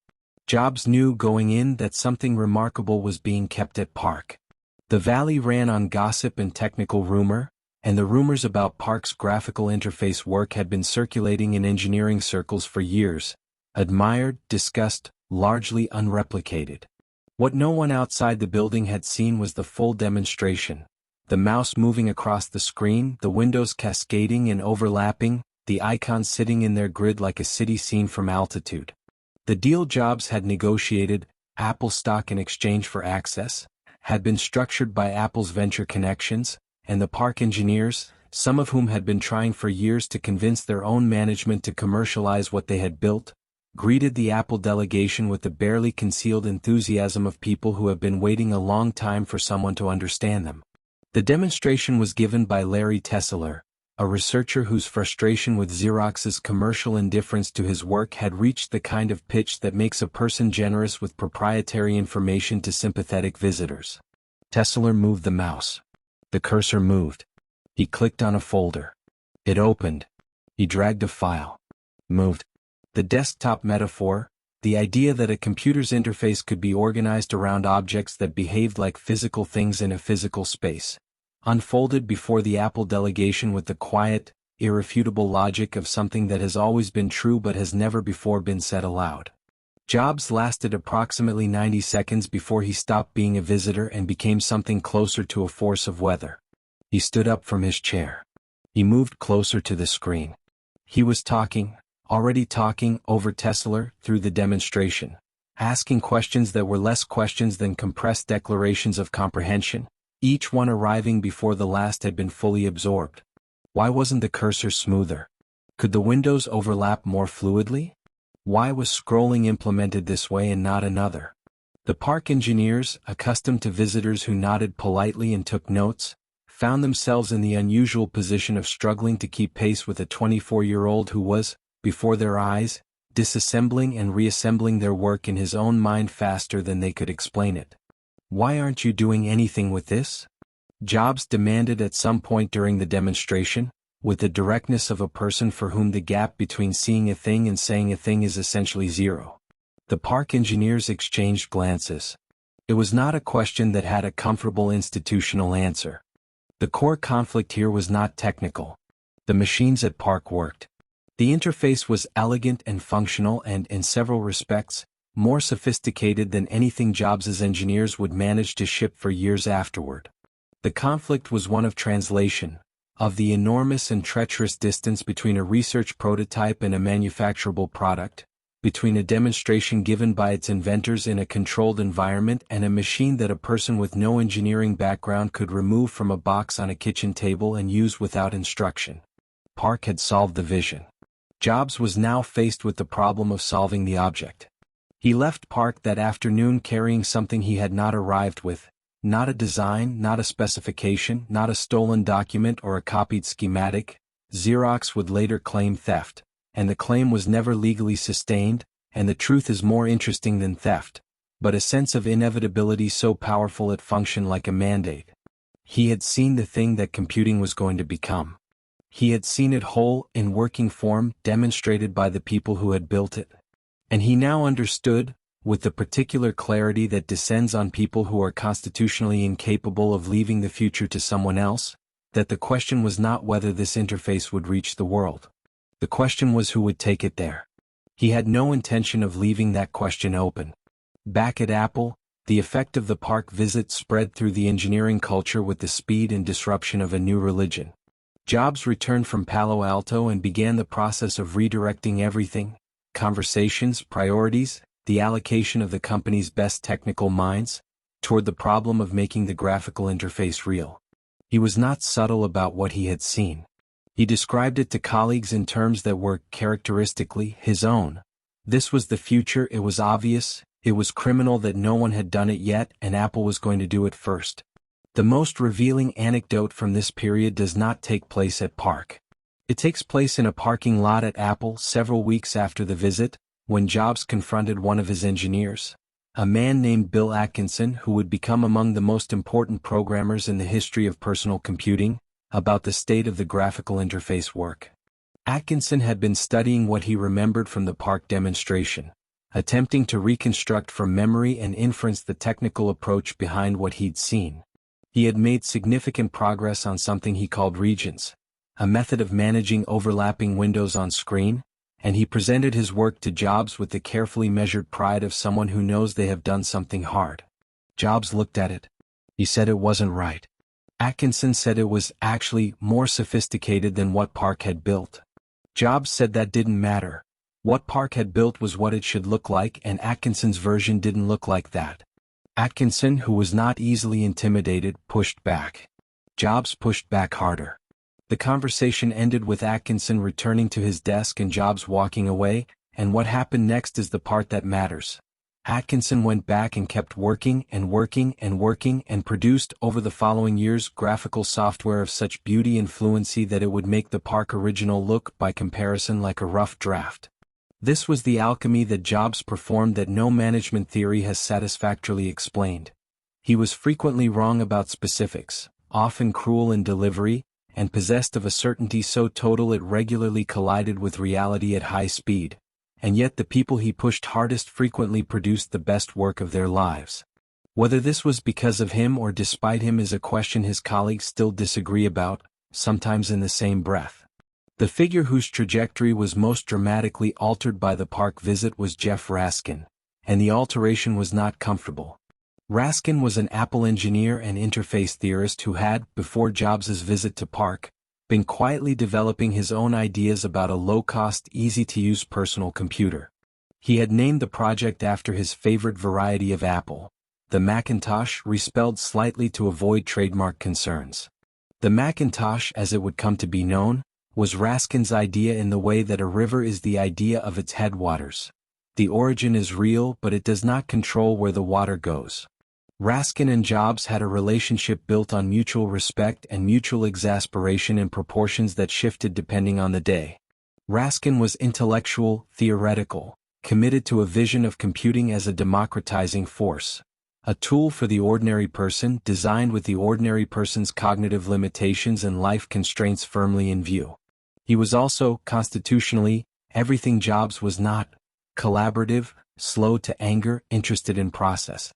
Jobs knew going in that something remarkable was being kept at PARC. The valley ran on gossip and technical rumor, and the rumors about PARC's graphical interface work had been circulating in engineering circles for years, admired, discussed, largely unreplicated. What no one outside the building had seen was the full demonstration, the mouse moving across the screen, the windows cascading and overlapping, the icons sitting in their grid like a city seen from altitude. The deal Jobs had negotiated, Apple stock in exchange for access, had been structured by Apple's venture connections, and the PARC engineers, some of whom had been trying for years to convince their own management to commercialize what they had built, greeted the Apple delegation with the barely concealed enthusiasm of people who have been waiting a long time for someone to understand them. The demonstration was given by Larry Tesler, a researcher whose frustration with Xerox's commercial indifference to his work had reached the kind of pitch that makes a person generous with proprietary information to sympathetic visitors. Tesler moved the mouse. The cursor moved. He clicked on a folder. It opened. He dragged a file. Moved. The desktop metaphor, the idea that a computer's interface could be organized around objects that behaved like physical things in a physical space, unfolded before the Apple delegation with the quiet, irrefutable logic of something that has always been true but has never before been said aloud. Jobs lasted approximately 90 seconds before he stopped being a visitor and became something closer to a force of weather. He stood up from his chair. He moved closer to the screen. He was talking, already talking, over Tesla through the demonstration, asking questions that were less questions than compressed declarations of comprehension, each one arriving before the last had been fully absorbed. Why wasn't the cursor smoother? Could the windows overlap more fluidly? Why was scrolling implemented this way and not another? The PARC engineers, accustomed to visitors who nodded politely and took notes, found themselves in the unusual position of struggling to keep pace with a 24-year-old who was, before their eyes, disassembling and reassembling their work in his own mind faster than they could explain it. "Why aren't you doing anything with this?" Jobs demanded at some point during the demonstration, with the directness of a person for whom the gap between seeing a thing and saying a thing is essentially zero. The PARC engineers exchanged glances. It was not a question that had a comfortable institutional answer. The core conflict here was not technical. The machines at PARC worked. The interface was elegant and functional and, in several respects, more sophisticated than anything Jobs's engineers would manage to ship for years afterward. The conflict was one of translation, of the enormous and treacherous distance between a research prototype and a manufacturable product, between a demonstration given by its inventors in a controlled environment and a machine that a person with no engineering background could remove from a box on a kitchen table and use without instruction. PARC had solved the vision. Jobs was now faced with the problem of solving the object. He left PARC that afternoon carrying something he had not arrived with, not a design, not a specification, not a stolen document or a copied schematic. Xerox would later claim theft, and the claim was never legally sustained, and the truth is more interesting than theft, but a sense of inevitability so powerful it functioned like a mandate. He had seen the thing that computing was going to become. He had seen it whole, in working form, demonstrated by the people who had built it. And he now understood, with the particular clarity that descends on people who are constitutionally incapable of leaving the future to someone else, that the question was not whether this interface would reach the world. The question was who would take it there. He had no intention of leaving that question open. Back at Apple, the effect of the PARC visit spread through the engineering culture with the speed and disruption of a new religion. Jobs returned from Palo Alto and began the process of redirecting everything: conversations, priorities, the allocation of the company's best technical minds, toward the problem of making the graphical interface real. He was not subtle about what he had seen. He described it to colleagues in terms that were characteristically his own. This was the future, it was obvious, it was criminal that no one had done it yet, and Apple was going to do it first. The most revealing anecdote from this period does not take place at PARC. It takes place in a parking lot at Apple several weeks after the visit, when Jobs confronted one of his engineers, a man named Bill Atkinson who would become among the most important programmers in the history of personal computing, about the state of the graphical interface work. Atkinson had been studying what he remembered from the PARC demonstration, attempting to reconstruct from memory and inference the technical approach behind what he'd seen. He had made significant progress on something he called regions, a method of managing overlapping windows on screen, and he presented his work to Jobs with the carefully measured pride of someone who knows they have done something hard. Jobs looked at it. He said it wasn't right. Atkinson said it was actually more sophisticated than what PARC had built. Jobs said that didn't matter. What PARC had built was what it should look like, and Atkinson's version didn't look like that. Atkinson, who was not easily intimidated, pushed back. Jobs pushed back harder. The conversation ended with Atkinson returning to his desk and Jobs walking away, and what happened next is the part that matters. Atkinson went back and kept working and working and working and produced over the following years graphical software of such beauty and fluency that it would make the PARC original look, by comparison, like a rough draft. This was the alchemy that Jobs performed that no management theory has satisfactorily explained. He was frequently wrong about specifics, often cruel in delivery, and possessed of a certainty so total it regularly collided with reality at high speed, and yet the people he pushed hardest frequently produced the best work of their lives. Whether this was because of him or despite him is a question his colleagues still disagree about, sometimes in the same breath. The figure whose trajectory was most dramatically altered by the PARC visit was Jeff Raskin, and the alteration was not comfortable. Raskin was an Apple engineer and interface theorist who had, before Jobs' visit to PARC, been quietly developing his own ideas about a low-cost, easy-to-use personal computer. He had named the project after his favorite variety of Apple, the Macintosh, respelled slightly to avoid trademark concerns. The Macintosh, as it would come to be known, was Raskin's idea in the way that a river is the idea of its headwaters. The origin is real, but it does not control where the water goes. Raskin and Jobs had a relationship built on mutual respect and mutual exasperation in proportions that shifted depending on the day. Raskin was intellectual, theoretical, committed to a vision of computing as a democratizing force, a tool for the ordinary person, designed with the ordinary person's cognitive limitations and life constraints firmly in view. He was also, constitutionally, everything Jobs was not: collaborative, slow to anger, interested in process.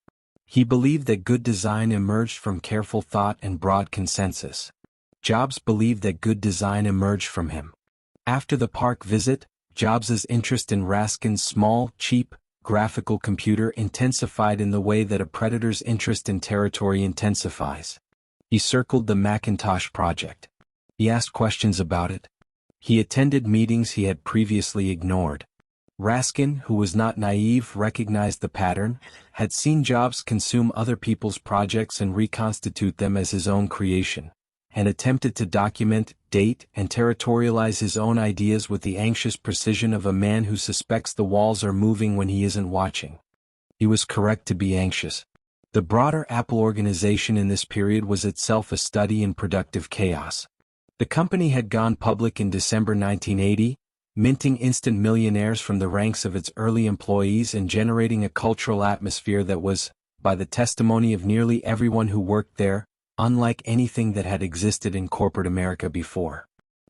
He believed that good design emerged from careful thought and broad consensus. Jobs believed that good design emerged from him. After the PARC visit, Jobs' interest in Raskin's small, cheap, graphical computer intensified in the way that a predator's interest in territory intensifies. He circled the Macintosh project. He asked questions about it. He attended meetings he had previously ignored. Raskin, who was not naive, recognized the pattern, had seen Jobs consume other people's projects and reconstitute them as his own creation, and attempted to document, date, and territorialize his own ideas with the anxious precision of a man who suspects the walls are moving when he isn't watching. He was correct to be anxious. The broader Apple organization in this period was itself a study in productive chaos. The company had gone public in December 1980, minting instant millionaires from the ranks of its early employees and generating a cultural atmosphere that was, by the testimony of nearly everyone who worked there, unlike anything that had existed in corporate America before.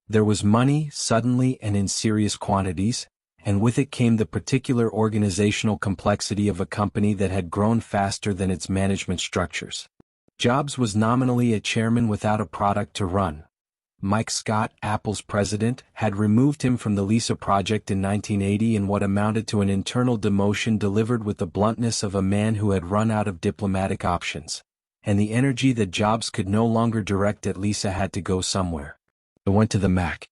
There was money, suddenly and in serious quantities, and with it came the particular organizational complexity of a company that had grown faster than its management structures. Jobs was nominally a chairman without a product to run. Mike Scott, Apple's president, had removed him from the Lisa project in 1980 in what amounted to an internal demotion delivered with the bluntness of a man who had run out of diplomatic options. And the energy that Jobs could no longer direct at Lisa had to go somewhere. It went to the Mac.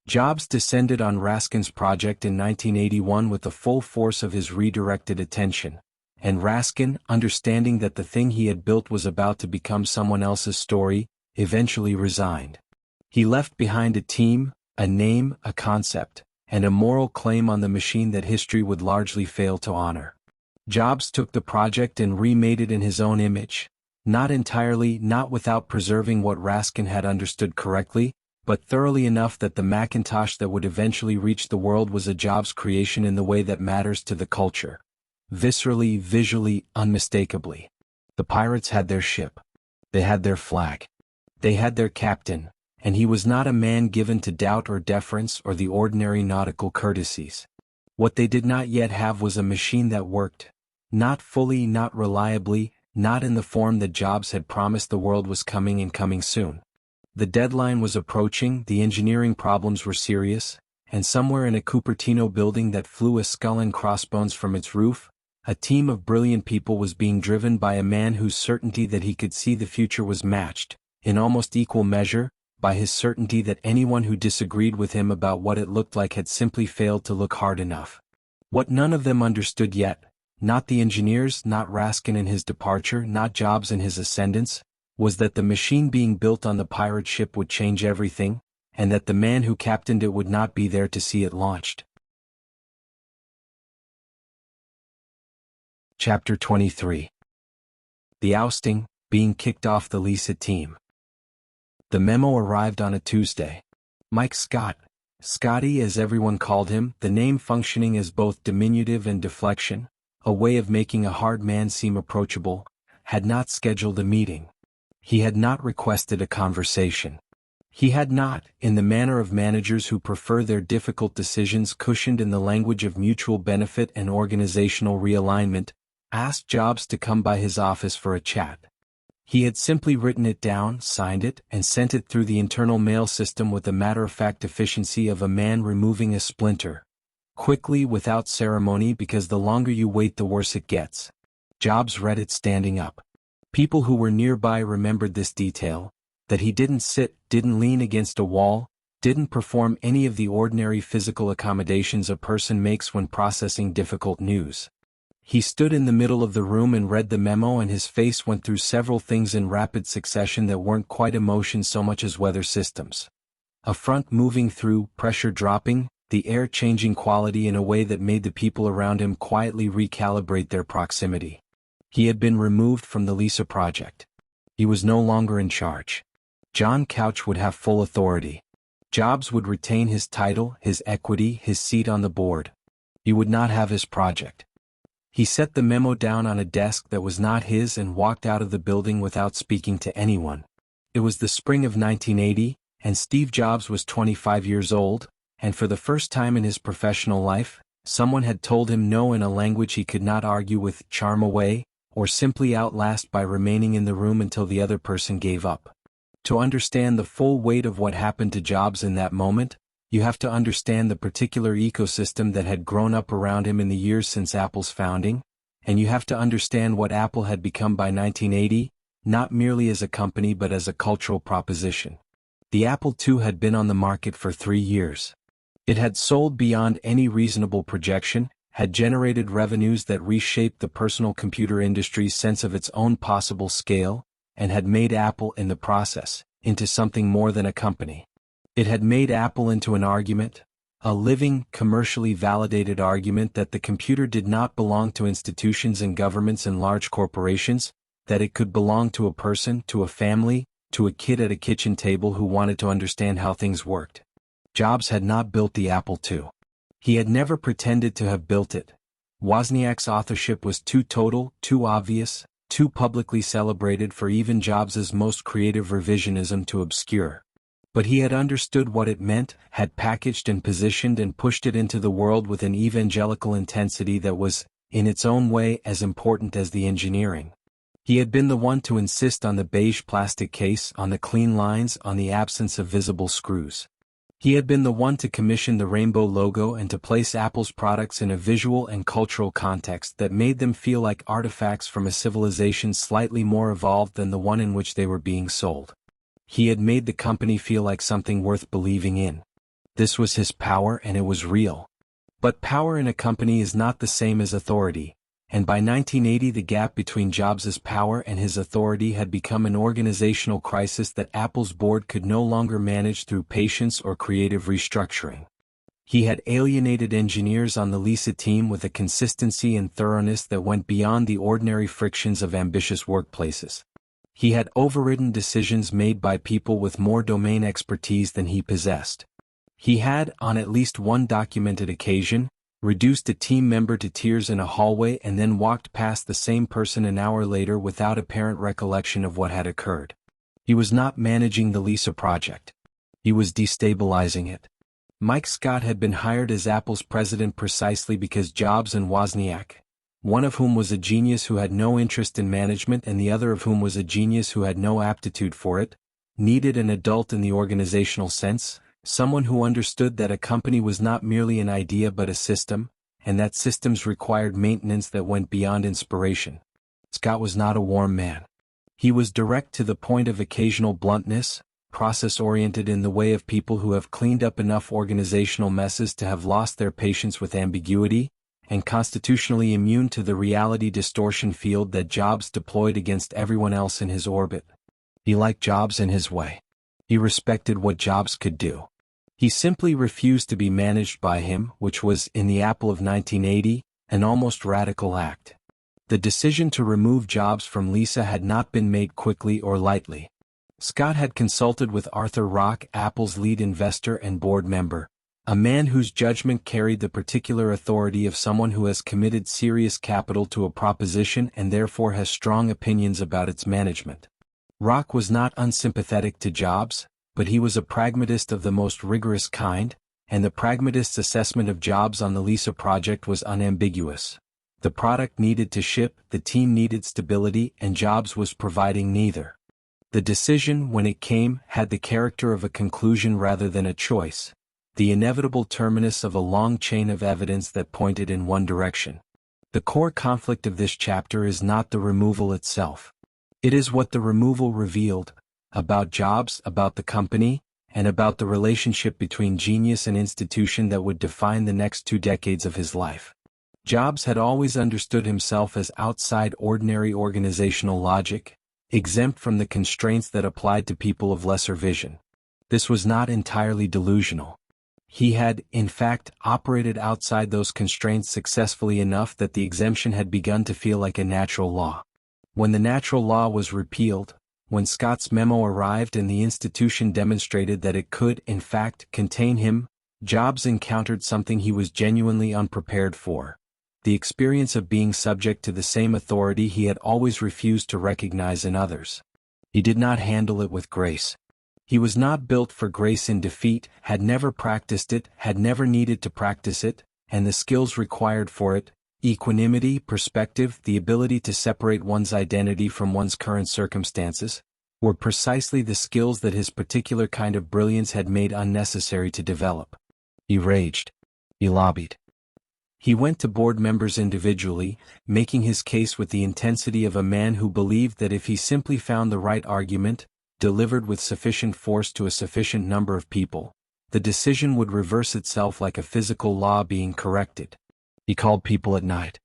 Jobs descended on Raskin's project in 1981 with the full force of his redirected attention, and Raskin, understanding that the thing he had built was about to become someone else's story, eventually resigned. He left behind a team, a name, a concept, and a moral claim on the machine that history would largely fail to honor. Jobs took the project and remade it in his own image, not entirely, not without preserving what Raskin had understood correctly, but thoroughly enough that the Macintosh that would eventually reach the world was a Jobs creation in the way that matters to the culture. Viscerally, visually, unmistakably. The pirates had their ship. They had their flag. They had their captain, and he was not a man given to doubt or deference or the ordinary nautical courtesies. What they did not yet have was a machine that worked. Not fully, not reliably, not in the form that Jobs had promised the world was coming and coming soon. The deadline was approaching, the engineering problems were serious, and somewhere in a Cupertino building that flew a skull and crossbones from its roof, a team of brilliant people was being driven by a man whose certainty that he could see the future was matched, in almost equal measure, by his certainty that anyone who disagreed with him about what it looked like had simply failed to look hard enough. What none of them understood yet, not the engineers, not Raskin and his departure, not Jobs and his ascendance, was that the machine being built on the pirate ship would change everything, and that the man who captained it would not be there to see it launched. Chapter 23. The ousting, being kicked off the Lisa team. The memo arrived on a Tuesday. Mike Scott, Scotty as everyone called him, the name functioning as both diminutive and deflection, a way of making a hard man seem approachable, had not scheduled a meeting. He had not requested a conversation. He had not, in the manner of managers who prefer their difficult decisions cushioned in the language of mutual benefit and organizational realignment, asked Jobs to come by his office for a chat. He had simply written it down, signed it, and sent it through the internal mail system with the matter-of-fact efficiency of a man removing a splinter. Quickly, without ceremony, because the longer you wait the worse it gets. Jobs read it standing up. People who were nearby remembered this detail, that he didn't sit, didn't lean against a wall, didn't perform any of the ordinary physical accommodations a person makes when processing difficult news. He stood in the middle of the room and read the memo, and his face went through several things in rapid succession that weren't quite emotions so much as weather systems. A front moving through, pressure dropping, the air changing quality in a way that made the people around him quietly recalibrate their proximity. He had been removed from the Lisa project. He was no longer in charge. John Couch would have full authority. Jobs would retain his title, his equity, his seat on the board. He would not have his project. He set the memo down on a desk that was not his and walked out of the building without speaking to anyone. It was the spring of 1980, and Steve Jobs was 25 years old, and for the first time in his professional life, someone had told him no in a language he could not argue with, charm away, or simply outlast by remaining in the room until the other person gave up. To understand the full weight of what happened to Jobs in that moment, you have to understand the particular ecosystem that had grown up around him in the years since Apple's founding, and you have to understand what Apple had become by 1980, not merely as a company but as a cultural proposition. The Apple II had been on the market for 3 years. It had sold beyond any reasonable projection, had generated revenues that reshaped the personal computer industry's sense of its own possible scale, and had made Apple in the process into something more than a company. It had made Apple into an argument, a living, commercially validated argument that the computer did not belong to institutions and governments and large corporations, that it could belong to a person, to a family, to a kid at a kitchen table who wanted to understand how things worked. Jobs had not built the Apple II. He had never pretended to have built it. Wozniak's authorship was too total, too obvious, too publicly celebrated for even Jobs's most creative revisionism to obscure. But he had understood what it meant, had packaged and positioned and pushed it into the world with an evangelical intensity that was, in its own way, as important as the engineering. He had been the one to insist on the beige plastic case, on the clean lines, on the absence of visible screws. He had been the one to commission the rainbow logo and to place Apple's products in a visual and cultural context that made them feel like artifacts from a civilization slightly more evolved than the one in which they were being sold. He had made the company feel like something worth believing in. This was his power, and it was real. But power in a company is not the same as authority, and by 1980 the gap between Jobs's power and his authority had become an organizational crisis that Apple's board could no longer manage through patience or creative restructuring. He had alienated engineers on the Lisa team with a consistency and thoroughness that went beyond the ordinary frictions of ambitious workplaces. He had overridden decisions made by people with more domain expertise than he possessed. He had, on at least one documented occasion, reduced a team member to tears in a hallway and then walked past the same person an hour later without apparent recollection of what had occurred. He was not managing the Lisa project. He was destabilizing it. Mike Scott had been hired as Apple's president precisely because Jobs and Wozniak, one of whom was a genius who had no interest in management and the other of whom was a genius who had no aptitude for it, needed an adult in the organizational sense, someone who understood that a company was not merely an idea but a system, and that systems required maintenance that went beyond inspiration. Scott was not a warm man. He was direct to the point of occasional bluntness, process-oriented in the way of people who have cleaned up enough organizational messes to have lost their patience with ambiguity, and constitutionally immune to the reality distortion field that Jobs deployed against everyone else in his orbit. He liked Jobs in his way. He respected what Jobs could do. He simply refused to be managed by him, which was, in the Apple of 1980, an almost radical act. The decision to remove Jobs from Lisa had not been made quickly or lightly. Scott had consulted with Arthur Rock, Apple's lead investor and board member, a man whose judgment carried the particular authority of someone who has committed serious capital to a proposition and therefore has strong opinions about its management. Rock was not unsympathetic to Jobs, but he was a pragmatist of the most rigorous kind, and the pragmatist's assessment of Jobs on the Lisa project was unambiguous. The product needed to ship, the team needed stability, and Jobs was providing neither. The decision, when it came, had the character of a conclusion rather than a choice, the inevitable terminus of a long chain of evidence that pointed in one direction. The core conflict of this chapter is not the removal itself. It is what the removal revealed, about Jobs, about the company, and about the relationship between genius and institution that would define the next 2 decades of his life. Jobs had always understood himself as outside ordinary organizational logic, exempt from the constraints that applied to people of lesser vision. This was not entirely delusional. He had, in fact, operated outside those constraints successfully enough that the exemption had begun to feel like a natural law. When the natural law was repealed, when Scott's memo arrived and the institution demonstrated that it could, in fact, contain him, Jobs encountered something he was genuinely unprepared for: the experience of being subject to the same authority he had always refused to recognize in others. He did not handle it with grace. He was not built for grace in defeat, had never practiced it, had never needed to practice it, and the skills required for it, equanimity, perspective, the ability to separate one's identity from one's current circumstances, were precisely the skills that his particular kind of brilliance had made unnecessary to develop. He raged. He lobbied. He went to board members individually, making his case with the intensity of a man who believed that if he simply found the right argument, delivered with sufficient force to a sufficient number of people, the decision would reverse itself like a physical law being corrected. He called people at night.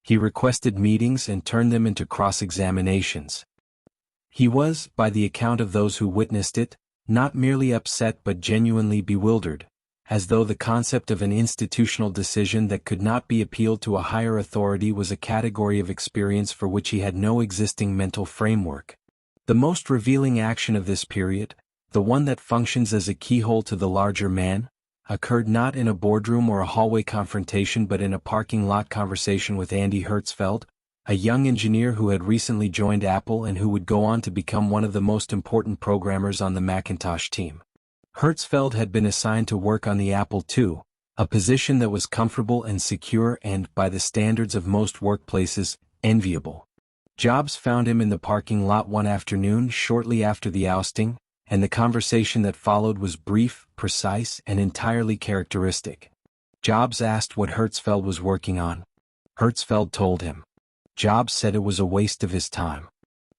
He requested meetings and turned them into cross-examinations. He was, by the account of those who witnessed it, not merely upset but genuinely bewildered, as though the concept of an institutional decision that could not be appealed to a higher authority was a category of experience for which he had no existing mental framework. The most revealing action of this period, the one that functions as a keyhole to the larger man, occurred not in a boardroom or a hallway confrontation but in a parking lot conversation with Andy Hertzfeld, a young engineer who had recently joined Apple and who would go on to become one of the most important programmers on the Macintosh team. Hertzfeld had been assigned to work on the Apple II, a position that was comfortable and secure and, by the standards of most workplaces, enviable. Jobs found him in the parking lot one afternoon shortly after the ousting, and the conversation that followed was brief, precise, and entirely characteristic. Jobs asked what Hertzfeld was working on. Hertzfeld told him. Jobs said it was a waste of his time.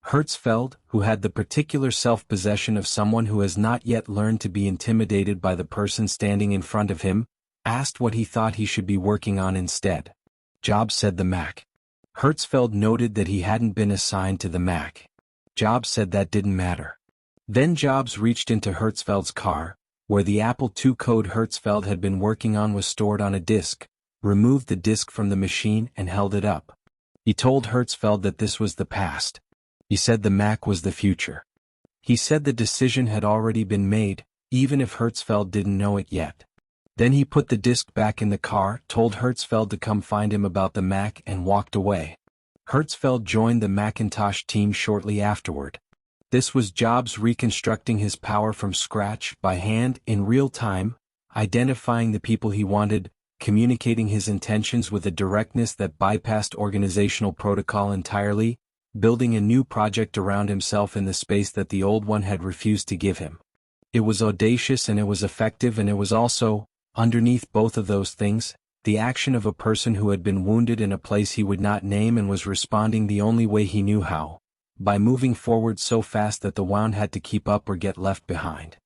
Hertzfeld, who had the particular self-possession of someone who has not yet learned to be intimidated by the person standing in front of him, asked what he thought he should be working on instead. Jobs said the Mac. Hertzfeld noted that he hadn't been assigned to the Mac. Jobs said that didn't matter. Then Jobs reached into Hertzfeld's car, where the Apple II code Hertzfeld had been working on was stored on a disk, removed the disk from the machine and held it up. He told Hertzfeld that this was the past. He said the Mac was the future. He said the decision had already been made, even if Hertzfeld didn't know it yet. Then he put the disk back in the car, told Hertzfeld to come find him about the Mac and walked away. Hertzfeld joined the Macintosh team shortly afterward. This was Jobs reconstructing his power from scratch, by hand, in real time, identifying the people he wanted, communicating his intentions with a directness that bypassed organizational protocol entirely, building a new project around himself in the space that the old one had refused to give him. It was audacious and it was effective, and it was also, underneath both of those things, the action of a person who had been wounded in a place he would not name and was responding the only way he knew how, by moving forward so fast that the wound had to keep up or get left behind.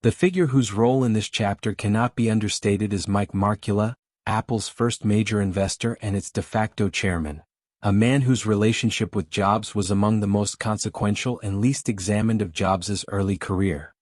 The figure whose role in this chapter cannot be understated is Mike Markkula, Apple's first major investor and its de facto chairman, a man whose relationship with Jobs was among the most consequential and least examined of Jobs' early career.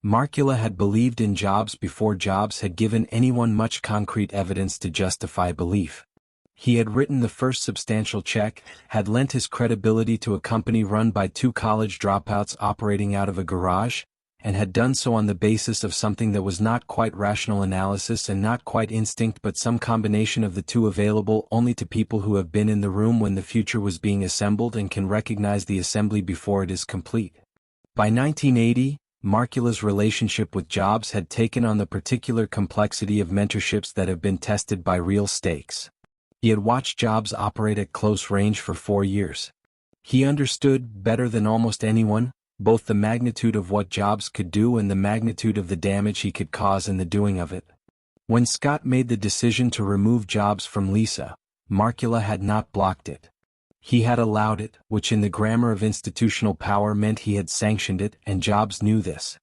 Markkula had believed in Jobs before Jobs had given anyone much concrete evidence to justify belief. He had written the first substantial check, had lent his credibility to a company run by two college dropouts operating out of a garage, and had done so on the basis of something that was not quite rational analysis and not quite instinct but some combination of the two available only to people who have been in the room when the future was being assembled and can recognize the assembly before it is complete. By 1980, Markkula's relationship with Jobs had taken on the particular complexity of mentorships that have been tested by real stakes. He had watched Jobs operate at close range for 4 years. He understood, better than almost anyone, both the magnitude of what Jobs could do and the magnitude of the damage he could cause in the doing of it. When Scott made the decision to remove Jobs from Lisa, Markkula had not blocked it. He had allowed it, which in the grammar of institutional power meant he had sanctioned it, and Jobs knew this.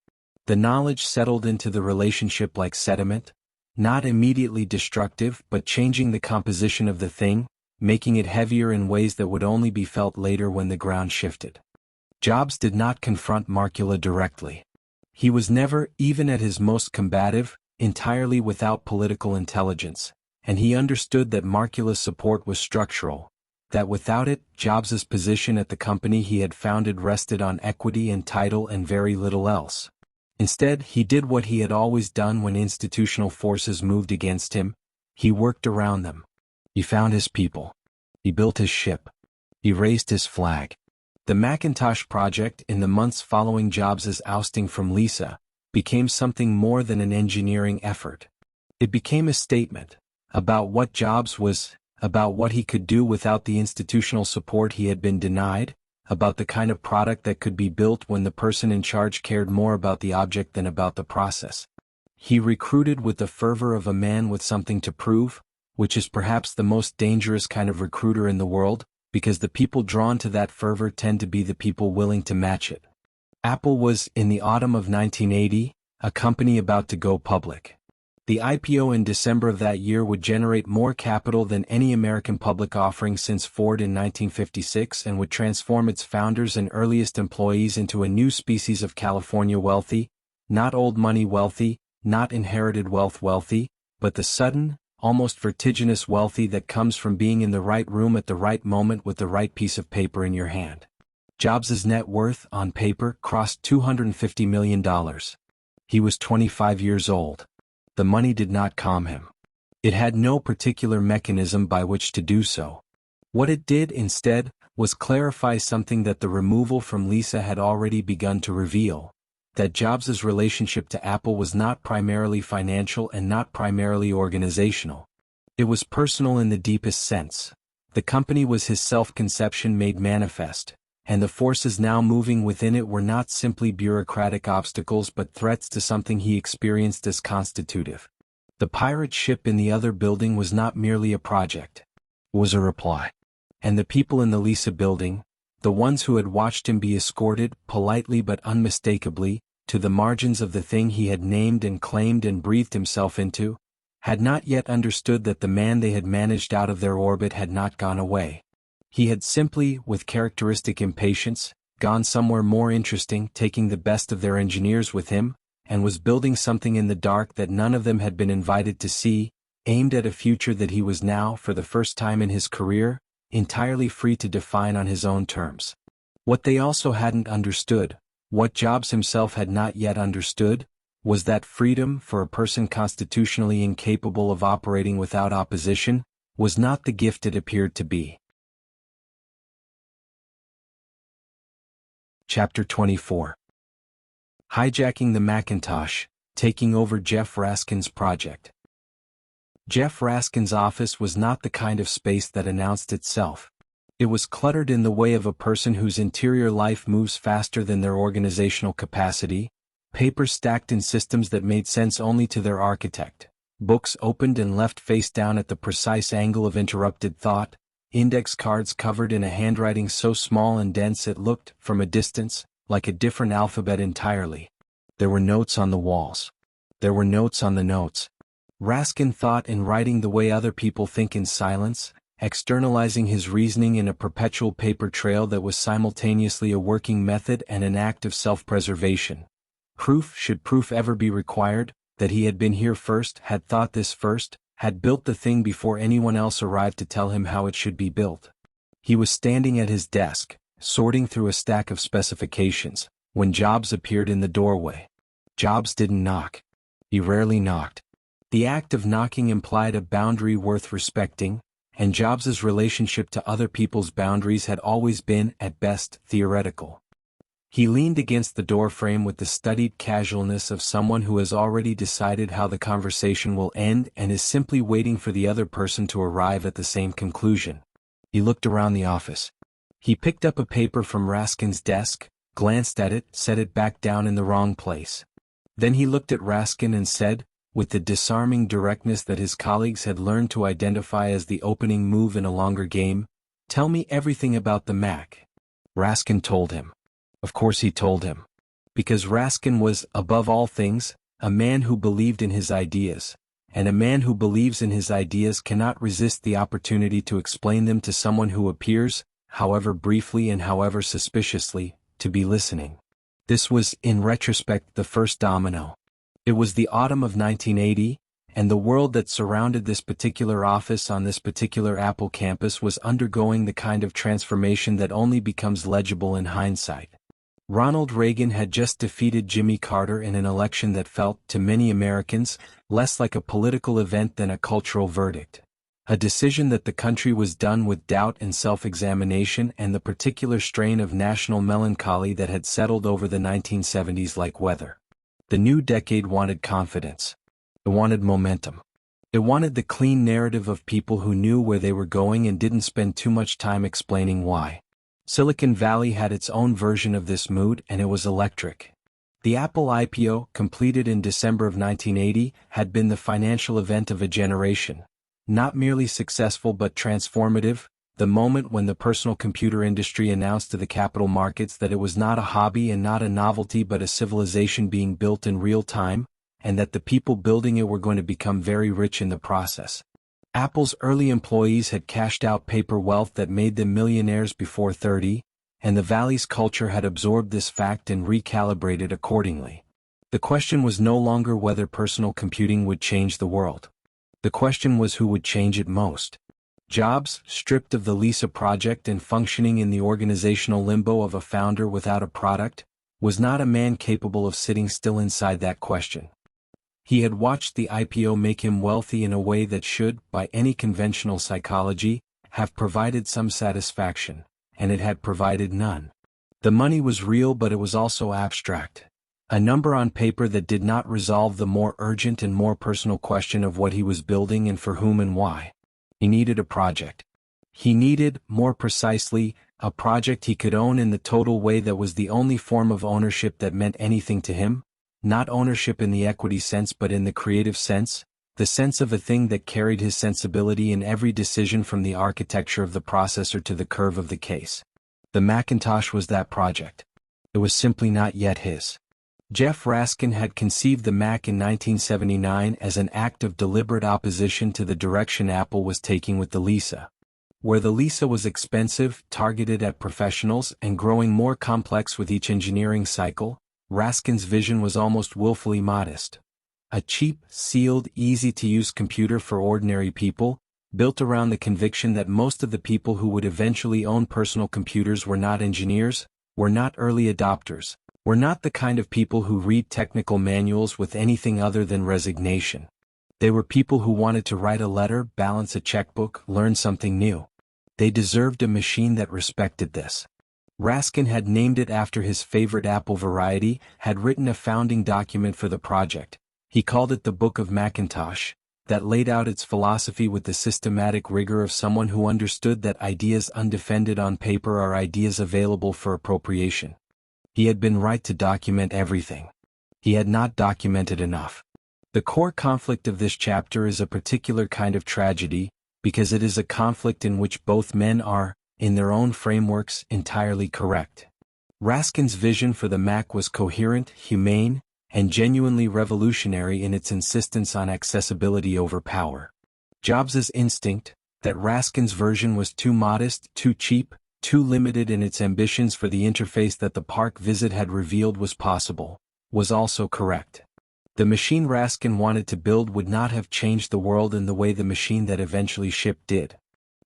The knowledge settled into the relationship like sediment, not immediately destructive but changing the composition of the thing, making it heavier in ways that would only be felt later when the ground shifted. Jobs did not confront Markkula directly. He was never, even at his most combative, entirely without political intelligence, and he understood that Markkula's support was structural, that without it, Jobs's position at the company he had founded rested on equity and title and very little else. Instead, he did what he had always done when institutional forces moved against him. He worked around them. He found his people. He built his ship. He raised his flag. The Macintosh project, in the months following Jobs's ousting from Lisa, became something more than an engineering effort. It became a statement about what Jobs was, about what he could do without the institutional support he had been denied, about the kind of product that could be built when the person in charge cared more about the object than about the process. He recruited with the fervor of a man with something to prove, which is perhaps the most dangerous kind of recruiter in the world, because the people drawn to that fervor tend to be the people willing to match it. Apple was, in the autumn of 1980, a company about to go public. The IPO in December of that year would generate more capital than any American public offering since Ford in 1956 and would transform its founders and earliest employees into a new species of California wealthy, not old money wealthy, not inherited wealth wealthy, but the sudden, almost vertiginous wealthy that comes from being in the right room at the right moment with the right piece of paper in your hand. Jobs' net worth, on paper, crossed $250 million. He was 25 years old. The money did not calm him. It had no particular mechanism by which to do so. What it did, instead, was clarify something that the removal from Lisa had already begun to reveal, that Jobs' relationship to Apple was not primarily financial and not primarily organizational. It was personal in the deepest sense. The company was his self-conception made manifest, and the forces now moving within it were not simply bureaucratic obstacles but threats to something he experienced as constitutive. The pirate ship in the other building was not merely a project. It was a reply. And the people in the Lisa building, the ones who had watched him be escorted, politely but unmistakably, to the margins of the thing he had named and claimed and breathed himself into, had not yet understood that the man they had managed out of their orbit had not gone away. He had simply, with characteristic impatience, gone somewhere more interesting, taking the best of their engineers with him, and was building something in the dark that none of them had been invited to see, aimed at a future that he was now, for the first time in his career, entirely free to define on his own terms. What they also hadn't understood, what Jobs himself had not yet understood, was that freedom for a person constitutionally incapable of operating without opposition was not the gift it appeared to be. Chapter 24. Hijacking the Macintosh, taking over Jeff Raskin's project. Jeff Raskin's office was not the kind of space that announced itself. It was cluttered in the way of a person whose interior life moves faster than their organizational capacity, papers stacked in systems that made sense only to their architect, books opened and left face down at the precise angle of interrupted thought, index cards covered in a handwriting so small and dense it looked, from a distance, like a different alphabet entirely. There were notes on the walls. There were notes on the notes. Raskin thought in writing the way other people think in silence, externalizing his reasoning in a perpetual paper trail that was simultaneously a working method and an act of self-preservation. Proof, should proof ever be required, that he had been here first, had thought this first, had built the thing before anyone else arrived to tell him how it should be built. He was standing at his desk, sorting through a stack of specifications, when Jobs appeared in the doorway. Jobs didn't knock. He rarely knocked. The act of knocking implied a boundary worth respecting, and Jobs' relationship to other people's boundaries had always been, at best, theoretical. He leaned against the doorframe with the studied casualness of someone who has already decided how the conversation will end and is simply waiting for the other person to arrive at the same conclusion. He looked around the office. He picked up a paper from Raskin's desk, glanced at it, set it back down in the wrong place. Then he looked at Raskin and said, with the disarming directness that his colleagues had learned to identify as the opening move in a longer game, "Tell me everything about the Mac." Raskin told him. Of course he told him. Because Raskin was, above all things, a man who believed in his ideas, and a man who believes in his ideas cannot resist the opportunity to explain them to someone who appears, however briefly and however suspiciously, to be listening. This was, in retrospect, the first domino. It was the autumn of 1980, and the world that surrounded this particular office on this particular Apple campus was undergoing the kind of transformation that only becomes legible in hindsight. Ronald Reagan had just defeated Jimmy Carter in an election that felt, to many Americans, less like a political event than a cultural verdict. A decision that the country was done with doubt and self-examination and the particular strain of national melancholy that had settled over the 1970s like weather. The new decade wanted confidence. It wanted momentum. It wanted the clean narrative of people who knew where they were going and didn't spend too much time explaining why. Silicon Valley had its own version of this mood, and it was electric. The Apple IPO, completed in December of 1980, had been the financial event of a generation. Not merely successful but transformative, the moment when the personal computer industry announced to the capital markets that it was not a hobby and not a novelty but a civilization being built in real time, and that the people building it were going to become very rich in the process. Apple's early employees had cashed out paper wealth that made them millionaires before 30, and the Valley's culture had absorbed this fact and recalibrated accordingly. The question was no longer whether personal computing would change the world. The question was who would change it most. Jobs, stripped of the Lisa project and functioning in the organizational limbo of a founder without a product, was not a man capable of sitting still inside that question. He had watched the IPO make him wealthy in a way that should, by any conventional psychology, have provided some satisfaction, and it had provided none. The money was real, but it was also abstract. A number on paper that did not resolve the more urgent and more personal question of what he was building and for whom and why. He needed a project. He needed, more precisely, a project he could own in the total way that was the only form of ownership that meant anything to him. Not ownership in the equity sense but in the creative sense, the sense of a thing that carried his sensibility in every decision from the architecture of the processor to the curve of the case. The Macintosh was that project. It was simply not yet his. Jeff Raskin had conceived the Mac in 1979 as an act of deliberate opposition to the direction Apple was taking with the Lisa. Where the Lisa was expensive, targeted at professionals, and growing more complex with each engineering cycle, Raskin's vision was almost willfully modest. A cheap, sealed, easy-to-use computer for ordinary people, built around the conviction that most of the people who would eventually own personal computers were not engineers, were not early adopters, were not the kind of people who read technical manuals with anything other than resignation. They were people who wanted to write a letter, balance a checkbook, learn something new. They deserved a machine that respected this. Raskin had named it after his favorite Apple variety, had written a founding document for the project. He called it the Book of Macintosh, that laid out its philosophy with the systematic rigor of someone who understood that ideas undefended on paper are ideas available for appropriation. He had been right to document everything. He had not documented enough. The core conflict of this chapter is a particular kind of tragedy, because it is a conflict in which both men are, in their own frameworks, entirely correct. Raskin's vision for the Mac was coherent, humane, and genuinely revolutionary in its insistence on accessibility over power. Jobs's instinct, that Raskin's version was too modest, too cheap, too limited in its ambitions for the interface that the park visit had revealed was possible, was also correct. The machine Raskin wanted to build would not have changed the world in the way the machine that eventually shipped did.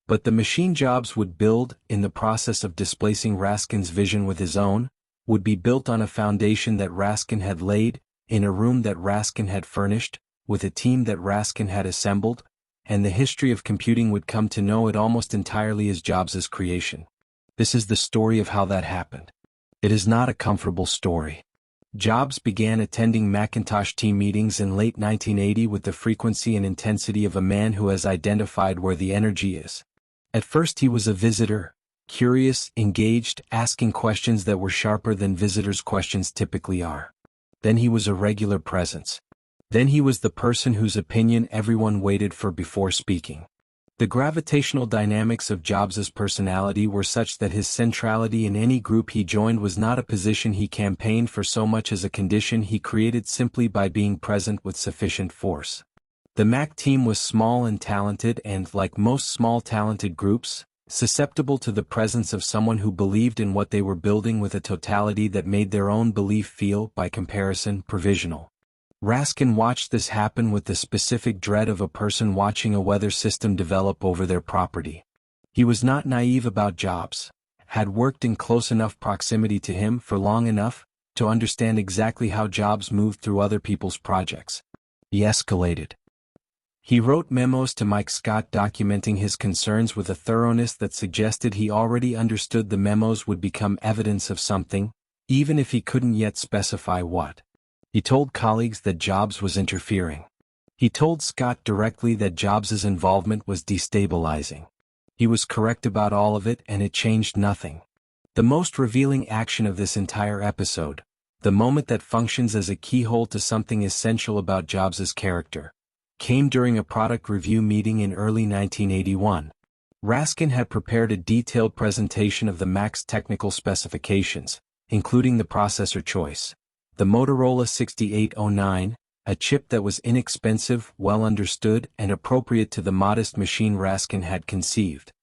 But the machine Jobs would build, in the process of displacing Raskin's vision with his own, would be built on a foundation that Raskin had laid, in a room that Raskin had furnished, with a team that Raskin had assembled, and the history of computing would come to know it almost entirely as Jobs's creation. This is the story of how that happened. It is not a comfortable story. Jobs began attending Macintosh team meetings in late 1980 with the frequency and intensity of a man who has identified where the energy is. At first he was a visitor, curious, engaged, asking questions that were sharper than visitors' questions typically are. Then he was a regular presence. Then he was the person whose opinion everyone waited for before speaking. The gravitational dynamics of Jobs's personality were such that his centrality in any group he joined was not a position he campaigned for so much as a condition he created simply by being present with sufficient force. The Mac team was small and talented and, like most small talented groups, susceptible to the presence of someone who believed in what they were building with a totality that made their own belief feel, by comparison, provisional. Raskin watched this happen with the specific dread of a person watching a weather system develop over their property. He was not naive about Jobs, had worked in close enough proximity to him for long enough to understand exactly how Jobs moved through other people's projects. He escalated. He wrote memos to Mike Scott documenting his concerns with a thoroughness that suggested he already understood the memos would become evidence of something, even if he couldn't yet specify what. He told colleagues that Jobs was interfering. He told Scott directly that Jobs's involvement was destabilizing. He was correct about all of it, and it changed nothing. The most revealing action of this entire episode, the moment that functions as a keyhole to something essential about Jobs's character, came during a product review meeting in early 1981. Raskin had prepared a detailed presentation of the Mac's technical specifications, including the processor choice, the Motorola 6809, a chip that was inexpensive, well understood, and appropriate to the modest machine Raskin had conceived.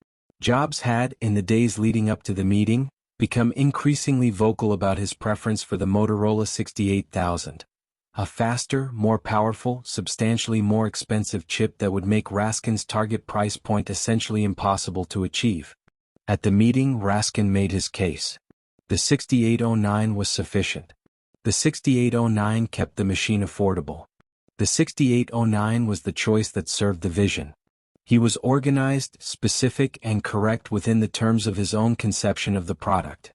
Jobs had, in the days leading up to the meeting, become increasingly vocal about his preference for the Motorola 68000, a faster, more powerful, substantially more expensive chip that would make Raskin's target price point essentially impossible to achieve. At the meeting, Raskin made his case. The 6809 was sufficient. The 6809 kept the machine affordable. The 6809 was the choice that served the vision. He was organized, specific, and correct within the terms of his own conception of the product.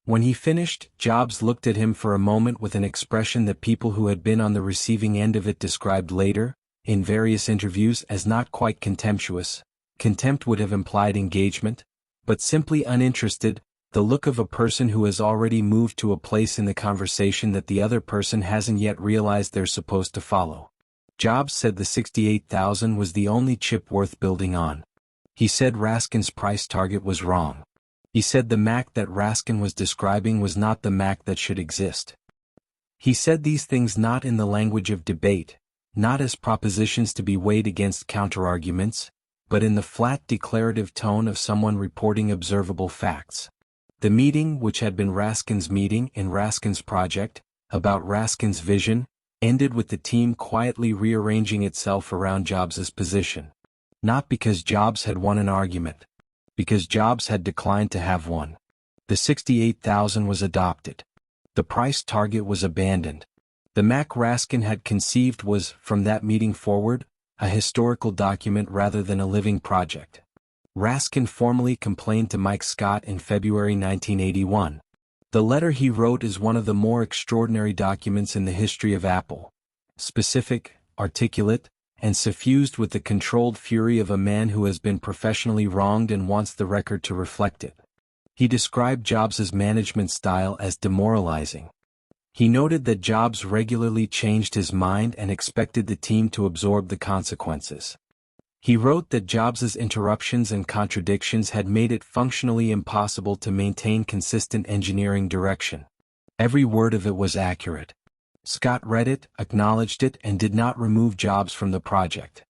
When he finished, Jobs looked at him for a moment with an expression that people who had been on the receiving end of it described later, in various interviews, as not quite contemptuous. Contempt would have implied engagement, but simply uninterested, the look of a person who has already moved to a place in the conversation that the other person hasn't yet realized they're supposed to follow. Jobs said the 68,000 was the only chip worth building on. He said Raskin's price target was wrong. He said the Mac that Raskin was describing was not the Mac that should exist. He said these things not in the language of debate, not as propositions to be weighed against counterarguments, but in the flat declarative tone of someone reporting observable facts. The meeting, which had been Raskin's meeting in Raskin's project, about Raskin's vision, ended with the team quietly rearranging itself around Jobs' position. Not because Jobs had won an argument. Because Jobs had declined to have one. The 68,000 was adopted. The price target was abandoned. The Mac Raskin had conceived was, from that meeting forward, a historical document rather than a living project. Raskin formally complained to Mike Scott in February 1981. The letter he wrote is one of the more extraordinary documents in the history of Apple. Specific, articulate, and suffused with the controlled fury of a man who has been professionally wronged and wants the record to reflect it. He described Jobs' management style as demoralizing. He noted that Jobs regularly changed his mind and expected the team to absorb the consequences. He wrote that Jobs' interruptions and contradictions had made it functionally impossible to maintain consistent engineering direction. Every word of it was accurate. Scott read it, acknowledged it, and did not remove Jobs from the project.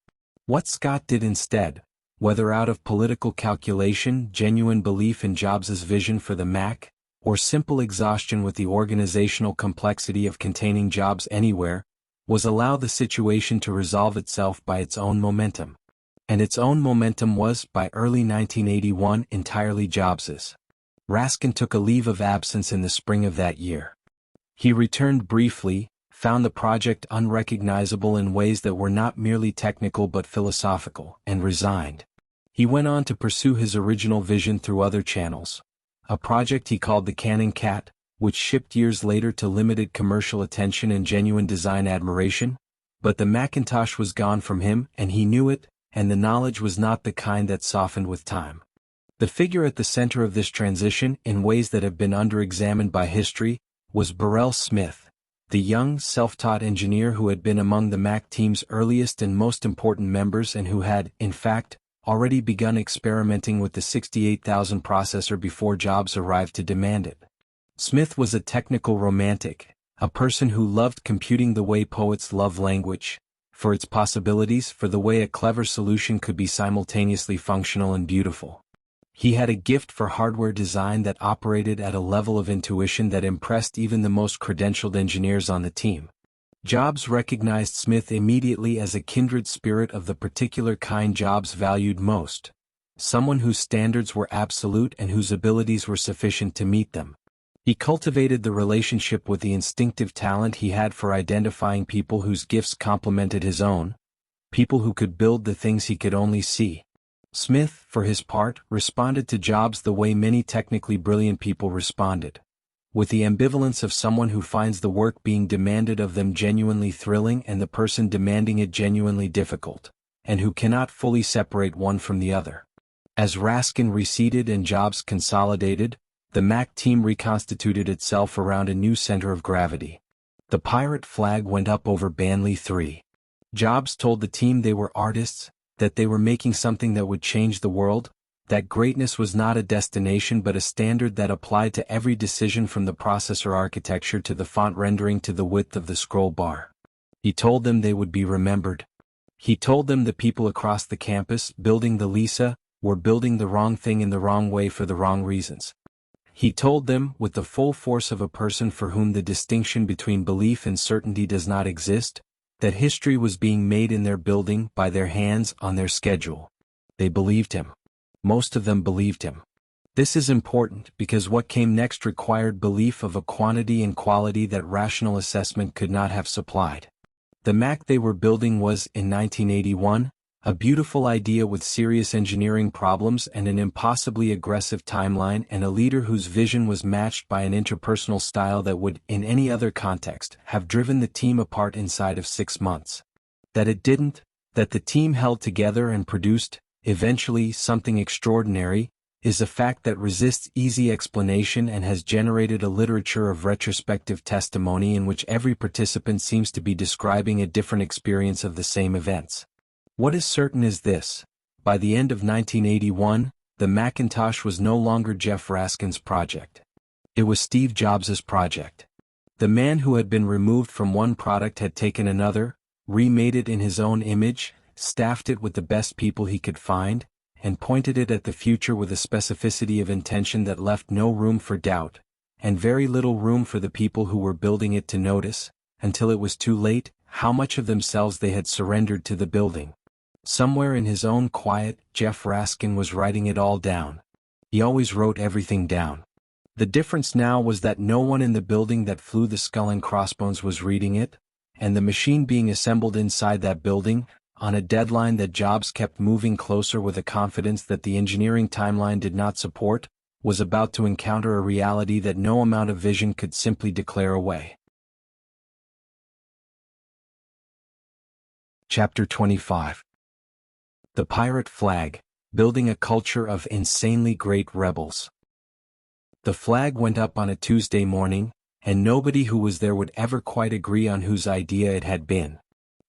What Scott did instead, whether out of political calculation, genuine belief in Jobs' vision for the Mac, or simple exhaustion with the organizational complexity of containing Jobs anywhere, was allow the situation to resolve itself by its own momentum. And its own momentum was, by early 1981, entirely Jobs's. Raskin took a leave of absence in the spring of that year. He returned briefly, found the project unrecognizable in ways that were not merely technical but philosophical, and resigned. He went on to pursue his original vision through other channels. A project he called the Canon Cat, which shipped years later to limited commercial attention and genuine design admiration. But the Macintosh was gone from him, and he knew it, and the knowledge was not the kind that softened with time. The figure at the center of this transition, in ways that have been under-examined by history, was Burrell Smith, the young, self-taught engineer who had been among the Mac team's earliest and most important members and who had, in fact, already begun experimenting with the 68,000 processor before Jobs arrived to demand it. Smith was a technical romantic, a person who loved computing the way poets love language, for its possibilities, for the way a clever solution could be simultaneously functional and beautiful. He had a gift for hardware design that operated at a level of intuition that impressed even the most credentialed engineers on the team. Jobs recognized Smith immediately as a kindred spirit of the particular kind Jobs valued most, someone whose standards were absolute and whose abilities were sufficient to meet them. He cultivated the relationship with the instinctive talent he had for identifying people whose gifts complemented his own, people who could build the things he could only see. Smith, for his part, responded to Jobs the way many technically brilliant people responded, with the ambivalence of someone who finds the work being demanded of them genuinely thrilling and the person demanding it genuinely difficult, and who cannot fully separate one from the other. As Raskin receded and Jobs consolidated, the Mac team reconstituted itself around a new center of gravity. The pirate flag went up over Banley 3. Jobs told the team they were artists, that they were making something that would change the world, That greatness was not a destination but a standard that applied to every decision from the processor architecture to the font rendering to the width of the scroll bar. He told them they would be remembered. He told them the people across the campus, building the Lisa, were building the wrong thing in the wrong way for the wrong reasons. He told them, with the full force of a person for whom the distinction between belief and certainty does not exist, that history was being made in their building, by their hands, on their schedule. They believed him. Most of them believed him. This is important because what came next required belief of a quantity and quality that rational assessment could not have supplied. The Mac they were building was, in 1981, a beautiful idea with serious engineering problems and an impossibly aggressive timeline, and a leader whose vision was matched by an interpersonal style that would, in any other context, have driven the team apart inside of 6 months. That it didn't, that the team held together and produced, eventually, something extraordinary, is a fact that resists easy explanation and has generated a literature of retrospective testimony in which every participant seems to be describing a different experience of the same events. What is certain is this: by the end of 1981, the Macintosh was no longer Jeff Raskin's project. It was Steve Jobs' project. The man who had been removed from one product had taken another, remade it in his own image, staffed it with the best people he could find, and pointed it at the future with a specificity of intention that left no room for doubt, and very little room for the people who were building it to notice, until it was too late, how much of themselves they had surrendered to the building. Somewhere in his own quiet, Jeff Raskin was writing it all down. He always wrote everything down. The difference now was that no one in the building that flew the skull and crossbones was reading it, and the machine being assembled inside that building, on a deadline that Jobs kept moving closer with a confidence that the engineering timeline did not support, was about to encounter a reality that no amount of vision could simply declare away. Chapter 25. The Pirate Flag, Building a Culture of Insanely Great Rebels. The flag went up on a Tuesday morning, and nobody who was there would ever quite agree on whose idea it had been.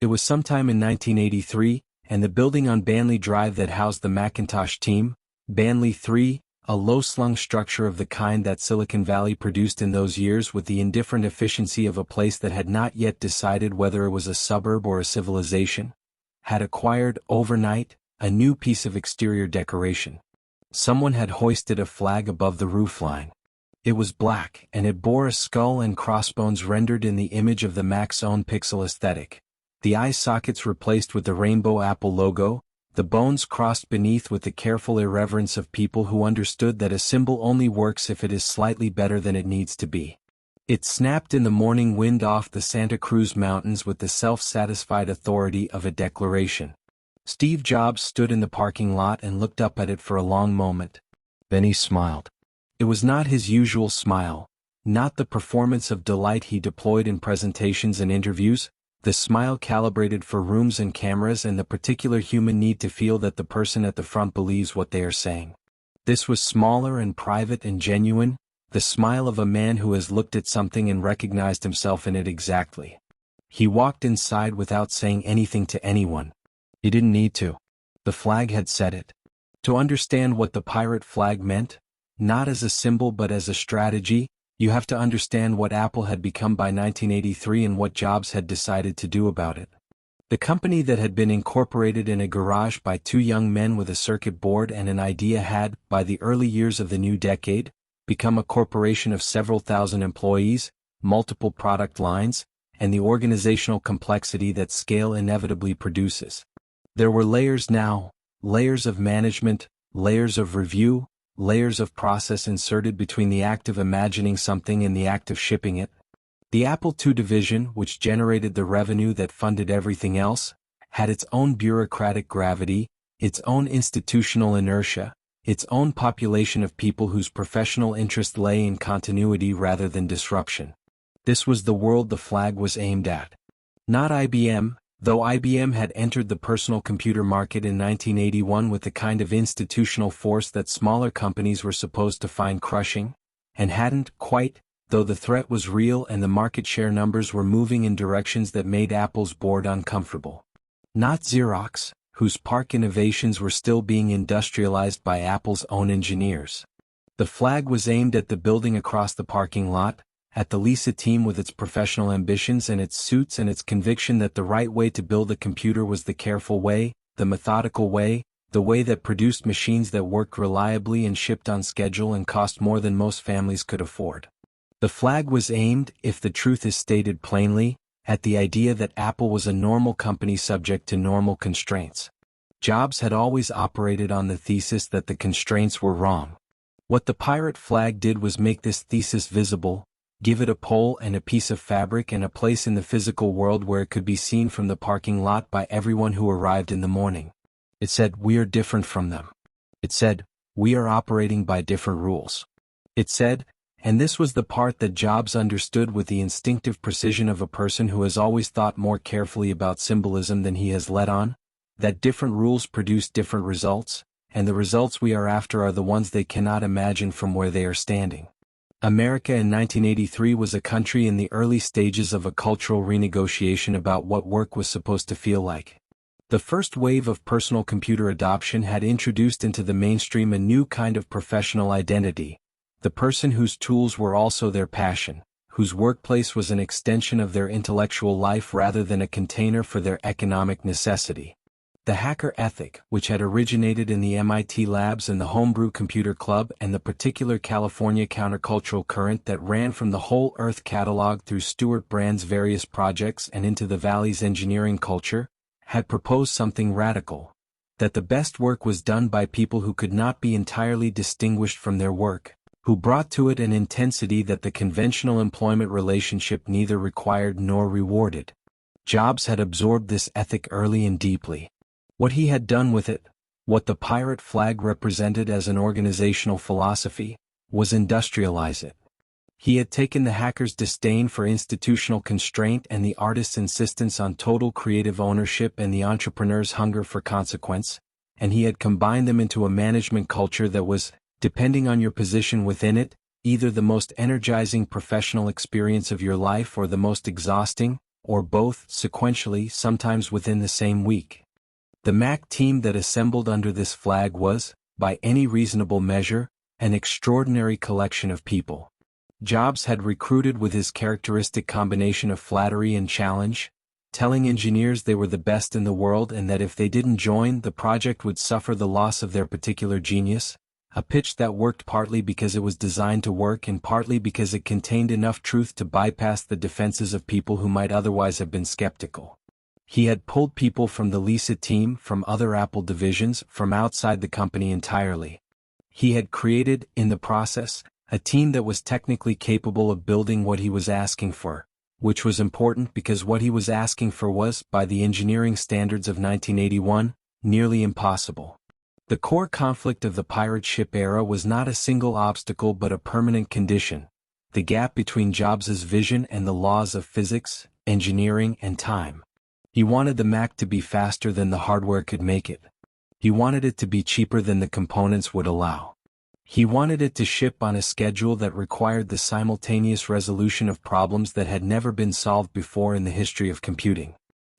It was sometime in 1983, and the building on Banley Drive that housed the Macintosh team, Banley 3, a low-slung structure of the kind that Silicon Valley produced in those years with the indifferent efficiency of a place that had not yet decided whether it was a suburb or a civilization, had acquired, overnight, a new piece of exterior decoration. Someone had hoisted a flag above the roofline. It was black, and it bore a skull and crossbones rendered in the image of the Mac's own pixel aesthetic, the eye sockets replaced with the rainbow Apple logo, the bones crossed beneath with the careful irreverence of people who understood that a symbol only works if it is slightly better than it needs to be. It snapped in the morning wind off the Santa Cruz Mountains with the self-satisfied authority of a declaration. Steve Jobs stood in the parking lot and looked up at it for a long moment. Then he smiled. It was not his usual smile, not the performance of delight he deployed in presentations and interviews, the smile calibrated for rooms and cameras and the particular human need to feel that the person at the front believes what they are saying. This was smaller and private and genuine, the smile of a man who has looked at something and recognized himself in it exactly. He walked inside without saying anything to anyone. He didn't need to. The flag had said it. To understand what the pirate flag meant, not as a symbol but as a strategy, you have to understand what Apple had become by 1983 and what Jobs had decided to do about it. The company that had been incorporated in a garage by two young men with a circuit board and an idea had, by the early years of the new decade, become a corporation of several thousand employees, multiple product lines, and the organizational complexity that scale inevitably produces. There were layers now, layers of management, layers of review, layers of process inserted between the act of imagining something and the act of shipping it. The Apple II division, which generated the revenue that funded everything else, had its own bureaucratic gravity, its own institutional inertia, its own population of people whose professional interest lay in continuity rather than disruption. This was the world the flag was aimed at. Not IBM, though IBM had entered the personal computer market in 1981 with the kind of institutional force that smaller companies were supposed to find crushing, and hadn't quite, though the threat was real and the market share numbers were moving in directions that made Apple's board uncomfortable. Not Xerox, whose PARC innovations were still being industrialized by Apple's own engineers. The flag was aimed at the building across the parking lot, at the Lisa team with its professional ambitions and its suits and its conviction that the right way to build a computer was the careful way, the methodical way, the way that produced machines that worked reliably and shipped on schedule and cost more than most families could afford. The flag was aimed, if the truth is stated plainly, at the idea that Apple was a normal company subject to normal constraints. Jobs had always operated on the thesis that the constraints were wrong. What the pirate flag did was make this thesis visible, give it a pole and a piece of fabric and a place in the physical world where it could be seen from the parking lot by everyone who arrived in the morning. It said, "We are different from them." It said, "We are operating by different rules." It said, and this was the part that Jobs understood with the instinctive precision of a person who has always thought more carefully about symbolism than he has let on, that different rules produce different results, and the results we are after are the ones they cannot imagine from where they are standing. America in 1983 was a country in the early stages of a cultural renegotiation about what work was supposed to feel like. The first wave of personal computer adoption had introduced into the mainstream a new kind of professional identity, the person whose tools were also their passion, whose workplace was an extension of their intellectual life rather than a container for their economic necessity. The hacker ethic, which had originated in the MIT labs and the Homebrew Computer Club and the particular California countercultural current that ran from the Whole Earth catalog through Stuart Brand's various projects and into the Valley's engineering culture, had proposed something radical, that the best work was done by people who could not be entirely distinguished from their work, who brought to it an intensity that the conventional employment relationship neither required nor rewarded. Jobs had absorbed this ethic early and deeply. What he had done with it, what the pirate flag represented as an organizational philosophy, was industrialize it. He had taken the hacker's disdain for institutional constraint and the artist's insistence on total creative ownership and the entrepreneur's hunger for consequence, and he had combined them into a management culture that was, depending on your position within it, either the most energizing professional experience of your life or the most exhausting, or both, sequentially, sometimes within the same week. The Mac team that assembled under this flag was, by any reasonable measure, an extraordinary collection of people. Jobs had recruited with his characteristic combination of flattery and challenge, telling engineers they were the best in the world and that if they didn't join, the project would suffer the loss of their particular genius, a pitch that worked partly because it was designed to work and partly because it contained enough truth to bypass the defenses of people who might otherwise have been skeptical. He had pulled people from the Lisa team, from other Apple divisions, from outside the company entirely. He had created, in the process, a team that was technically capable of building what he was asking for, which was important because what he was asking for was, by the engineering standards of 1981, nearly impossible. The core conflict of the pirate ship era was not a single obstacle but a permanent condition, the gap between Jobs's vision and the laws of physics, engineering, and time. He wanted the Mac to be faster than the hardware could make it. He wanted it to be cheaper than the components would allow. He wanted it to ship on a schedule that required the simultaneous resolution of problems that had never been solved before in the history of computing.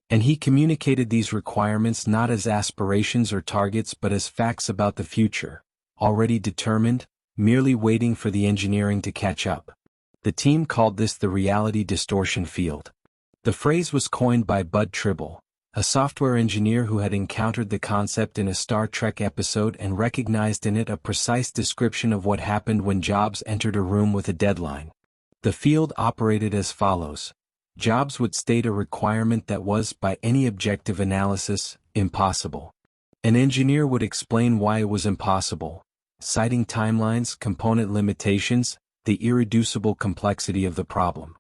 And he communicated these requirements not as aspirations or targets but as facts about the future, already determined, merely waiting for the engineering to catch up. The team called this the reality distortion field. The phrase was coined by Bud Tribble, a software engineer who had encountered the concept in a Star Trek episode and recognized in it a precise description of what happened when Jobs entered a room with a deadline. The field operated as follows. Jobs would state a requirement that was, by any objective analysis, impossible. An engineer would explain why it was impossible, citing timelines, component limitations, the irreducible complexity of the problem.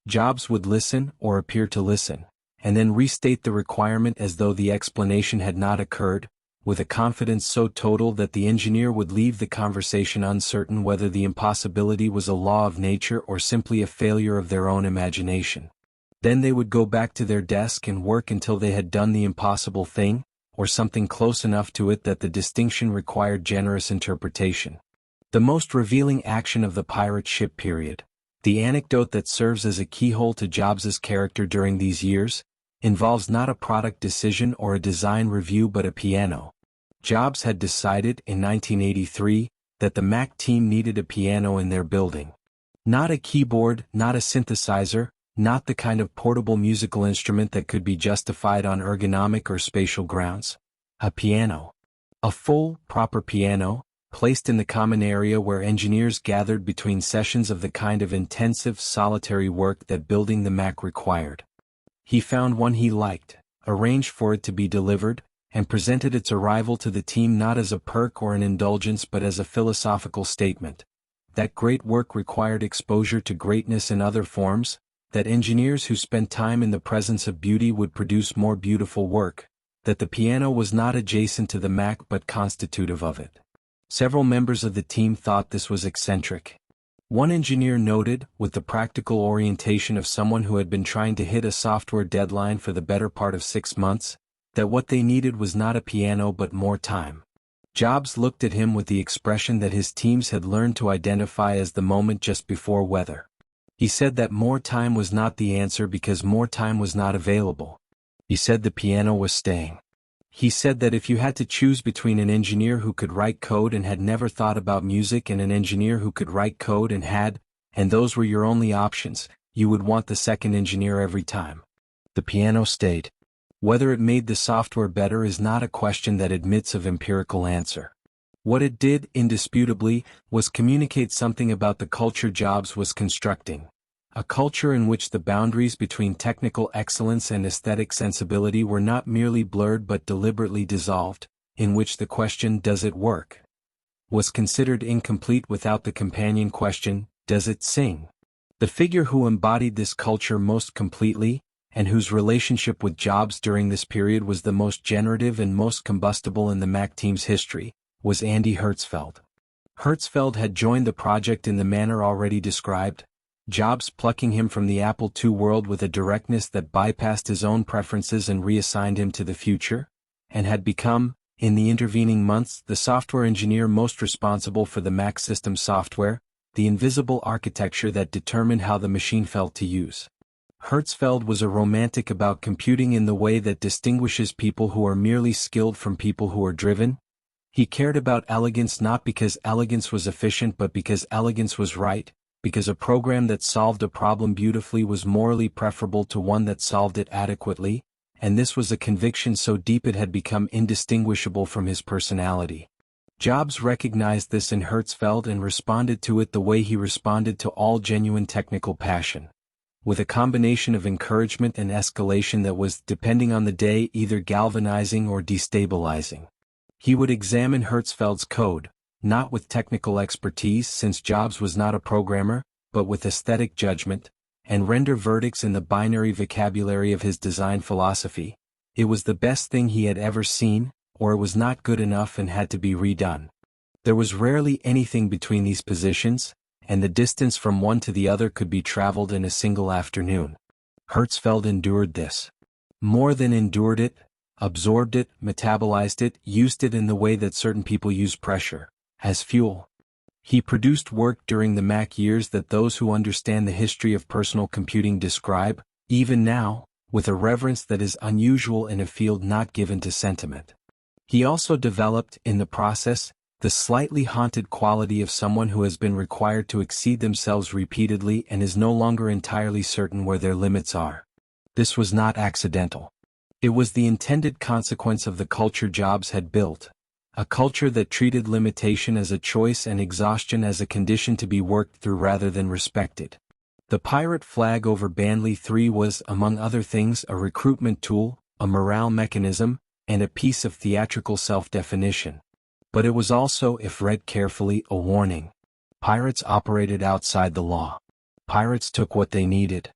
Jobs would listen, or appear to listen, and then restate the requirement as though the explanation had not occurred, with a confidence so total that the engineer would leave the conversation uncertain whether the impossibility was a law of nature or simply a failure of their own imagination. Then they would go back to their desk and work until they had done the impossible thing, or something close enough to it that the distinction required generous interpretation. The most revealing action of the pirate ship period, the anecdote that serves as a keyhole to Jobs's character during these years, involves not a product decision or a design review but a piano. Jobs had decided in 1983 that the Mac team needed a piano in their building. Not a keyboard, not a synthesizer, not the kind of portable musical instrument that could be justified on ergonomic or spatial grounds. A piano. A full, proper piano, placed in the common area where engineers gathered between sessions of the kind of intensive, solitary work that building the Mac required. He found one he liked, arranged for it to be delivered, and presented its arrival to the team not as a perk or an indulgence but as a philosophical statement. That great work required exposure to greatness in other forms, that engineers who spent time in the presence of beauty would produce more beautiful work, that the piano was not adjacent to the Mac but constitutive of it. Several members of the team thought this was eccentric. One engineer noted, with the practical orientation of someone who had been trying to hit a software deadline for the better part of 6 months, that what they needed was not a piano but more time. Jobs looked at him with the expression that his teams had learned to identify as the moment just before weather. He said that more time was not the answer because more time was not available. He said the piano was staying. He said that if you had to choose between an engineer who could write code and had never thought about music and an engineer who could write code and had, and those were your only options, you would want the second engineer every time. The piano stayed. Whether it made the software better is not a question that admits of empirical answer. What it did, indisputably, was communicate something about the culture Jobs was constructing. A culture in which the boundaries between technical excellence and aesthetic sensibility were not merely blurred but deliberately dissolved, in which the question, does it work, was considered incomplete without the companion question, does it sing? The figure who embodied this culture most completely, and whose relationship with Jobs during this period was the most generative and most combustible in the Mac team's history, was Andy Hertzfeld. Hertzfeld had joined the project in the manner already described, Jobs plucking him from the Apple II world with a directness that bypassed his own preferences and reassigned him to the future, and had become, in the intervening months, the software engineer most responsible for the Mac system software, the invisible architecture that determined how the machine felt to use. Hertzfeld was a romantic about computing in the way that distinguishes people who are merely skilled from people who are driven. He cared about elegance not because elegance was efficient but because elegance was right, because a program that solved a problem beautifully was morally preferable to one that solved it adequately, and this was a conviction so deep it had become indistinguishable from his personality. Jobs recognized this in Hertzfeld and responded to it the way he responded to all genuine technical passion, with a combination of encouragement and escalation that was, depending on the day, either galvanizing or destabilizing. He would examine Hertzfeld's code, not with technical expertise since Jobs was not a programmer, but with aesthetic judgment, and render verdicts in the binary vocabulary of his design philosophy. It was the best thing he had ever seen, or it was not good enough and had to be redone. There was rarely anything between these positions, and the distance from one to the other could be traveled in a single afternoon. Hertzfeld endured this. More than endured it, absorbed it, metabolized it, used it in the way that certain people use pressure, as fuel. He produced work during the Mac years that those who understand the history of personal computing describe, even now, with a reverence that is unusual in a field not given to sentiment. He also developed, in the process, the slightly haunted quality of someone who has been required to exceed themselves repeatedly and is no longer entirely certain where their limits are. This was not accidental. It was the intended consequence of the culture Jobs had built. A culture that treated limitation as a choice and exhaustion as a condition to be worked through rather than respected. The pirate flag over Bandley 3 was, among other things, a recruitment tool, a morale mechanism, and a piece of theatrical self-definition. But it was also, if read carefully, a warning. Pirates operated outside the law. Pirates took what they needed.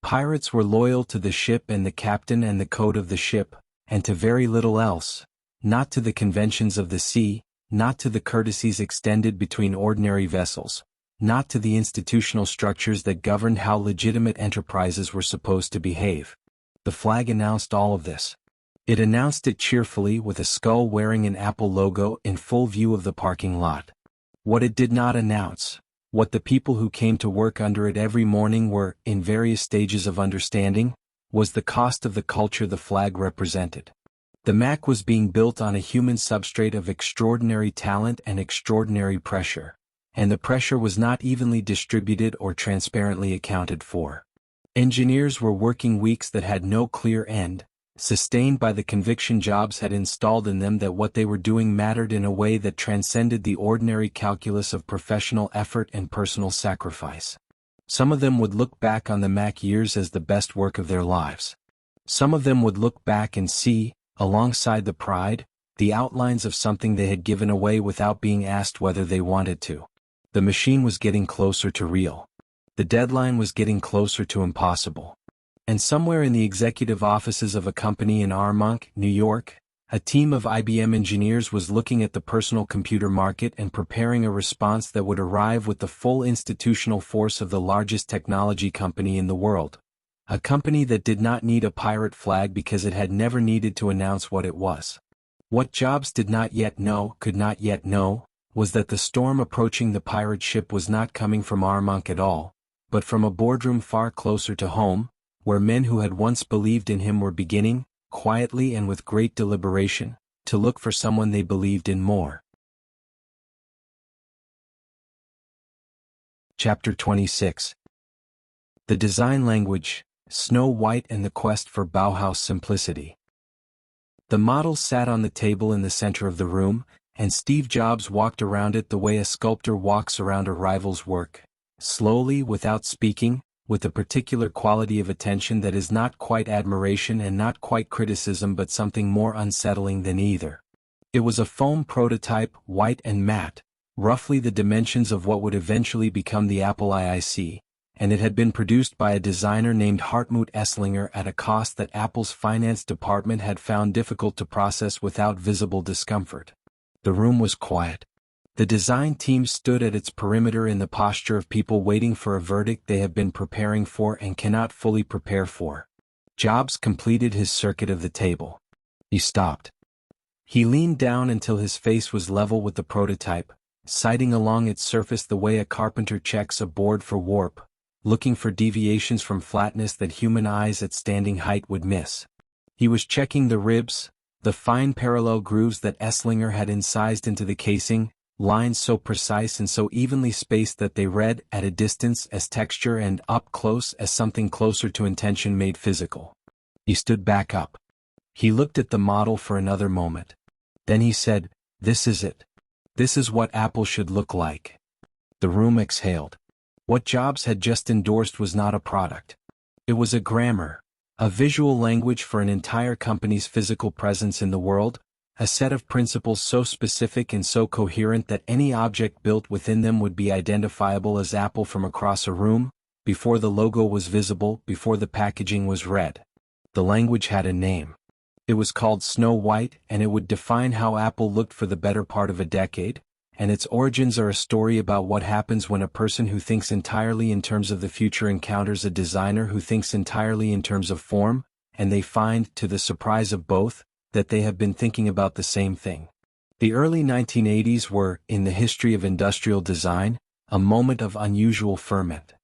Pirates were loyal to the ship and the captain and the code of the ship, and to very little else. Not to the conventions of the sea, not to the courtesies extended between ordinary vessels, not to the institutional structures that governed how legitimate enterprises were supposed to behave. The flag announced all of this. It announced it cheerfully with a skull wearing an Apple logo in full view of the parking lot. What it did not announce, what the people who came to work under it every morning were, in various stages of understanding, was the cost of the culture the flag represented. The Mac was being built on a human substrate of extraordinary talent and extraordinary pressure, and the pressure was not evenly distributed or transparently accounted for. Engineers were working weeks that had no clear end, sustained by the conviction Jobs had installed in them that what they were doing mattered in a way that transcended the ordinary calculus of professional effort and personal sacrifice. Some of them would look back on the Mac years as the best work of their lives. Some of them would look back and see, alongside the pride, the outlines of something they had given away without being asked whether they wanted to. The machine was getting closer to real. The deadline was getting closer to impossible. And somewhere in the executive offices of a company in Armonk, New York, a team of IBM engineers was looking at the personal computer market and preparing a response that would arrive with the full institutional force of the largest technology company in the world. A company that did not need a pirate flag because it had never needed to announce what it was. What Jobs did not yet know, could not yet know, was that the storm approaching the pirate ship was not coming from Armonk at all, but from a boardroom far closer to home, where men who had once believed in him were beginning, quietly and with great deliberation, to look for someone they believed in more. Chapter 26. The Design Language, Snow White and the Quest for Bauhaus Simplicity. The model sat on the table in the center of the room, and Steve Jobs walked around it the way a sculptor walks around a rival's work, slowly, without speaking, with a particular quality of attention that is not quite admiration and not quite criticism but something more unsettling than either. It was a foam prototype, white and matte, roughly the dimensions of what would eventually become the Apple IIC, and it had been produced by a designer named Hartmut Esslinger at a cost that Apple's finance department had found difficult to process without visible discomfort. The room was quiet. The design team stood at its perimeter in the posture of people waiting for a verdict they have been preparing for and cannot fully prepare for. Jobs completed his circuit of the table. He stopped. He leaned down until his face was level with the prototype, sighting along its surface the way a carpenter checks a board for warp, looking for deviations from flatness that human eyes at standing height would miss. He was checking the ribs, the fine parallel grooves that Esslinger had incised into the casing, lines so precise and so evenly spaced that they read, at a distance, as texture and, up close, as something closer to intention made physical. He stood back up. He looked at the model for another moment. Then he said, "This is it. This is what Apple should look like." The room exhaled. What Jobs had just endorsed was not a product. It was a grammar, a visual language for an entire company's physical presence in the world, a set of principles so specific and so coherent that any object built within them would be identifiable as Apple from across a room, before the logo was visible, before the packaging was read. The language had a name. It was called Snow White, and it would define how Apple looked for the better part of a decade, and its origins are a story about what happens when a person who thinks entirely in terms of the future encounters a designer who thinks entirely in terms of form, and they find, to the surprise of both, that they have been thinking about the same thing. The early 1980s were, in the history of industrial design, a moment of unusual ferment.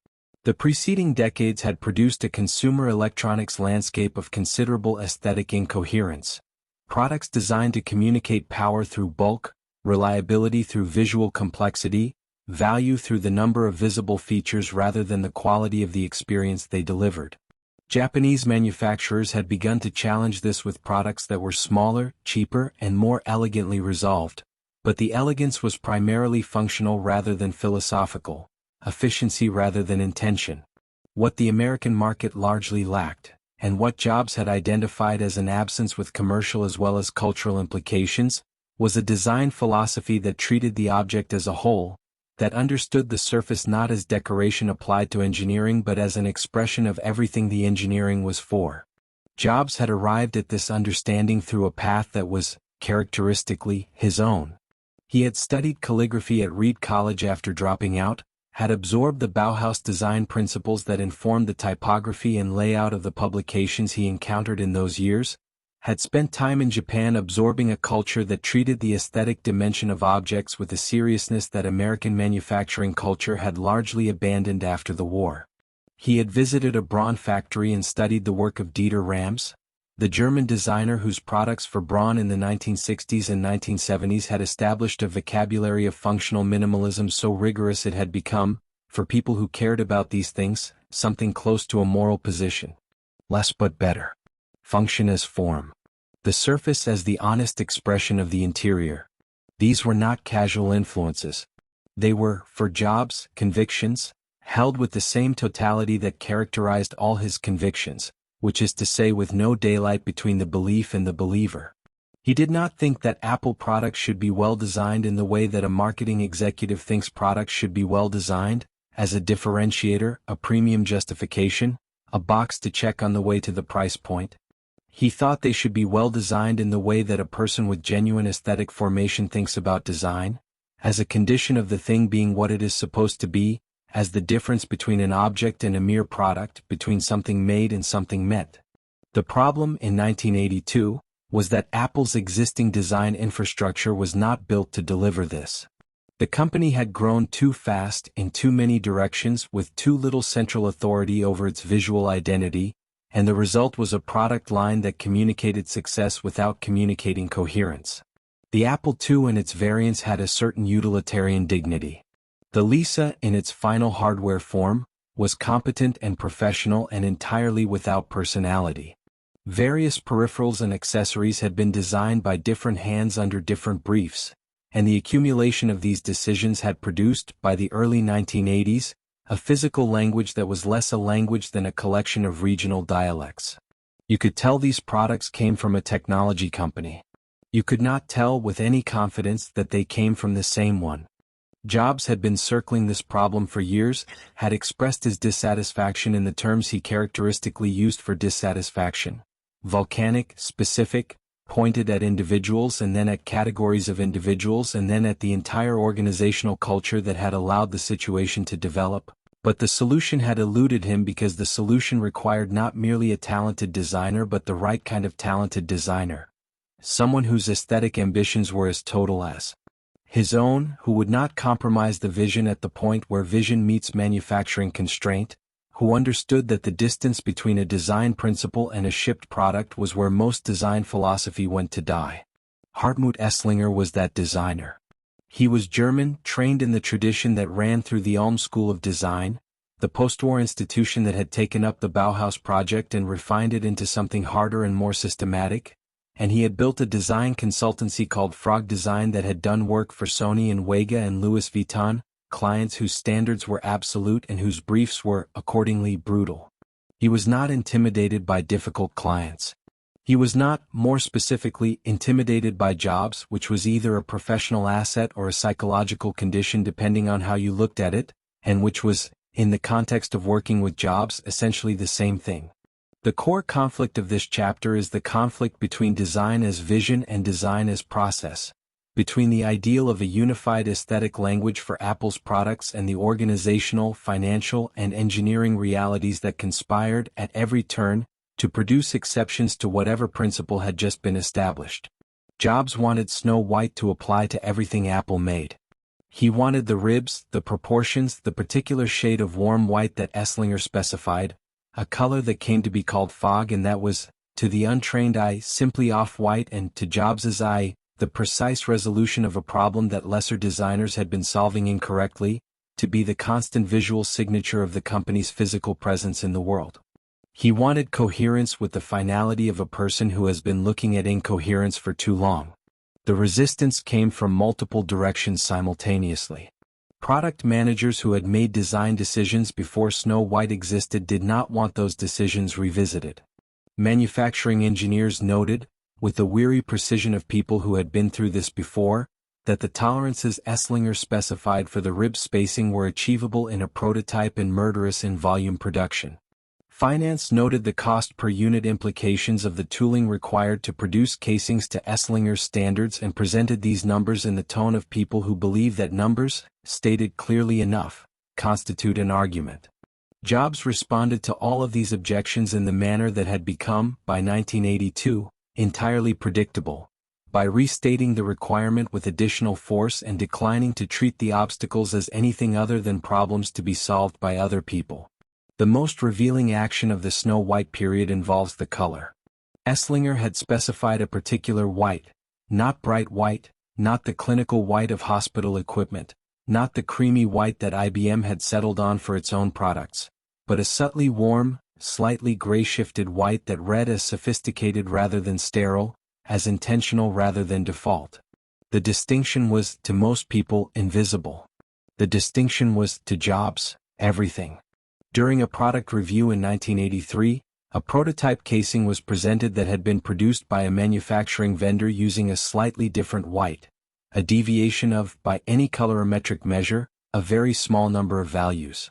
The preceding decades had produced a consumer electronics landscape of considerable aesthetic incoherence. Products designed to communicate power through bulk, reliability through visual complexity, value through the number of visible features rather than the quality of the experience they delivered. Japanese manufacturers had begun to challenge this with products that were smaller, cheaper, and more elegantly resolved, but the elegance was primarily functional rather than philosophical, efficiency rather than intention. What the American market largely lacked, and what Jobs had identified as an absence with commercial as well as cultural implications, was a design philosophy that treated the object as a whole, that understood the surface not as decoration applied to engineering but as an expression of everything the engineering was for. Jobs had arrived at this understanding through a path that was, characteristically, his own. He had studied calligraphy at Reed College after dropping out, had absorbed the Bauhaus design principles that informed the typography and layout of the publications he encountered in those years, had spent time in Japan absorbing a culture that treated the aesthetic dimension of objects with a seriousness that American manufacturing culture had largely abandoned after the war. He had visited a Braun factory and studied the work of Dieter Rams, the German designer whose products for Braun in the 1960s and 1970s had established a vocabulary of functional minimalism so rigorous it had become, for people who cared about these things, something close to a moral position. Less but better. Function as form. The surface as the honest expression of the interior. These were not casual influences. They were, for Jobs, convictions, held with the same totality that characterized all his convictions, which is to say with no daylight between the belief and the believer. He did not think that Apple products should be well designed in the way that a marketing executive thinks products should be well designed, as a differentiator, a premium justification, a box to check on the way to the price point. He thought they should be well designed in the way that a person with genuine aesthetic formation thinks about design, as a condition of the thing being what it is supposed to be, as the difference between an object and a mere product, between something made and something met. The problem in 1982 was that Apple's existing design infrastructure was not built to deliver this. The company had grown too fast in too many directions with too little central authority over its visual identity, and the result was a product line that communicated success without communicating coherence. The Apple II and its variants had a certain utilitarian dignity. The Lisa, in its final hardware form, was competent and professional and entirely without personality. Various peripherals and accessories had been designed by different hands under different briefs, and the accumulation of these decisions had produced, by the early 1980s, a physical language that was less a language than a collection of regional dialects. You could tell these products came from a technology company. You could not tell with any confidence that they came from the same one. Jobs had been circling this problem for years, had expressed his dissatisfaction in the terms he characteristically used for dissatisfaction: volcanic, specific, pointed at individuals and then at categories of individuals and then at the entire organizational culture that had allowed the situation to develop. But the solution had eluded him because the solution required not merely a talented designer but the right kind of talented designer. Someone whose aesthetic ambitions were as total as his own, who would not compromise the vision at the point where vision meets manufacturing constraint, who understood that the distance between a design principle and a shipped product was where most design philosophy went to die. Hartmut Esslinger was that designer. He was German, trained in the tradition that ran through the Ulm School of Design, the post-war institution that had taken up the Bauhaus project and refined it into something harder and more systematic, and he had built a design consultancy called Frog Design that had done work for Sony and Wega and Louis Vuitton, clients whose standards were absolute and whose briefs were, accordingly, brutal. He was not intimidated by difficult clients. He was not, more specifically, intimidated by Jobs, which was either a professional asset or a psychological condition depending on how you looked at it, and which was, in the context of working with Jobs, essentially the same thing. The core conflict of this chapter is the conflict between design as vision and design as process, between the ideal of a unified aesthetic language for Apple's products and the organizational, financial, and engineering realities that conspired, at every turn, to produce exceptions to whatever principle had just been established. Jobs wanted Snow White to apply to everything Apple made. He wanted the ribs, the proportions, the particular shade of warm white that Esslinger specified, a color that came to be called fog and that was, to the untrained eye, simply off-white, and to Jobs's eye, the precise resolution of a problem that lesser designers had been solving incorrectly, to be the constant visual signature of the company's physical presence in the world. He wanted coherence with the finality of a person who has been looking at incoherence for too long. The resistance came from multiple directions simultaneously. Product managers who had made design decisions before Snow White existed did not want those decisions revisited. Manufacturing engineers noted, with the weary precision of people who had been through this before, that the tolerances Esslinger specified for the rib spacing were achievable in a prototype and murderous in volume production. Finance noted the cost per unit implications of the tooling required to produce casings to Esslinger's standards and presented these numbers in the tone of people who believe that numbers, stated clearly enough, constitute an argument. Jobs responded to all of these objections in the manner that had become, by 1982, entirely predictable, by restating the requirement with additional force and declining to treat the obstacles as anything other than problems to be solved by other people. The most revealing action of the Snow White period involves the color. Eslinger had specified a particular white, not bright white, not the clinical white of hospital equipment, not the creamy white that IBM had settled on for its own products, but a subtly warm, slightly gray-shifted white that read as sophisticated rather than sterile, as intentional rather than default. The distinction was, to most people, invisible. The distinction was, to Jobs, everything. During a product review in 1983, a prototype casing was presented that had been produced by a manufacturing vendor using a slightly different white, a deviation of, by any colorimetric measure, a very small number of values.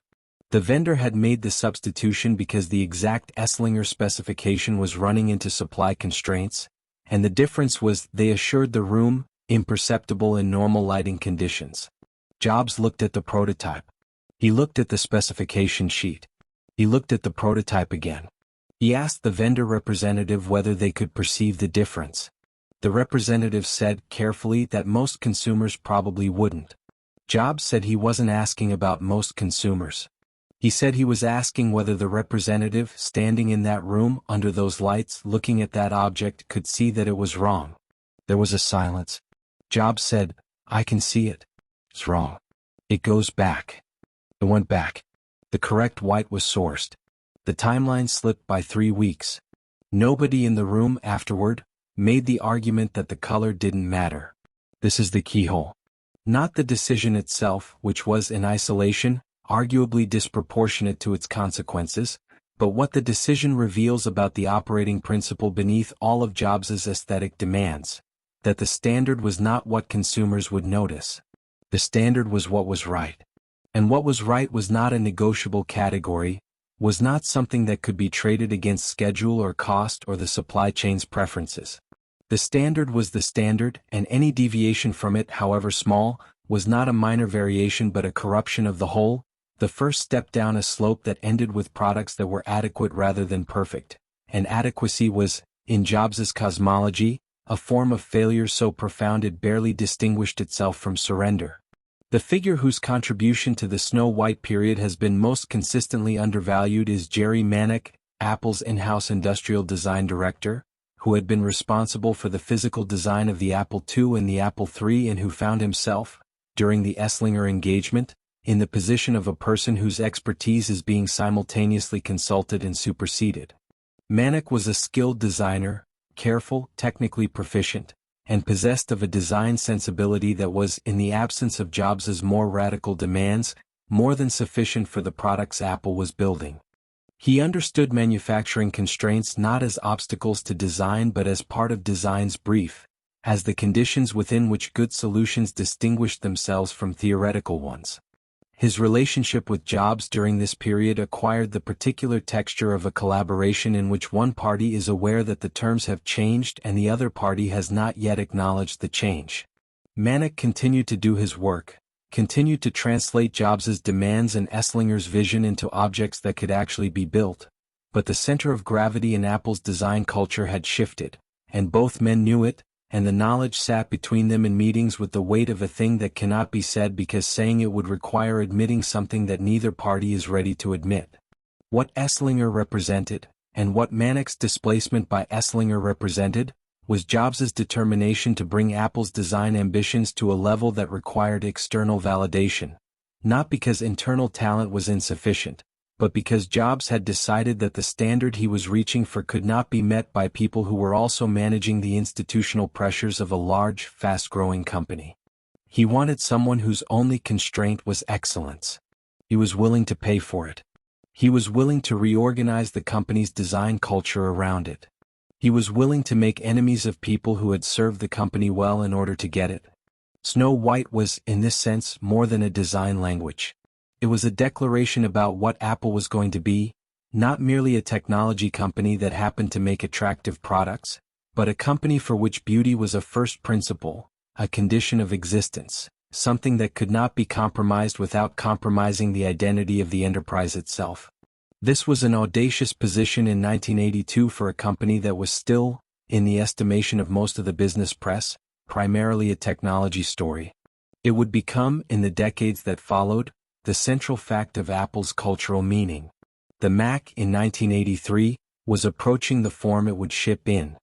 The vendor had made the substitution because the exact Eslinger specification was running into supply constraints, and the difference was, they assured the room, imperceptible in normal lighting conditions. Jobs looked at the prototype. He looked at the specification sheet. He looked at the prototype again. He asked the vendor representative whether they could perceive the difference. The representative said carefully that most consumers probably wouldn't. Jobs said he wasn't asking about most consumers. He said he was asking whether the representative standing in that room under those lights looking at that object could see that it was wrong. There was a silence. Jobs said, "I can see it. It's wrong. It goes back." It went back. The correct white was sourced. The timeline slipped by 3 weeks. Nobody in the room afterward made the argument that the color didn't matter. This is the keyhole. Not the decision itself, which was in isolation, arguably disproportionate to its consequences, but what the decision reveals about the operating principle beneath all of Jobs's aesthetic demands, that the standard was not what consumers would notice. The standard was what was right. And what was right was not a negotiable category, was not something that could be traded against schedule or cost or the supply chain's preferences. The standard was the standard, and any deviation from it, however small, was not a minor variation but a corruption of the whole, the first step down a slope that ended with products that were adequate rather than perfect, and adequacy was, in Jobs's cosmology, a form of failure so profound it barely distinguished itself from surrender. The figure whose contribution to the Snow White period has been most consistently undervalued is Jerry Manick, Apple's in-house industrial design director, who had been responsible for the physical design of the Apple II and the Apple III and who found himself, during the Eslinger engagement, in the position of a person whose expertise is being simultaneously consulted and superseded. Manick was a skilled designer, careful, technically proficient, and possessed of a design sensibility that was, in the absence of Jobs's more radical demands, more than sufficient for the products Apple was building. He understood manufacturing constraints not as obstacles to design but as part of design's brief, as the conditions within which good solutions distinguished themselves from theoretical ones. His relationship with Jobs during this period acquired the particular texture of a collaboration in which one party is aware that the terms have changed and the other party has not yet acknowledged the change. Manick continued to do his work, continued to translate Jobs's demands and Eslinger's vision into objects that could actually be built, but the center of gravity in Apple's design culture had shifted, and both men knew it, and the knowledge sat between them in meetings with the weight of a thing that cannot be said because saying it would require admitting something that neither party is ready to admit. What Eslinger represented, and what Manick's displacement by Eslinger represented, was Jobs's determination to bring Apple's design ambitions to a level that required external validation, not because internal talent was insufficient, but because Jobs had decided that the standard he was reaching for could not be met by people who were also managing the institutional pressures of a large, fast-growing company. He wanted someone whose only constraint was excellence. He was willing to pay for it. He was willing to reorganize the company's design culture around it. He was willing to make enemies of people who had served the company well in order to get it. Snow White was, in this sense, more than a design language. It was a declaration about what Apple was going to be, not merely a technology company that happened to make attractive products, but a company for which beauty was a first principle, a condition of existence, something that could not be compromised without compromising the identity of the enterprise itself. This was an audacious position in 1982 for a company that was still, in the estimation of most of the business press, primarily a technology story. It would become, in the decades that followed, the central fact of Apple's cultural meaning. The Mac, in 1983, was approaching the form it would ship in.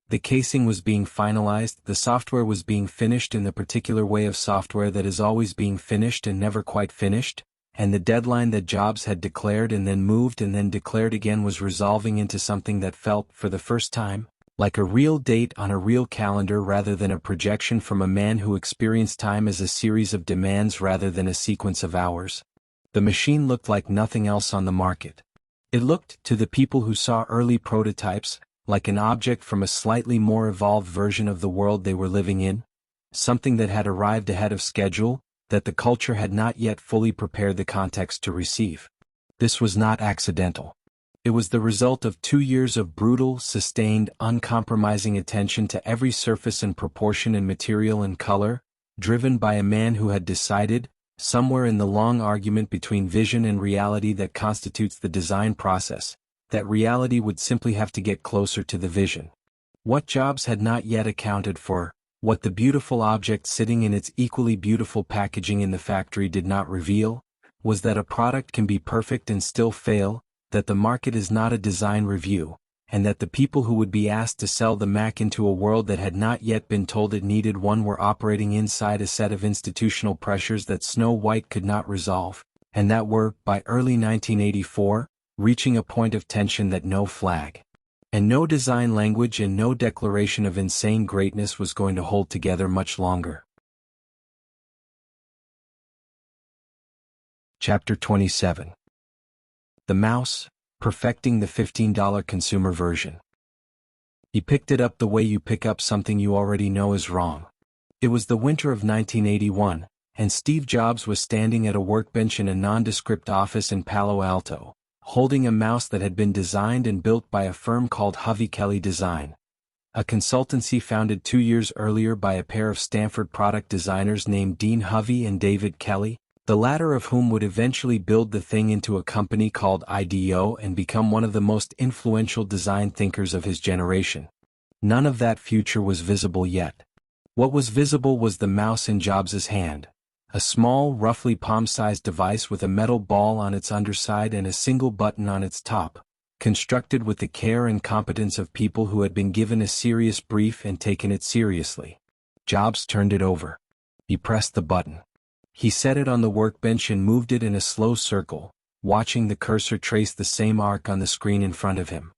The casing was being finalized, the software was being finished in the particular way of software that is always being finished and never quite finished, and the deadline that Jobs had declared and then moved and then declared again was resolving into something that felt, for the first time, like a real date on a real calendar rather than a projection from a man who experienced time as a series of demands rather than a sequence of hours. The machine looked like nothing else on the market. It looked, to the people who saw early prototypes, like an object from a slightly more evolved version of the world they were living in, something that had arrived ahead of schedule, that the culture had not yet fully prepared the context to receive. This was not accidental. It was the result of 2 years of brutal, sustained, uncompromising attention to every surface and proportion and material and color, driven by a man who had decided, somewhere in the long argument between vision and reality that constitutes the design process, that reality would simply have to get closer to the vision. What Jobs had not yet accounted for, what the beautiful object sitting in its equally beautiful packaging in the factory did not reveal, was that a product can be perfect and still fail, that the market is not a design review, and that the people who would be asked to sell the Mac into a world that had not yet been told it needed one were operating inside a set of institutional pressures that Snow White could not resolve, and that were, by early 1984, reaching a point of tension that no flag, and no design language and no declaration of insane greatness was going to hold together much longer. Chapter 27. The Mouse, Perfecting the $15 Consumer Version. He picked it up the way you pick up something you already know is wrong. It was the winter of 1981, and Steve Jobs was standing at a workbench in a nondescript office in Palo Alto, holding a mouse that had been designed and built by a firm called Hovey Kelly Design, a consultancy founded 2 years earlier by a pair of Stanford product designers named Dean Hovey and David Kelly, the latter of whom would eventually build the thing into a company called IDEO and become one of the most influential design thinkers of his generation. None of that future was visible yet. What was visible was the mouse in Jobs's hand, a small, roughly palm-sized device with a metal ball on its underside and a single button on its top, constructed with the care and competence of people who had been given a serious brief and taken it seriously. Jobs turned it over. He pressed the button. He set it on the workbench and moved it in a slow circle, watching the cursor trace the same arc on the screen in front of him.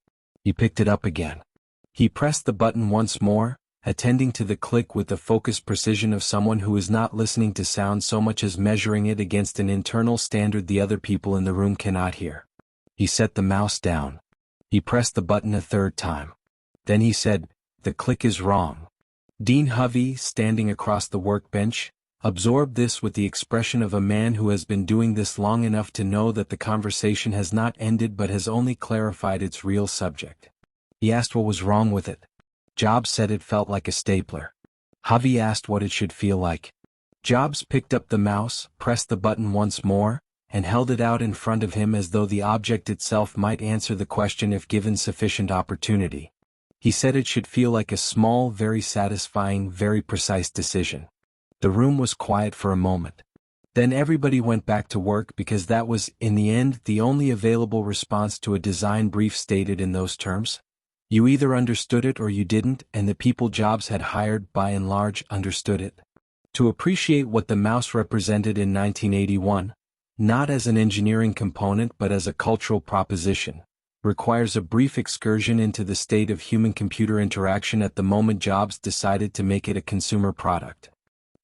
He picked it up again. He pressed the button once more, attending to the click with the focused precision of someone who is not listening to sound so much as measuring it against an internal standard the other people in the room cannot hear. He set the mouse down. He pressed the button a third time. Then he said, "The click is wrong." Dean Hovey, standing across the workbench, absorbed this with the expression of a man who has been doing this long enough to know that the conversation has not ended but has only clarified its real subject. He asked what was wrong with it. Jobs said it felt like a stapler. Hovey asked what it should feel like. Jobs picked up the mouse, pressed the button once more, and held it out in front of him as though the object itself might answer the question if given sufficient opportunity. He said it should feel like a small, very satisfying, very precise decision. The room was quiet for a moment. Then everybody went back to work because that was, in the end, the only available response to a design brief stated in those terms. You either understood it or you didn't, and the people Jobs had hired, by and large, understood it. To appreciate what the mouse represented in 1981, not as an engineering component but as a cultural proposition, requires a brief excursion into the state of human-computer interaction at the moment Jobs decided to make it a consumer product.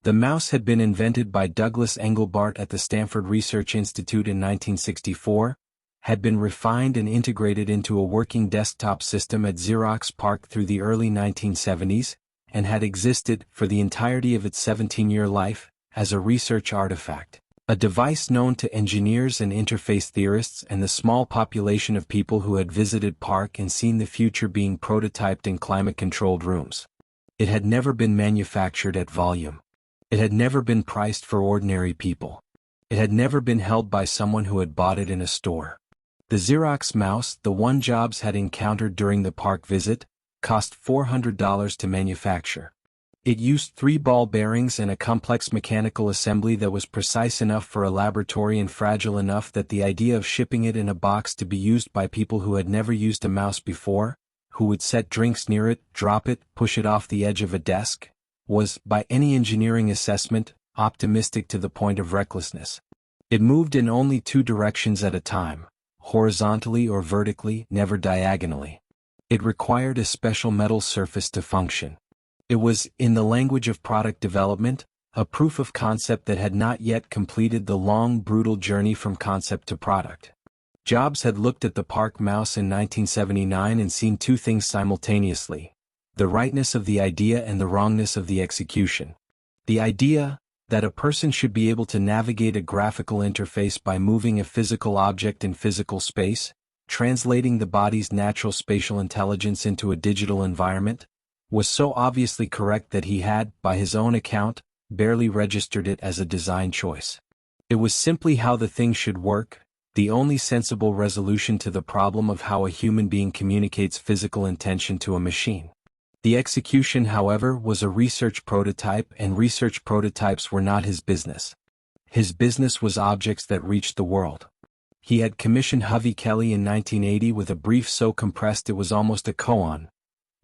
The mouse had been invented by Douglas Engelbart at the Stanford Research Institute in 1964, had been refined and integrated into a working desktop system at Xerox PARC through the early 1970s, and had existed, for the entirety of its 17-year life, as a research artifact, a device known to engineers and interface theorists and the small population of people who had visited PARC and seen the future being prototyped in climate-controlled rooms. It had never been manufactured at volume. It had never been priced for ordinary people. It had never been held by someone who had bought it in a store. The Xerox mouse, the one Jobs had encountered during the PARC visit, cost $400 to manufacture. It used 3 ball bearings and a complex mechanical assembly that was precise enough for a laboratory and fragile enough that the idea of shipping it in a box to be used by people who had never used a mouse before, who would set drinks near it, drop it, push it off the edge of a desk, was, by any engineering assessment, optimistic to the point of recklessness. It moved in only 2 directions at a time, horizontally or vertically, never diagonally. It required a special metal surface to function. It was, in the language of product development, a proof of concept that had not yet completed the long, brutal journey from concept to product. Jobs had looked at the PARC mouse in 1979 and seen 2 things simultaneously: the rightness of the idea and the wrongness of the execution. The idea, that a person should be able to navigate a graphical interface by moving a physical object in physical space, translating the body's natural spatial intelligence into a digital environment, was so obviously correct that he had, by his own account, barely registered it as a design choice. It was simply how the thing should work, the only sensible resolution to the problem of how a human being communicates physical intention to a machine. The execution, however, was a research prototype, and research prototypes were not his business. His business was objects that reached the world. He had commissioned Hovey Kelly in 1980 with a brief so compressed it was almost a koan.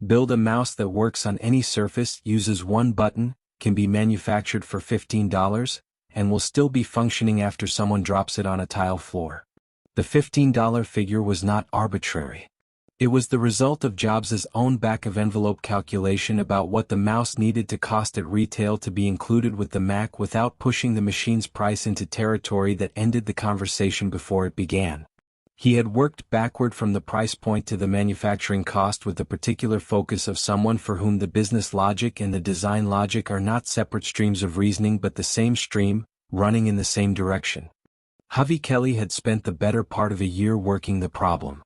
Build a mouse that works on any surface, uses 1 button, can be manufactured for $15, and will still be functioning after someone drops it on a tile floor. The $15 figure was not arbitrary. It was the result of Jobs' own back-of-envelope calculation about what the mouse needed to cost at retail to be included with the Mac without pushing the machine's price into territory that ended the conversation before it began. He had worked backward from the price point to the manufacturing cost with the particular focus of someone for whom the business logic and the design logic are not separate streams of reasoning but the same stream, running in the same direction. Hovey Kelly had spent the better part of a year working the problem.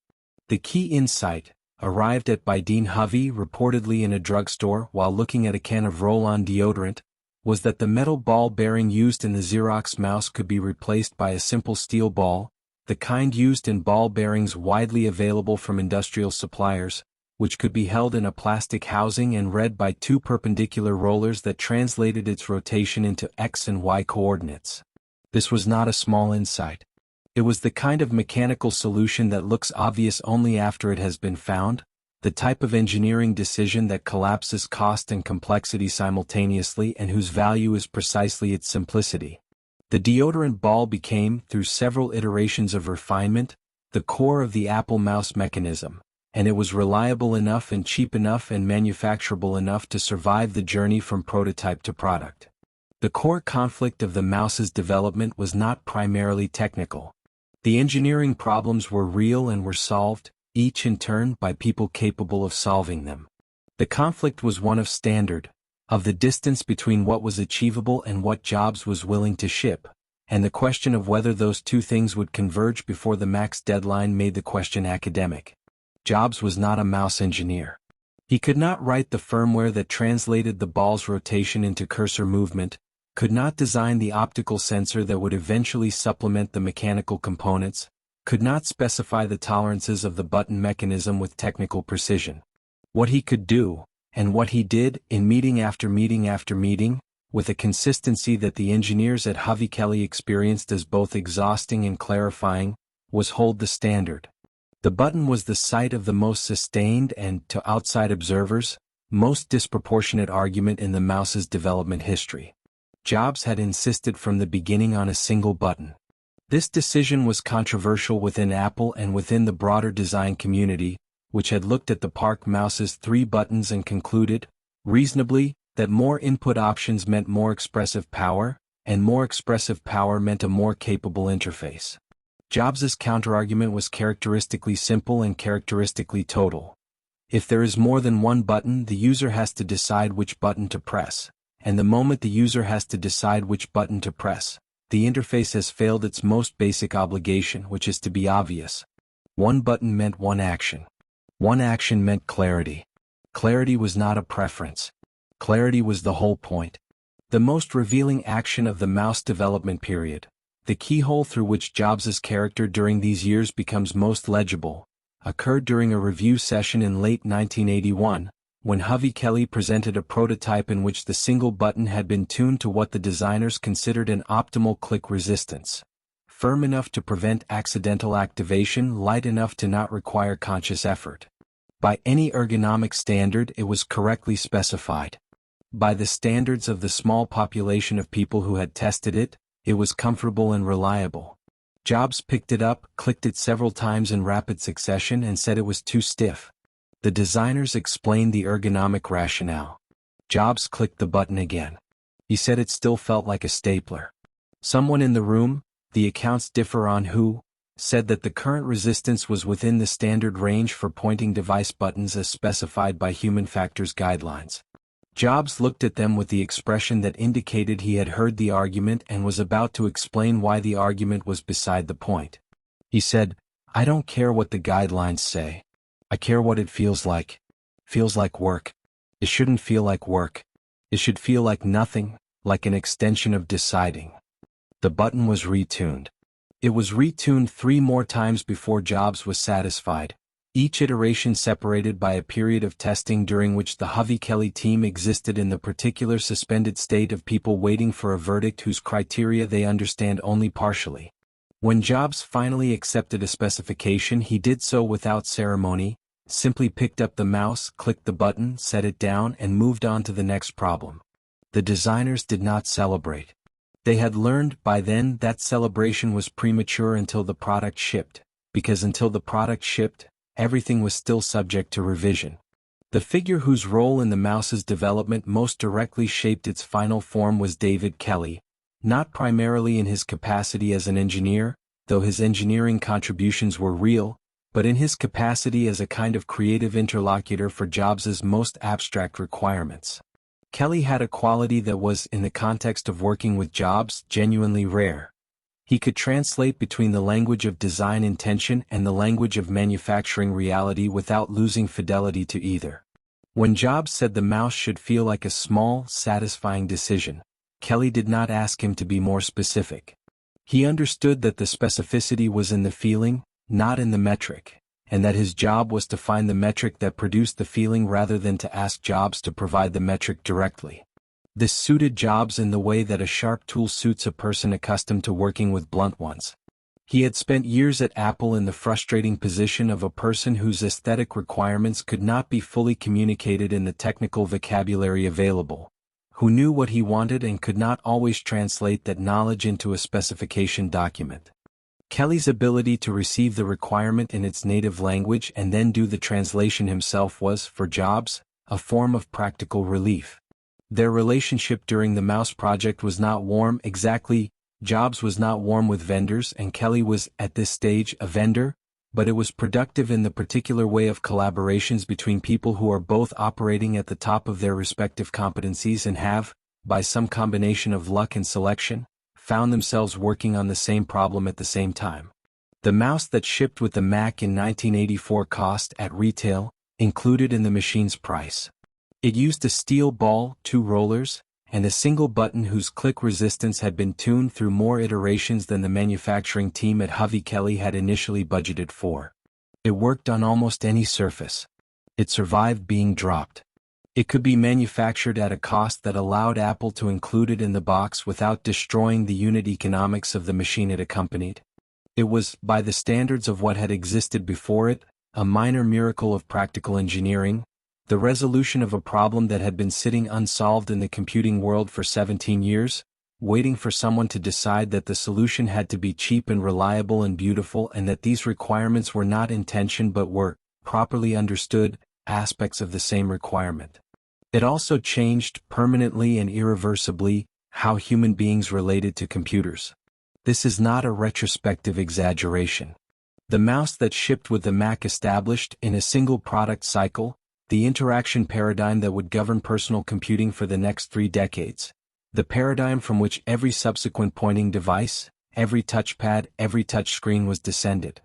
The key insight, arrived at by Dean Hovey reportedly in a drugstore while looking at a can of roll-on deodorant, was that the metal ball bearing used in the Xerox mouse could be replaced by a simple steel ball, the kind used in ball bearings widely available from industrial suppliers, which could be held in a plastic housing and read by 2 perpendicular rollers that translated its rotation into X and Y coordinates. This was not a small insight. It was the kind of mechanical solution that looks obvious only after it has been found, the type of engineering decision that collapses cost and complexity simultaneously and whose value is precisely its simplicity. The deodorant ball became, through several iterations of refinement, the core of the Apple mouse mechanism, and it was reliable enough and cheap enough and manufacturable enough to survive the journey from prototype to product. The core conflict of the mouse's development was not primarily technical. The engineering problems were real and were solved, each in turn by people capable of solving them. The conflict was one of standard, of the distance between what was achievable and what Jobs was willing to ship, and the question of whether those 2 things would converge before the Mac's deadline made the question academic. Jobs was not a mouse engineer. He could not write the firmware that translated the ball's rotation into cursor movement, could not design the optical sensor that would eventually supplement the mechanical components, could not specify the tolerances of the button mechanism with technical precision. What he could do, and what he did, in meeting after meeting after meeting, with a consistency that the engineers at Hovey Kelly experienced as both exhausting and clarifying, was hold the standard. The button was the site of the most sustained and, to outside observers, most disproportionate argument in the mouse's development history. Jobs had insisted from the beginning on a single button. This decision was controversial within Apple and within the broader design community, which had looked at the PARC mouse's 3 buttons and concluded, reasonably, that more input options meant more expressive power, and more expressive power meant a more capable interface. Jobs's counterargument was characteristically simple and characteristically total. If there is more than 1 button, the user has to decide which button to press, and the moment the user has to decide which button to press, the interface has failed its most basic obligation, which is to be obvious. 1 button meant 1 action. 1 action meant clarity. Clarity was not a preference. Clarity was the whole point. The most revealing action of the mouse development period, the keyhole through which Jobs's character during these years becomes most legible, occurred during a review session in late 1981, when Hovey Kelly presented a prototype in which the single button had been tuned to what the designers considered an optimal click resistance. Firm enough to prevent accidental activation, light enough to not require conscious effort. By any ergonomic standard, it was correctly specified. By the standards of the small population of people who had tested it, it was comfortable and reliable. Jobs picked it up, clicked it several times in rapid succession, and said it was too stiff. The designers explained the ergonomic rationale. Jobs clicked the button again. He said it still felt like a stapler. Someone in the room, the accounts differ on who, said that the current resistance was within the standard range for pointing device buttons as specified by human factors guidelines. Jobs looked at them with the expression that indicated he had heard the argument and was about to explain why the argument was beside the point. He said, "I don't care what the guidelines say. I care what it feels like. Feels like work. It shouldn't feel like work. It should feel like nothing, like an extension of deciding." The button was retuned. It was retuned 3 more times before Jobs was satisfied, each iteration separated by a period of testing during which the Hovey Kelly team existed in the particular suspended state of people waiting for a verdict whose criteria they understand only partially. When Jobs finally accepted a specification, he did so without ceremony, simply picked up the mouse, clicked the button, set it down, and moved on to the next problem. The designers did not celebrate. They had learned by then that celebration was premature until the product shipped, because until the product shipped, everything was still subject to revision. The figure whose role in the mouse's development most directly shaped its final form was David Kelly, not primarily in his capacity as an engineer, though his engineering contributions were real, but in his capacity as a kind of creative interlocutor for Jobs's most abstract requirements. Kelly had a quality that was, in the context of working with Jobs, genuinely rare. He could translate between the language of design intention and the language of manufacturing reality without losing fidelity to either. When Jobs said the mouse should feel like a small, satisfying decision, Kelly did not ask him to be more specific. He understood that the specificity was in the feeling, not in the metric, and that his job was to find the metric that produced the feeling rather than to ask Jobs to provide the metric directly. This suited Jobs in the way that a sharp tool suits a person accustomed to working with blunt ones. He had spent years at Apple in the frustrating position of a person whose aesthetic requirements could not be fully communicated in the technical vocabulary available, who knew what he wanted and could not always translate that knowledge into a specification document. Kelly's ability to receive the requirement in its native language and then do the translation himself was, for Jobs, a form of practical relief. Their relationship during the mouse project was not warm exactly. Jobs was not warm with vendors, and Kelly was, at this stage, a vendor, but it was productive in the particular way of collaborations between people who are both operating at the top of their respective competencies and have, by some combination of luck and selection, found themselves working on the same problem at the same time. The mouse that shipped with the Mac in 1984 cost, at retail, included in the machine's price. It used a steel ball, 2 rollers, and a single button whose click resistance had been tuned through more iterations than the manufacturing team at Hovey Kelly had initially budgeted for. It worked on almost any surface. It survived being dropped. It could be manufactured at a cost that allowed Apple to include it in the box without destroying the unit economics of the machine it accompanied. It was, by the standards of what had existed before it, a minor miracle of practical engineering, the resolution of a problem that had been sitting unsolved in the computing world for 17 years, waiting for someone to decide that the solution had to be cheap and reliable and beautiful, and that these requirements were not intention but were, properly understood, aspects of the same requirement. It also changed, permanently and irreversibly, how human beings related to computers. This is not a retrospective exaggeration. The mouse that shipped with the Mac established, in a single product cycle, the interaction paradigm that would govern personal computing for the next 3 decades, the paradigm from which every subsequent pointing device, every touchpad, every touchscreen was descended.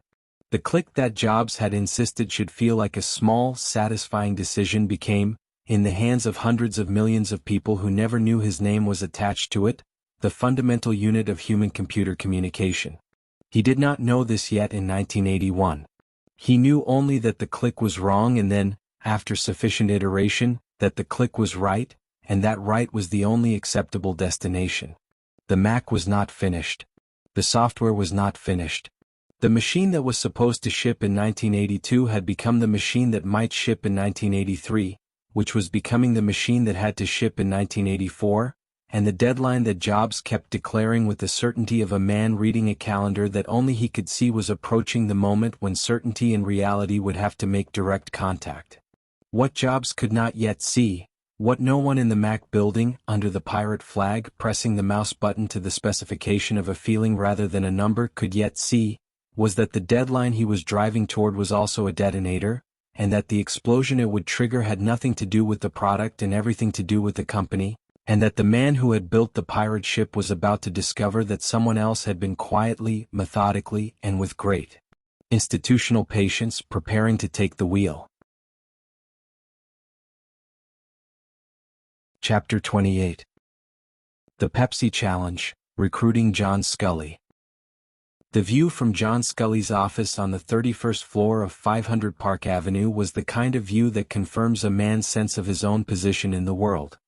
The click that Jobs had insisted should feel like a small, satisfying decision became, in the hands of hundreds of millions of people who never knew his name was attached to it, the fundamental unit of human-computer communication. He did not know this yet in 1981. He knew only that the click was wrong, and then, after sufficient iteration, that the click was right, and that right was the only acceptable destination. The Mac was not finished. The software was not finished. The machine that was supposed to ship in 1982 had become the machine that might ship in 1983, which was becoming the machine that had to ship in 1984, and the deadline that Jobs kept declaring with the certainty of a man reading a calendar that only he could see was approaching the moment when certainty and reality would have to make direct contact. What Jobs could not yet see, what no one in the Mac building, under the pirate flag, pressing the mouse button to the specification of a feeling rather than a number, could yet see, was that the deadline he was driving toward was also a detonator, and that the explosion it would trigger had nothing to do with the product and everything to do with the company, and that the man who had built the pirate ship was about to discover that someone else had been quietly, methodically, and with great institutional patience preparing to take the wheel. Chapter 28. The Pepsi Challenge, Recruiting John Scully. The view from John Scully's office on the 31st floor of 500 Park Avenue was the kind of view that confirms a man's sense of his own position in the world.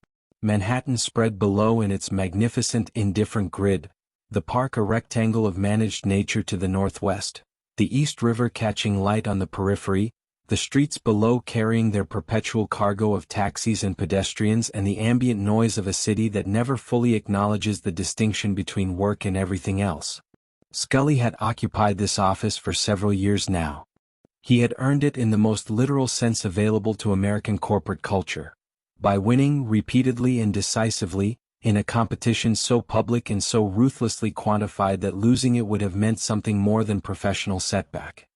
Manhattan spread below in its magnificent indifferent grid, the park a rectangle of managed nature to the northwest, the East River catching light on the periphery, the streets below carrying their perpetual cargo of taxis and pedestrians, and the ambient noise of a city that never fully acknowledges the distinction between work and everything else. Scully had occupied this office for several years now. He had earned it in the most literal sense available to American corporate culture, by winning repeatedly and decisively, in a competition so public and so ruthlessly quantified that losing it would have meant something more than professional setback.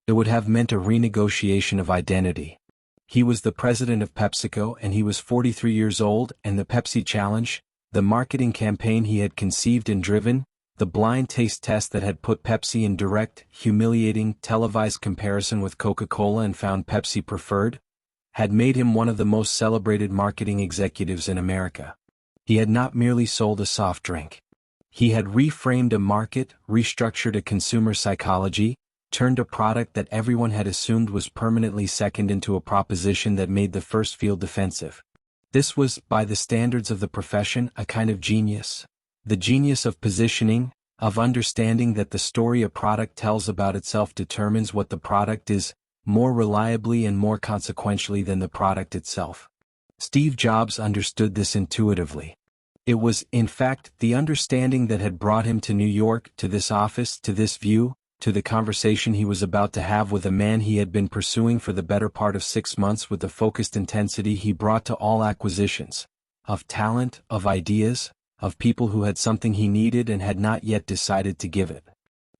It would have meant a renegotiation of identity. He was the president of PepsiCo, and he was 43 years old, and the Pepsi Challenge, the marketing campaign he had conceived and driven, the blind taste test that had put Pepsi in direct, humiliating, televised comparison with Coca-Cola and found Pepsi preferred, had made him one of the most celebrated marketing executives in America. He had not merely sold a soft drink. He had reframed a market, restructured a consumer psychology, turned a product that everyone had assumed was permanently second into a proposition that made the first feel defensive. This was, by the standards of the profession, a kind of genius. The genius of positioning, of understanding that the story a product tells about itself determines what the product is, more reliably and more consequentially than the product itself. Steve Jobs understood this intuitively. It was, in fact, the understanding that had brought him to New York, to this office, to this view, to the conversation he was about to have with a man he had been pursuing for the better part of 6 months with the focused intensity he brought to all acquisitions, of talent, of ideas, of people who had something he needed and had not yet decided to give it.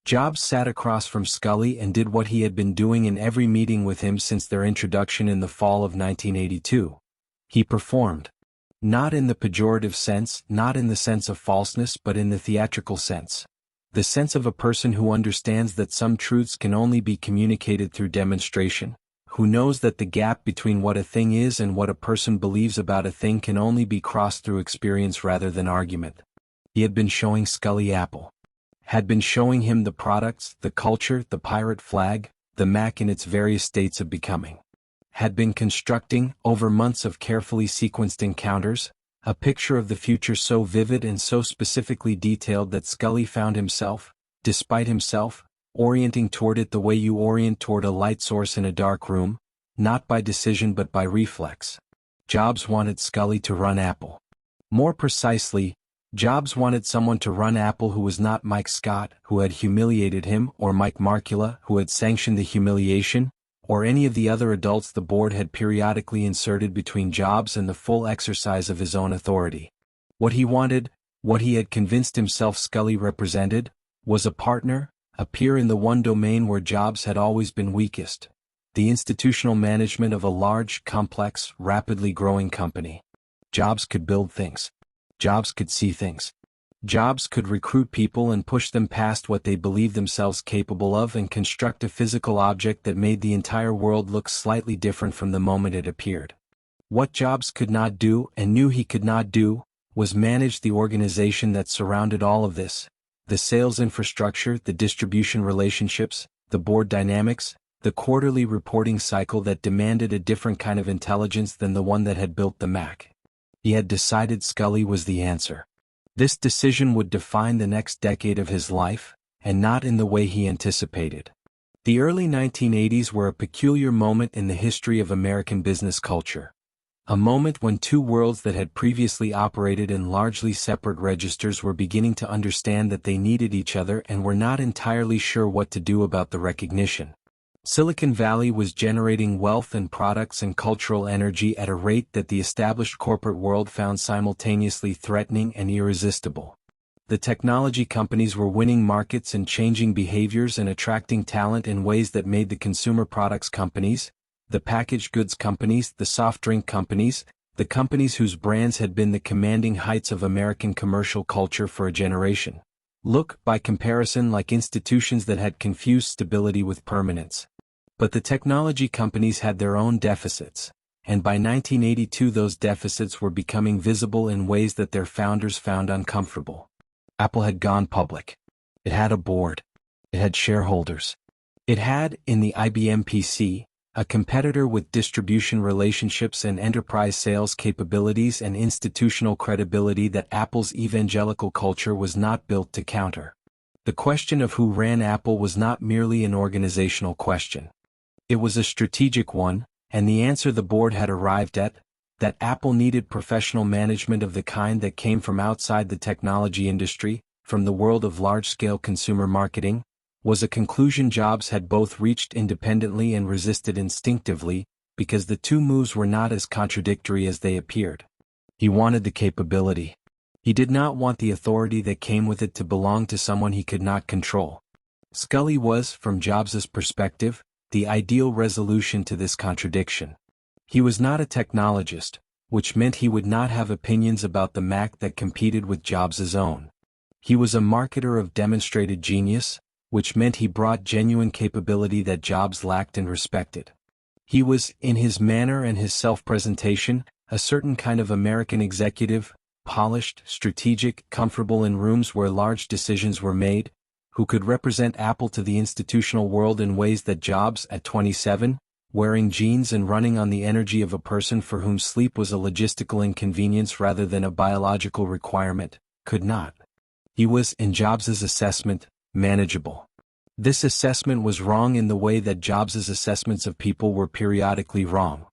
Jobs sat across from Scully and did what he had been doing in every meeting with him since their introduction in the fall of 1982. He performed. Not in the pejorative sense, not in the sense of falseness, but in the theatrical sense. The sense of a person who understands that some truths can only be communicated through demonstration, who knows that the gap between what a thing is and what a person believes about a thing can only be crossed through experience rather than argument. He had been showing Scully Apple. Had been showing him the products, the culture, the pirate flag, the Mac in its various states of becoming. Had been constructing, over months of carefully sequenced encounters, a picture of the future so vivid and so specifically detailed that Scully found himself, despite himself, orienting toward it the way you orient toward a light source in a dark room, not by decision but by reflex. Jobs wanted Scully to run Apple. More precisely, Jobs wanted someone to run Apple who was not Mike Scott, who had humiliated him, or Mike Markula, who had sanctioned the humiliation, or any of the other adults the board had periodically inserted between Jobs and the full exercise of his own authority. What he wanted, what he had convinced himself Scully represented, was a partner, a peer in the one domain where Jobs had always been weakest: the institutional management of a large, complex, rapidly growing company. Jobs could build things. Jobs could see things. Jobs could recruit people and push them past what they believed themselves capable of and construct a physical object that made the entire world look slightly different from the moment it appeared. What Jobs could not do, and knew he could not do, was manage the organization that surrounded all of this: the sales infrastructure, the distribution relationships, the board dynamics, the quarterly reporting cycle that demanded a different kind of intelligence than the one that had built the Mac. He had decided Scully was the answer. This decision would define the next decade of his life, and not in the way he anticipated. The early 1980s were a peculiar moment in the history of American business culture. A moment when two worlds that had previously operated in largely separate registers were beginning to understand that they needed each other and were not entirely sure what to do about the recognition. Silicon Valley was generating wealth and products and cultural energy at a rate that the established corporate world found simultaneously threatening and irresistible. The technology companies were winning markets and changing behaviors and attracting talent in ways that made the consumer products companies, the packaged goods companies, the soft drink companies, the companies whose brands had been the commanding heights of American commercial culture for a generation, look, by comparison, like institutions that had confused stability with permanence. But the technology companies had their own deficits, and by 1982 those deficits were becoming visible in ways that their founders found uncomfortable. Apple had gone public. It had a board. It had shareholders. It had, in the IBM PC, a competitor with distribution relationships and enterprise sales capabilities and institutional credibility that Apple's evangelical culture was not built to counter. The question of who ran Apple was not merely an organizational question. It was a strategic one, and the answer the board had arrived at, that Apple needed professional management of the kind that came from outside the technology industry, from the world of large-scale consumer marketing, was a conclusion Jobs had both reached independently and resisted instinctively, because the two moves were not as contradictory as they appeared. He wanted the capability. He did not want the authority that came with it to belong to someone he could not control. Scully was, from Jobs's perspective, the ideal resolution to this contradiction. He was not a technologist, which meant he would not have opinions about the Mac that competed with Jobs's own. He was a marketer of demonstrated genius, which meant he brought genuine capability that Jobs lacked and respected. He was, in his manner and his self-presentation, a certain kind of American executive, polished, strategic, comfortable in rooms where large decisions were made, who could represent Apple to the institutional world in ways that Jobs, at 27, wearing jeans and running on the energy of a person for whom sleep was a logistical inconvenience rather than a biological requirement, could not. He was, in Jobs's assessment, manageable. This assessment was wrong in the way that Jobs's assessments of people were periodically wrong,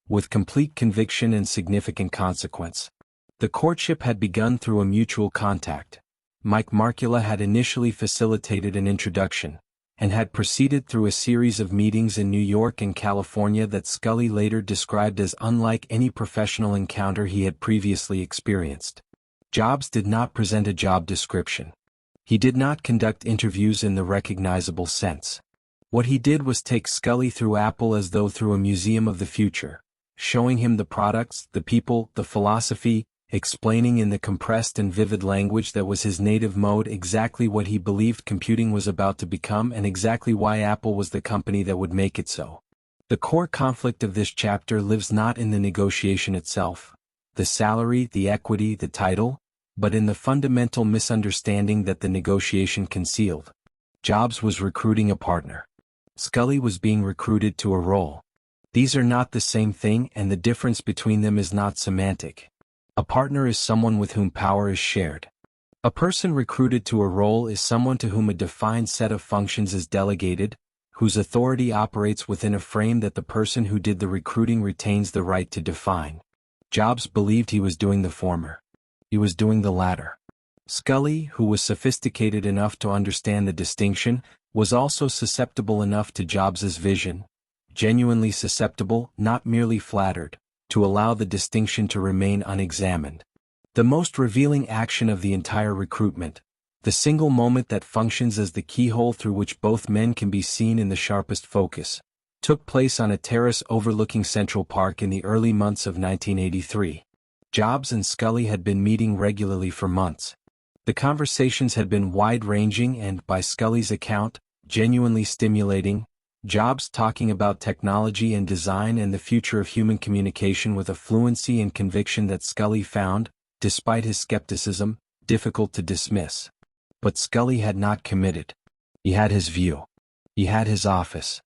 with complete conviction and significant consequence. The courtship had begun through a mutual contact. Mike Markula had initially facilitated an introduction, and had proceeded through a series of meetings in New York and California that Scully later described as unlike any professional encounter he had previously experienced. Jobs did not present a job description. He did not conduct interviews in the recognizable sense. What he did was take Scully through Apple as though through a museum of the future, showing him the products, the people, the philosophy, explaining in the compressed and vivid language that was his native mode exactly what he believed computing was about to become and exactly why Apple was the company that would make it so. The core conflict of this chapter lives not in the negotiation itself, the salary, the equity, the title, but in the fundamental misunderstanding that the negotiation concealed. Jobs was recruiting a partner. Scully was being recruited to a role. These are not the same thing, and the difference between them is not semantic. A partner is someone with whom power is shared. A person recruited to a role is someone to whom a defined set of functions is delegated, whose authority operates within a frame that the person who did the recruiting retains the right to define. Jobs believed he was doing the former. He was doing the latter. Scully, who was sophisticated enough to understand the distinction, was also susceptible enough to Jobs's vision, genuinely susceptible, not merely flattered, to allow the distinction to remain unexamined. The most revealing action of the entire recruitment, the single moment that functions as the keyhole through which both men can be seen in the sharpest focus, took place on a terrace overlooking Central Park in the early months of 1983. Jobs and Scully had been meeting regularly for months. The conversations had been wide-ranging and, by Scully's account, genuinely stimulating. Jobs talking about technology and design and the future of human communication with a fluency and conviction that Scully found, despite his skepticism, difficult to dismiss. But Scully had not committed. He had his view. He had his office.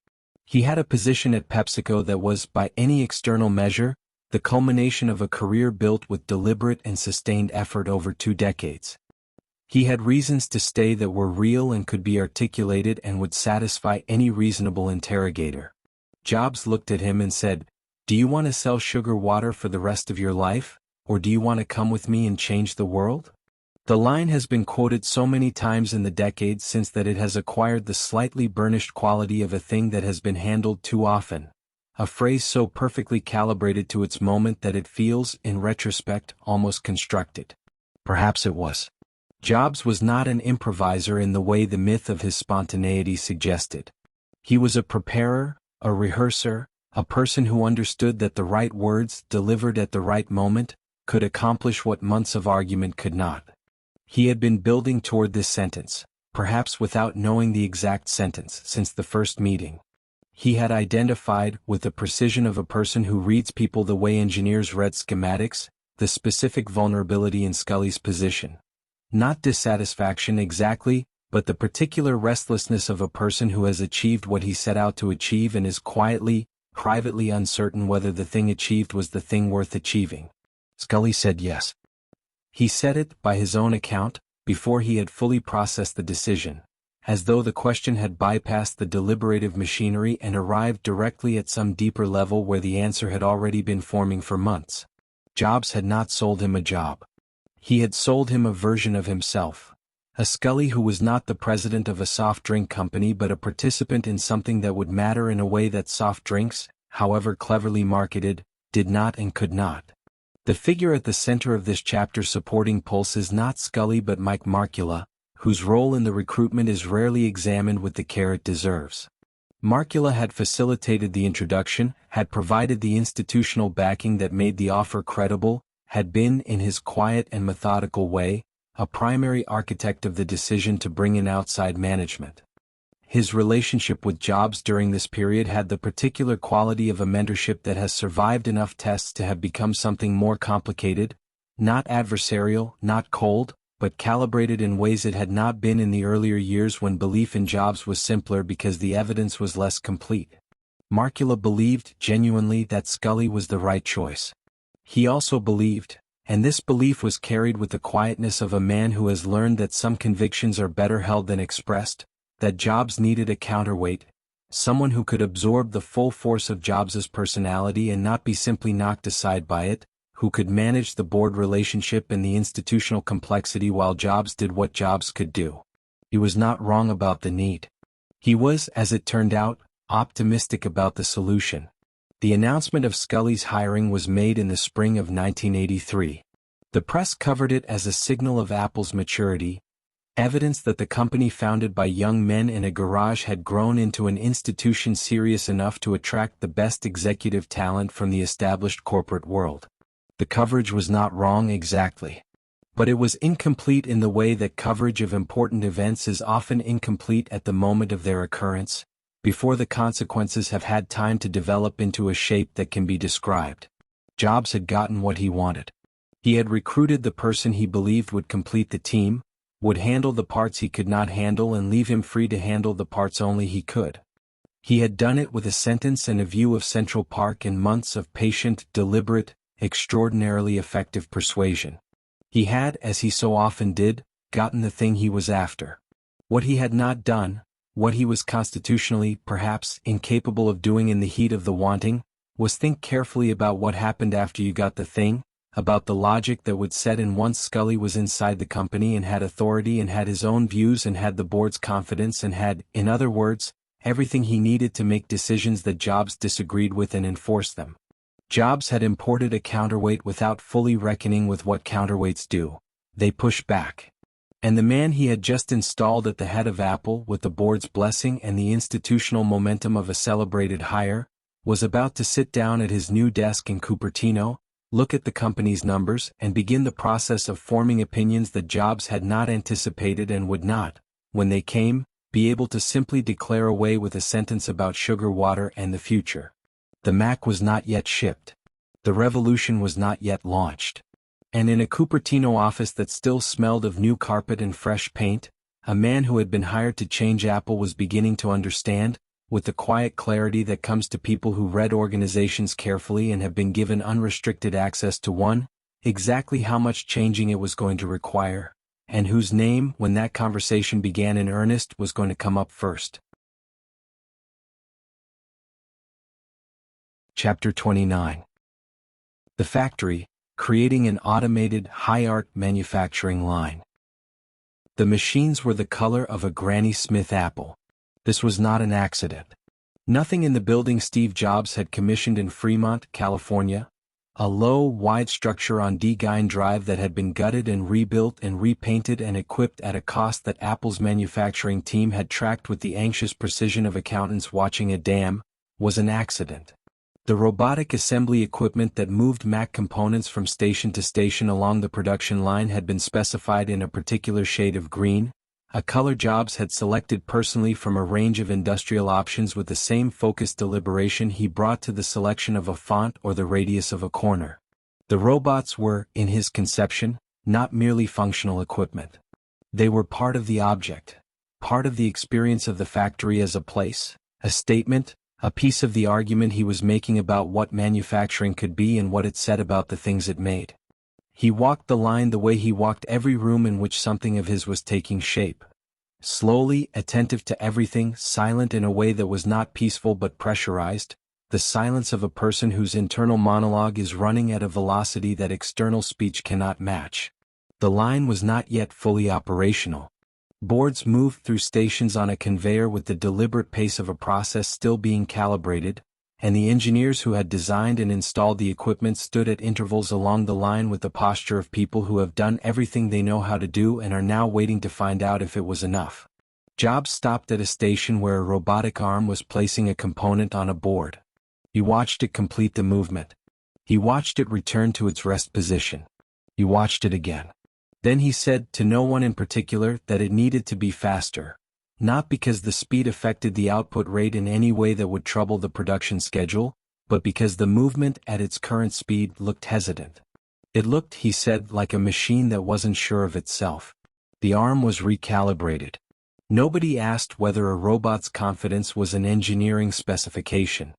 He had a position at PepsiCo that was, by any external measure, the culmination of a career built with deliberate and sustained effort over 2 decades. He had reasons to stay that were real and could be articulated and would satisfy any reasonable interrogator. Jobs looked at him and said, "Do you want to sell sugar water for the rest of your life, or do you want to come with me and change the world?" The line has been quoted so many times in the decades since that it has acquired the slightly burnished quality of a thing that has been handled too often, a phrase so perfectly calibrated to its moment that it feels, in retrospect, almost constructed. Perhaps it was. Jobs was not an improviser in the way the myth of his spontaneity suggested. He was a preparer, a rehearser, a person who understood that the right words, delivered at the right moment, could accomplish what months of argument could not. He had been building toward this sentence, perhaps without knowing the exact sentence, since the first meeting. He had identified, with the precision of a person who reads people the way engineers read schematics, the specific vulnerability in Scully's position. Not dissatisfaction exactly, but the particular restlessness of a person who has achieved what he set out to achieve and is quietly, privately uncertain whether the thing achieved was the thing worth achieving. Scully said yes. He said it, by his own account, before he had fully processed the decision, as though the question had bypassed the deliberative machinery and arrived directly at some deeper level where the answer had already been forming for months. Jobs had not sold him a job. He had sold him a version of himself. A Scully who was not the president of a soft drink company but a participant in something that would matter in a way that soft drinks, however cleverly marketed, did not and could not. The figure at the center of this chapter supporting Pulse is not Scully but Mike Markula, whose role in the recruitment is rarely examined with the care it deserves. Markula had facilitated the introduction, had provided the institutional backing that made the offer credible, had been, in his quiet and methodical way, a primary architect of the decision to bring in outside management. His relationship with Jobs during this period had the particular quality of a mentorship that has survived enough tests to have become something more complicated, not adversarial, not cold, but calibrated in ways it had not been in the earlier years when belief in Jobs was simpler because the evidence was less complete. Markula believed, genuinely, that Scully was the right choice. He also believed, and this belief was carried with the quietness of a man who has learned that some convictions are better held than expressed, that Jobs needed a counterweight, someone who could absorb the full force of Jobs's personality and not be simply knocked aside by it, who could manage the board relationship and the institutional complexity while Jobs did what Jobs could do. He was not wrong about the need. He was, as it turned out, optimistic about the solution. The announcement of Scully's hiring was made in the spring of 1983. The press covered it as a signal of Apple's maturity, evidence that the company founded by young men in a garage had grown into an institution serious enough to attract the best executive talent from the established corporate world. The coverage was not wrong exactly. But it was incomplete in the way that coverage of important events is often incomplete at the moment of their occurrence, before the consequences have had time to develop into a shape that can be described. Jobs had gotten what he wanted. He had recruited the person he believed would complete the team, would handle the parts he could not handle and leave him free to handle the parts only he could. He had done it with a sentence and a view of Central Park and months of patient, deliberate, extraordinarily effective persuasion. He had, as he so often did, gotten the thing he was after. What he had not done, what he was constitutionally, perhaps, incapable of doing in the heat of the wanting, was think carefully about what happened after you got the thing, about the logic that would set in once Scully was inside the company and had authority and had his own views and had the board's confidence and had, in other words, everything he needed to make decisions that Jobs disagreed with and enforce them. Jobs had imported a counterweight without fully reckoning with what counterweights do. They push back. And the man he had just installed at the head of Apple, with the board's blessing and the institutional momentum of a celebrated hire, was about to sit down at his new desk in Cupertino, look at the company's numbers, and begin the process of forming opinions that Jobs had not anticipated and would not, when they came, be able to simply declare away with a sentence about sugar water and the future. The Mac was not yet shipped. The revolution was not yet launched. And in a Cupertino office that still smelled of new carpet and fresh paint, a man who had been hired to change Apple was beginning to understand, with the quiet clarity that comes to people who read organizations carefully and have been given unrestricted access to one, exactly how much changing it was going to require, and whose name, when that conversation began in earnest, was going to come up first. Chapter 29. The Factory, Creating an Automated High-Art Manufacturing Line. The machines were the color of a Granny Smith apple. This was not an accident. Nothing in the building Steve Jobs had commissioned in Fremont, California, a low, wide structure on Deign Drive that had been gutted and rebuilt and repainted and equipped at a cost that Apple's manufacturing team had tracked with the anxious precision of accountants watching a dam, was an accident. The robotic assembly equipment that moved Mac components from station to station along the production line had been specified in a particular shade of green, a color Jobs had selected personally from a range of industrial options with the same focused deliberation he brought to the selection of a font or the radius of a corner. The robots were, in his conception, not merely functional equipment. They were part of the object, part of the experience of the factory as a place, a statement, a piece of the argument he was making about what manufacturing could be and what it said about the things it made. He walked the line the way he walked every room in which something of his was taking shape. Slowly, attentive to everything, silent in a way that was not peaceful but pressurized, the silence of a person whose internal monologue is running at a velocity that external speech cannot match. The line was not yet fully operational. Boards moved through stations on a conveyor with the deliberate pace of a process still being calibrated, and the engineers who had designed and installed the equipment stood at intervals along the line with the posture of people who have done everything they know how to do and are now waiting to find out if it was enough. Jobs stopped at a station where a robotic arm was placing a component on a board. He watched it complete the movement. He watched it return to its rest position. He watched it again. Then he said, to no one in particular, that it needed to be faster. Not because the speed affected the output rate in any way that would trouble the production schedule, but because the movement at its current speed looked hesitant. It looked, he said, like a machine that wasn't sure of itself. The arm was recalibrated. Nobody asked whether a robot's confidence was an engineering specification.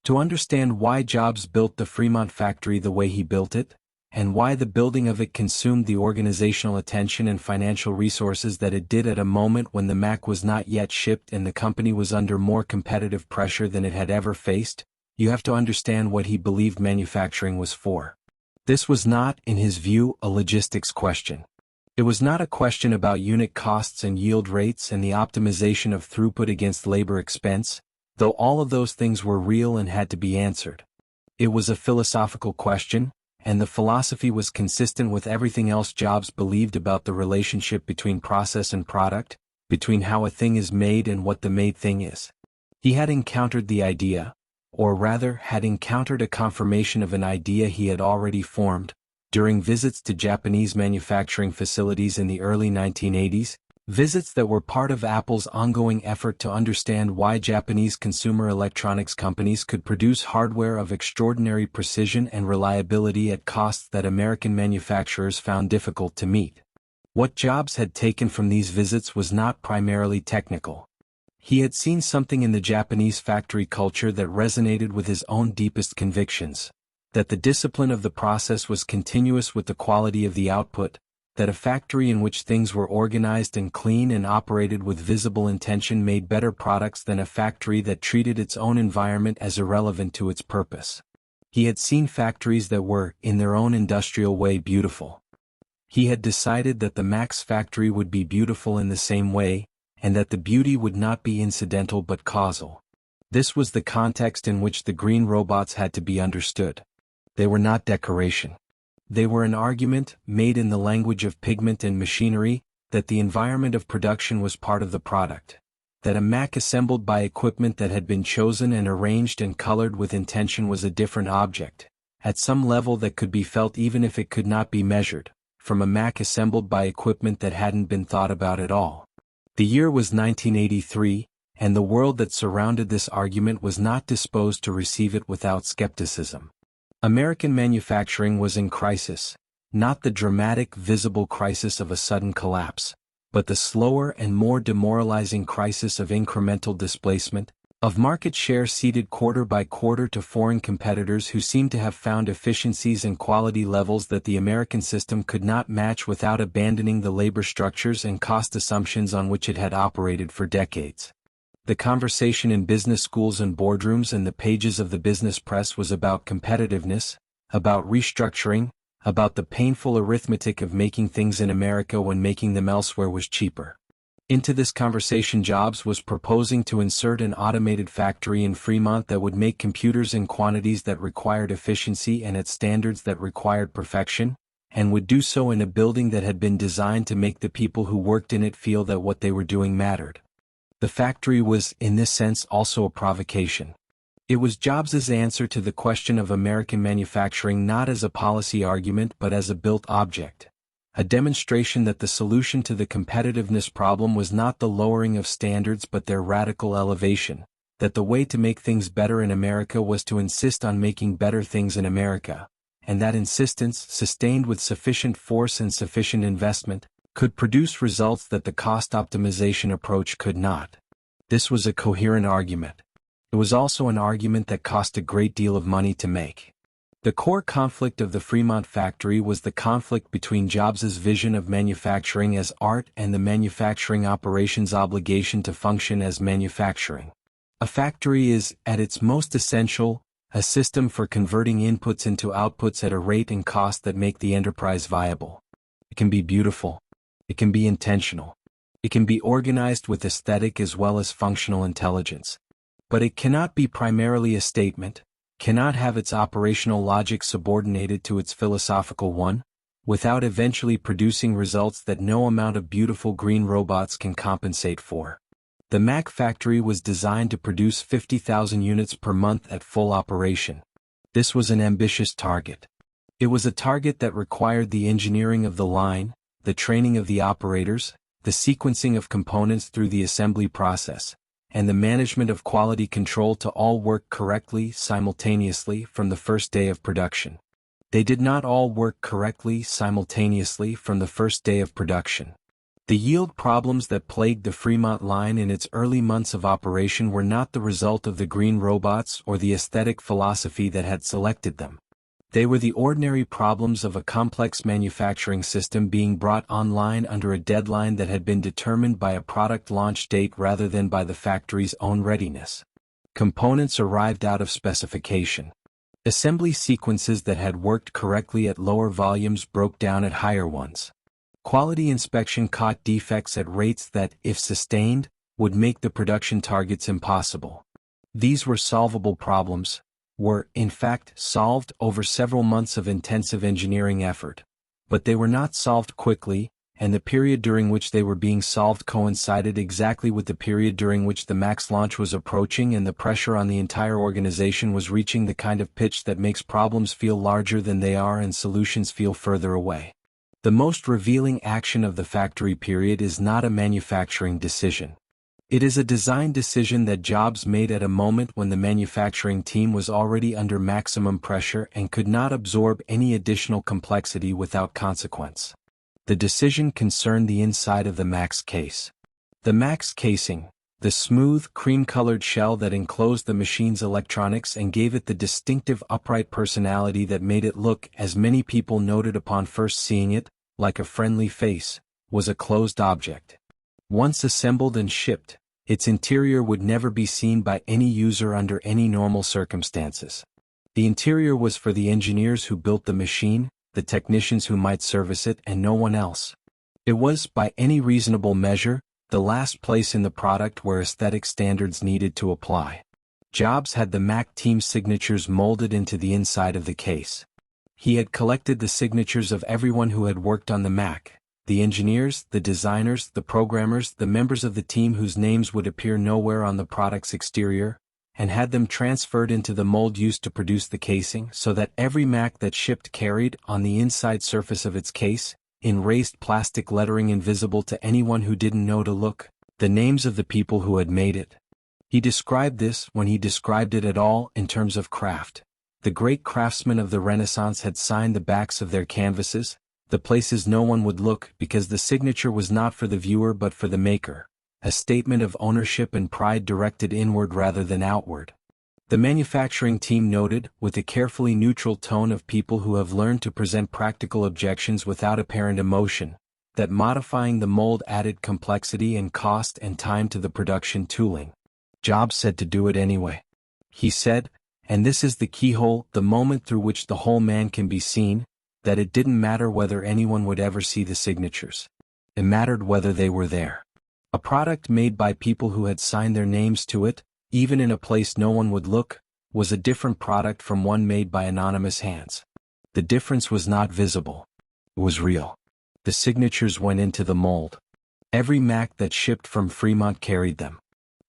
To understand why Jobs built the Fremont factory the way he built it, and why the building of it consumed the organizational attention and financial resources that it did at a moment when the Mac was not yet shipped and the company was under more competitive pressure than it had ever faced, you have to understand what he believed manufacturing was for. This was not, in his view, a logistics question. It was not a question about unit costs and yield rates and the optimization of throughput against labor expense, though all of those things were real and had to be answered. It was a philosophical question, and the philosophy was consistent with everything else Jobs believed about the relationship between process and product, between how a thing is made and what the made thing is. He had encountered the idea, or rather had encountered a confirmation of an idea he had already formed, during visits to Japanese manufacturing facilities in the early 1980s, visits that were part of Apple's ongoing effort to understand why Japanese consumer electronics companies could produce hardware of extraordinary precision and reliability at costs that American manufacturers found difficult to meet. What Jobs had taken from these visits was not primarily technical. He had seen something in the Japanese factory culture that resonated with his own deepest convictions, that the discipline of the process was continuous with the quality of the output, that a factory in which things were organized and clean and operated with visible intention made better products than a factory that treated its own environment as irrelevant to its purpose. He had seen factories that were, in their own industrial way, beautiful. He had decided that the Mac's factory would be beautiful in the same way, and that the beauty would not be incidental but causal. This was the context in which the green robots had to be understood. They were not decoration. They were an argument, made in the language of pigment and machinery, that the environment of production was part of the product, that a Mac assembled by equipment that had been chosen and arranged and colored with intention was a different object, at some level that could be felt even if it could not be measured, from a Mac assembled by equipment that hadn't been thought about at all. The year was 1983, and the world that surrounded this argument was not disposed to receive it without skepticism. American manufacturing was in crisis, not the dramatic, visible crisis of a sudden collapse, but the slower and more demoralizing crisis of incremental displacement, Of market share ceded quarter by quarter to foreign competitors who seemed to have found efficiencies and quality levels that the American system could not match without abandoning the labor structures and cost assumptions on which it had operated for decades. The conversation in business schools and boardrooms and the pages of the business press was about competitiveness, about restructuring, about the painful arithmetic of making things in America when making them elsewhere was cheaper. Into this conversation Jobs was proposing to insert an automated factory in Fremont that would make computers in quantities that required efficiency and at standards that required perfection, and would do so in a building that had been designed to make the people who worked in it feel that what they were doing mattered. The factory was, in this sense, also a provocation. It was Jobs's answer to the question of American manufacturing not as a policy argument but as a built object. A demonstration that the solution to the competitiveness problem was not the lowering of standards but their radical elevation, that the way to make things better in America was to insist on making better things in America, and that insistence, sustained with sufficient force and sufficient investment, could produce results that the cost optimization approach could not. This was a coherent argument. It was also an argument that cost a great deal of money to make. The core conflict of the Fremont factory was the conflict between Jobs's vision of manufacturing as art and the manufacturing operations' obligation to function as manufacturing. A factory is, at its most essential, a system for converting inputs into outputs at a rate and cost that make the enterprise viable. It can be beautiful. It can be intentional. It can be organized with aesthetic as well as functional intelligence. But it cannot be primarily a statement, cannot have its operational logic subordinated to its philosophical one, without eventually producing results that no amount of beautiful green robots can compensate for. The Mac factory was designed to produce 50,000 units per month at full operation. This was an ambitious target. It was a target that required the engineering of the line, the training of the operators, the sequencing of components through the assembly process, and the management of quality control to all work correctly simultaneously from the first day of production. They did not all work correctly simultaneously from the first day of production. The yield problems that plagued the Fremont line in its early months of operation were not the result of the green robots or the aesthetic philosophy that had selected them. They were the ordinary problems of a complex manufacturing system being brought online under a deadline that had been determined by a product launch date rather than by the factory's own readiness. Components arrived out of specification. Assembly sequences that had worked correctly at lower volumes broke down at higher ones. Quality inspection caught defects at rates that, if sustained, would make the production targets impossible. These were solvable problems, were, in fact, solved over several months of intensive engineering effort. But they were not solved quickly, and the period during which they were being solved coincided exactly with the period during which the Mac's launch was approaching and the pressure on the entire organization was reaching the kind of pitch that makes problems feel larger than they are and solutions feel further away. The most revealing action of the factory period is not a manufacturing decision. It is a design decision that Jobs made at a moment when the manufacturing team was already under maximum pressure and could not absorb any additional complexity without consequence. The decision concerned the inside of the Mac's case. The Mac's casing, the smooth, cream-colored shell that enclosed the machine's electronics and gave it the distinctive upright personality that made it look, as many people noted upon first seeing it, like a friendly face, was a closed object. Once assembled and shipped, its interior would never be seen by any user under any normal circumstances. The interior was for the engineers who built the machine, the technicians who might service it, and no one else. It was, by any reasonable measure, the last place in the product where aesthetic standards needed to apply. Jobs had the Mac team's signatures molded into the inside of the case. He had collected the signatures of everyone who had worked on the Mac. The engineers, the designers, the programmers, the members of the team whose names would appear nowhere on the product's exterior, and had them transferred into the mold used to produce the casing so that every Mac that shipped carried, on the inside surface of its case, in raised plastic lettering invisible to anyone who didn't know to look, the names of the people who had made it. He described this, when he described it at all, in terms of craft. The great craftsmen of the Renaissance had signed the backs of their canvases, the places no one would look because the signature was not for the viewer but for the maker, a statement of ownership and pride directed inward rather than outward. The manufacturing team noted, with a carefully neutral tone of people who have learned to present practical objections without apparent emotion, that modifying the mold added complexity and cost and time to the production tooling. Jobs said to do it anyway. He said, and this is the keyhole, the moment through which the whole man can be seen, that it didn't matter whether anyone would ever see the signatures. It mattered whether they were there. A product made by people who had signed their names to it, even in a place no one would look, was a different product from one made by anonymous hands. The difference was not visible. It was real. The signatures went into the mold. Every Mac that shipped from Fremont carried them.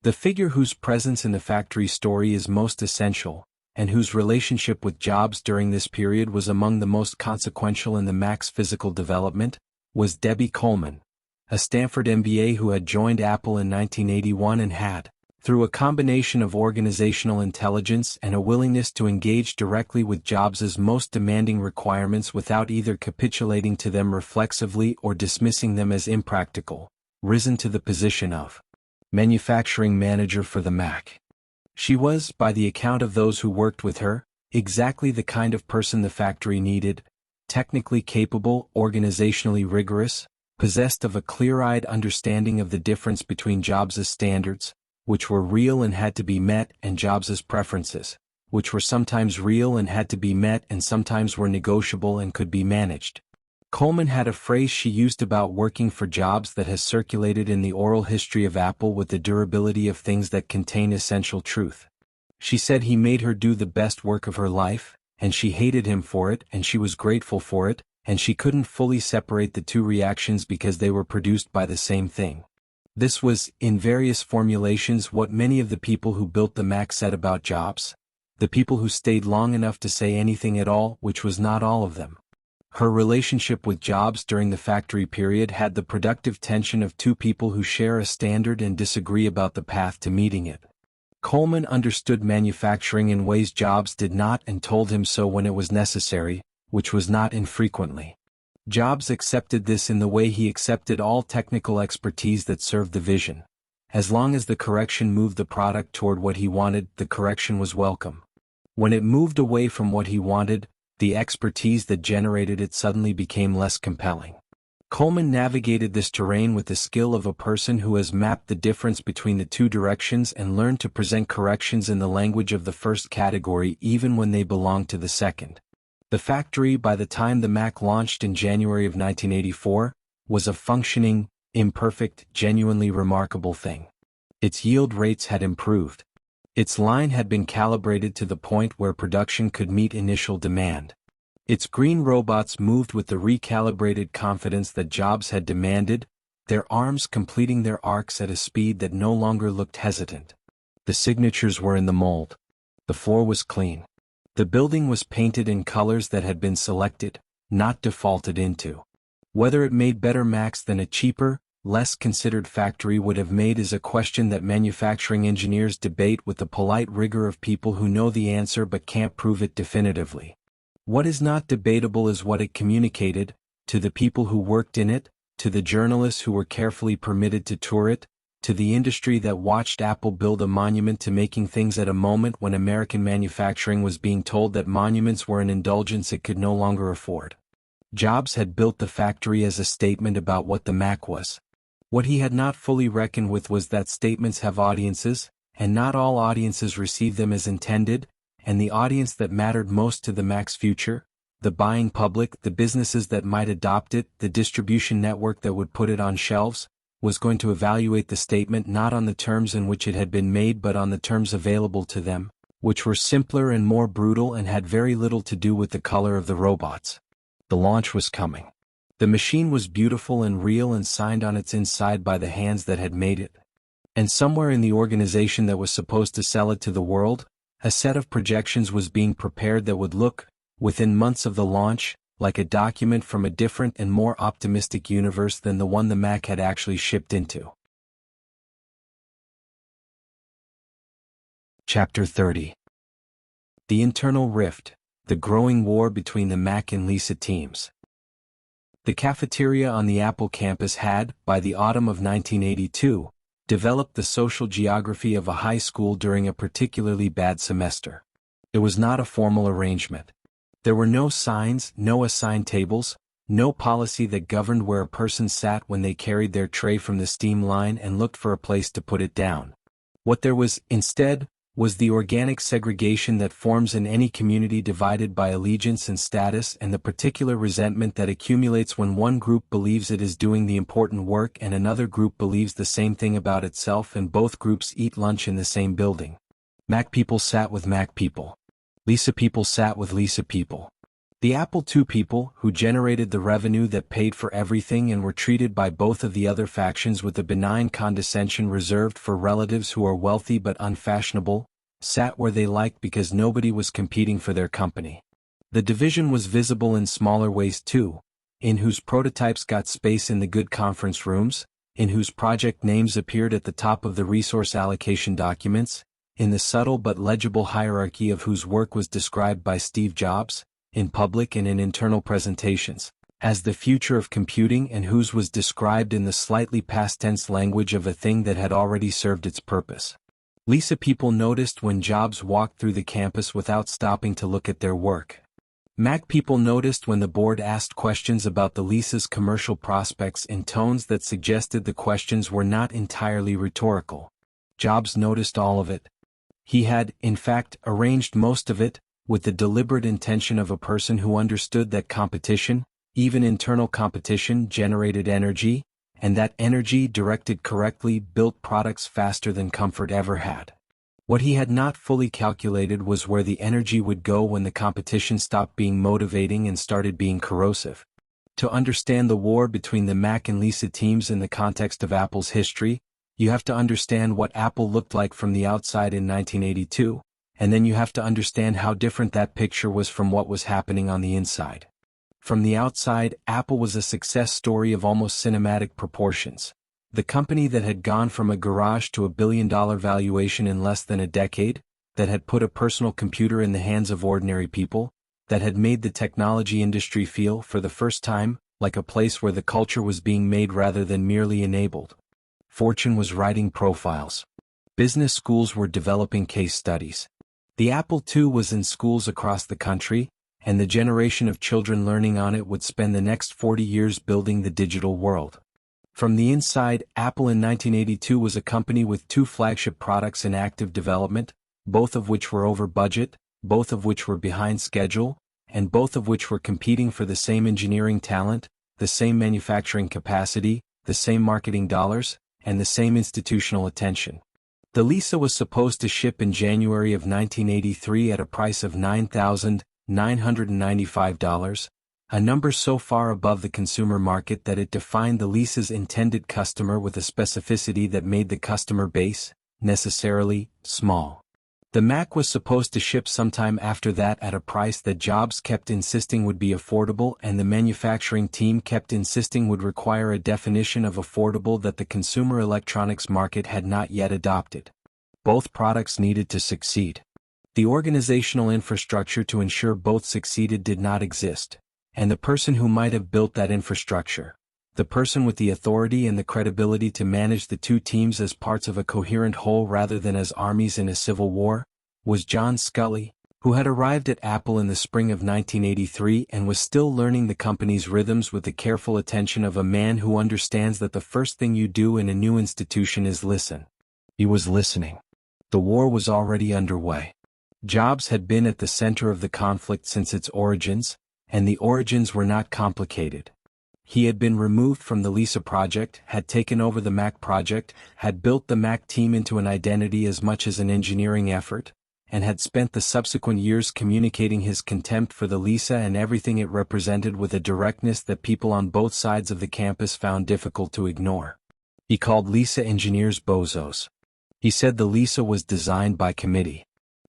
The figure whose presence in the factory story is most essential, and whose relationship with Jobs during this period was among the most consequential in the Mac's physical development, was Debbie Coleman, a Stanford MBA who had joined Apple in 1981 and had, through a combination of organizational intelligence and a willingness to engage directly with Jobs' most demanding requirements without either capitulating to them reflexively or dismissing them as impractical, risen to the position of manufacturing manager for the Mac. She was, by the account of those who worked with her, exactly the kind of person the factory needed, technically capable, organizationally rigorous, possessed of a clear-eyed understanding of the difference between Jobs' standards, which were real and had to be met, and Jobs' preferences, which were sometimes real and had to be met and sometimes were negotiable and could be managed. Coleman had a phrase she used about working for Jobs that has circulated in the oral history of Apple with the durability of things that contain essential truth. She said he made her do the best work of her life, and she hated him for it, and she was grateful for it, and she couldn't fully separate the two reactions because they were produced by the same thing. This was, in various formulations, what many of the people who built the Mac said about Jobs. The people who stayed long enough to say anything at all, which was not all of them. Her relationship with Jobs during the factory period had the productive tension of two people who share a standard and disagree about the path to meeting it. Coleman understood manufacturing in ways Jobs did not and told him so when it was necessary, which was not infrequently. Jobs accepted this in the way he accepted all technical expertise that served the vision. As long as the correction moved the product toward what he wanted, the correction was welcome. When it moved away from what he wanted, the expertise that generated it suddenly became less compelling. Coleman navigated this terrain with the skill of a person who has mapped the difference between the two directions and learned to present corrections in the language of the first category even when they belonged to the second. The factory, by the time the Mac launched in January of 1984, was a functioning, imperfect, genuinely remarkable thing. Its yield rates had improved. Its line had been calibrated to the point where production could meet initial demand. Its green robots moved with the recalibrated confidence that Jobs had demanded, their arms completing their arcs at a speed that no longer looked hesitant. The signatures were in the mold. The floor was clean. The building was painted in colors that had been selected, not defaulted into. Whether it made better Macs than a cheaper, less considered factory would have made is a question that manufacturing engineers debate with the polite rigor of people who know the answer but can't prove it definitively. What is not debatable is what it communicated, to the people who worked in it, to the journalists who were carefully permitted to tour it, to the industry that watched Apple build a monument to making things at a moment when American manufacturing was being told that monuments were an indulgence it could no longer afford. Jobs had built the factory as a statement about what the Mac was. What he had not fully reckoned with was that statements have audiences, and not all audiences receive them as intended, and the audience that mattered most to the Mac's future, the buying public, the businesses that might adopt it, the distribution network that would put it on shelves, was going to evaluate the statement not on the terms in which it had been made but on the terms available to them, which were simpler and more brutal and had very little to do with the color of the robots. The launch was coming. The machine was beautiful and real and signed on its inside by the hands that had made it. And somewhere in the organization that was supposed to sell it to the world, a set of projections was being prepared that would look, within months of the launch, like a document from a different and more optimistic universe than the one the Mac had actually shipped into. Chapter 30. The Internal Rift, the Growing War Between the Mac and Lisa Teams. The cafeteria on the Apple campus had, by the autumn of 1982, developed the social geography of a high school during a particularly bad semester. It was not a formal arrangement. There were no signs, no assigned tables, no policy that governed where a person sat when they carried their tray from the steam line and looked for a place to put it down. What there was, instead, was the organic segregation that forms in any community divided by allegiance and status, and the particular resentment that accumulates when one group believes it is doing the important work and another group believes the same thing about itself, and both groups eat lunch in the same building. Mac people sat with Mac people. Lisa people sat with Lisa people. The Apple II people, who generated the revenue that paid for everything and were treated by both of the other factions with the benign condescension reserved for relatives who are wealthy but unfashionable, sat where they liked because nobody was competing for their company. The division was visible in smaller ways too, in whose prototypes got space in the good conference rooms, in whose project names appeared at the top of the resource allocation documents, in the subtle but legible hierarchy of whose work was described by Steve Jobs, in public and in internal presentations, as the future of computing, and whose was described in the slightly past tense language of a thing that had already served its purpose. Lisa people noticed when Jobs walked through the campus without stopping to look at their work. Mac people noticed when the board asked questions about the Lisa's commercial prospects in tones that suggested the questions were not entirely rhetorical. Jobs noticed all of it. He had, in fact, arranged most of it, with the deliberate intention of a person who understood that competition, even internal competition, generated energy, and that energy, directed correctly, built products faster than comfort ever had. What he had not fully calculated was where the energy would go when the competition stopped being motivating and started being corrosive. To understand the war between the Mac and Lisa teams in the context of Apple's history, you have to understand what Apple looked like from the outside in 1982. And then you have to understand how different that picture was from what was happening on the inside. From the outside, Apple was a success story of almost cinematic proportions. The company that had gone from a garage to $1 billion valuation in less than a decade, that had put a personal computer in the hands of ordinary people, that had made the technology industry feel, for the first time, like a place where the culture was being made rather than merely enabled. Fortune was writing profiles. Business schools were developing case studies. The Apple II was in schools across the country, and the generation of children learning on it would spend the next 40 years building the digital world. From the inside, Apple in 1982 was a company with 2 flagship products in active development, both of which were over budget, both of which were behind schedule, and both of which were competing for the same engineering talent, the same manufacturing capacity, the same marketing dollars, and the same institutional attention. The Lisa was supposed to ship in January of 1983 at a price of $9,995, a number so far above the consumer market that it defined the Lisa's intended customer with a specificity that made the customer base, necessarily, small. The Mac was supposed to ship sometime after that at a price that Jobs kept insisting would be affordable, and the manufacturing team kept insisting would require a definition of affordable that the consumer electronics market had not yet adopted. Both products needed to succeed. The organizational infrastructure to ensure both succeeded did not exist, and the person who might have built that infrastructure, the person with the authority and the credibility to manage the two teams as parts of a coherent whole rather than as armies in a civil war, was John Sculley, who had arrived at Apple in the spring of 1983 and was still learning the company's rhythms with the careful attention of a man who understands that the first thing you do in a new institution is listen. He was listening. The war was already underway. Jobs had been at the center of the conflict since its origins, and the origins were not complicated. He had been removed from the Lisa project, had taken over the Mac project, had built the Mac team into an identity as much as an engineering effort, and had spent the subsequent years communicating his contempt for the Lisa and everything it represented with a directness that people on both sides of the campus found difficult to ignore. He called Lisa engineers bozos. He said the Lisa was designed by committee.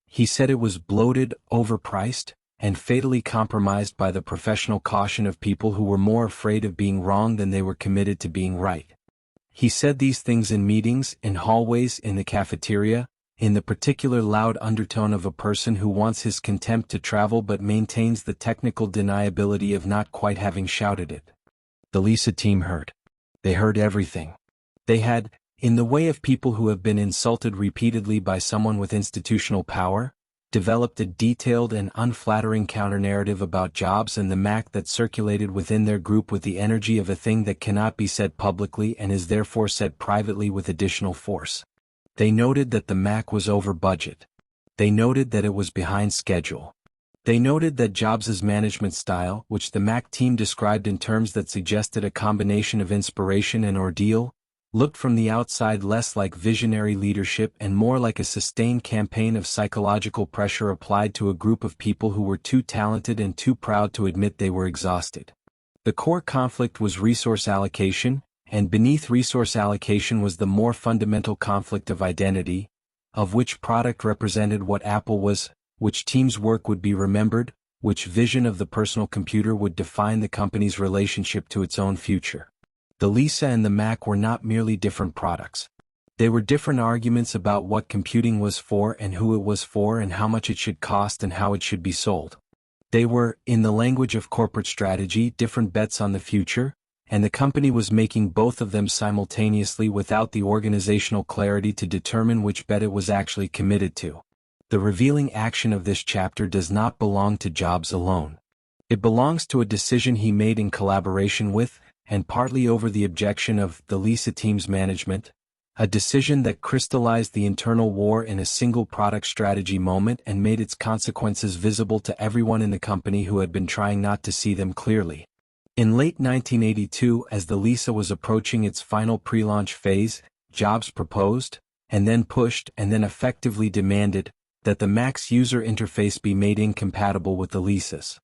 He said it was bloated, overpriced, and fatally compromised by the professional caution of people who were more afraid of being wrong than they were committed to being right. He said these things in meetings, in hallways, in the cafeteria, in the particular loud undertone of a person who wants his contempt to travel but maintains the technical deniability of not quite having shouted it. The Lisa team heard. They heard everything. They had, in the way of people who have been insulted repeatedly by someone with institutional power, developed a detailed and unflattering counter-narrative about Jobs and the Mac that circulated within their group with the energy of a thing that cannot be said publicly and is therefore said privately with additional force. They noted that the Mac was over budget. They noted that it was behind schedule. They noted that Jobs' management style, which the Mac team described in terms that suggested a combination of inspiration and ordeal, looked from the outside less like visionary leadership and more like a sustained campaign of psychological pressure applied to a group of people who were too talented and too proud to admit they were exhausted. The core conflict was resource allocation, and beneath resource allocation was the more fundamental conflict of identity, of which product represented what Apple was, which team's work would be remembered, which vision of the personal computer would define the company's relationship to its own future. The Lisa and the Mac were not merely different products. They were different arguments about what computing was for and who it was for and how much it should cost and how it should be sold. They were, in the language of corporate strategy, different bets on the future, and the company was making both of them simultaneously without the organizational clarity to determine which bet it was actually committed to. The revealing action of this chapter does not belong to Jobs alone. It belongs to a decision he made in collaboration with, and partly over the objection of, the Lisa team's management, a decision that crystallized the internal war in a single product strategy moment and made its consequences visible to everyone in the company who had been trying not to see them clearly. In late 1982, as the Lisa was approaching its final pre-launch phase, Jobs proposed, and then pushed and then effectively demanded, that the Mac's user interface be made incompatible with the Lisa's.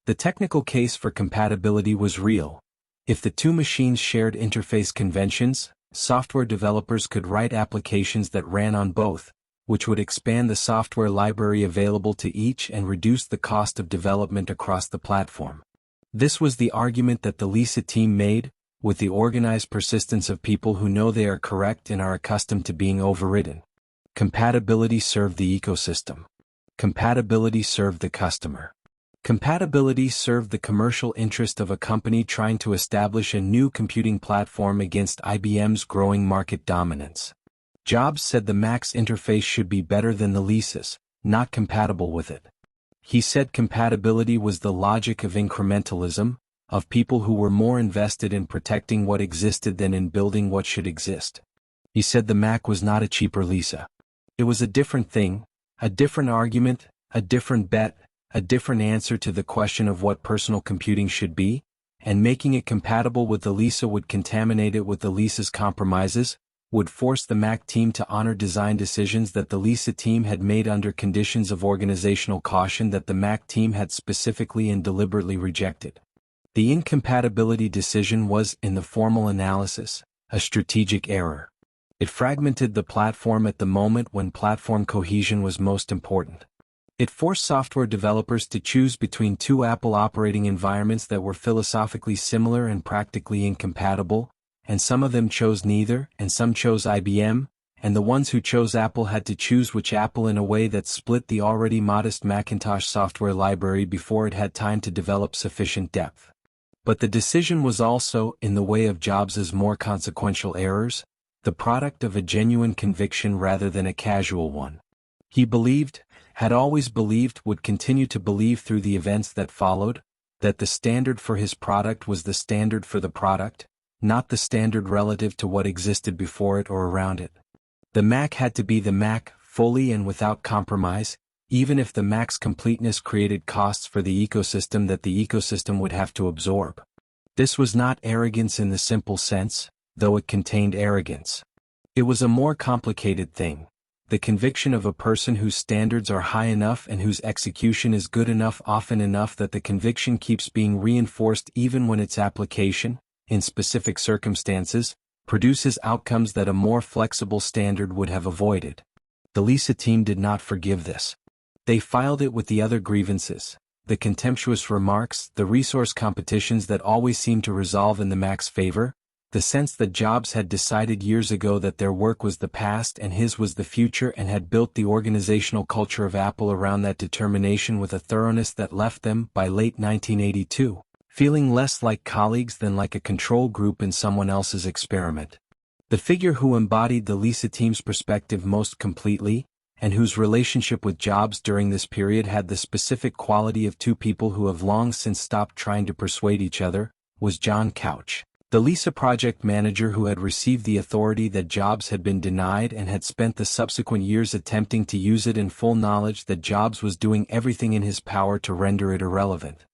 The technical case for compatibility was real. If the two machines shared interface conventions, software developers could write applications that ran on both, which would expand the software library available to each and reduce the cost of development across the platform. This was the argument that the Lisa team made, with the organized persistence of people who know they are correct and are accustomed to being overridden. Compatibility served the ecosystem. Compatibility served the customer. Compatibility served the commercial interest of a company trying to establish a new computing platform against IBM's growing market dominance. Jobs said the Mac's interface should be better than the Lisa's, not compatible with it. He said compatibility was the logic of incrementalism, of people who were more invested in protecting what existed than in building what should exist. He said the Mac was not a cheaper Lisa. It was a different thing, a different argument, a different bet, a different answer to the question of what personal computing should be, and making it compatible with the Lisa would contaminate it with the Lisa's compromises, would force the Mac team to honor design decisions that the Lisa team had made under conditions of organizational caution that the Mac team had specifically and deliberately rejected. The incompatibility decision was, in the formal analysis, a strategic error. It fragmented the platform at the moment when platform cohesion was most important. It forced software developers to choose between two Apple operating environments that were philosophically similar and practically incompatible, and some of them chose neither, and some chose IBM, and the ones who chose Apple had to choose which Apple in a way that split the already modest Macintosh software library before it had time to develop sufficient depth. But the decision was also, in the way of Jobs' more consequential errors, the product of a genuine conviction rather than a casual one. He believed, had always believed, would continue to believe through the events that followed, that the standard for his product was the standard for the product, not the standard relative to what existed before it or around it. The Mac had to be the Mac, fully and without compromise, even if the Mac's completeness created costs for the ecosystem that the ecosystem would have to absorb. This was not arrogance in the simple sense, though it contained arrogance. It was a more complicated thing. The conviction of a person whose standards are high enough and whose execution is good enough often enough that the conviction keeps being reinforced even when its application, in specific circumstances, produces outcomes that a more flexible standard would have avoided. The Lisa team did not forgive this. They filed it with the other grievances, the contemptuous remarks, the resource competitions that always seem to resolve in the Mac's favor, the sense that Jobs had decided years ago that their work was the past and his was the future and had built the organizational culture of Apple around that determination with a thoroughness that left them, by late 1982, feeling less like colleagues than like a control group in someone else's experiment. The figure who embodied the Lisa team's perspective most completely, and whose relationship with Jobs during this period had the specific quality of two people who have long since stopped trying to persuade each other, was John Couch, the Lisa project manager who had received the authority that Jobs had been denied and had spent the subsequent years attempting to use it in full knowledge that Jobs was doing everything in his power to render it irrelevant.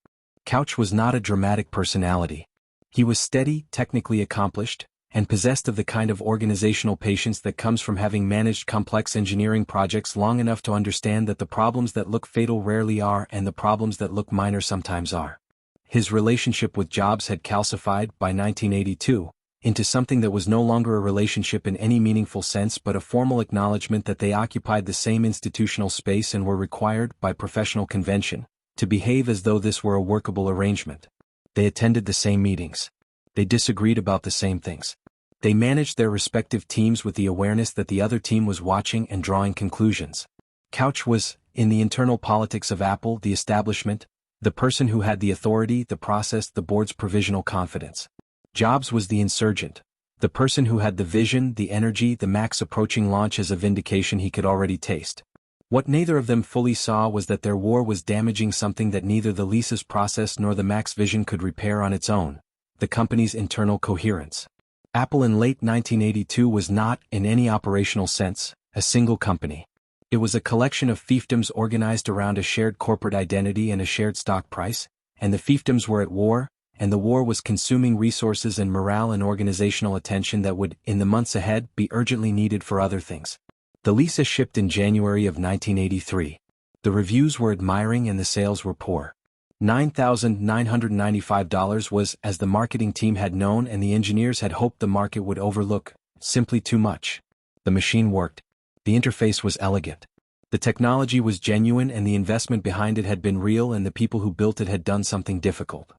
Couch was not a dramatic personality. He was steady, technically accomplished, and possessed of the kind of organizational patience that comes from having managed complex engineering projects long enough to understand that the problems that look fatal rarely are and the problems that look minor sometimes are. His relationship with Jobs had calcified, by 1982, into something that was no longer a relationship in any meaningful sense but a formal acknowledgement that they occupied the same institutional space and were required, by professional convention, to behave as though this were a workable arrangement. They attended the same meetings. They disagreed about the same things. They managed their respective teams with the awareness that the other team was watching and drawing conclusions. Couch was, in the internal politics of Apple, the establishment, the person who had the authority, the process, the board's provisional confidence. Jobs was the insurgent, the person who had the vision, the energy, the Mac's approaching launch as a vindication he could already taste. What neither of them fully saw was that their war was damaging something that neither the Lisa's process nor the Mac's vision could repair on its own, the company's internal coherence. Apple in late 1982 was not, in any operational sense, a single company. It was a collection of fiefdoms organized around a shared corporate identity and a shared stock price, and the fiefdoms were at war, and the war was consuming resources and morale and organizational attention that would, in the months ahead, be urgently needed for other things. The Lisa shipped in January of 1983. The reviews were admiring and the sales were poor. $9,995 was, as the marketing team had known and the engineers had hoped the market would overlook, simply too much. The machine worked. The interface was elegant. The technology was genuine and the investment behind it had been real and the people who built it had done something difficult.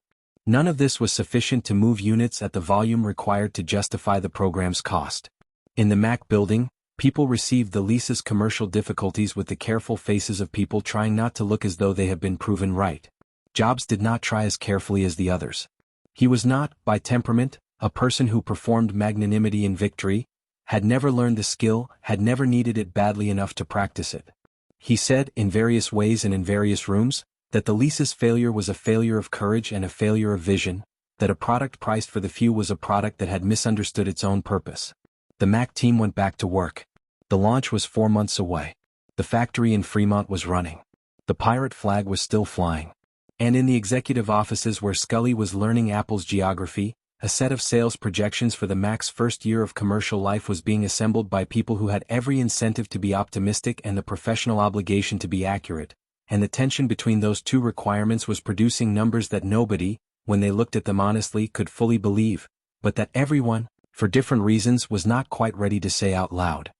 None of this was sufficient to move units at the volume required to justify the program's cost. In the Mac building, people received the Lisa's commercial difficulties with the careful faces of people trying not to look as though they had been proven right. Jobs did not try as carefully as the others. He was not, by temperament, a person who performed magnanimity in victory, had never learned the skill, had never needed it badly enough to practice it. He said, in various ways and in various rooms, that the Lisa's failure was a failure of courage and a failure of vision, that a product priced for the few was a product that had misunderstood its own purpose. The Mac team went back to work. The launch was 4 months away. The factory in Fremont was running. The pirate flag was still flying. And in the executive offices where Scully was learning Apple's geography, a set of sales projections for the Mac's first year of commercial life was being assembled by people who had every incentive to be optimistic and the professional obligation to be accurate, and the tension between those two requirements was producing numbers that nobody, when they looked at them honestly, could fully believe, but that everyone, for different reasons, was not quite ready to say out loud.